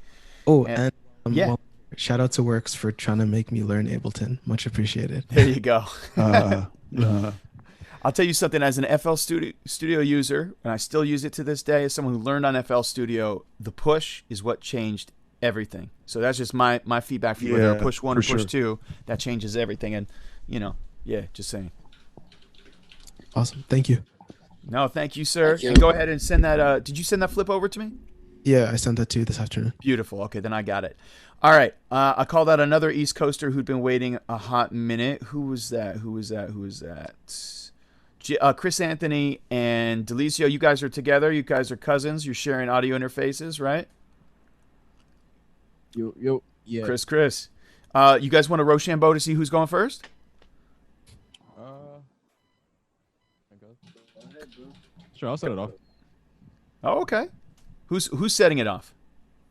Oh, and well, shout out to Works for trying to make me learn Ableton. Much appreciated.
There you go. I'll tell you something, as an FL Studio user, and I still use it to this day, as someone who learned on FL Studio, the push is what changed everything. So that's just my feedback for you. Whether push 1 or push 2, that changes everything. And, you know, yeah, just saying.
Awesome. Thank you.
No, thank you, sir. And go ahead and send that. Did you send that flip over to me?
Yeah, I sent that to you this afternoon.
Beautiful. Okay, then I got it. All right. I called out another East Coaster who'd been waiting a hot minute. Who was that? Chris Anthony and Delicio. You guys are together. You guys are cousins. You're sharing audio interfaces, right?
Yo, yeah.
Chris. You guys want to Rochambeau to see who's going first?
Sure, I'll set it off.
Oh, okay. Who's setting it off?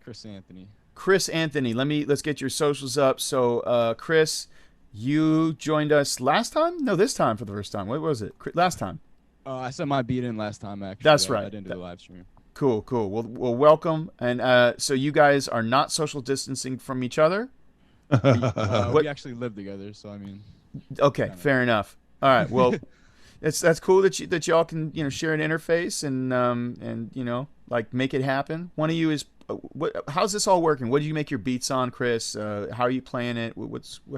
Chris Anthony.
Chris Anthony. Let's get your socials up. So, Chris, you joined us last time? No, this time for the first time. What was it? Last time.
I sent my beat in last time, actually.
That's right.
I didn't do the live stream.
Cool. Well, welcome. And so you guys are not social distancing from each other?
We actually live together, so I mean.
Okay, fair enough. All right. Well, that's cool that y'all can share an interface and like make it happen. One of you is how's this all working? What do you make your beats on, Chris? How are you playing it?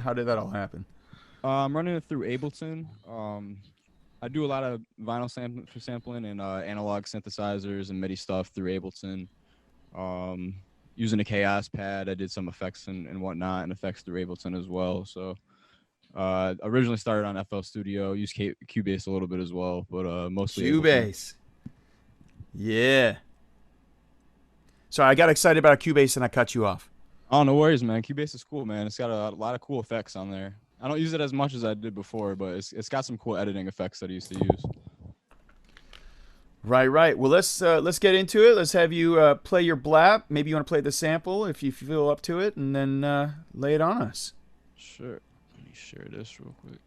How did that all happen?
I'm running it through Ableton. I do a lot of vinyl sampling and analog synthesizers and MIDI stuff through Ableton. Using a Chaos pad, I did some effects and whatnot, and effects through Ableton as well. So originally started on FL Studio, used Cubase a little bit as well, but mostly
Cubase. Yeah. Sorry, I got excited about Cubase and I cut you off.
Oh, no worries, man. Cubase is cool, man. It's got a lot of cool effects on there. I don't use it as much as I did before, but it's got some cool editing effects that I used to use.
Right. Well, let's get into it. Let's have you play your blap. Maybe you want to play the sample if you feel up to it, and then lay it on us.
Sure. Let me share this real quick.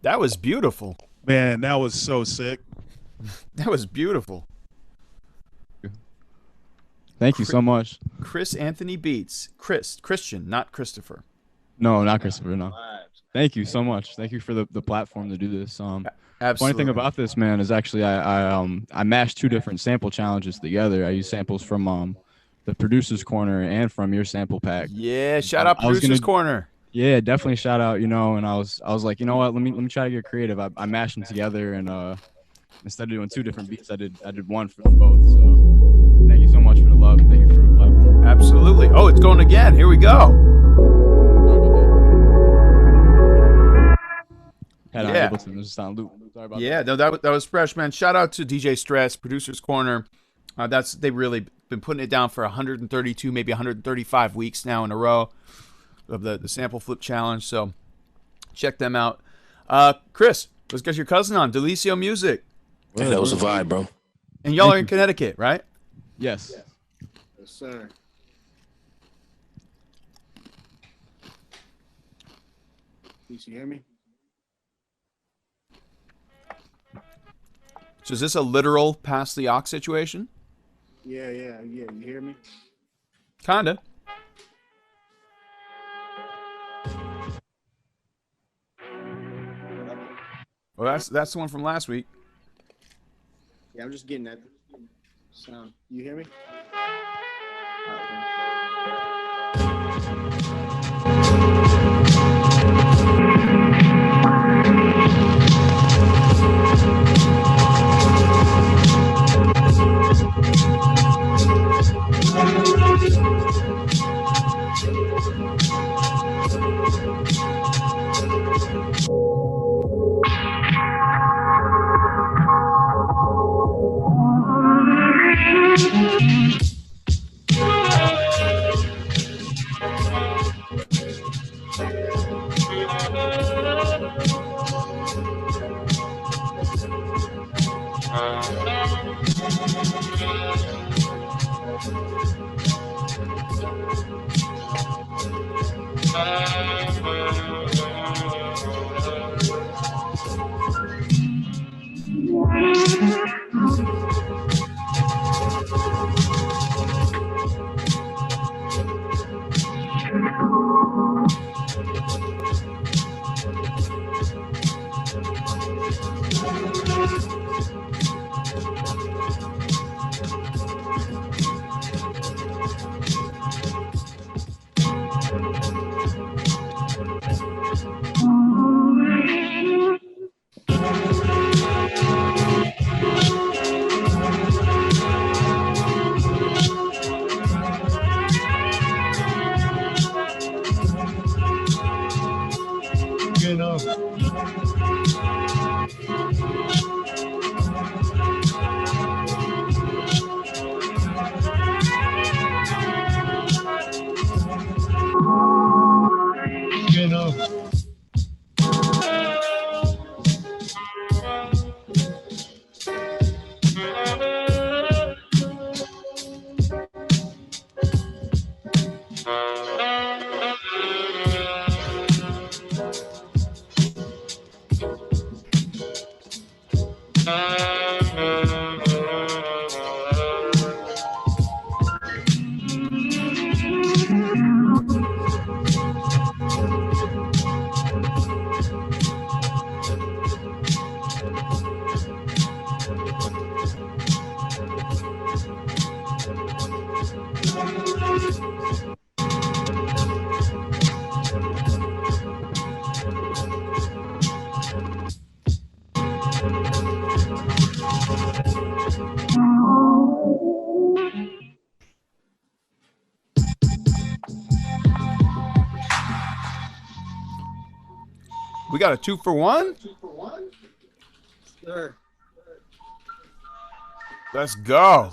That was beautiful.
Man, that was so sick.
That was beautiful.
Thank you so much.
Chris Anthony Beats. Christian, not Christopher.
No, not Christopher. No. Thank you so much. Thank you for the platform to do this. Funny thing about this, man, is actually I mashed 2 different sample challenges together. I used samples from the Producer's Corner and from your sample pack.
Yeah, shout out Producer's Corner.
Yeah, definitely shout out. And I was like, you know what? Let me try to get creative. I mashed them together, and instead of doing 2 different beats, I did one for both. So thank you so much for the love. Thank you for the platform.
Absolutely. Oh, it's going again. Here we go.
Yeah.
Yeah, no, that was fresh, man. Shout out to DJ Stress, Producer's Corner. They've really been putting it down for 132, maybe 135 weeks now in a row of the sample flip challenge. So check them out. Chris, let's get your cousin on, Delicio Music.
Hey, that was a vibe, bro.
And y'all are in Connecticut, right?
Yes.
Yes, sir. Can you hear me?
So is this a literal pass the aux situation?
Yeah. You hear me?
Kinda. Well, that's the one from last week.
Yeah, I'm just getting that sound. You hear me?
We got a 2-for-1?
Sure.
Let's go.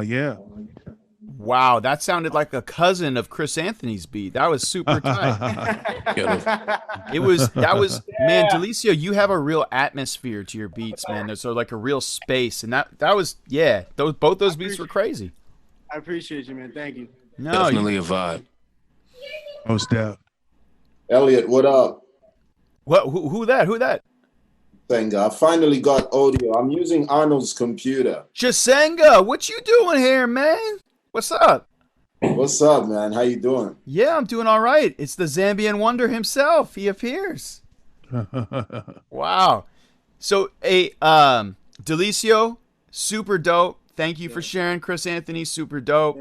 Yeah.
Wow, that sounded like a cousin of Chris Anthony's beat. That was super tight. Man, Delicio, you have a real atmosphere to your beats, man. There's sort of like a real space, and that was both those beats were crazy.
I appreciate you, man. Thank you.
No,
definitely a vibe.
Most def.
Elliot, what up?
What? Who that? Who that?
Senga. I finally got audio. I'm using Arnold's computer.
Jasenga, what you doing here, man? What's up?
What's up, man? How you doing?
Yeah, I'm doing all right. It's the Zambian wonder himself. He appears. Wow. So, Delicio, super dope. Thank you for sharing, Chris Anthony. Super dope.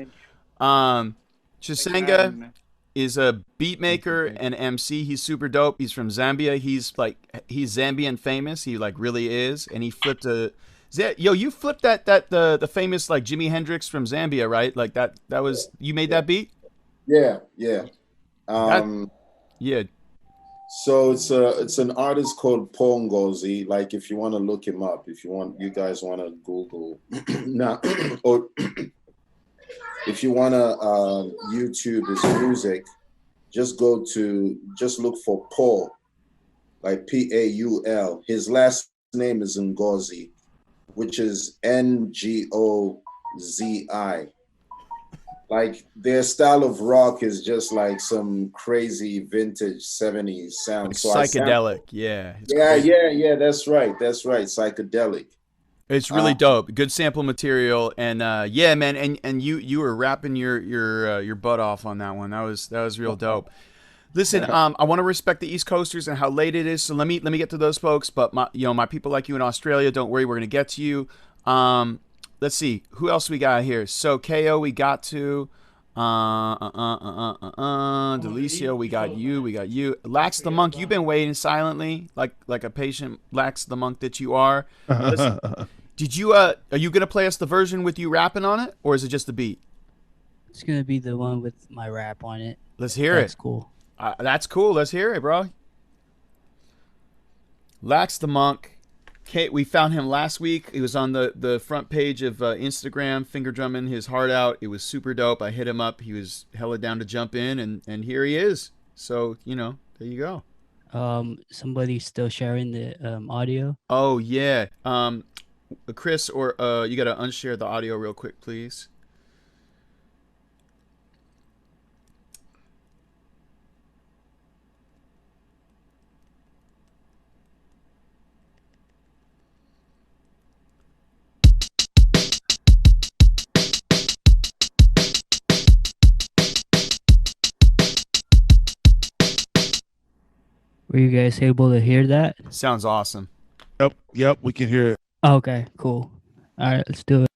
Chisenga is a beat maker and MC. He's super dope. He's from Zambia. He's Zambian famous. He like really is. And he flipped you flipped the famous like Jimi Hendrix from Zambia, right? Like that was, you made that beat?
Yeah.
Yeah.
So it's an artist called Pongozi. Like if you want to look him up, you guys want to Google now, or if you want to YouTube his music, just look for Paul, like Paul. His last name is Ngozi, which is Ngozi. Like their style of rock is just like some crazy vintage 70s sound. So
psychedelic, yeah.
Yeah, that's right. Psychedelic.
It's really dope. Good sample material, and yeah, man, and you were rapping your butt off on that one. That was real dope. Listen, I want to respect the East Coasters and how late it is, so let me get to those folks. But my people like you in Australia, don't worry, we're gonna get to you. Let's see who else we got here. So KO, we got to Delicio, we got you. Lax the Monk, you've been waiting silently, like a patient Lax the Monk that you are. Listen, did you are you gonna play us the version with you rapping on it, or is it just the beat?
It's gonna be the one with my rap on it.
Let's hear it.
That's cool.
That's cool. Let's hear it, bro. Lax the Monk. Kate, we found him last week. He was on the front page of Instagram, finger drumming his heart out. It was super dope. I hit him up. He was hella down to jump in, and here he is. So, there you go.
Somebody's still sharing the audio.
Oh, yeah. Chris, or you got to unshare the audio real quick, please.
Were you guys able to hear that?
Sounds awesome.
Yep, we can hear it.
Okay, cool. All right, let's do it.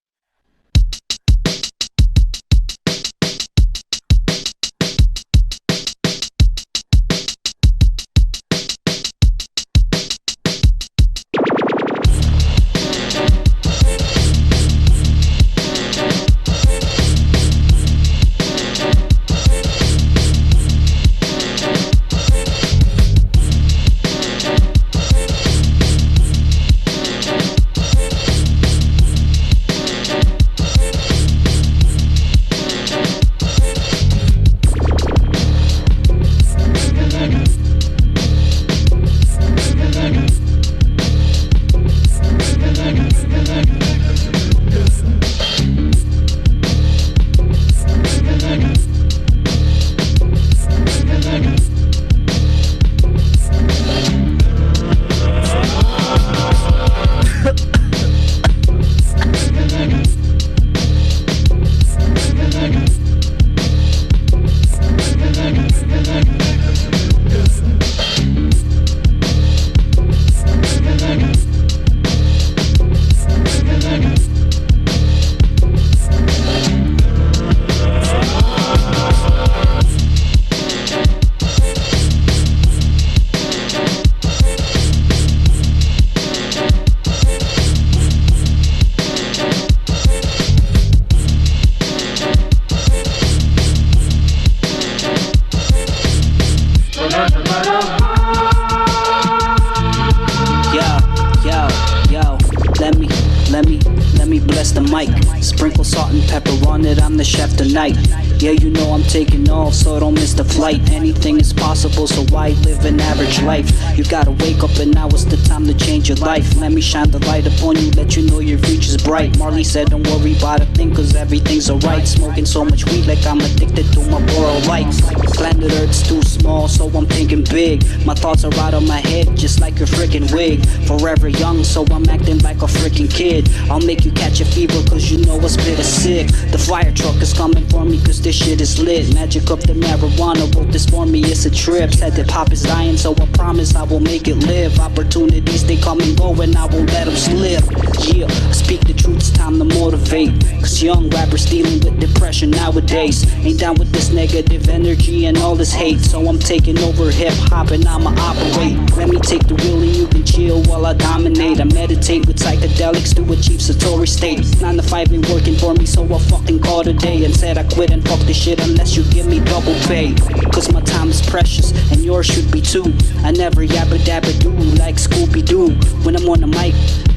Sprinkle salt and pepper on it, I'm the chef tonight. Yeah, you know I'm taking off, so don't miss the flight. Anything is possible, so why live an average life? You gotta wake up and now is the time to change your life. Let me shine the light upon you, let you know your future's bright. Marley said don't worry about a thing, cause everything's alright. Smoking so much weed like I'm addicted to my moral life. Planet Earth's too small, so I'm thinking big. My thoughts are out of my head, just like your freaking wig. Forever young, so I'm acting like a freaking kid. I'll make you catch a fever, cause you know what's bitter sick. The fire truck is coming for me, cause this shit is lit. Magic of the marijuana wrote this for me, it's a trip. Said that pop is dying, so I promise I will make it live. Opportunities, they come and go, and I won't let them slip. Yeah, speak the truth, it's time to motivate. Cause young rappers dealing with depression nowadays. Ain't down with this negative energy and all this hate. So I'm taking over hip-hop and I'ma operate. Let me take the wheel and you can chill while I dominate. I meditate with psychedelics to achieve Satori state. 9 to 5 ain't working for me, so I fucking called a day and said I quit and fuck this shit unless you give me double pay. Cause my time is precious and yours should be too. I never yabba dabba do like Scooby-Doo. When I'm on the mic,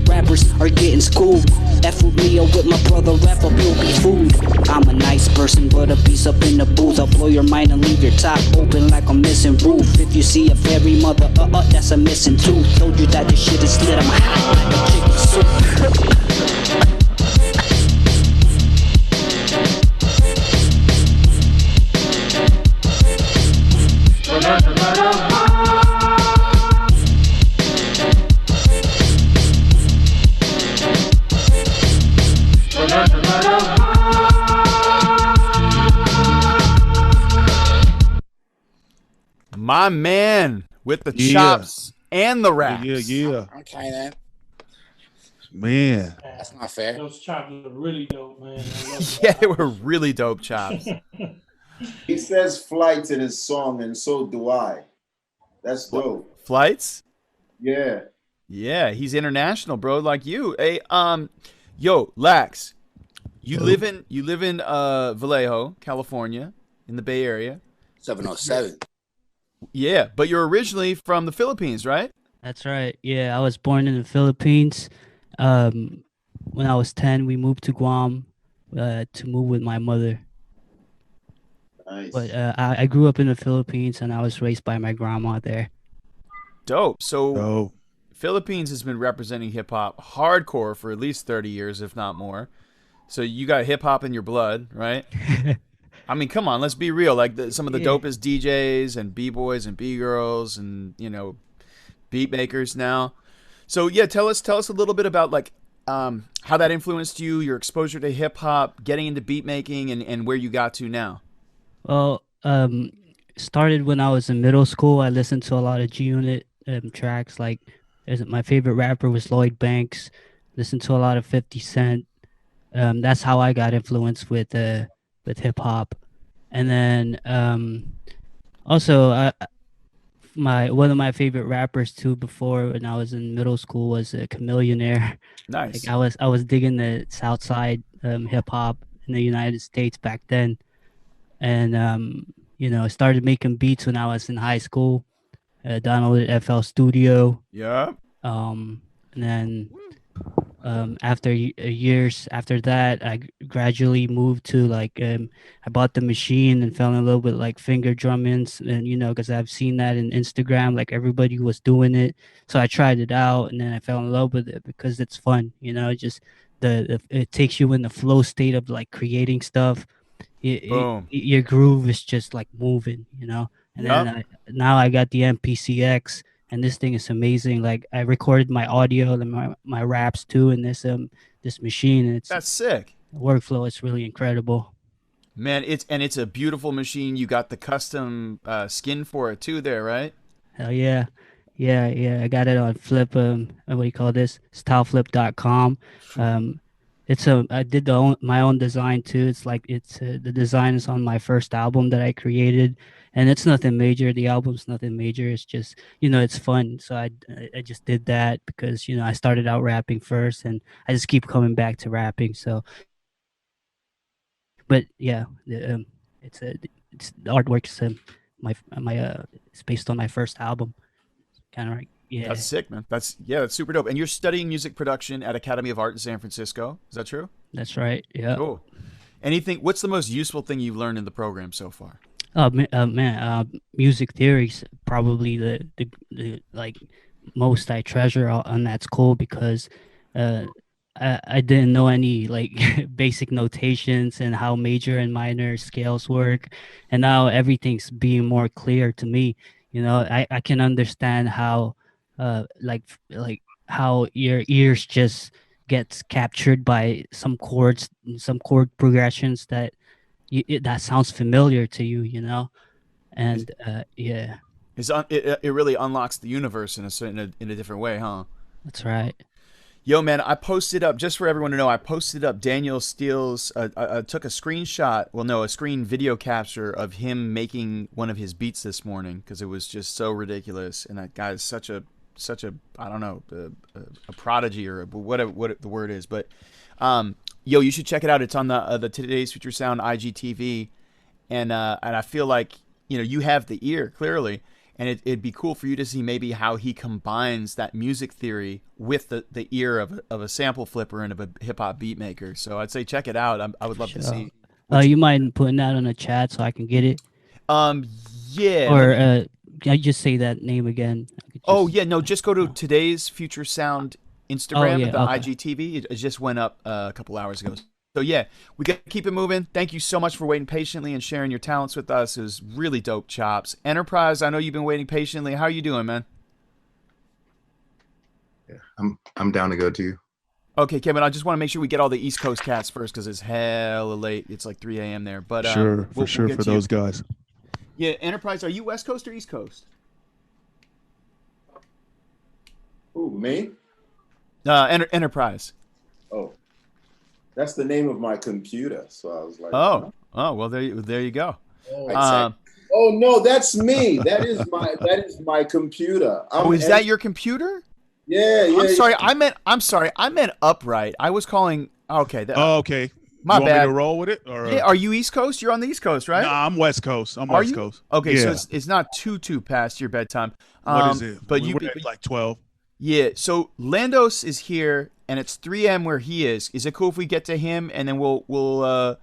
rappers are getting schooled. F with me or with my brother, rap up, you'll be food. I'm a nice person, but a piece up in the booth. I'll blow your mind and leave your top open like a missing roof. If you see a fairy mother, that's a missing tooth. Told you that this shit is lit, I'm hot like a chicken soup.
My man with the chops and the raps.
Yeah.
Okay, then.
Man.
That's not fair.
Those chops are really dope, man.
Yeah, they were really dope chops.
He says flights in his song, and so do I. That's dope.
Flights?
Yeah.
Yeah, he's international, bro, like you. Hey, yo, Lax, you live in Vallejo, California, in the Bay Area.
707.
Yeah, but you're originally from the Philippines, right?
That's right. Yeah, I was born in the Philippines. When I was 10, we moved to Guam to move with my mother.
Nice.
But I grew up in the Philippines, and I was raised by my grandma there.
Dope. So Philippines has been representing hip hop hardcore for at least 30 years, if not more. So you got hip hop in your blood, right? I mean, come on, let's be real. Like some of the dopest DJs and B-boys and B-girls and, you know, beat makers now. So yeah, tell us a little bit about like how that influenced you, your exposure to hip hop, getting into beat making, and where you got to now.
Well, started when I was in middle school. I listened to a lot of G-Unit tracks. Like, my favorite rapper was Lloyd Banks. Listened to a lot of 50 Cent. That's how I got influenced with hip hop. And then also one of my favorite rappers too before when I was in middle school was Chameleonaire.
Nice.
Like I was digging the South Side hip hop in the United States back then. And you know, I started making beats when I was in high school. Downloaded FL Studio.
Yeah.
And then after years after that, I gradually moved to like I bought the machine and fell in love with like finger drummings, and you know, because I've seen that in Instagram, like everybody was doing it, so I tried it out, and then I fell in love with it because it's fun, you know. Just it takes you in the flow state of like creating stuff. Your groove is just like moving, you know. And then now I got the MPCX, and this thing is amazing. Like I recorded my audio and my raps too in this machine. And
that's sick.
Workflow is really incredible.
Man, it's a beautiful machine. You got the custom skin for it too, there, right?
Hell yeah. Yeah. I got it on Flip. What do you call this? Styleflip.com. I did my own design too. It's like the design is on my first album that I created, and it's nothing major. The album's nothing major. It's just, you know, it's fun. So I just did that because, you know, I started out rapping first, and I just keep coming back to rapping. So, but yeah, it's the artwork's it's based on my first album, kind of right. Yeah.
That's sick, man. That's super dope. And you're studying music production at Academy of Art in San Francisco. Is that true?
That's right. Yeah.
Cool. Anything? What's the most useful thing you've learned in the program so far?
Music theory's probably the like most I treasure on that school because I didn't know any like basic notations and how major and minor scales work, and now everything's being more clear to me. You know, I can understand how like how your ears just gets captured by some chords, some chord progressions that that sounds familiar to you, you know. And yeah,
It really unlocks the universe in a different way, huh?
That's right.
Yo, man, I posted up, just for everyone to know, I posted up Daniel Steele's, I took a screenshot, a screen video capture of him making one of his beats this morning because it was just so ridiculous. And that guy is such a I don't know, a prodigy or whatever what the word is. But, yo, you should check it out. It's on the Today's Future Sound IGTV. And I feel like, you have the ear, clearly. And it'd be cool for you to see maybe how he combines that music theory with the ear of a sample flipper and of a hip hop beat maker. So I'd say check it out. I would love to see.
You mind putting that on the chat so I can get it?
Yeah.
Or can I just say that name again?
Just go to Today's Future Sound Instagram at the IGTV. It just went up a couple hours ago. So yeah, we got to keep it moving. Thank you so much for waiting patiently and sharing your talents with us. It was really dope, Chops. Enterprise, I know you've been waiting patiently. How are you doing, man?
Yeah, I'm down to go too.
Okay, Kevin, I just want to make sure we get all the East Coast cats first because it's hella late. It's like 3 a.m. there. But
for those guys.
Yeah, Enterprise, are you West Coast or East Coast?
Who, me?
Enterprise.
Oh. That's the name of my computer. So I was like,
oh, well, there you go.
Oh no, that's me. That is my computer.
Is that your computer?
Yeah.
I'm sorry. I meant upright. I was calling. Okay.
Okay.
My
bad.
Want
me to roll with it? Or?
Yeah, are you East Coast? You're on the East Coast, right?
Nah, I'm West Coast. West Coast.
Okay,
yeah.
so it's not too past your bedtime.
What is it?
But
we're at like 12.
Yeah. So Landos is here, and it's 3 a.m. where he is. Is it cool if we get to him, and then we'll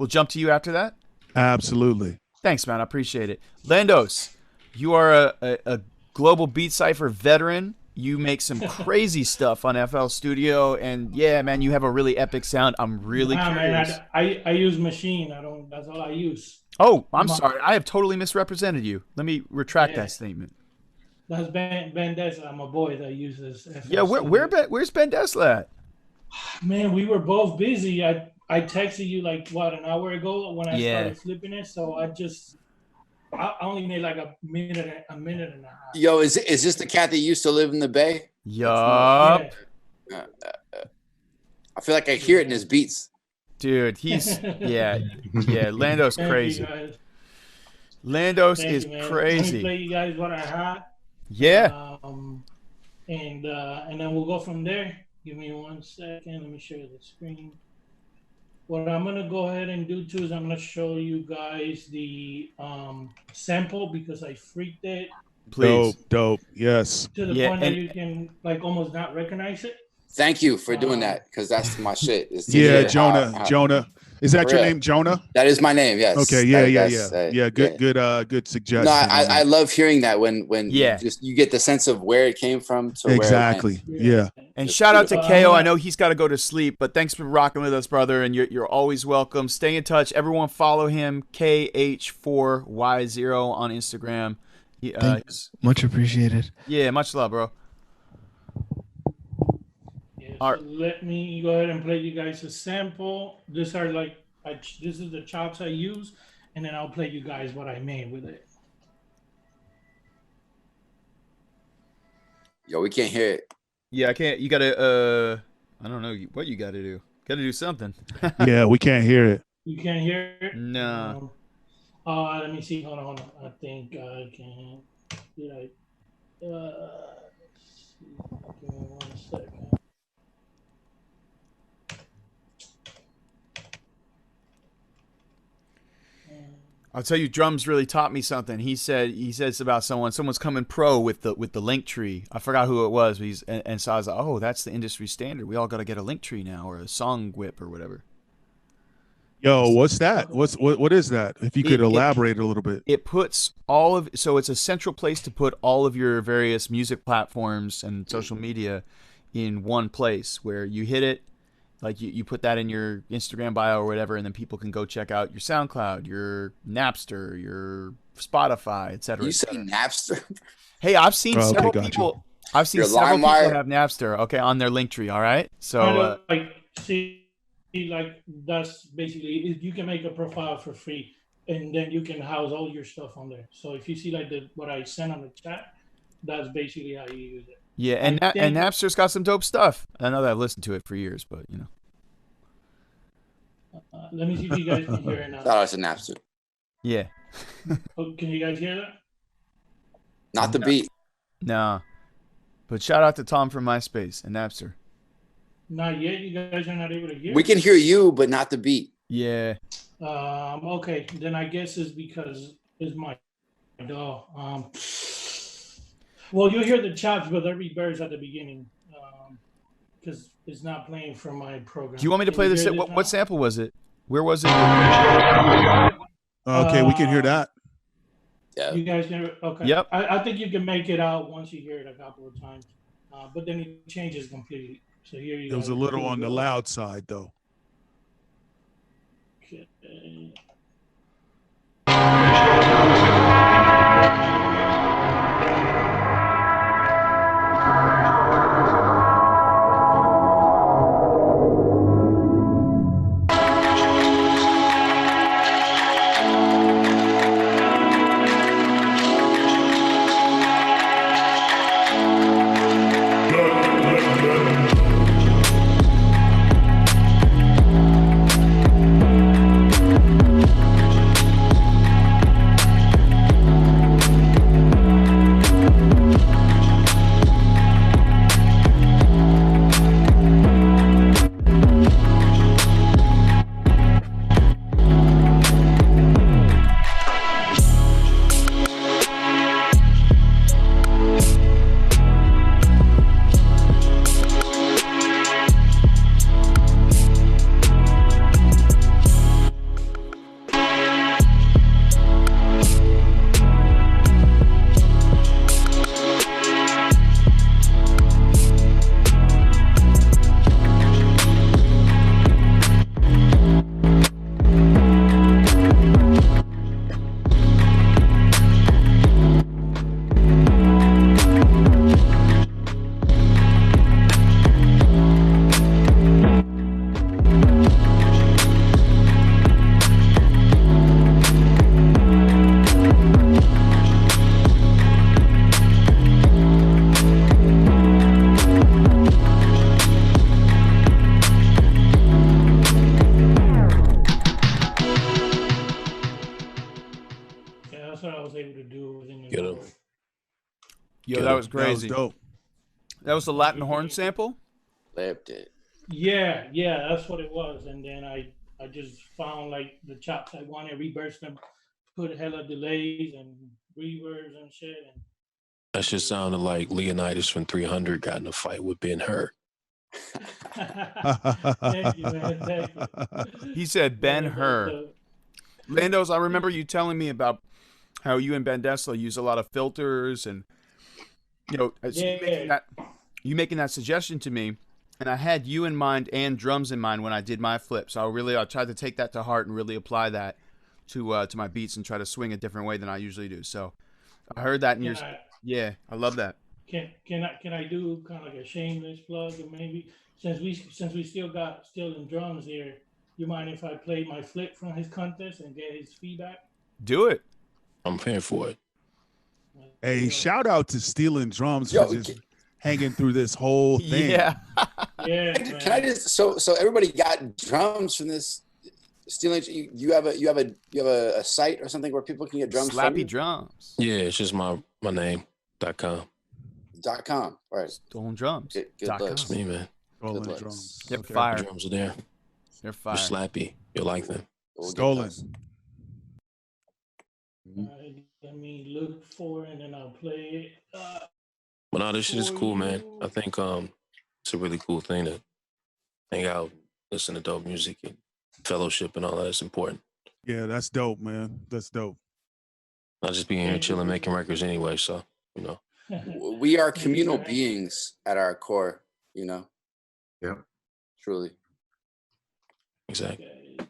jump to you after that?
Absolutely.
Thanks, man. I appreciate it. Landos, you are a GlobalBeatCypher veteran. You make some crazy stuff on FL Studio, and yeah, man, you have a really epic sound. I'm really curious.
Man, I use Machine. That's all I use.
Oh, I'm sorry. I have totally misrepresented you. Let me retract that statement.
That's Ben Dessler, my boy that uses FL
Yeah, where's Ben Dessler at?
Man, we were both busy. I texted you like an hour ago when I started flipping it. So I only made like a minute and a half.
Yo, is this the cat that used to live in the Bay?
Yup.
I feel like I hear it in his beats.
Dude, he's Lando's crazy. Landos is crazy.
Let me play you guys what I had.
Yeah.
And then we'll go from there. Give me 1 second. Let me share the screen. What I'm gonna go ahead and do too is I'm gonna show you guys the sample because I freaked it.
Please.
Dope. Yes.
To the point that you can like almost not recognize it.
Thank you for doing that because that's my shit.
Jonah. Is that your name, Jonah?
That is my name. Yes.
Okay. Yeah. Good suggestion.
No, I love hearing that when you get the sense of where it came from to
exactly.
Where it
yeah.
And shout out to KO. I know he's got to go to sleep, but thanks for rocking with us, brother. And you're always welcome. Stay in touch. Everyone follow him, KH4Y0 on Instagram.
Thanks. Much appreciated.
Yeah, much love, bro.
So let me go ahead and play you guys a sample. These are this is the chops I use, and then I'll play you guys what I made with it.
Yo, we can't hear it.
Yeah, I can't. You gotta. I don't know what you gotta do. Gotta do something.
Yeah, we can't hear it.
You can't hear it.
No.
Let me see. Hold on. I think I can. Did I? Let's see. Give me 1 second.
I'll tell you, drums really taught me something. He says about someone's coming pro with the link tree. I forgot who it was, but and so I was like, oh, that's the industry standard. We all got to get a link tree now, or a song whip or whatever.
Yo, what's that? What is that? If you could elaborate a little bit.
It puts so it's a central place to put all of your various music platforms and social media in one place where you hit it. Like you put that in your Instagram bio or whatever, and then people can go check out your SoundCloud, your Napster, your Spotify, etc.
You say Napster?
Hey, I've seen several people. I've seen several people have Napster. Okay, on their link tree. All right, so
like that's basically you can make a profile for free, and then you can house all your stuff on there. So if you see like what I sent on the chat, that's basically how you use it.
Yeah, and Napster's got some dope stuff. I know that I've listened to it for years, but you know.
Let me see if you guys can hear it now.
Oh, it's a Napster.
Yeah.
Oh, can you guys hear that?
Not the beat.
No. But shout out to Tom from MySpace and Napster.
Not yet. You guys are not able to hear.
We can hear you, but not the beat.
Yeah.
Okay. Then I guess it's because it's my dog. Well, you'll hear the chops, but there reverbs at the beginning because it's not playing from my program.
Do you want me to play this? What sample was it? Where was it?
Okay, we can hear that.
Yeah.
You guys can. Okay.
Yep.
I think you can make it out once you hear it a couple of times, but then it changes completely. So here you go.
It was a little on the loud side, though.
Okay.
Yo, that was crazy.
That was dope.
That was the Latin horn sample?
Flipped it.
Yeah, that's what it was. And then I just found like the chops I wanted, reversed them, put hella delays and reverbs and shit. And
that shit sounded like Leonidas from 300 got in a fight with Ben-Hur.
Thank you, man. Thank you.
He said Ben-Hur. Landos, I remember you telling me about how you and Ben Dessler use a lot of filters and, you know, you making that suggestion to me, and I had you in mind and drums in mind when I did my flip. So I tried to take that to heart and really apply that to my beats and try to swing a different way than I usually do. So I heard that in your I love that.
Can I do kind of like a shameless plug, or maybe since we still in drums here, you mind if I play my flip from his contest and get his feedback?
Do it.
I'm paying for it.
Hey, shout out to Stealing Drums for just hanging through this whole thing.
Yeah.
Can I just so everybody got drums from this Stealing? You have a site or something where people can get drums.
Slappy Drums.
Yeah, it's just my name.com.
.com. All right.
Stolen Drums.
Good luck.
That's me, man.
Stolen Drums.
They're fire.
Drums are there.
They're fire.
They're slappy. You'll like them.
Stolen.
Alright, let me look for it and then I'll play it.
But no, this shit is cool, man. I think it's a really cool thing to hang out, listen to dope music, and fellowship and all that. It's important.
Yeah, that's dope, man. That's dope.
Not just being here chilling, making records anyway. So, you know.
We are communal beings at our core, you know?
Yeah.
Truly.
Exactly.
Okay.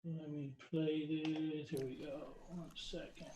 Let me play this. Here we go. 1 second.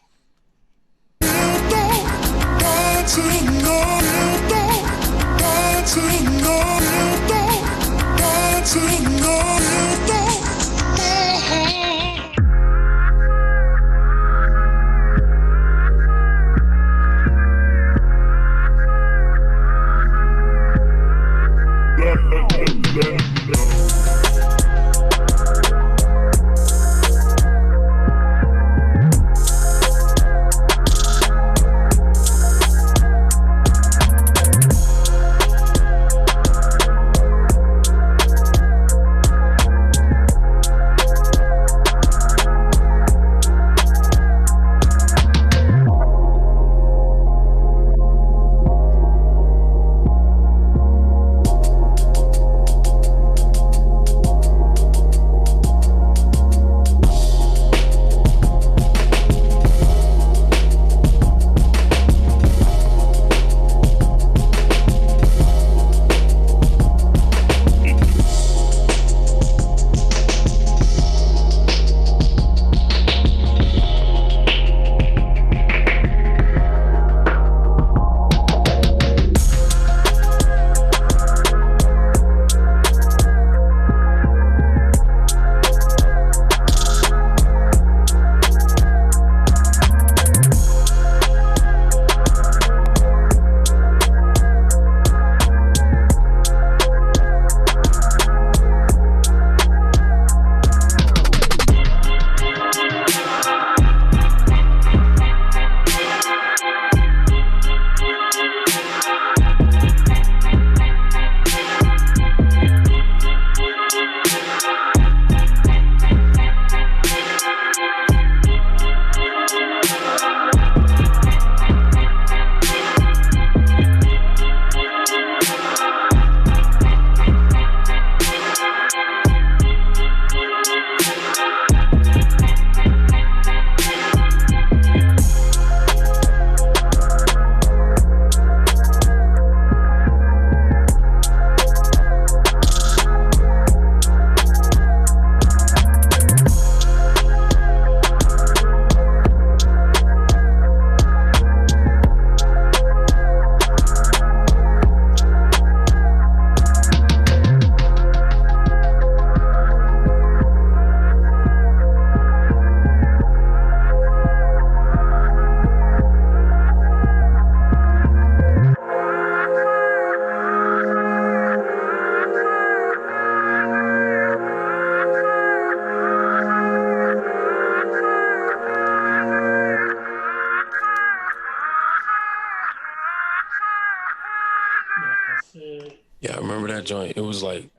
Yeah, I remember that joint. It was like,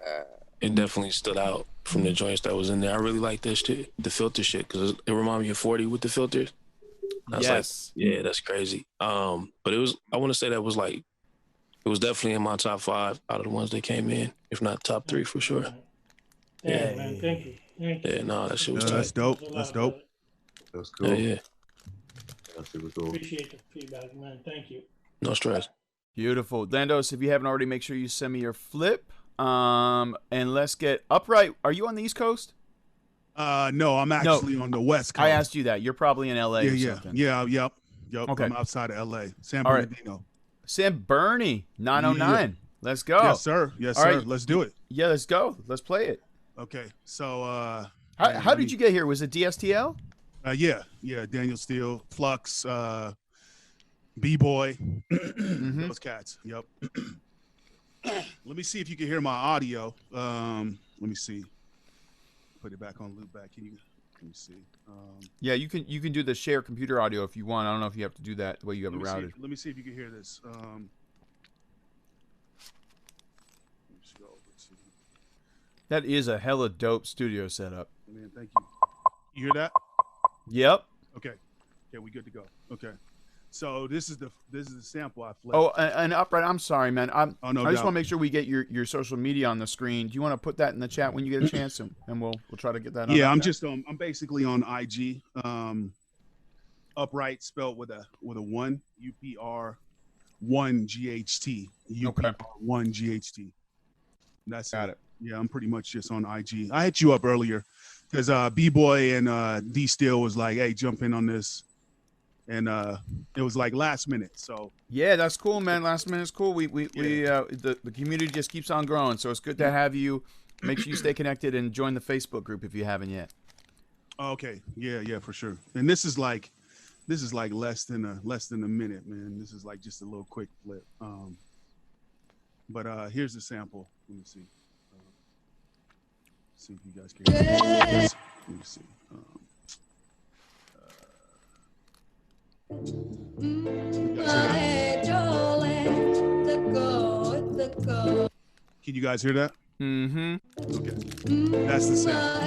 it definitely stood out from the joints that was in there. I really like that shit, the filter shit, because it reminded me of 40 with the filters. I was
Yes.
like, yeah, that's crazy. But it was, I want to say that was like, it was definitely in my top 5 out of the ones that came in, if not top 3 for sure.
Yeah, man. Thank you. Thank you.
Yeah, no, that shit was tight.
That's dope. That's dope.
That's cool.
Yeah.
That's super cool.
Appreciate the feedback, man. Thank you.
No stress.
Beautiful. Landos, if you haven't already, make sure you send me your flip. And let's get Upright. Are you on the East Coast?
No, I'm actually on the West Coast.
I asked you that. You're probably in LA or something.
Yep.
Okay.
I'm outside of LA. San
All right.
Bernardino.
San Bernie, 909. Let's go.
Yes, sir. Yes,
All
sir.
right.
Let's do it.
Yeah, let's go. Let's play it.
Okay. So
how did you get here? Was it DSTL?
Yeah. Daniel Steele, Flux, B-Boy, those cats. Yep. Let me see if you can hear my audio. Let me see. Put it back on loop back. Can you? Let me see.
Yeah, you can do the share computer audio if you want. I don't know if you have to do that the way you have it routed.
Let me see if you can hear this. Let's go over to.
That is a hella dope studio setup.
Man, thank you. You hear that?
Yep.
Okay. Okay, we good to go. Okay. So this is the sample I flipped.
Oh, and Upright, I'm sorry, man. I just
doubt.
want to make sure we get your social media on the screen. Do you want to put that in the chat when you get a chance, and we'll try to get that on?
Yeah,
I'm
I'm basically on IG. Upright spelled with a 1, UPR 1 GHT. UPR 1 GHT. That's
got it.
Yeah, I'm pretty much just on IG. I hit you up earlier because B-Boy and DSTL was like, "Hey, jump in on this," and it was like last minute. So
yeah, that's cool, man. Last minute's cool. The community just keeps on growing, so it's good to have you. Make sure you stay connected and join the Facebook group if you haven't yet.
Okay, yeah, for sure. And this is like less than a minute, man. This is like just a little quick flip. But here's the sample. Let me see. See if you guys can hear this. Let me see. Can you guys hear that?
Mm-hmm.
Okay. That's the sample.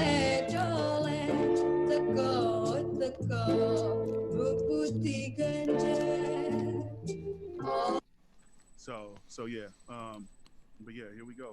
So yeah. But yeah, here we go.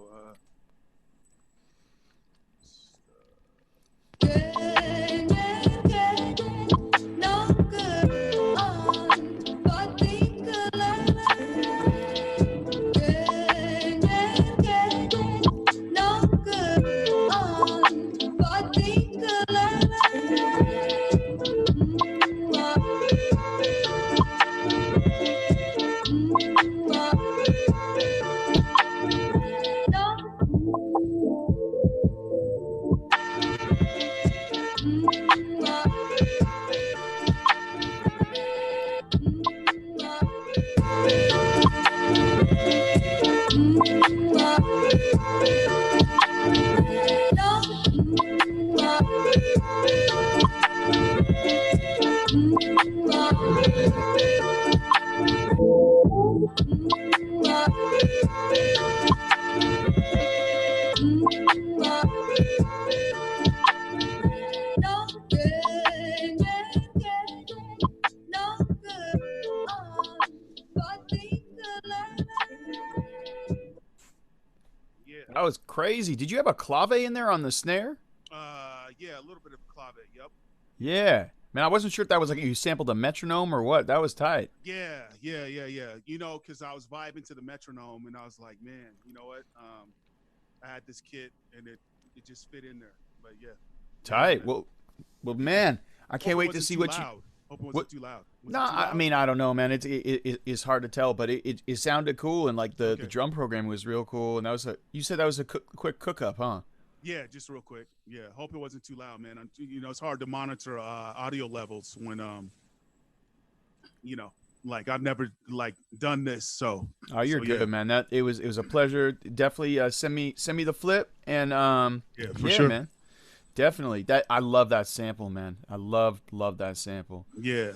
That was crazy. Did you have a clave in there on the snare?
Yeah, a little bit of clave. Yep.
Yeah. Man, I wasn't sure if that was like you sampled a metronome or what. That was tight.
Yeah. You know, because I was vibing to the metronome, and I was like, man, you know what? I had this kit, and it just fit in there. But yeah.
Tight. Well, man, I can't wait to see what you.
Hope it wasn't too loud.
I mean, I don't know, man. It's hard to tell, but it sounded cool, and like the drum program was real cool, and you said that was a quick cook up, huh?
Yeah, just real quick. Yeah, hope it wasn't too loud, man. You know, it's hard to monitor audio levels when you know, like I've never like done this, so.
Oh, you're good, man. It was a pleasure. Definitely send me the flip, and
yeah, for sure,
man. Definitely. I love that sample, man. I love that sample.
Yeah.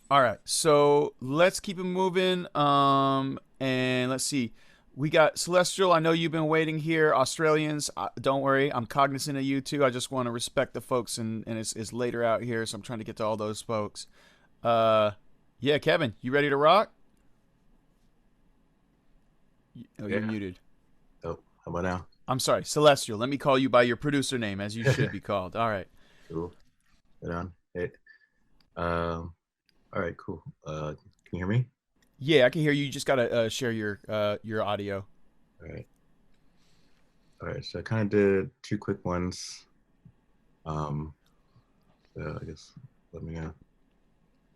All right, so let's keep it moving. And let's see. We got Celestial. I know you've been waiting here. Australians, don't worry. I'm cognizant of you too. I just want to respect the folks, and it's later out here, so I'm trying to get to all those folks. Yeah, Kevin, you ready to rock? Oh, you're muted.
Oh, how about now?
I'm sorry, Celestial. Let me call you by your producer name, as you should be called. All right.
Cool. Right on. Hey. All right, cool. Can you hear me?
Yeah, I can hear you. You just gotta share your audio.
All right. So I kind of did 2 quick ones. So I guess let me know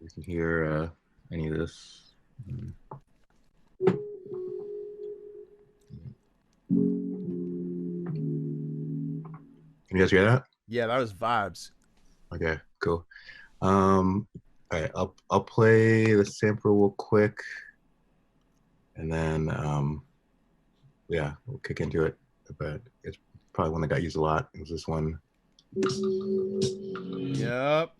if you can hear any of this. Can you guys hear that?
Yeah, that was vibes.
Okay, cool. All right, I'll play the sample real quick, and then yeah, we'll kick into it. But it's probably one that got used a lot. It was this one.
Yep.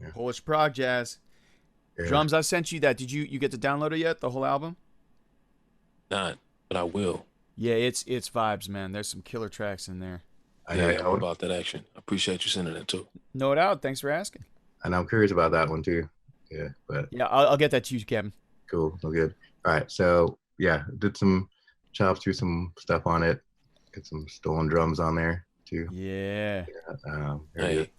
Yeah. Polish prog jazz. Yeah. Drums, I sent you that. Did you get to download it yet? The whole album?
Not. but I will.
Yeah, it's vibes, man. There's some killer tracks in there.
Yeah, I'm about that action. I appreciate you sending it too.
No doubt. Thanks for asking.
And I'm curious about that one too. Yeah, but
yeah, I'll get that to you, Kevin.
Cool. Well, good. All right. So yeah, did some chops, threw some stuff on it. Get some stolen drums on there too.
Yeah.
Very good.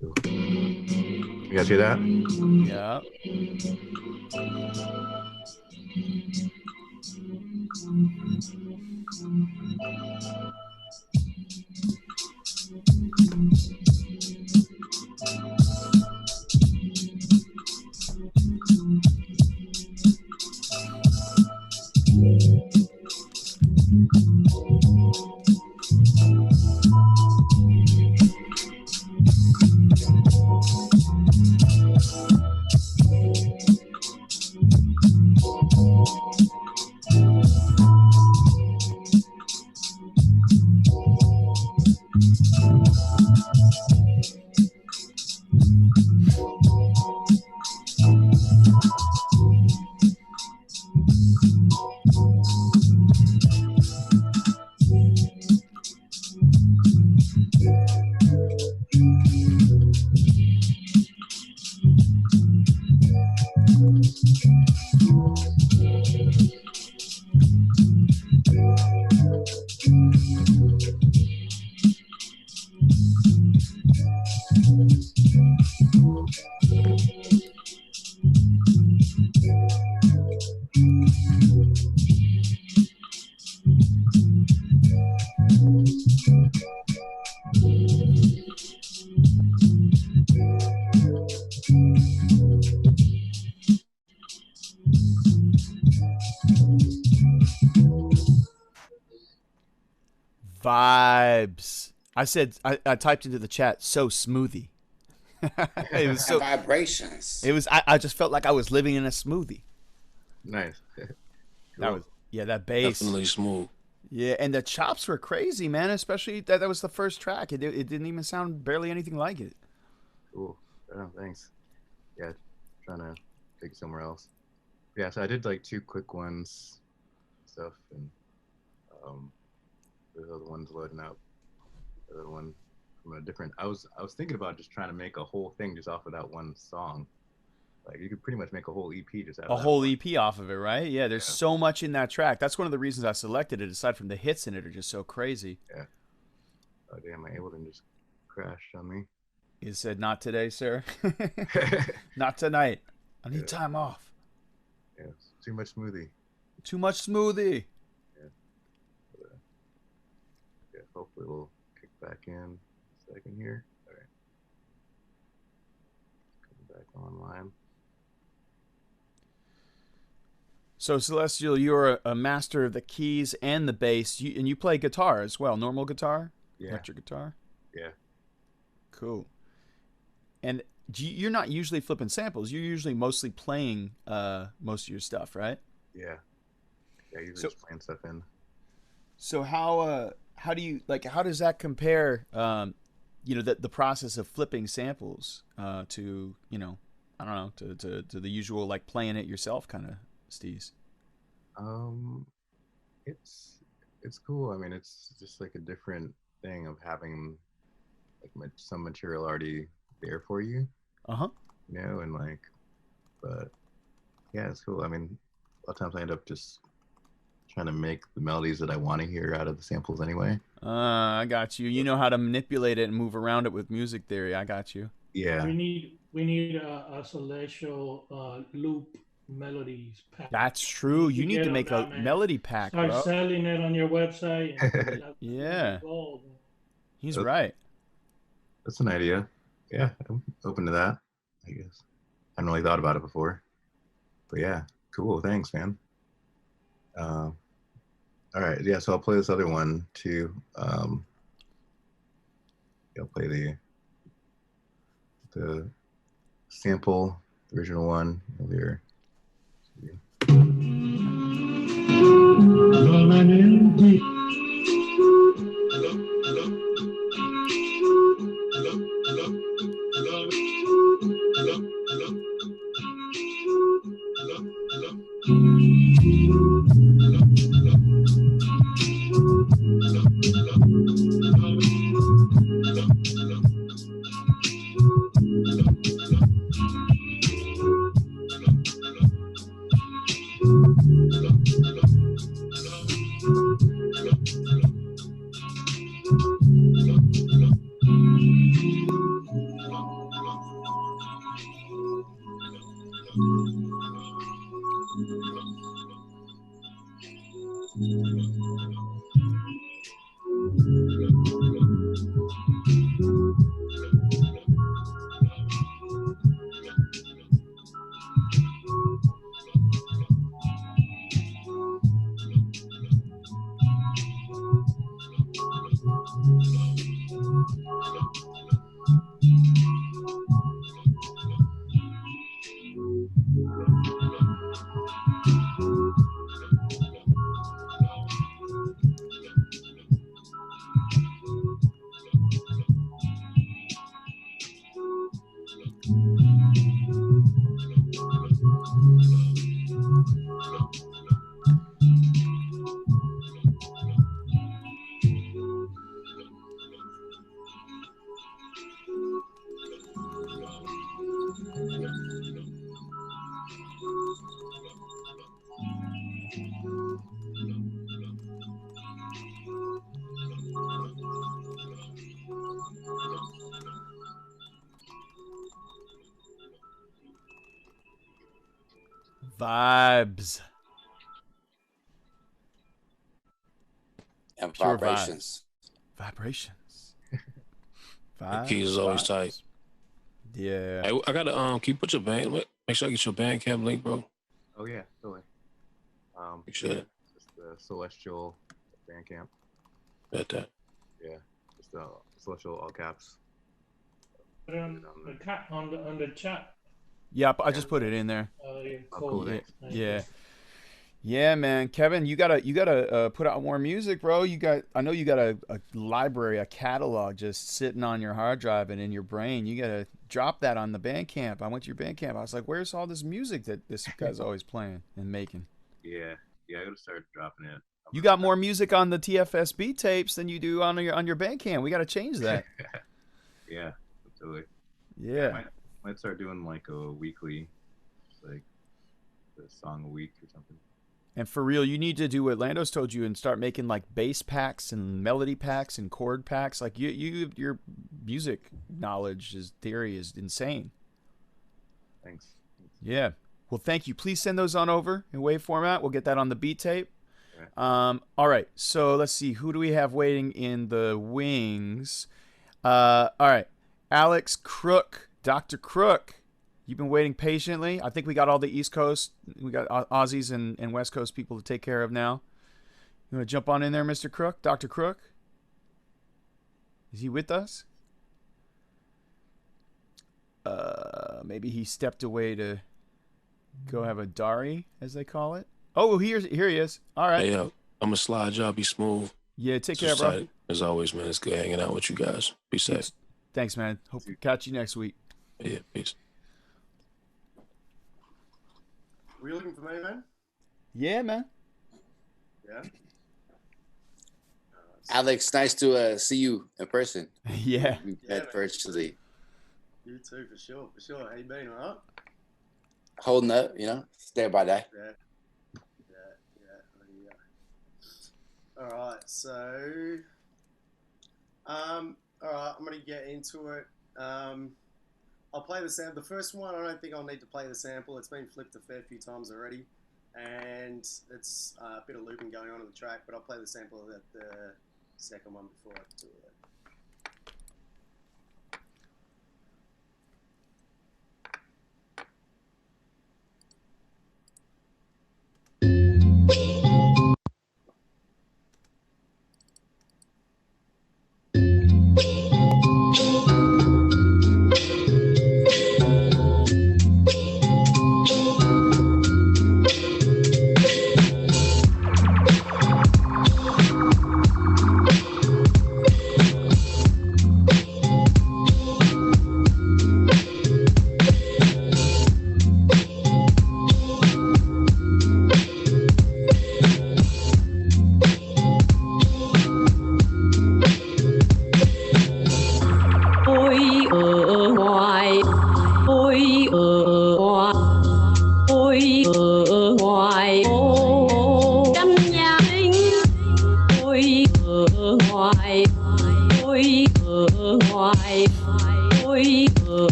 Cool. You guys hear that?
Yeah. Vibes. I said, I typed into the chat, so smoothie. It was so
vibrations.
It was. I just felt like I was living in a smoothie.
Nice.
That was that bass.
Definitely smooth.
Yeah, and the chops were crazy, man. Especially that was the first track. It didn't even sound barely anything like it.
Cool. Oh, thanks. Yeah, trying to take somewhere else. Yeah, so I did like 2 quick ones, stuff, and the other one's loading up. The other one from a different. I was thinking about just trying to make a whole thing just off of that one song. Like you could pretty much make a whole EP just out of
a
that
whole
one.
EP off of it, right? Yeah, there's so much in that track. That's one of the reasons I selected it. Aside from the hits in it are just so crazy.
Yeah. Oh damn! My Ableton just crashed on me.
He said, "Not today, sir. Not tonight. I need time off."
Yeah, too much smoothie.
Too much smoothie.
Yeah, hopefully we'll kick back in a second here. All right. Come back online.
So Celestial, you're a master of the keys and the bass, and you play guitar as well. Normal guitar, electric guitar.
Yeah.
Cool. And you're not usually flipping samples. You're usually mostly playing most of your stuff, right?
Yeah. Yeah, usually just playing stuff in.
So how do you how does that compare? The process of flipping samples to I don't know to the usual like playing it yourself kind of steez.
It's cool. I mean, it's just like a different thing of having like some material already there for you. And like, but yeah, it's cool. I mean, a lot of times I end up just trying to make the melodies that I want to hear out of the samples anyway.
I got you. You know how to manipulate it and move around it with music theory. I got you.
Yeah.
We need a Celestial loop melodies pack.
That's true. You need to make a melody pack,
Start
bro.
selling it on your website. And
Yeah.
gold.
He's right.
That's an idea. Yeah, I'm open to that, I guess. I hadn't really thought about it before. But yeah, cool. Thanks, man. All right. Yeah, so I'll play this other one too. I'll play the sample, the original one over here.
Vibes.
And
Pure
vibrations.
Vibrations.
The keys is always tight.
Yeah.
Hey, I gotta can you put your band? Make sure I get your Bandcamp link, bro.
Oh yeah, totally.
Sure.
Yeah, just the Celestial Bandcamp.
Bet that.
Yeah, just the Celestial all caps.
Put it on the chat.
Yep, I just put it in there.
Yeah,
cool.
Yeah,
Thanks.
yeah, yeah, man. Kevin, you gotta put out more music, bro. I know you got a library, a catalog just sitting on your hard drive and in your brain. You gotta drop that on the Bandcamp. I went to your Bandcamp. I was like, where's all this music that this guy's always playing and making?
Yeah, I gotta start dropping it.
You got more music on the TFSB tapes than you do on your Bandcamp. We gotta change that.
Yeah, totally.
Yeah.
Might start doing like a weekly, just like a song a week or something.
And for real, you need to do what Lando's told you and start making like bass packs and melody packs and chord packs. Like your music knowledge theory is insane.
Thanks.
Yeah. Well, thank you. Please send those on over in WAV format. We'll get that on the beat tape. All right. So let's see. Who do we have waiting in the wings? All right. Alex Crook. Dr. Crook, you've been waiting patiently. I think we got all the East Coast, we got Aussies and West Coast people to take care of now. You want to jump on in there, Mr. Crook? Dr. Crook? Is he with us? Maybe he stepped away to go have a Dari, as they call it. Oh, here he is. All right.
Hey, I'm going to slide y'all. Be smooth.
Yeah, take care, bro.
Tight. As always, man, it's good hanging out with you guys. Be safe.
Thanks, man. Hope to catch you next week.
Yeah, peace.
Were you looking for me, man?
Yeah, man.
Yeah.
Alex, nice to see you in person.
Yeah.
We met virtually.
You too, for sure. How you been, all right?
Holding up, stay by that.
Yeah. All right, so, all right, I'm gonna get into it. I'll play the sample. The first one, I don't think I'll need to play the sample. It's been flipped a fair few times already, and it's a bit of looping going on in the track. But I'll play the sample of the second one before I do it.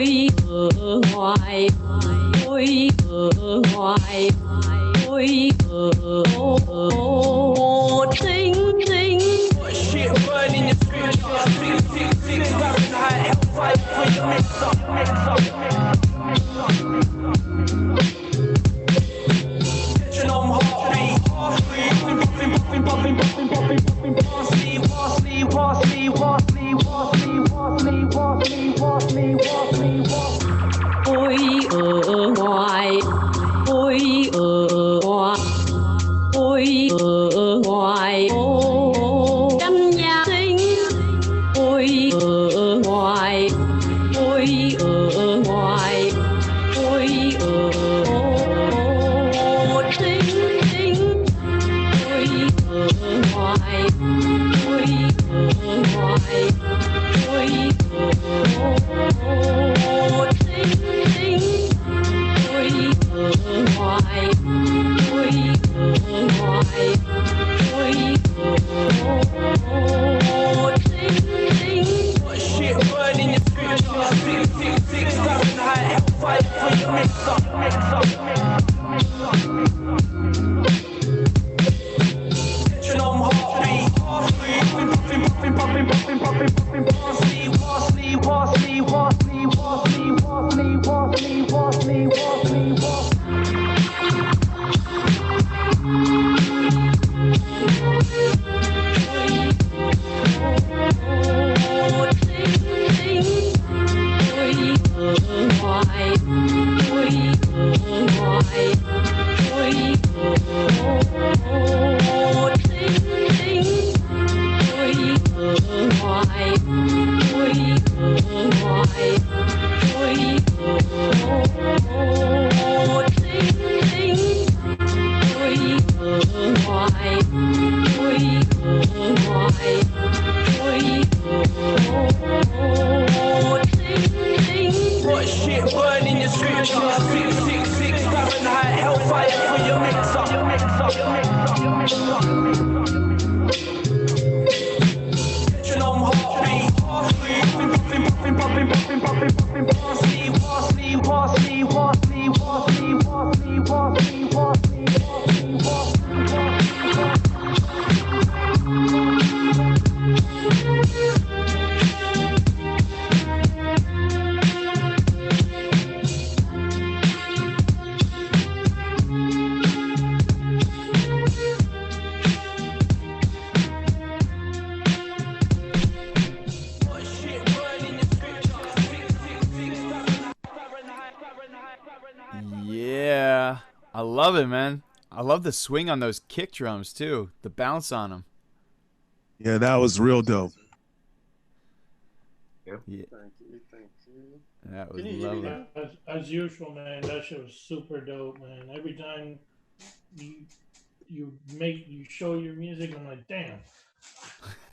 ôi hoài ôi hoài ôi tinh tinh. Shit burning your scripture, Fahrenheit, hellfire for your mix up. Metronome heartbeat, ôi hoài ôi hoài ôi hoài trăm nhà tinh ôi hoài ôi hoài ôi tinh tinh ôi hoài ôi hoài ôi tinh tinh ôi hoài ôi hoài ôi tinh tinh. Shit burning your scripture, Fahrenheit, hellfire for your mix up. Metronome heartbeat, shit burning your scripture, 666 Fahrenheit, hellfire for your mix up. Metronome heartbeat,
Yeah, I love it, man. I love the swing on those kick drums too. The bounce on them.
Yeah, that was real dope.
Yeah.
Thank you.
That was
Can you hear me
lovely.
now?
As usual, man, that shit was super dope, man. Every time you show your music, I'm like, damn.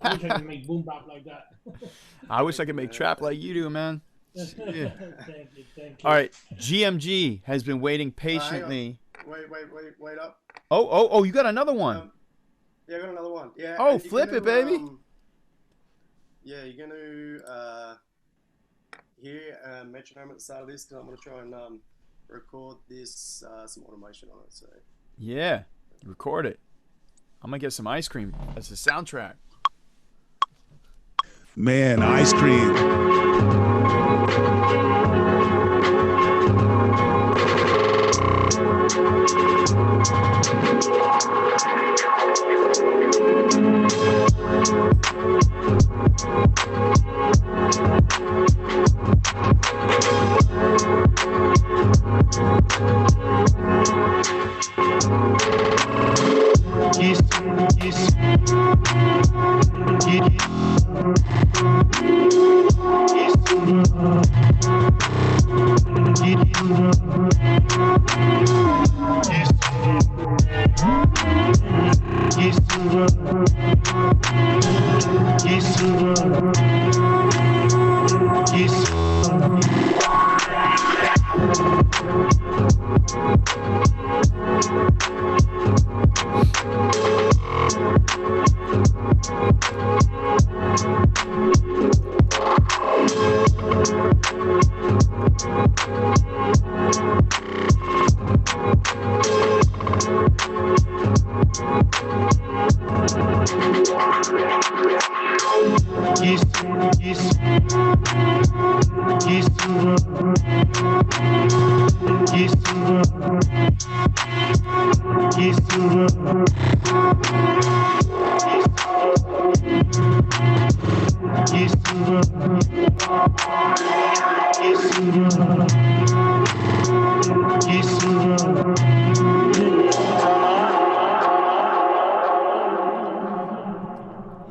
I wish I could make boom bap like that.
I wish I could make trap like you do, man. Yeah.
Thank you.
All right, GMG has been waiting patiently.
Wait up.
Oh, you got another one.
Yeah, I got another one. Yeah.
Oh,
and you're
flip it, baby.
Yeah, you're gonna hear a metronome at the start of this because I'm gonna try and record this some automation on it. So.
Yeah, record it. I'm gonna get some ice cream. That's the soundtrack.
Man, ice cream.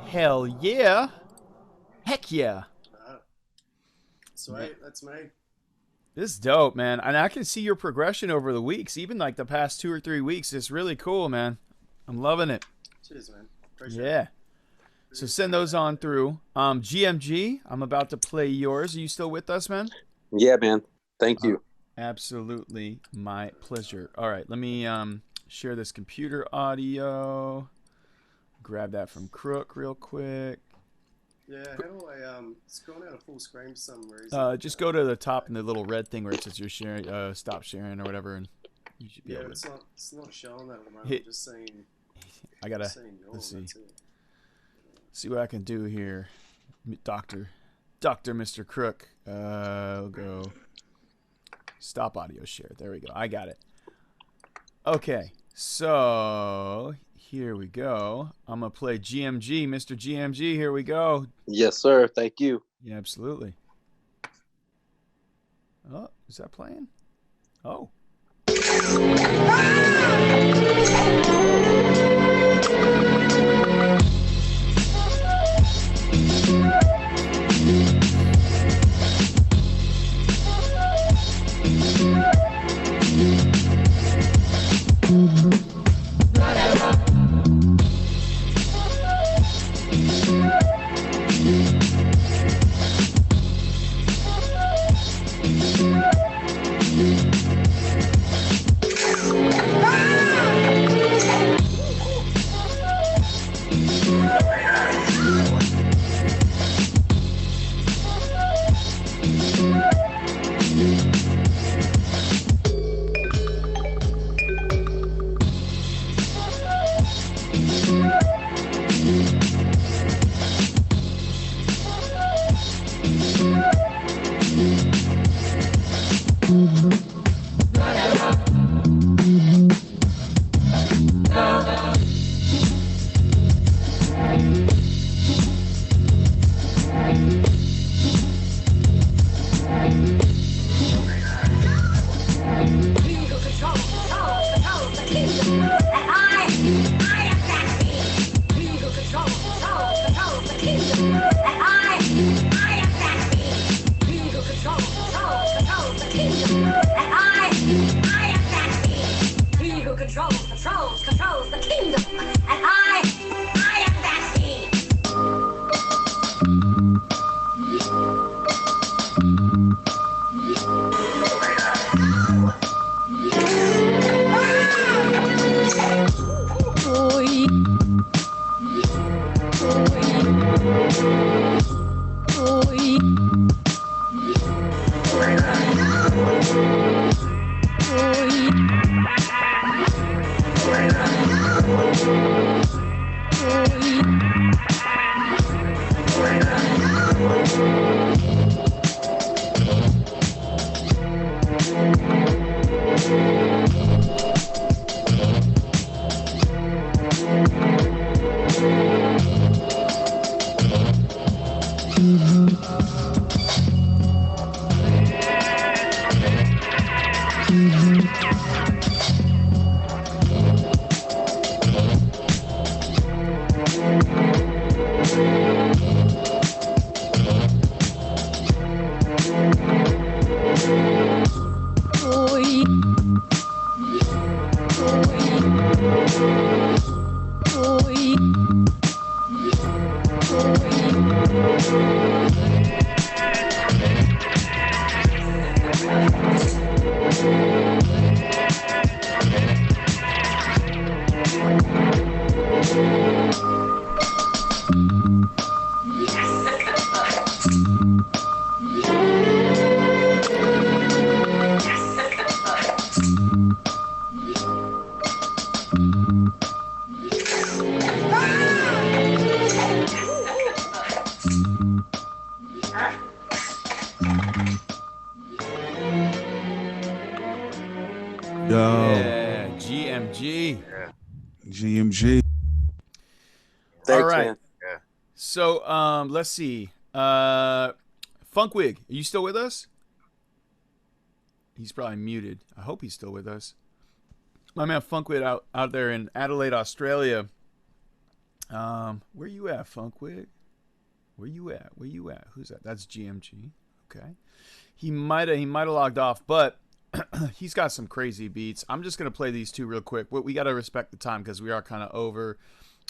Hell yeah. Heck yeah.
Sweet, that's me.
This is dope, man. And I can see your progression over the weeks, even like the past 2 or 3 weeks. It's really cool, man. I'm loving it.
Cheers, man. Appreciate
Yeah.
it.
So send those on through. GMG, I'm about to play yours. Are you still with us, man?
Yeah, man. Thank you.
Absolutely my pleasure. All right, let me share this computer audio. Grab that from Crook real quick.
Yeah, how do I it's going out of full screen for some reason?
Just go to the top and the little red thing where it says you're sharing, stop sharing or whatever, and you should be able to.
It's not showing that at the moment.
Hit-
I'm just seeing.
I gotta let's see what I can do here, Doctor Mr. Crook. We'll go stop audio share. There we go. I got it. Okay, so here we go. I'm gonna play GMG, Mr. GMG. Here we go.
Yes, sir. Thank you.
Yeah, absolutely. Oh, is that playing? Oh.
Controls the kingdom, and I am that king.
Yeah, GMG.
Yeah. GMG.
All right.
Yeah.
So let's see. Funkwig, are you still with us? He's probably muted. I hope he's still with us. My man Funkwig out there in Adelaide, Australia. Where you at, Funkwig? Where you at? Where you at? Who's that? That's GMG. Okay. He might have logged off, but he's got some crazy beats. I'm just gonna play these two real quick. We gotta respect the time because we are kind of over.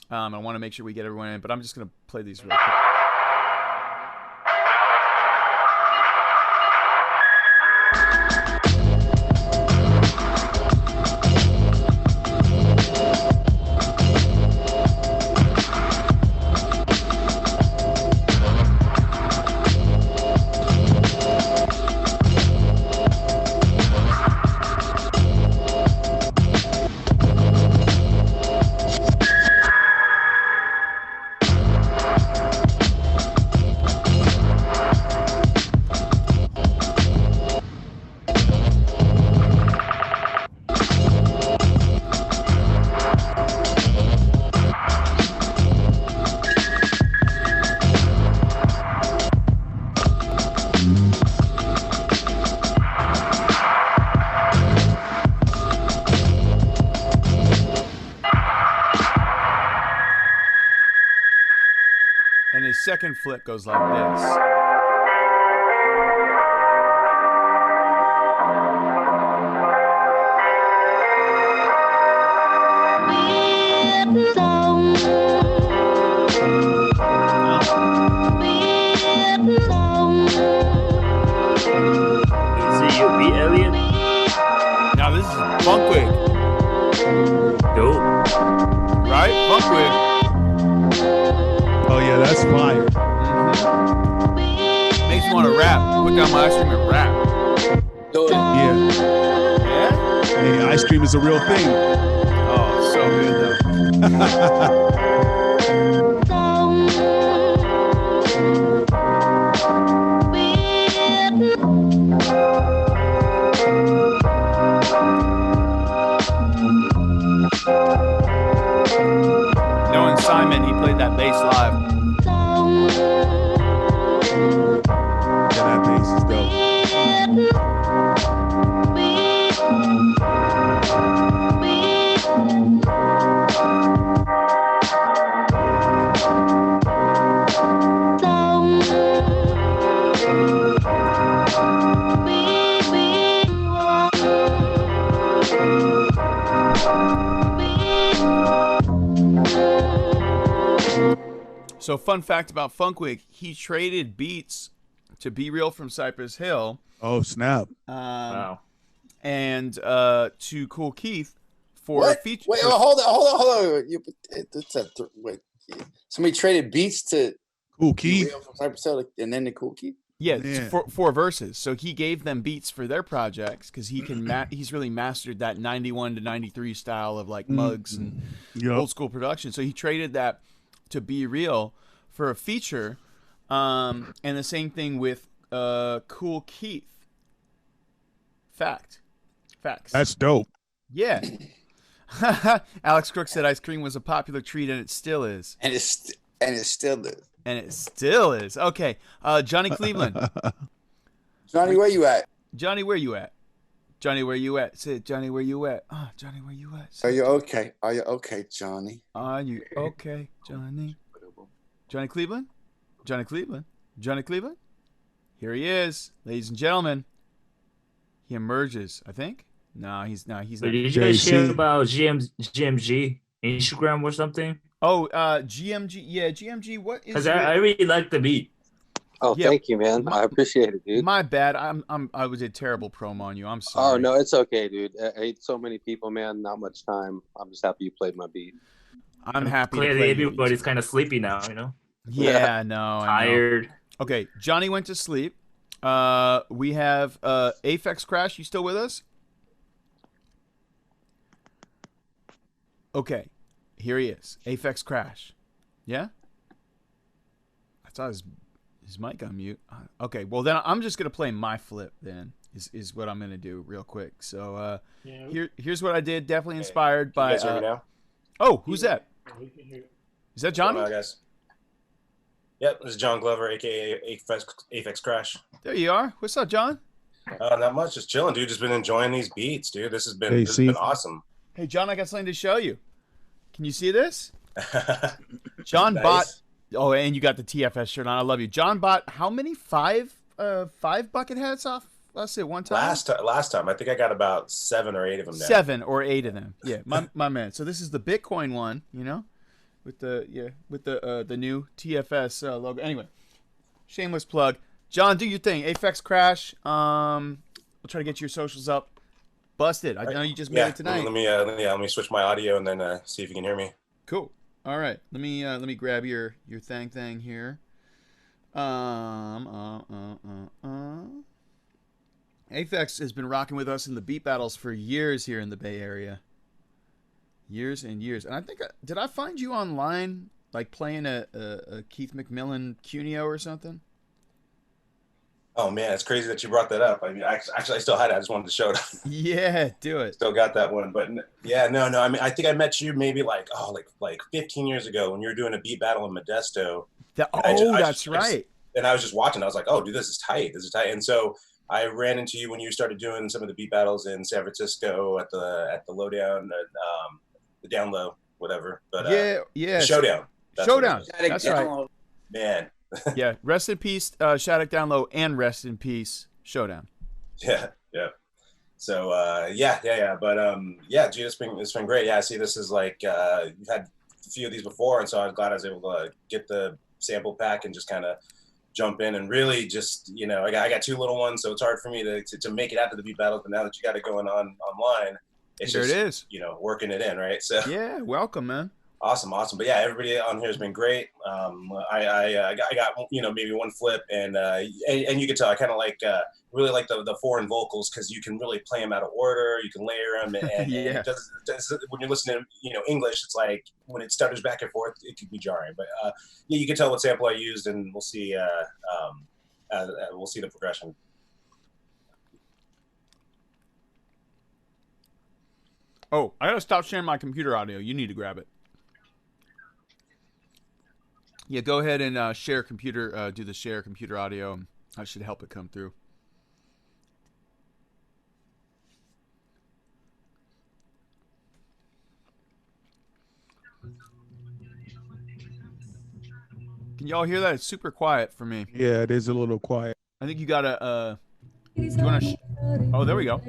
I want to make sure we get everyone in, but I'm just gonna play these real quick. And his second flip goes like this.
Elliot?
Now this is Funkwig.
Dope.
Right? Funkwig.
Oh yeah, that's fire.
Makes me want to rap. Put down my ice cream and rap.
Yeah. Hey, ice cream is a real thing.
Oh, so good though. Knowing Simon, he played that bass live.
Yeah, that bass is dope.
So fun fact about Funkwig, he traded beats to Be Real from Cypress Hill.
Oh, snap.
Wow. And to Cool Keith for a feature.
Wait, hold on. Wait. Somebody traded beats to
Cool Keith
from Cypress Hill, and then the Cool Keith.
Yeah, for verses. So he gave them beats for their projects because he can. He's really mastered that 91 to 93 style of like Muggs and old school production. So he traded that to Be Real for a feature, and the same thing with Cool Keith. Facts.
That's dope.
Yeah. Alex Crook said ice cream was a popular treat, and it still is.
And it still is.
And it still is. Okay, Johnny Cleveland.
Johnny, where you at?
Johnny, where you at? Johnny, where you at? Say, Johnny, where you at? Johnny, where you at?
Are you okay? Are you okay, Johnny?
Are you okay, Johnny? Johnny Cleveland? Johnny Cleveland? Johnny Cleveland? Here he is, ladies and gentlemen. He emerges, I think. No, he's not.
Did you guys share about GMG Instagram or something?
Oh, GMG. Yeah, GMG. What is?
Because I really like the beat.
Oh, yeah, thank you, man. I appreciate it, dude.
My bad. I was a terrible promo on you. I'm sorry.
Oh no, it's okay, dude. I hate so many people, man. Not much time. I'm just happy you played my beat.
I'm happy.
Clearly, everybody's kind of sleepy now. You know.
Yeah, no.
Tired.
Okay, Johnny went to sleep. We have Aphex Crash. You still with us? Okay, here he is. Aphex Crash. Yeah? I saw his mic on mute. Okay, well then I'm just gonna play my flip then. is what I'm gonna do real quick. So
Yeah.
here's what I did. Definitely inspired by.
You guys hear me now?
Oh, who's that?
We can hear.
Is that Johnny?
What's going on, guys? Yep, this is John Glover, aka Aphex Crash.
There you are. What's up, John?
Not much, just chilling, dude. Just been enjoying these beats, dude. This has been awesome.
Hey, John, I got something to show you. Can you see this? John bought. Oh, and you got the TFS shirt on. I love you. John bought how many? Five bucket hats off. Let's say one time.
Last time, I think I got about 7 or 8 of them. Now.
7 or 8 of them. Yeah, my man. So this is the Bitcoin one, you know, with the new TFS logo. Anyway, shameless plug. John, do your thing. Aphex Crash. We'll try to get your socials up. Busted. I know you just made it tonight.
Let me switch my audio and then see if you can hear me.
Cool. All right. Let me grab your thing here. Aphex has been rocking with us in the beat battles for years here in the Bay Area. Years and years. And I think did I find you online like playing a Keith McMillan Cuneo or something?
Oh man, it's crazy that you brought that up. I mean, actually, I still had it. I just wanted to show it.
Yeah, do it.
Still got that one, but yeah, no. I mean, I think I met you maybe like 15 years ago when you were doing a beat battle in Modesto.
That's right.
And I was just watching. I was like, oh, dude, this is tight. This is tight. And so I ran into you when you started doing some of the beat battles in San Francisco at the lowdown, the down low, whatever. But
yeah,
Showdown.
Showdown. That's right.
Man.
Yeah, rest in peace, Shattuck Down Low, and rest in peace, Showdown.
Yeah. So yeah. But yeah, dude, it's been great. Yeah, I see this is like you've had a few of these before, and so I'm glad I was able to get the sample pack and just kind of jump in and really just I got 2 little ones, so it's hard for me to make it after the beat battles. But now that you got it going on online, it's
there
just,
it is.
Working it in, right? So
yeah, welcome, man.
Awesome. But yeah, everybody on here has been great. I got maybe one flip, and you can tell I kind of really like the foreign vocals because you can really play them out of order. You can layer them, and
yeah.
it does, when you're listening to English, it's like when it stutters back and forth, it can be jarring. But yeah, you can tell what sample I used, and we'll see the progression.
Oh, I gotta stop sharing my computer audio. You need to grab it. Yeah, go ahead and share computer. Do the share computer audio. I should help it come through. Can y'all hear that? It's super quiet for me.
Yeah, it is a little quiet.
I think you gotta. You wanna? Oh, there we go.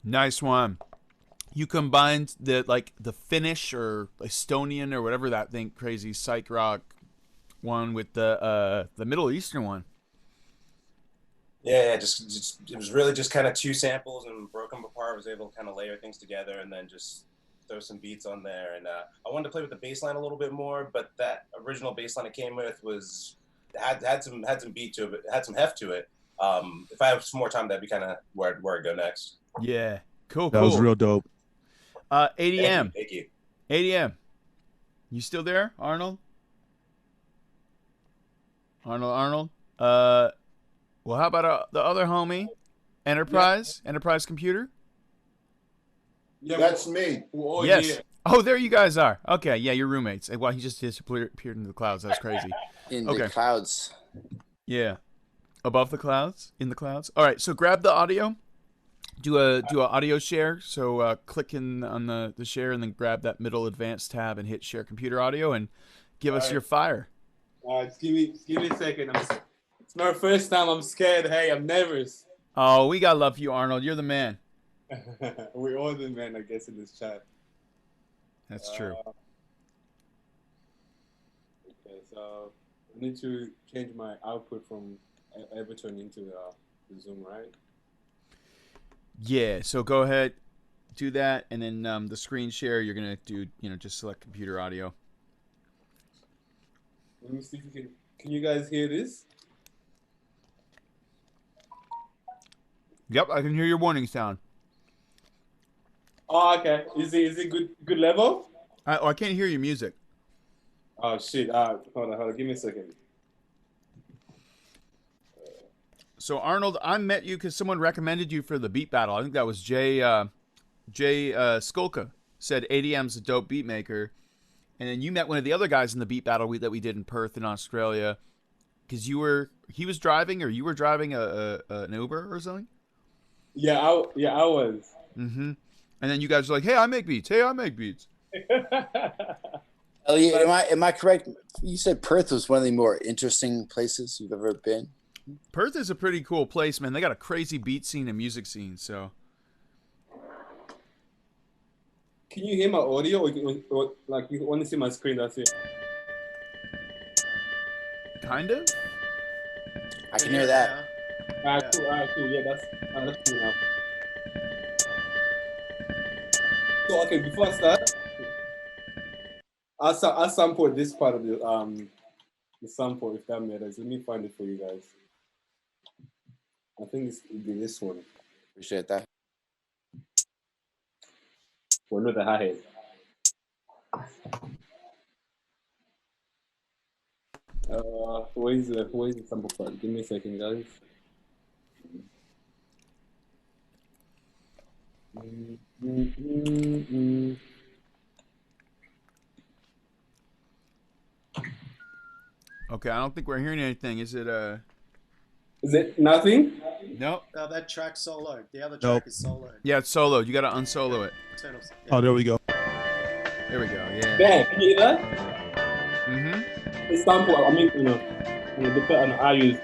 Nice one. You combined the Finnish or Estonian or whatever that thing crazy psych rock one with the Middle Eastern one.
Yeah, just it was really just kind of two samples and broke them apart. I was able to kind of layer things together and then just throw some beats on there. And I wanted to play with the bass line a little bit more, but that original bass line it came with had some beat to it, but had some heft to it. If I have some more time, that'd be kind of where I go next.
Yeah, cool.
That was real dope.
ADM.
Thank you.
ADM. You still there, Arnold? Arnold. Well, how about the other homie, Enterprise Computer?
Yeah, that's me.
Yes.
Yeah.
Oh, there you guys are. Okay, yeah, you're roommates. Well, he just disappeared into the clouds. That's crazy.
In the clouds.
Yeah. Above the clouds? In the clouds? All right, so grab the audio. Do a audio share. So click on the share and then grab that middle advanced tab and hit share computer audio and give us your fire.
All right, give me a second. It's my first time. I'm scared. Hey, I'm nervous.
Oh, we got love for you, Arnold. You're the man.
We're all the men, I guess, in this chat.
That's true.
Okay, so I need to change my output from Everton into the Zoom, right?
Yeah, so go ahead, do that, and then the screen share, you're going to do, just select computer audio.
Let me see if you can you guys hear this?
Yep, I can hear your warning sound.
Oh, okay. Is it good level?
I can't hear your music.
Oh, shit. Hold on. Give me a second.
So, Arnold, I met you because someone recommended you for the beat battle. I think that was Jay Skolka said ADM's a dope beat maker. And then you met one of the other guys in the beat battle that we did in Perth in Australia because he was driving or you were driving an Uber or something?
Yeah, I was.
Mm-hmm. And then you guys were like, hey, I make beats. Hey, I make beats.
Elliot, am I correct? You said Perth was one of the more interesting places you've ever been.
Perth is a pretty cool place, man. They got a crazy beat scene and music scene, so.
Can you hear my audio or like you only see my screen, that's it?
Kind of?
I can hear that.
Alright, cool. Yeah, that's cool now. So, okay, before I start, I'll sample this part of the sample, if that matters. Let me find it for you guys. I think it'll be this one.
Appreciate that.
Well, not the hi-hat. Where is the sample part? Give me a second, guys.
Okay, I don't think we're hearing anything. Is it
Is it nothing?
Nope.
No, that track's solo. The other track is solo.
Yeah, it's solo. You gotta unsolo it.
Turn off.
Oh, there we go.
There we go. Yeah.
Yeah, can you hear that?
Mm-hmm.
The sample, the pattern I use.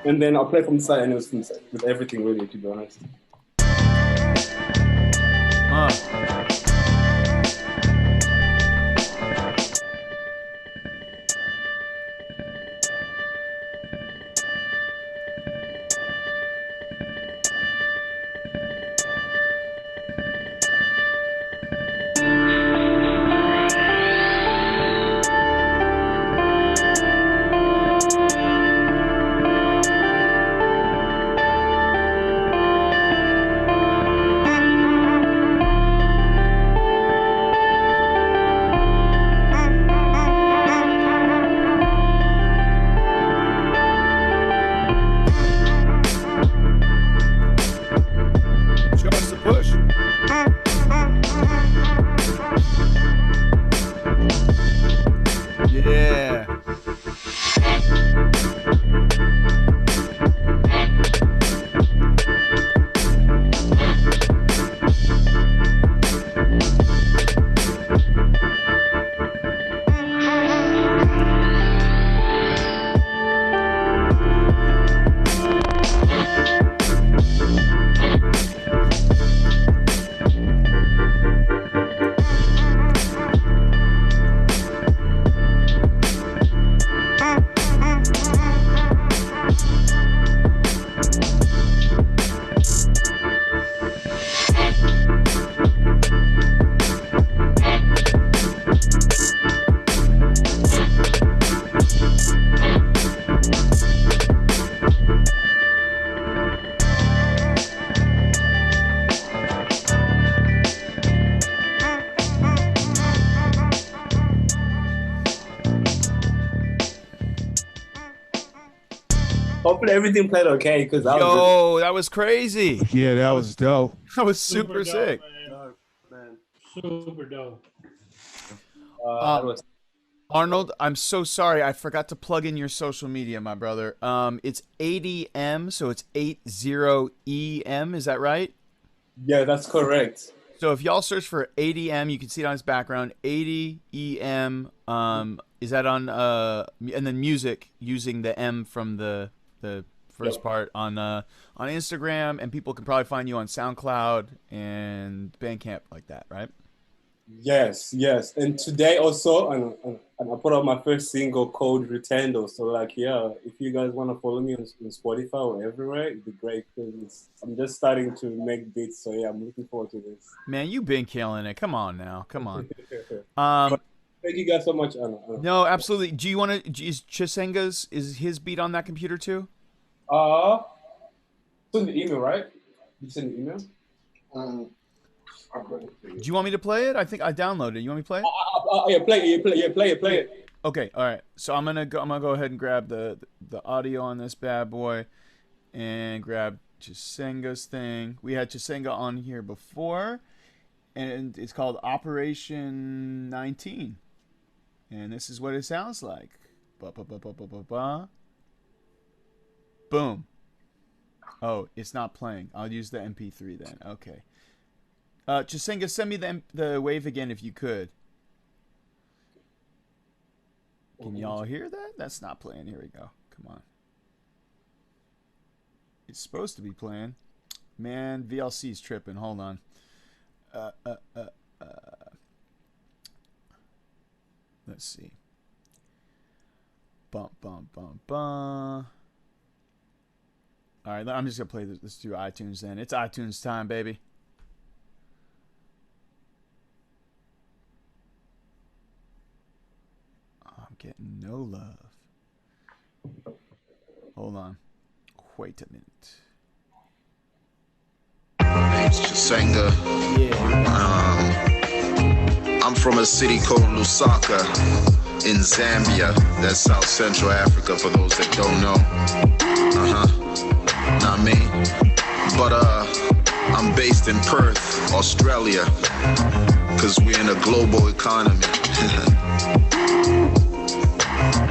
And then I'll play from the side and it was from the side with everything really, to be honest. hopefully everything played okay because
that was crazy.
Yeah, that was dope.
That was super
dope,
sick.
man. Super dope.
Arnold, I'm so sorry. I forgot to plug in your social media, my brother. It's 80M, so it's 80EM. Is that right?
Yeah, that's correct.
So if y'all search for 80M, you can see it on his background. 80EM. Is that on and then music using the M from the first part on Instagram, and people can probably find you on SoundCloud and Bandcamp like that, right?
Yes. And today also, and I put out my first single called Retendo. So like, yeah, if you guys want to follow me on Spotify or everywhere, it'd be great because I'm just starting to make beats. So yeah, I'm looking forward to this.
Man, you've been killing it. Come on now. Come on.
Thank you guys so much, Anna.
No, absolutely. Do you want to, is Chisenga's, is his beat on that computer too?
It's in the email, right? You send the email?
Do you want me to play it? I think I downloaded it. You want me to play it?
Yeah, play it.
Okay, all right. So I'm gonna go ahead and grab the audio on this bad boy, and grab Chisenga's thing. We had Chisenga on here before, and it's called Operation 19, and this is what it sounds like. Boom. Oh, it's not playing. I'll use the MP3 then. Okay. Chisenga, send me the wave again if you could. Can y'all hear that? That's not playing. Here we go. Come on. It's supposed to be playing. Man, VLC's tripping. Hold on. Let's see. Bum. All right, I'm just gonna play this through iTunes then. It's iTunes time, baby. Getting no love. Hold on. Wait a minute.
Name's Chisenga. I'm from a city called Lusaka in Zambia. That's South Central Africa for those that don't know. Not me. But I'm based in Perth, Australia. Cause we're in a global economy.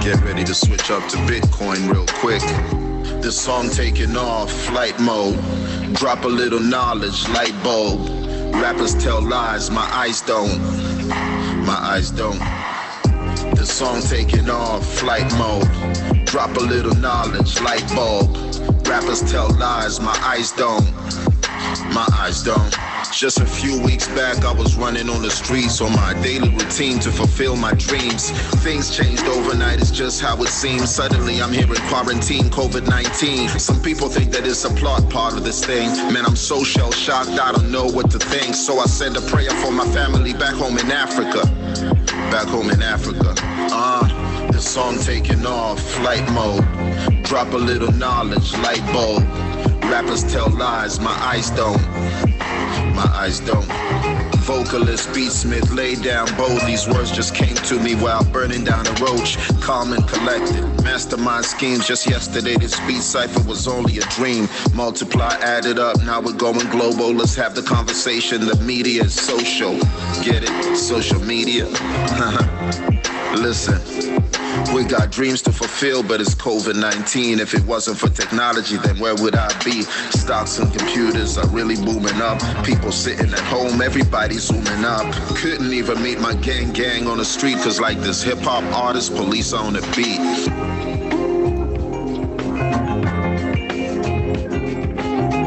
Get ready to switch up to Bitcoin real quick. This song taking off, flight mode. Drop a little knowledge, light bulb. Rappers tell lies, my eyes don't. My eyes don't. This song taking off, flight mode. Drop a little knowledge, light bulb. Rappers tell lies, my eyes don't. My eyes don't. Just a few weeks back, I was running on the streets on my daily routine to fulfill my dreams. Things changed overnight, it's just how it seems. Suddenly I'm here in quarantine, COVID-19. Some people think that it's a plot part of this thing. Man, I'm so shell-shocked, I don't know what to think. So I said a prayer for my family back home in Africa. Back home in Africa. This song taking off, flight mode. Drop a little knowledge, light bulb. Rappers tell lies, my eyes don't. My eyes don't. Vocalist, beatsmith, lay down bold. These words just came to me while burning down a roach. Calm and collected, mastermind schemes. Just yesterday this BeatCypher was only a dream. Multiply, add it up, now we're going global. Let's have the conversation, the media is social. Get it? Social media? Listen. We got dreams to fulfill, but it's COVID-19. If it wasn't for technology, then where would I be? Stocks and computers are really booming up. People sitting at home, everybody zooming up. Couldn't even meet my gang on the street, cause like this hip-hop artist, police on the beat.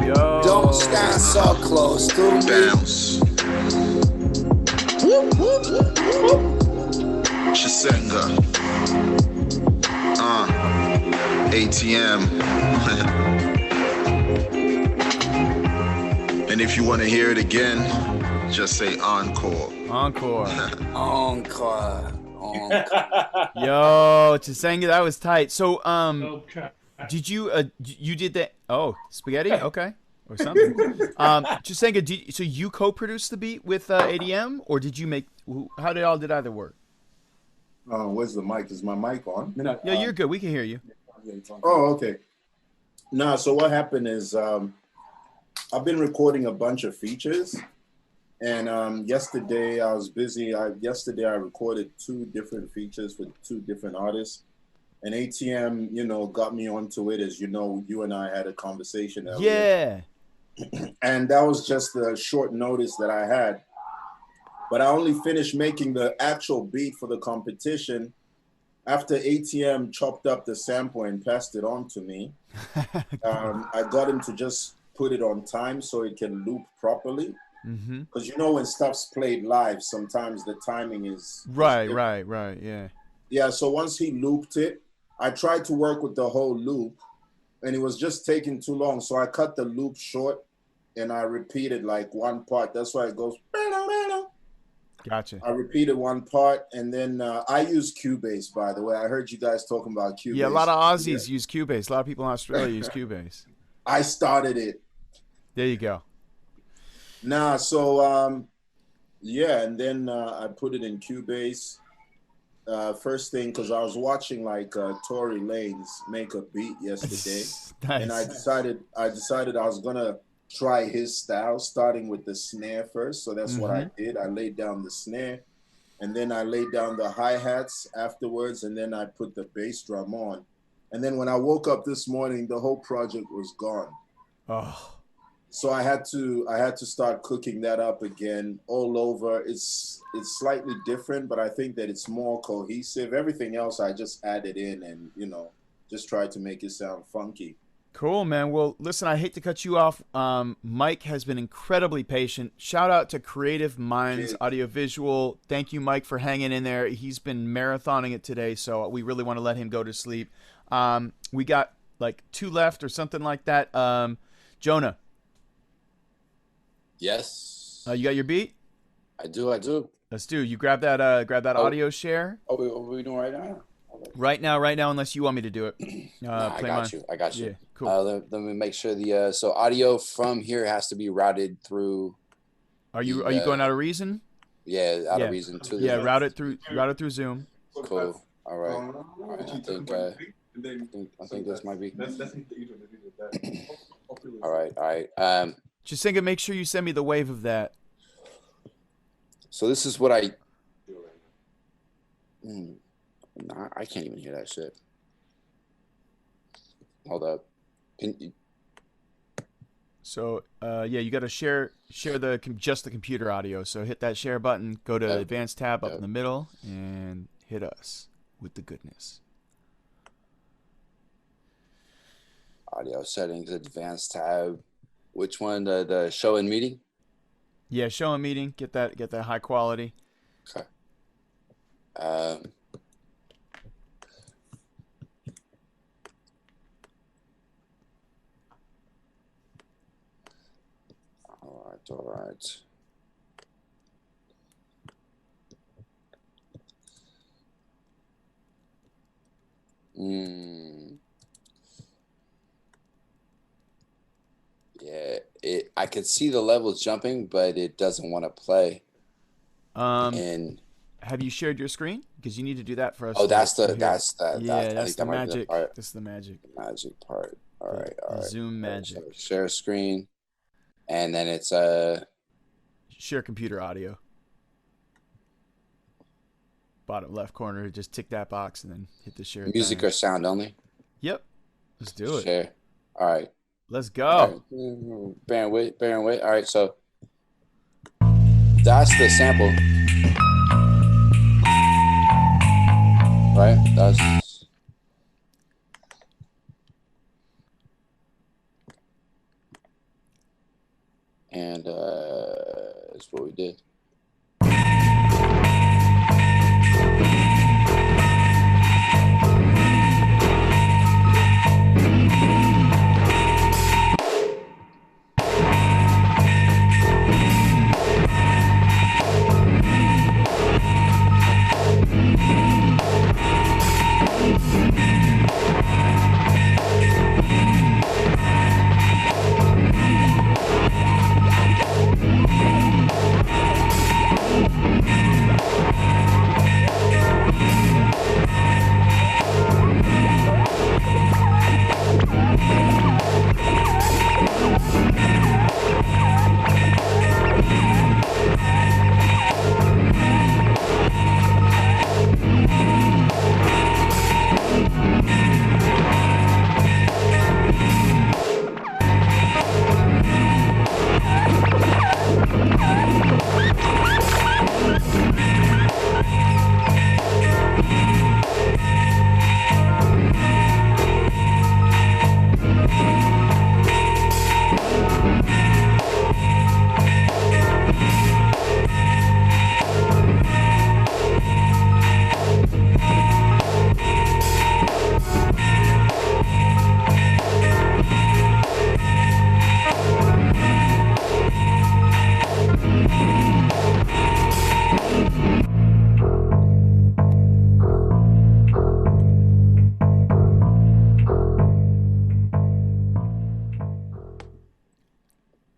Yo.
Don't stand so close to me.
Bounce. Chisenga. ATM. And if you want to hear it again, just say encore.
Encore.
Encore.
Yo, Chisenga, that was tight. So, did you you did that? Oh, spaghetti? Okay, or something. Chisenga, so you co-produced the beat with ADM, or did you make? How did either work?
Where's the mic? Is my mic on?
Yeah, you're good. We can hear you.
Oh, okay. No, so what happened is I've been recording a bunch of features, and yesterday I was busy. Yesterday I recorded 2 different features with 2 different artists, and ATM, you know, got me onto it. As you know, you and I had a conversation earlier.
Yeah.
And that was just the short notice that I had. But I only finished making the actual beat for the competition after ATM chopped up the sample and passed it on to me. I got him to just put it on time so it can loop properly. Because you know when stuff's played live, sometimes the timing is
right, yeah.
Yeah, so once he looped it, I tried to work with the whole loop, and it was just taking too long. So I cut the loop short, and I repeated like one part. That's why it goes.
Gotcha.
I repeated one part, and then I use Cubase, by the way. I heard you guys talking about Cubase.
Yeah, a lot of Aussies use Cubase. A lot of people in Australia use Cubase.
I started it.
There you go.
Nah, so yeah, and then I put it in Cubase. First thing, because I was watching like Tory Lanez make a beat yesterday,
nice.
And I decided I was gonna try his style, starting with the snare first. So that's what I did. I laid down the snare, and then I laid down the hi-hats afterwards, and then I put the bass drum on. And then when I woke up this morning, the whole project was gone.
Oh.
So I had to start cooking that up again all over. It's slightly different, but I think that it's more cohesive. Everything else I just added in and, you know, just tried to make it sound funky.
Cool, man. Well, listen, I hate to cut you off. Mike has been incredibly patient. Shout out to Creative Minds Audiovisual. Thank you, Mike, for hanging in there. He's been marathoning it today, so we really want to let him go to sleep. We got like 2 left or something like that. Jonah.
Yes.
You got your beat?
I do.
Let's do. You grab that audio share.
Oh, what are we doing right now?
Right now, unless you want me to do it.
I got you.
Yeah, cool.
Let me make sure the so audio from here has to be routed through.
Are you going out of Reason?
Yeah, out of Reason to the.
Yeah, route it through Zoom.
Cool. All right. I think this might be. All right.
Just think of make sure you send me the wave of that.
So this is what I. Nah, I can't even hear that shit. Hold up.
So yeah, you got to share just the computer audio. So hit that share button, go to advanced tab up in the middle, and hit us with the goodness.
Audio settings, advanced tab. Which one? The show and meeting?
Yeah, show and meeting. Get that high quality.
Okay. All right. Yeah, I could see the levels jumping, but it doesn't want to play.
And have you shared your screen? Because you need to do that for us.
Oh, that's the
that's the magic. That's the magic.
The magic part. All right.
Zoom magic.
So share screen, and then it's
share computer audio. Bottom left corner, just tick that box and then hit the share.
Music or sound only?
Yep. Let's do it.
Share. All right.
Let's go.
Right. Bearing weight. All right, so that's the sample. Right? That's that's what we did.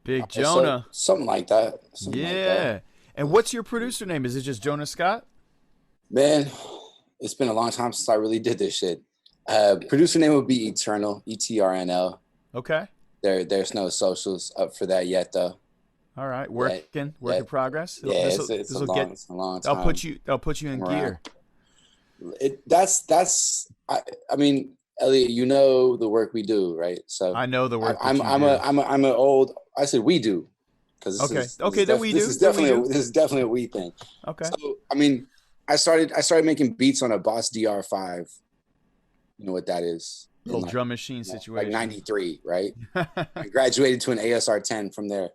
Big Jonah.
So, something like that. Something like that.
And what's your producer name? Is it just Jonah Scott?
Man, it's been a long time since I really did this shit. Producer name would be Eternal, ETRNL.
Okay.
There's no socials up for that yet, though.
All right, work in progress.
Yeah, it's a long time.
They'll put you in gear.
I mean, Elliot, you know the work we do, right? So
I know the work.
I'm an old. I said we do, because this is definitely a we thing.
Okay.
So I mean, I started making beats on a Boss DR5. You know what that is?
Little drum machine situation.
Like '93, right? I graduated to an ASR 10 from there.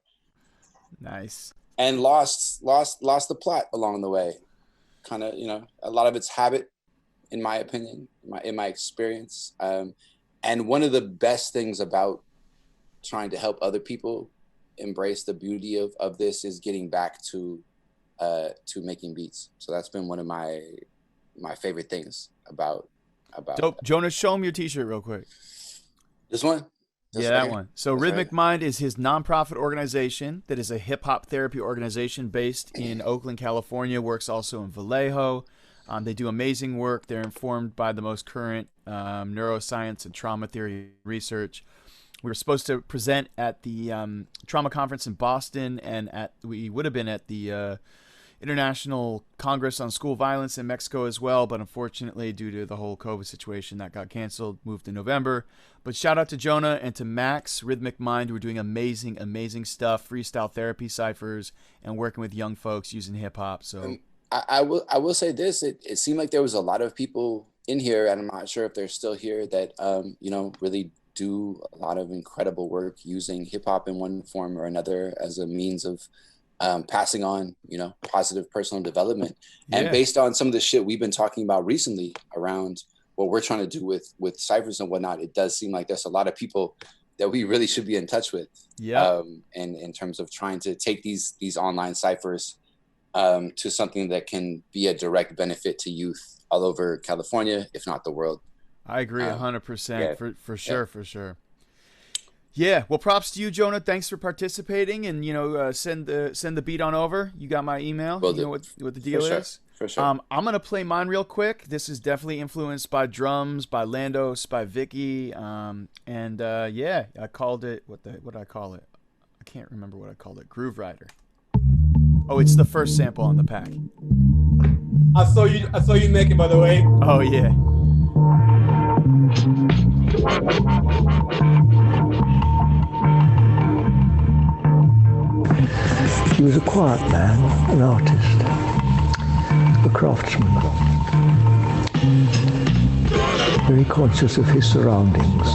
Nice.
And lost the plot along the way. Kind of, a lot of it's habit, in my opinion, in my experience. And one of the best things about trying to help other people embrace the beauty of this is getting back to making beats. So that's been one of my favorite things about.
Dope. Jonas, show him your t-shirt real quick.
This one?
That one. So Rhythmic Mind is his nonprofit organization that is a hip-hop therapy organization based in Oakland, California, works also in Vallejo. They do amazing work. They're informed by the most current neuroscience and trauma theory research. We were supposed to present at the trauma conference in Boston, and we would have been at the International Congress on School Violence in Mexico as well, but unfortunately, due to the whole COVID situation, that got canceled, moved to November. But shout out to Jonah and to Max, Rhythmic Mind, who are doing amazing, amazing stuff, freestyle therapy ciphers, and working with young folks using hip hop. So
I will say this: it seemed like there was a lot of people in here, and I'm not sure if they're still here, that really do a lot of incredible work using hip hop in one form or another as a means of passing on, positive personal development. And based on some of the shit we've been talking about recently around what we're trying to do with ciphers and whatnot, it does seem like there's a lot of people that we really should be in touch with. And in terms of trying to take these online ciphers to something that can be a direct benefit to youth all over California, if not the world.
I agree 100%. For sure. Yeah, well, props to you, Jonah. Thanks for participating, and send the beat on over. You got my email. You know what the deal is.
For sure.
I'm gonna play mine real quick. This is definitely influenced by drums, by Landos, by Vicky, I called it what did I call it? I can't remember what I called it. Groove Rider. Oh, it's the first sample on the pack.
I saw you make it, by the way.
Oh yeah.
He was a quiet man, an artist, a craftsman, very conscious of his surroundings,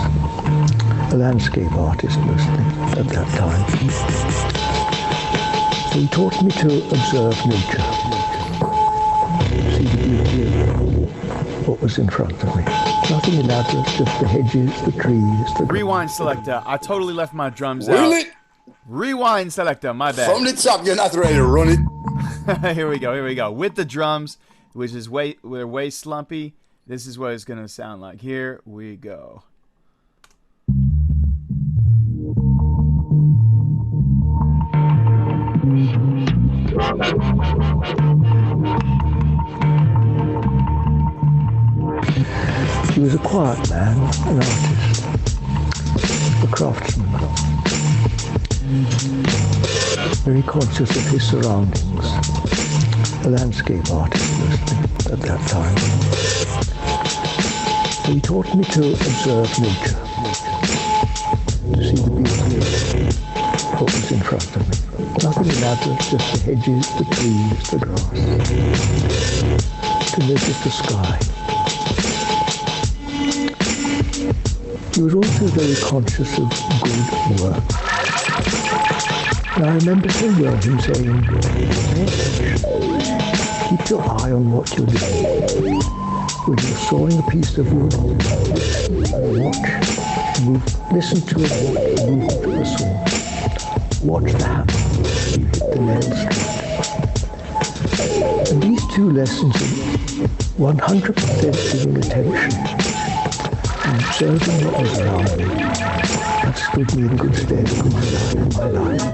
a landscape artist mostly at that time. So he taught me to observe nature, see the beauty of what was in front of me. Nothing elaborate, just the hedges, the trees, the...
Rewind selector. I totally left my drums out. Rewind selector, my bad.
From the top, you're not ready to run it.
Here we go. With the drums, which is way slumpy. This is what it's gonna sound like. Here we go.
He was a quiet man, an artist, a craftsman, very conscious of his surroundings, a landscape artist mostly at that time. So he taught me to observe nature, to see the beauty of what was in front of me. Nothing elaborate, just the hedges, the trees, the grass. To notice the sky. He was also very conscious of good work. And I remember so well him saying, keep your eye on what you're doing. When you're sawing a piece of wood, listen to it, watch the movement of the saw. Watch the hammer, you hit the nail straight. And these two lessons of 100% giving attention and observing what was around me have stood me in good stead in my life.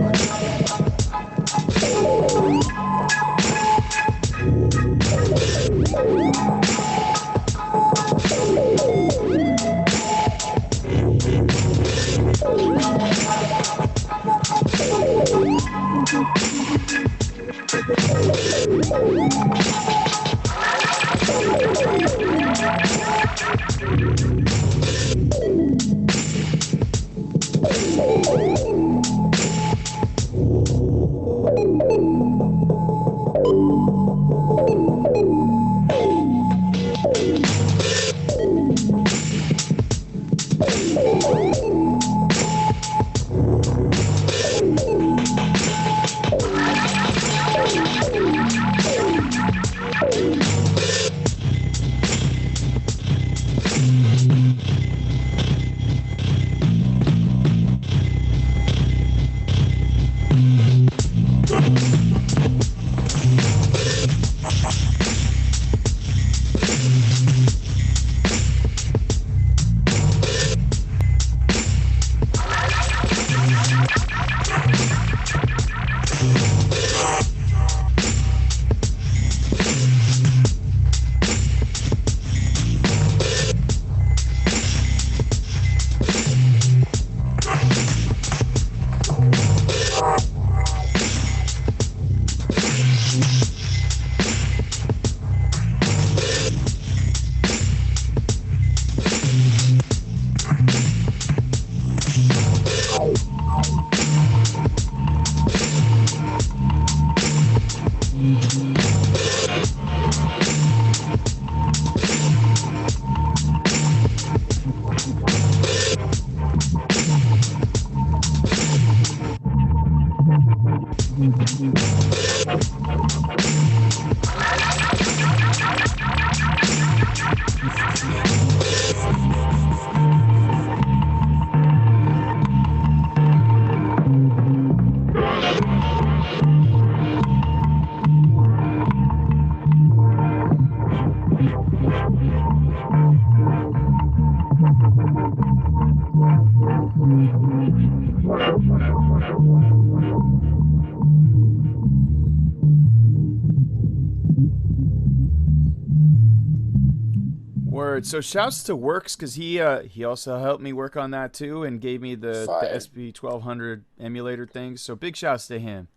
Word. So shouts to Works, because he also helped me work on that too and gave me the SB1200 emulator thing. So big shouts to him.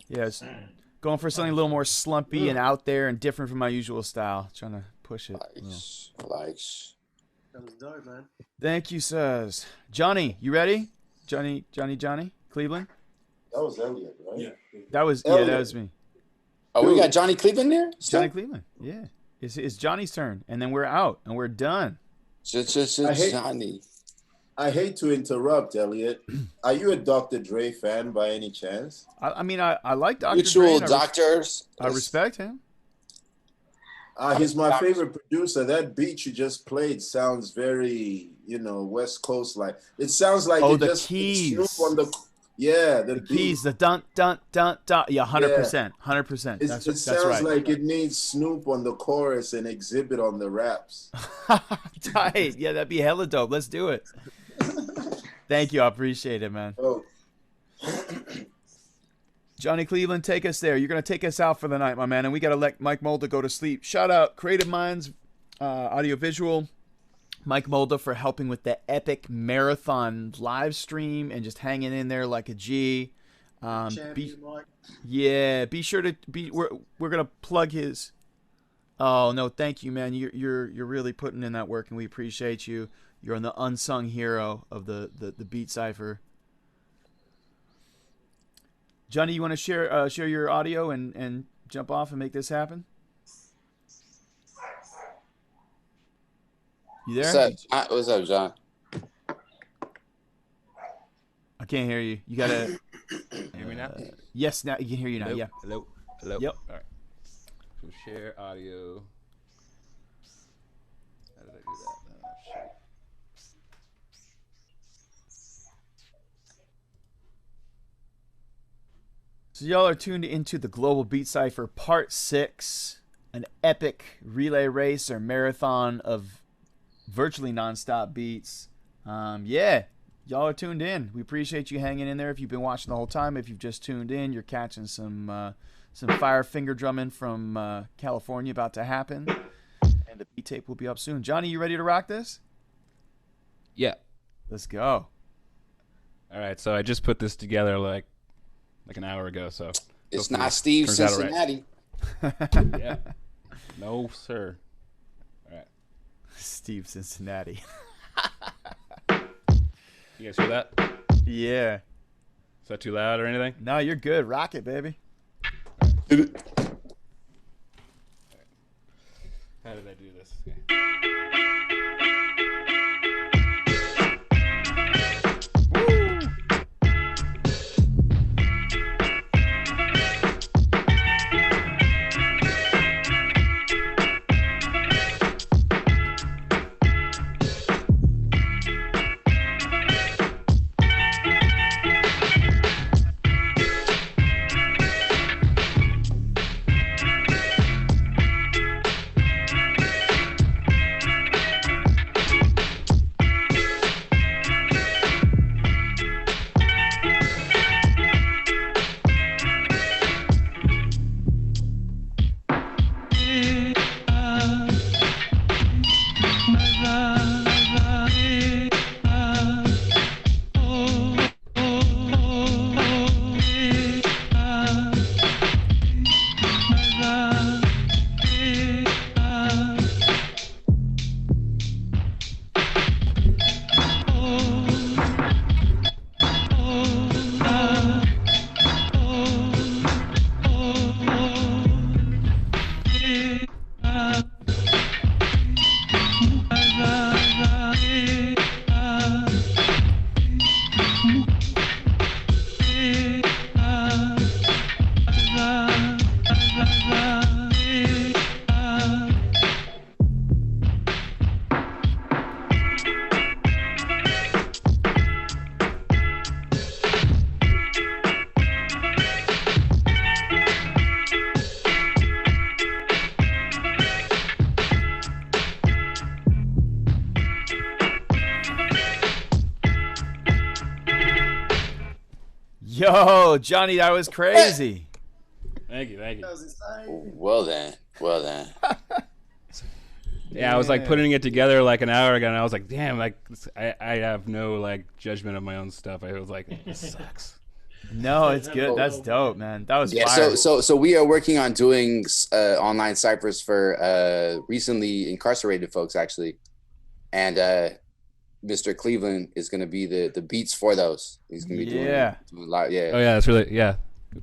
Yes, going for something a little more slumpy and out there and different from my usual style. Trying to push it.
Likes. That was dope, man.
Thank you, sirs. Johnny, you ready? Johnny, Cleveland.
That was Elliot, right?
Yeah. That was me.
Oh, we got Johnny Cleveland there?
Johnny Cleveland, yeah. It's Johnny's turn, and then we're out, and we're done.
Johnny.
I hate to interrupt, Elliot. Are you a Dr. Dre fan by any chance?
I mean, I like Dr.
Mutual
Dre.
doctors.
I respect him.
He's my favorite producer. That beat you just played sounds very, West Coast like. It sounds like
the just keys.
Snoop on the
keys, the dun dun dun dun. Yeah, 100%, 100%.
It sounds
right.
like it needs Snoop on the chorus and Exhibit on the raps.
Tight. Yeah, that'd be hella dope. Let's do it. Thank you. I appreciate it, man.
Oh.
Johnny Cleveland, take us there. You're going to take us out for the night, my man, and we got to let Mike Mulder go to sleep. Shout out Creative Minds, Audiovisual, Mike Mulder for helping with the epic marathon live stream and just hanging in there like a G. Be sure to be. We're going to plug his. Oh no, thank you, man. You're really putting in that work, and we appreciate you. You're the unsung hero of the BeatCypher. Johnny, you want to share your audio and jump off and make this happen? You there?
What's up, John?
I can't hear you. You gotta
hear me now?
Yes, now you can hear you now.
Hello?
Yeah.
Hello.
Yep.
All right. So share audio. How did I do that? Oh, shit.
So y'all are tuned into the Global BeatCypher Part VI, an epic relay race or marathon of virtually nonstop beats. Yeah, y'all are tuned in. We appreciate you hanging in there. If you've been watching the whole time, if you've just tuned in, you're catching some fire finger drumming from California about to happen, and the beat tape will be up soon. Johnny, you ready to rock this?
Yeah.
Let's go.
All right, so I just put this together like
like an hour ago. So
it's not Steve Cincinnati.
Yeah. No, sir. All right.
Steve Cincinnati.
You guys hear that?
Yeah.
Is that too loud or anything?
No, you're good. Rock it, baby.
How did I do this?
Yo, Johnny, that was crazy.
Thank you.
Well then.
Yeah, I was like putting it together like an hour ago, and I was like, damn, like I have no like judgment of my own stuff. I was like, this sucks.
No, it's good. That's dope, man. That was fire.
So we are working on doing online ciphers for recently incarcerated folks, actually, and Mr. Cleveland is going to be the beats for those. He's going to be doing a lot. Yeah.
Oh yeah, that's really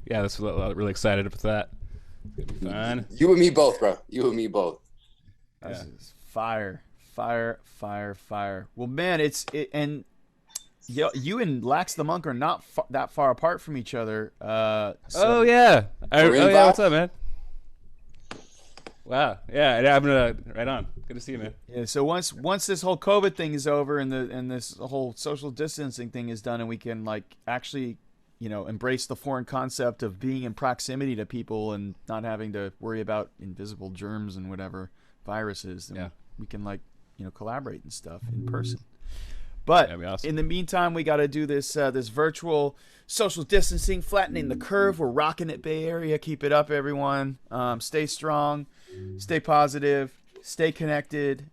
that's really excited about that. It's gonna be fun.
You and me both, bro. You and me both.
That's fire. Well, man, and you and Lax the Monk are not that far apart from each other.
Oh yeah, what's up, man? Wow, yeah, I'm gonna right on. Good to see you, man.
Yeah, so once this whole COVID thing is over and this whole social distancing thing is done, and we can like actually, embrace the foreign concept of being in proximity to people and not having to worry about invisible germs and whatever viruses, and we can collaborate and stuff in person. But awesome. In the meantime, we got to do this this virtual social distancing, flattening the curve. We're rocking it, Bay Area. Keep it up, everyone. Stay strong, stay positive, stay connected.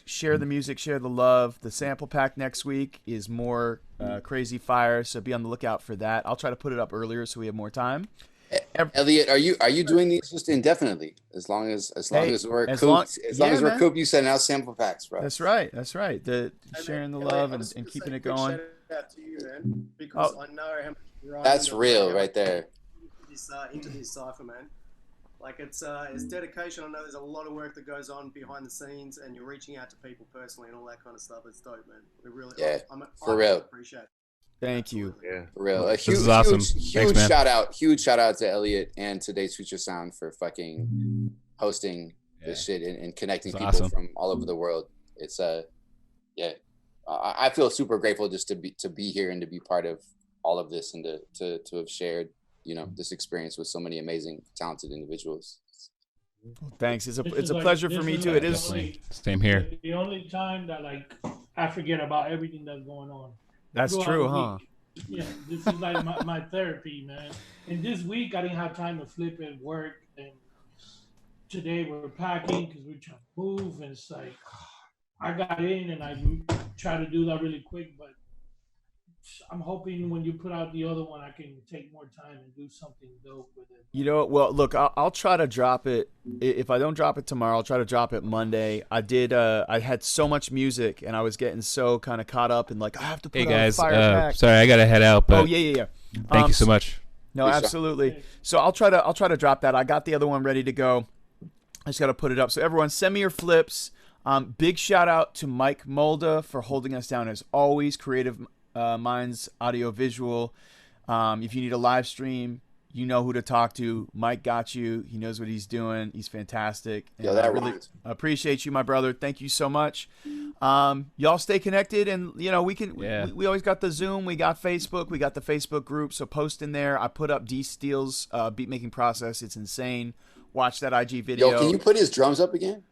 Share the music, share the love. The sample pack next week is more crazy fire, so be on the lookout for that. I'll try to put it up earlier so we have more time.
Elliot, are you doing these just indefinitely? As long as we're cooped, you send out sample packs, bro.
That's right. The sharing the love and keeping it going.
Shout out to you, man, because I know how much
that's real right there.
Into this cipher, man. Like it's dedication. I know there's a lot of work that goes on behind the scenes, and you're reaching out to people personally and all that kind of stuff. It's dope, man. We really,
for real.
Appreciate it.
Thank you.
Yeah, for real. A
huge, awesome.
Huge shout out to Elliot and Today's Future Sound for fucking hosting this shit and connecting people from all over the world. It's I feel super grateful just to be here and to be part of all of this and to have shared this experience with so many amazing, talented individuals.
Thanks. It's a pleasure for me too. It is.
Same here.
The only time that I forget about everything that's going on.
That's true, huh?
Yeah, this is like my therapy, man. And this week I didn't have time to flip and work, and today we're packing because we're trying to move, and it's like I got in and I tried to do that really quick, but I'm hoping when you put out the other one, I can take more time and do something dope with it.
You know, well, look, I'll try to drop it. If I don't drop it tomorrow, I'll try to drop it Monday. I had so much music, and I was getting so kind of caught up in like I have to put
Hey guys,
out a fire pack.
sorry, I gotta head out. But
oh yeah.
Thank you so much.
No, absolutely. So I'll try to drop that. I got the other one ready to go. I just got to put it up. So everyone, send me your flips. Big shout out to Mike Molda for holding us down as always. Creative Minds Audio Visual. If you need a live stream, you know who to talk to. Mike got you. He knows what he's doing. He's fantastic.
Yeah, that
I really appreciate you, my brother. Thank you so much. Y'all stay connected, and you know we always got the Zoom, we got Facebook, we got the Facebook group. So post in there. I put up D Steel's beat making process. It's insane. Watch that IG video.
Yo, can you put his drums up again?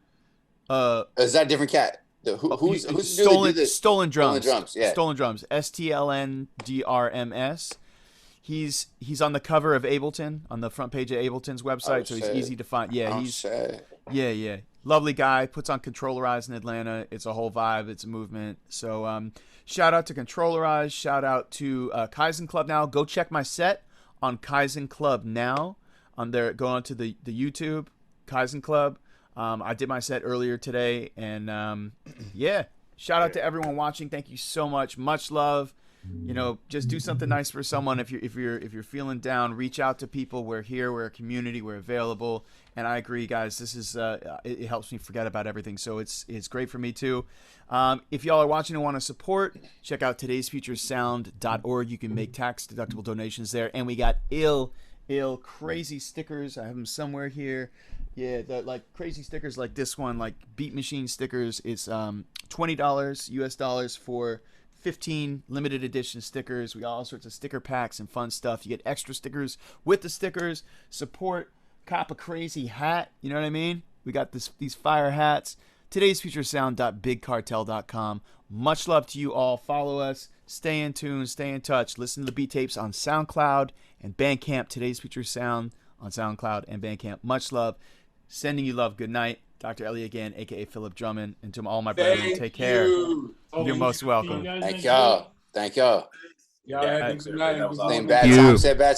Is that a different cat? Who's
stolen drums?
Stolen drums, yeah.
Stolen drums. STLNDRMS. He's on the cover of Ableton, on the front page of Ableton's website, so he's easy to find. Yeah, yeah. Lovely guy. Puts on Controllerize in Atlanta. It's a whole vibe. It's a movement. So shout out to Controllerize. Shout out to Kaizen Club Now. Go check my set on Kaizen Club Now. On there, go on to the YouTube Kaizen Club. I did my set earlier today, and yeah, shout out to everyone watching. Thank you so much. Much love. You know, just do something nice for someone. If you're feeling down, reach out to people. We're here. We're a community. We're available. And I agree, guys. This is it helps me forget about everything. So it's great for me too. If y'all are watching and want to support, check out today'sfuturesound.org. You can make tax deductible donations there. And we got ill crazy stickers. I have them somewhere here. Yeah, like crazy stickers like this one, like Beat Machine stickers. It's $20 US for 15 limited edition stickers. We got all sorts of sticker packs and fun stuff. You get extra stickers with the stickers. Support, cop a crazy hat. You know what I mean? We got these fire hats. Today'sfuturesound.bigcartel.com. Much love to you all. Follow us. Stay in tune. Stay in touch. Listen to the beat tapes on SoundCloud and Bandcamp. Today's Future Sound on SoundCloud and Bandcamp. Much love. Sending you love. Good night. Dr. Ellie again, a.k.a. Philip Drummond. And to all my brethren, take care. You're most welcome.
Thank y'all. Thank y'all.
Y'all have a good night.
Bad time said bad